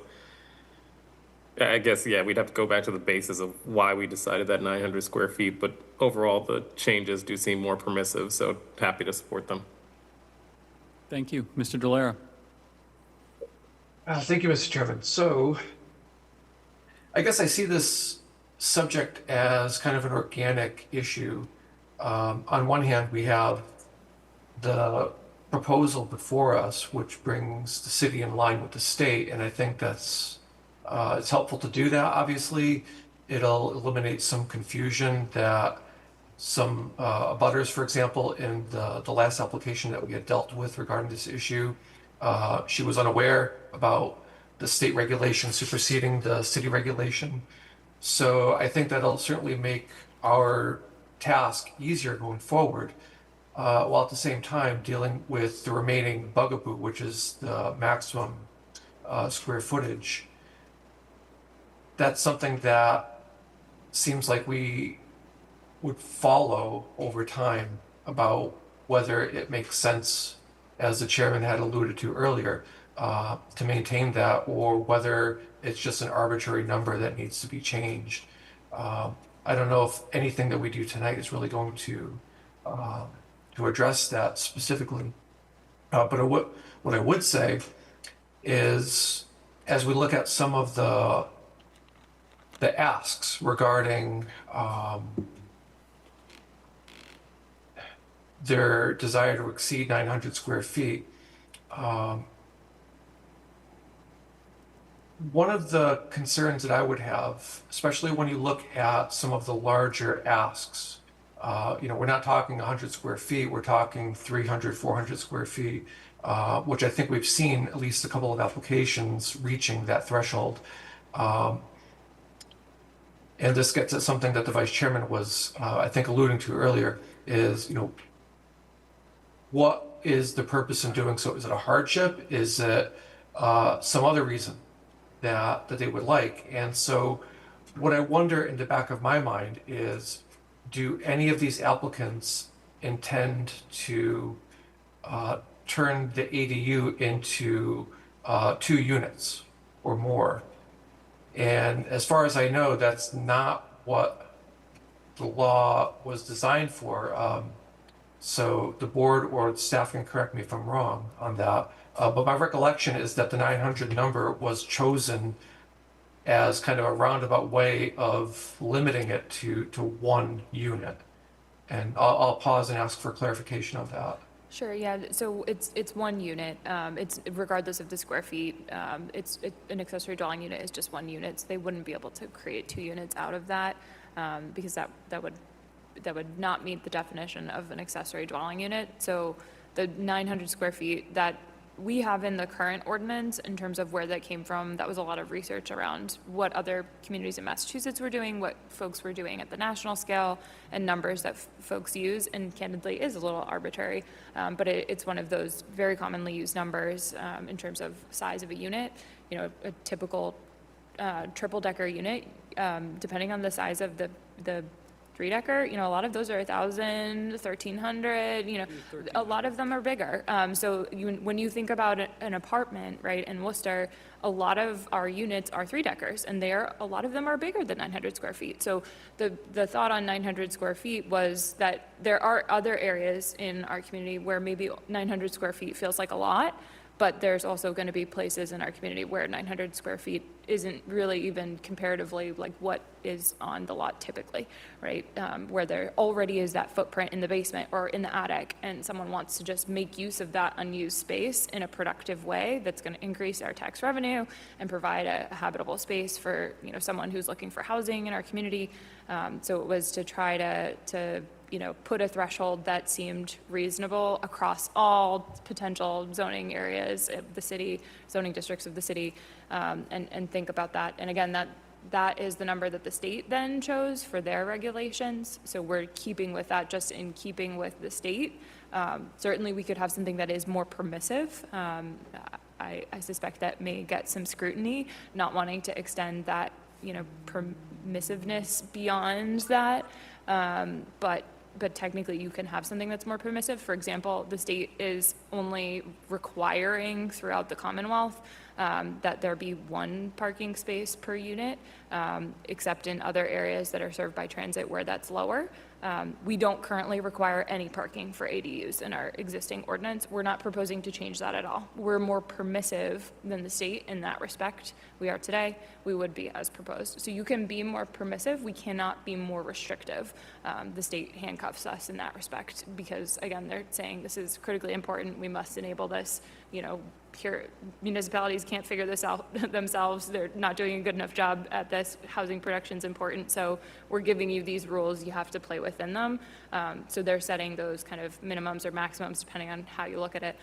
I guess, yeah, we'd have to go back to the basis of why we decided that 900 square feet. But overall, the changes do seem more permissive, so happy to support them. Thank you. Mr. Delara. Thank you, Mr. Chairman. So I guess I see this subject as kind of an organic issue. On one hand, we have the proposal before us, which brings the city in line with the state, and I think that's it's helpful to do that. Obviously, it'll eliminate some confusion that some abutters, for example, in the last application that we had dealt with regarding this issue, she was unaware about the state regulation superseding the city regulation. So I think that'll certainly make our task easier going forward, while at the same time dealing with the remaining bugaboo, which is the maximum square footage. That's something that seems like we would follow over time about whether it makes sense, as the chairman had alluded to earlier, to maintain that, or whether it's just an arbitrary number that needs to be changed. I don't know if anything that we do tonight is really going to address that specifically. But what I would say is, as we look at some of the asks regarding their desire to exceed 900 square feet, one of the concerns that I would have, especially when you look at some of the larger asks, you know, we're not talking 100 square feet, we're talking 300, 400 square feet, which I think we've seen at least a couple of applications reaching that threshold. And this gets at something that the vice chairman was, I think, alluding to earlier, is, you know, what is the purpose in doing so? Is it a hardship? Is it some other reason that they would like? And so what I wonder in the back of my mind is, do any of these applicants intend to turn the ADU into 2 units or more? And as far as I know, that's not what the law was designed for. So the board or staff can correct me if I'm wrong on that. But my recollection is that the 900 number was chosen as kind of a roundabout way of limiting it to 1 unit. And I'll pause and ask for clarification of that. Sure, yeah, so it's 1 unit. It's regardless of the square feet. An accessory dwelling unit is just 1 unit, so they wouldn't be able to create 2 units out of that, because that would not meet the definition of an accessory dwelling unit. So the 900 square feet that we have in the current ordinance, in terms of where that came from, that was a lot of research around what other communities in Massachusetts were doing, what folks were doing at the national scale, and numbers that folks use, and candidly is a little arbitrary, but it's one of those very commonly used numbers in terms of size of a unit. You know, a typical triple-decker unit, depending on the size of the three-decker, a lot of those are 1,000, 1,300, a lot of them are bigger. So when you think about an apartment, right, in Worcester, a lot of our units are three-deckers, and a lot of them are bigger than 900 square feet. So the thought on 900 square feet was that there are other areas in our community where maybe 900 square feet feels like a lot, but there's also going to be places in our community where 900 square feet isn't really even comparatively like what is on the lot typically, right? Where there already is that footprint in the basement or in the attic, and someone wants to just make use of that unused space in a productive way that's going to increase our tax revenue and provide a habitable space for, someone who's looking for housing in our community. So it was to try to put a threshold that seemed reasonable across all potential zoning areas of the city, zoning districts of the city, and think about that. And again, that is the number that the state then chose for their regulations. So we're keeping with that, just in keeping with the state. Certainly we could have something that is more permissive. I suspect that may get some scrutiny, not wanting to extend that, permissiveness beyond that. But technically you can have something that's more permissive. For example, the state is only requiring throughout the Commonwealth that there be one parking space per unit, except in other areas that are served by transit where that's lower. We don't currently require any parking for ADUs in our existing ordinance. We're not proposing to change that at all. We're more permissive than the state in that respect. We are today, we would be as proposed. So you can be more permissive, we cannot be more restrictive. The state handcuffs us in that respect because, again, they're saying this is critically important, we must enable this. Pure municipalities can't figure this out themselves. They're not doing a good enough job at this. Housing production is important, so we're giving you these rules. You have to play within them. So they're setting those kind of minimums or maximums depending on how you look at it.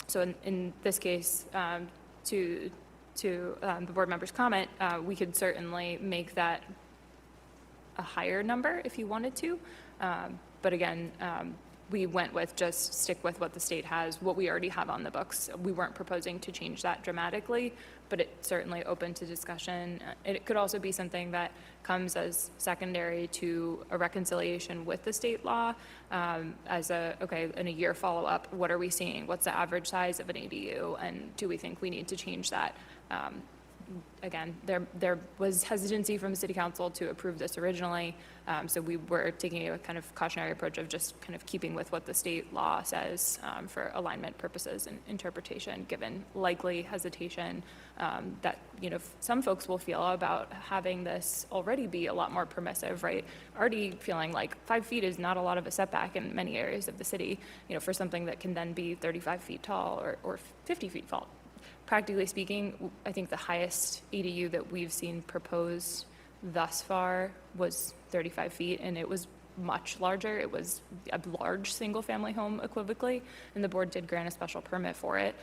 So in this case, to the board member's comment, we could certainly make that a higher number if you wanted to. But again, we went with just stick with what the state has, what we already have on the books. We weren't proposing to change that dramatically, but it's certainly open to discussion. It could also be something that comes as secondary to a reconciliation with the state law as in a year follow-up, what are we seeing? What's the average size of an ADU? And do we think we need to change that? Again, there was hesitancy from the city council to approve this originally, so we were taking a kind of cautionary approach of just kind of keeping with what the state law says for alignment purposes and interpretation, given likely hesitation that some folks will feel about having this already be a lot more permissive, right? Already feeling like 5 feet is not a lot of a setback in many areas of the city, for something that can then be 35 feet tall or 50 feet tall. Practically speaking, I think the highest ADU that we've seen proposed thus far was 35 feet, and it was much larger. It was a large single-family home equivocally, and the board did grant a special permit for it.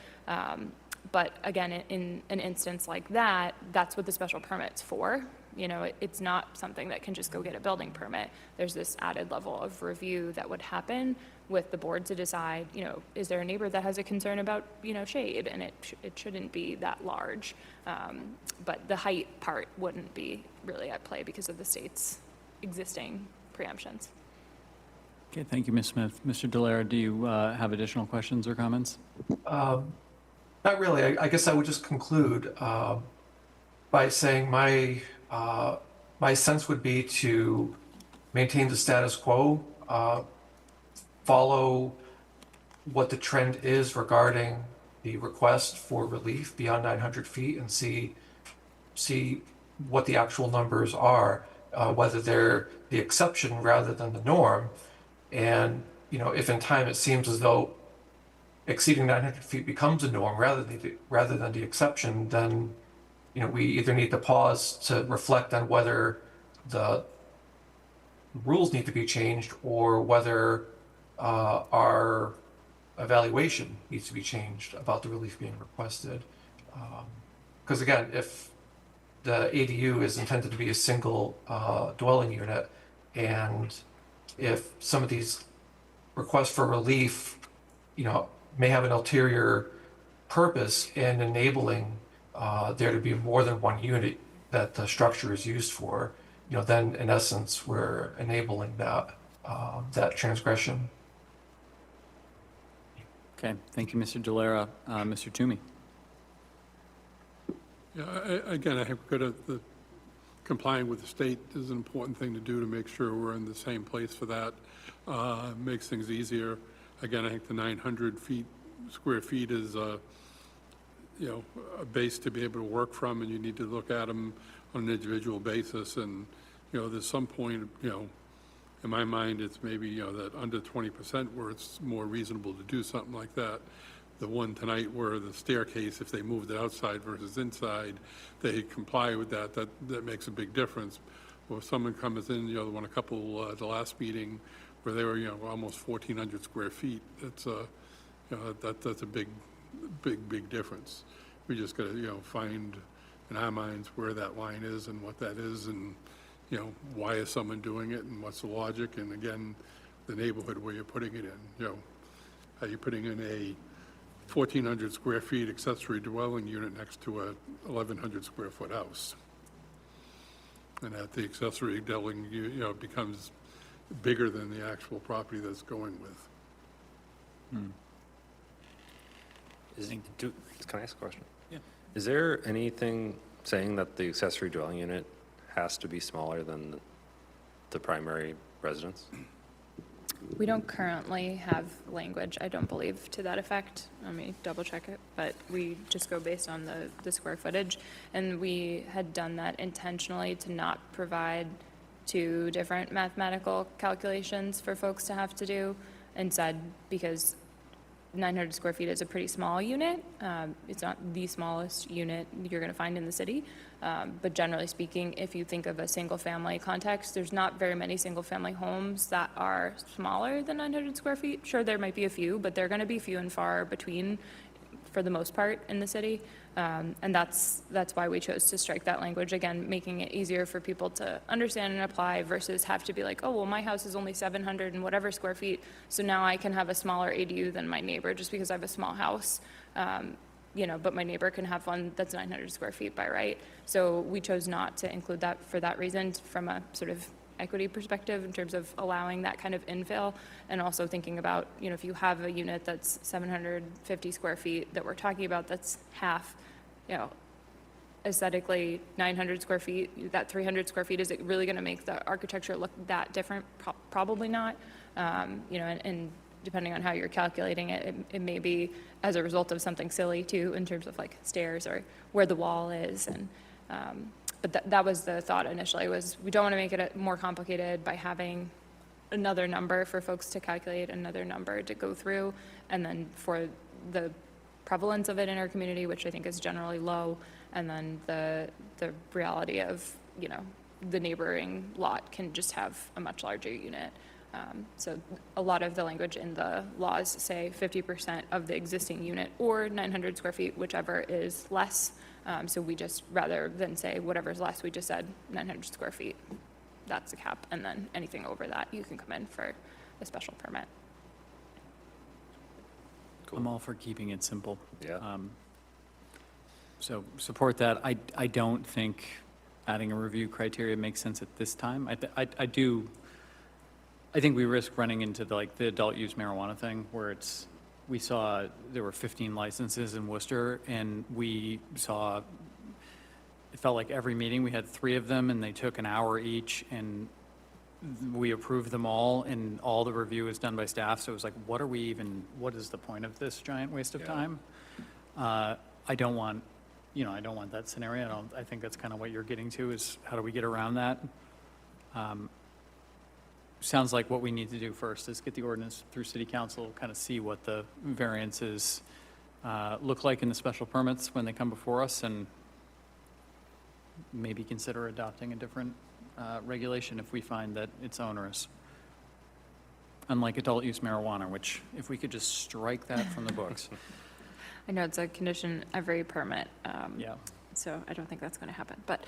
But again, in an instance like that, that's what the special permit's for. It's not something that can just go get a building permit. There's this added level of review that would happen with the board to decide, is there a neighbor that has a concern about, shade, and it shouldn't be that large. But the height part wouldn't be really at play because of the state's existing preemptions. Okay, thank you, Ms. Smith. Mr. Delaire, do you have additional questions or comments? Not really. I guess I would just conclude by saying my sense would be to maintain the status quo, follow what the trend is regarding the request for relief beyond 900 feet and see what the actual numbers are, whether they're the exception rather than the norm. And, if in time it seems as though exceeding 900 feet becomes a norm rather than the exception, then, we either need to pause to reflect on whether the rules need to be changed or whether our evaluation needs to be changed about the relief being requested. Because again, if the ADU is intended to be a single dwelling unit, and if some of these requests for relief, may have an ulterior purpose in enabling there to be more than one unit that the structure is used for, then in essence, we're enabling that, that transgression. Okay, thank you, Mr. Delera. Mr. Toomey? Yeah, again, I think the complying with the state is an important thing to do to make sure we're in the same place for that. Makes things easier. Again, I think the 900 square feet is, a base to be able to work from, and you need to look at them on an individual basis. And, there's some point, in my mind, it's maybe, that under 20% where it's more reasonable to do something like that. The one tonight where the staircase, if they moved it outside versus inside, they comply with that, that makes a big difference. Or if someone comes in, the one a couple, the last meeting, where they were, almost 1,400 square feet, that's a big difference. We just got to, find in our minds where that line is and what that is, and, why is someone doing it, and what's the logic, and again, the neighborhood where you're putting it in, are you putting in a 1,400 square feet accessory dwelling unit next to a 1,100 square foot house? And that the accessory dwelling, becomes bigger than the actual property that's going with. Can I ask a question? Yeah. Is there anything saying that the accessory dwelling unit has to be smaller than the primary residence? We don't currently have language, I don't believe, to that effect. Let me double check it, but we just go based on the square footage. And we had done that intentionally to not provide two different mathematical calculations for folks to have to do, instead, because 900 square feet is a pretty small unit. It's not the smallest unit you're going to find in the city. But generally speaking, if you think of a single-family context, there's not very many single-family homes that are smaller than 900 square feet. Sure, there might be a few, but they're going to be few and far between for the most part in the city. And that's why we chose to strike that language, again, making it easier for people to understand and apply versus have to be like, oh, well, my house is only 700 and whatever square feet, so now I can have a smaller ADU than my neighbor just because I have a small house. But my neighbor can have one that's 900 square feet by right. So we chose not to include that for that reason, from a sort of equity perspective in terms of allowing that kind of infill, and also thinking about, if you have a unit that's 750 square feet that we're talking about, that's half, aesthetically 900 square feet, that 300 square feet, is it really going to make the architecture look that different? Probably not. And depending on how you're calculating it, it may be as a result of something silly too, in terms of like stairs or where the wall is. And but that was the thought initially, was we don't want to make it more complicated by having another number for folks to calculate, another number to go through, and then for the prevalence of it in our community, which I think is generally low, and then the reality of, the neighboring lot can just have a much larger unit. So a lot of the language in the laws say 50% of the existing unit or 900 square feet, whichever is less. So we just, rather than say whatever's less, we just said 900 square feet. That's the cap. And then anything over that, you can come in for a special permit. Cool. I'm all for keeping it simple. Yeah. So support that. I don't think adding a review criteria makes sense at this time. I think we risk running into the adult use marijuana thing, where we saw there were 15 licenses in Worcester, and we saw, it felt like every meeting we had 3 of them, and they took an hour each, and we approved them all, and all the review is done by staff. So it was like, what is the point of this giant waste of time? I don't want that scenario. I think that's kind of what you're getting to, is how do we get around that? Sounds like what we need to do first is get the ordinance through city council, kind of see what the variances look like in the special permits when they come before us, and maybe consider adopting a different regulation if we find that it's onerous. Unlike adult use marijuana, which if we could just strike that from the books. I know it's a condition every permit. Yeah. So I don't think that's going to happen. But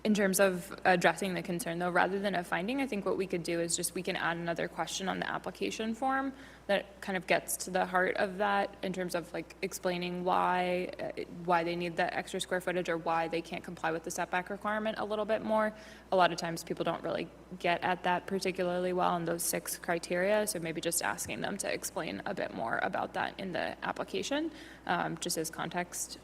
in terms of addressing the concern, though, rather than a finding, I think what we could do is we can add another question on the application form that kind of gets to the heart of that in terms of like explaining why they need that extra square footage or why they can't comply with the setback requirement a little bit more. A lot of times people don't really get at that particularly well in those 6 criteria, so maybe just asking them to explain a bit more about that in the application, just as context,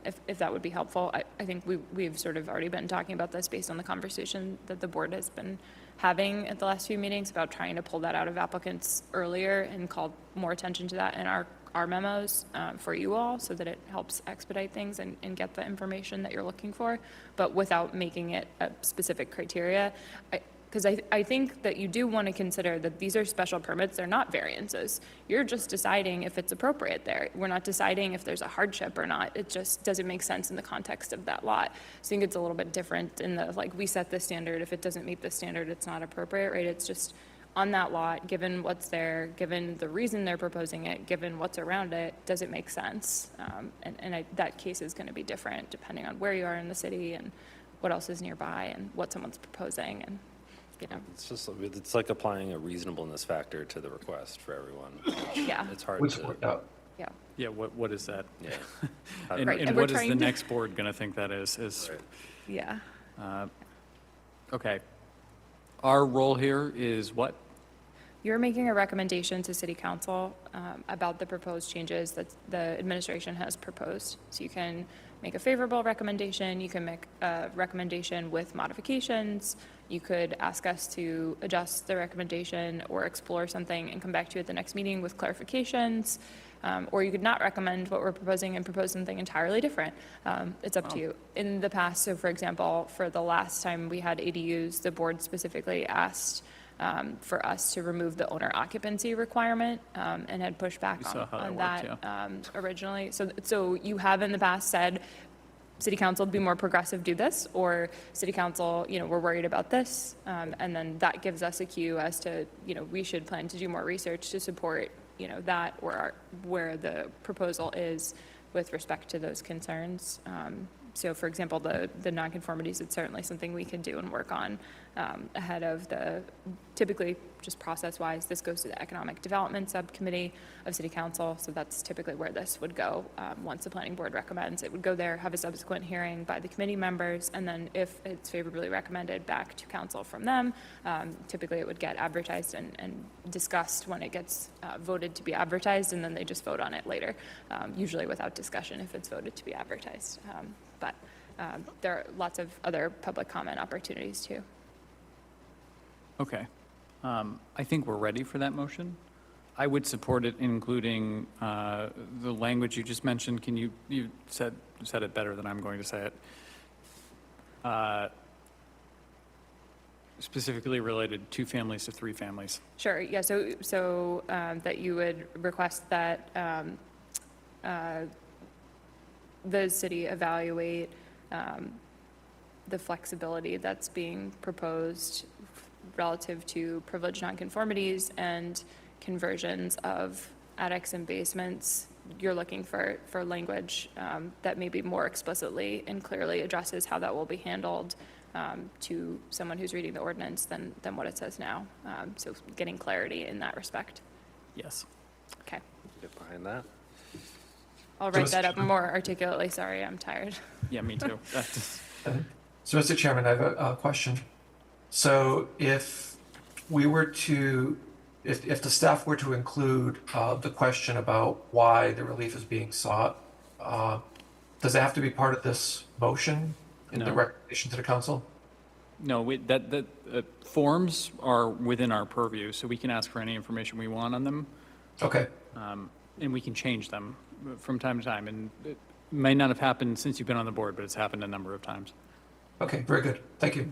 if that would be helpful. I think we've sort of already been talking about this based on the conversation that the board has been having at the last few meetings about trying to pull that out of applicants earlier and called more attention to that in our memos for you all so that it helps expedite things and get the information that you're looking for, but without making it a specific criteria. Because I think that you do want to consider that these are special permits, they're not variances. You're just deciding if it's appropriate there. We're not deciding if there's a hardship or not. It just doesn't make sense in the context of that lot. So I think it's a little bit different in the, like, we set the standard, if it doesn't meet the standard, it's not appropriate, right? It's just on that lot, given what's there, given the reason they're proposing it, given what's around it, does it make sense? That case is going to be different depending on where you are in the city and what else is nearby and what someone's proposing, and you know. It's like applying a reasonableness factor to the request for everyone. Yeah. It's hard Which to. worked out. Yeah. Yeah, what is that? Yeah. And Right, and and we're what is the trying to- next board going to think that is? Yeah. Okay. Our role here is what? You're making a recommendation to City Council about the proposed changes that the administration has proposed. So you can make a favorable recommendation, you can make a recommendation with modifications, you could ask us to adjust the recommendation or explore something and come back to you at the next meeting with clarifications, or you could not recommend what we're proposing and propose something entirely different. It's up to you. In the past, so for example, for the last time we had ADUs, the board specifically asked for us to remove the owner occupancy requirement and had pushed back We saw how on that that worked, originally. So you have in the past said, City Council, be more progressive, do this, or City Council, we're worried about this. And then that gives us a cue as to, we should plan to do more research to support, that or where the proposal is with respect to those concerns. So for example, the nonconformities, it's certainly something we can do and work on ahead of typically just process-wise, this goes to the Economic Development Subcommittee of City Council, so that's typically where this would go. Once the Planning Board recommends, it would go there, have a subsequent hearing by the committee members, and then if it's favorably recommended, back to council from them. Typically, it would get advertised and discussed when it gets voted to be advertised, and then they just vote on it later, usually without discussion if it's voted to be advertised. But there are lots of other public comment opportunities too. Okay. I think we're ready for that motion. I would support it, including the language you just mentioned. Can you said it better than I'm going to say it. Specifically related 2 families to 3 families. Sure, yeah, so that you would request that the city evaluate the flexibility that's being proposed relative to privileged nonconformities and conversions of attics and basements. You're looking for language that maybe more explicitly and clearly addresses how that will be handled to someone who's reading the ordinance than what it says now. So getting clarity in that respect. Yes. Okay. Get behind that. I'll write that up more articulately. Sorry, I'm tired. Yeah, me too. So, Mr. Chairman, I have a question. So if we were to, if the staff were to include the question about why the relief is being sought, does it have to be part of this motion in the No. recommendation to the council? No, forms are within our purview, so we can ask for any information we want on them. Okay. And we can change them from time to time. And it may not have happened since you've been on the board, but it's happened a number of times. Okay, very good. Thank you.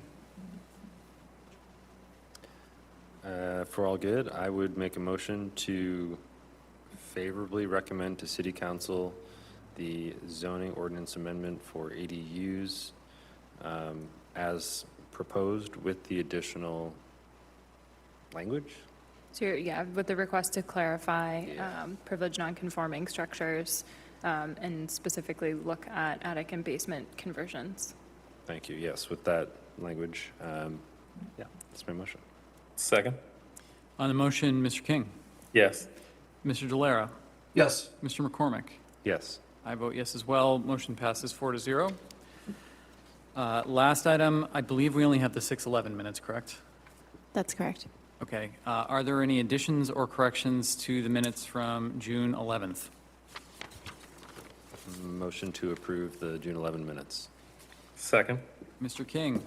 For all good, I would make a motion to favorably recommend to City Council the zoning ordinance amendment for ADUs as proposed with the additional language. So, with the request to clarify privileged nonconforming structures and specifically look at attic and basement conversions. Thank you. Yes, with that language. Yeah, that's my motion. Second? On the motion, Mr. King, Yes. Mr. Delera? Yes. Mr. McCormick? Yes. I vote yes as well. Motion passes 4-0. Last item, I believe we only have the 6:11 minutes, correct? That's correct. Okay. Are there any additions or corrections to the minutes from June 11th? Motion to approve the June 11 minutes. Second. Mr. King?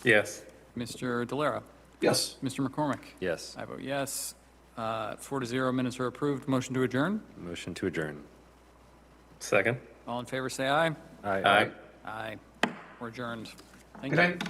Yes. Mr. Delera? Yes. Mr. McCormick? Yes. I vote yes. 4-0, minutes are approved. Motion to adjourn? Motion to adjourn. Second. All in favor, say aye. Aye. Aye. Aye. We're adjourned. Thank Good you. night.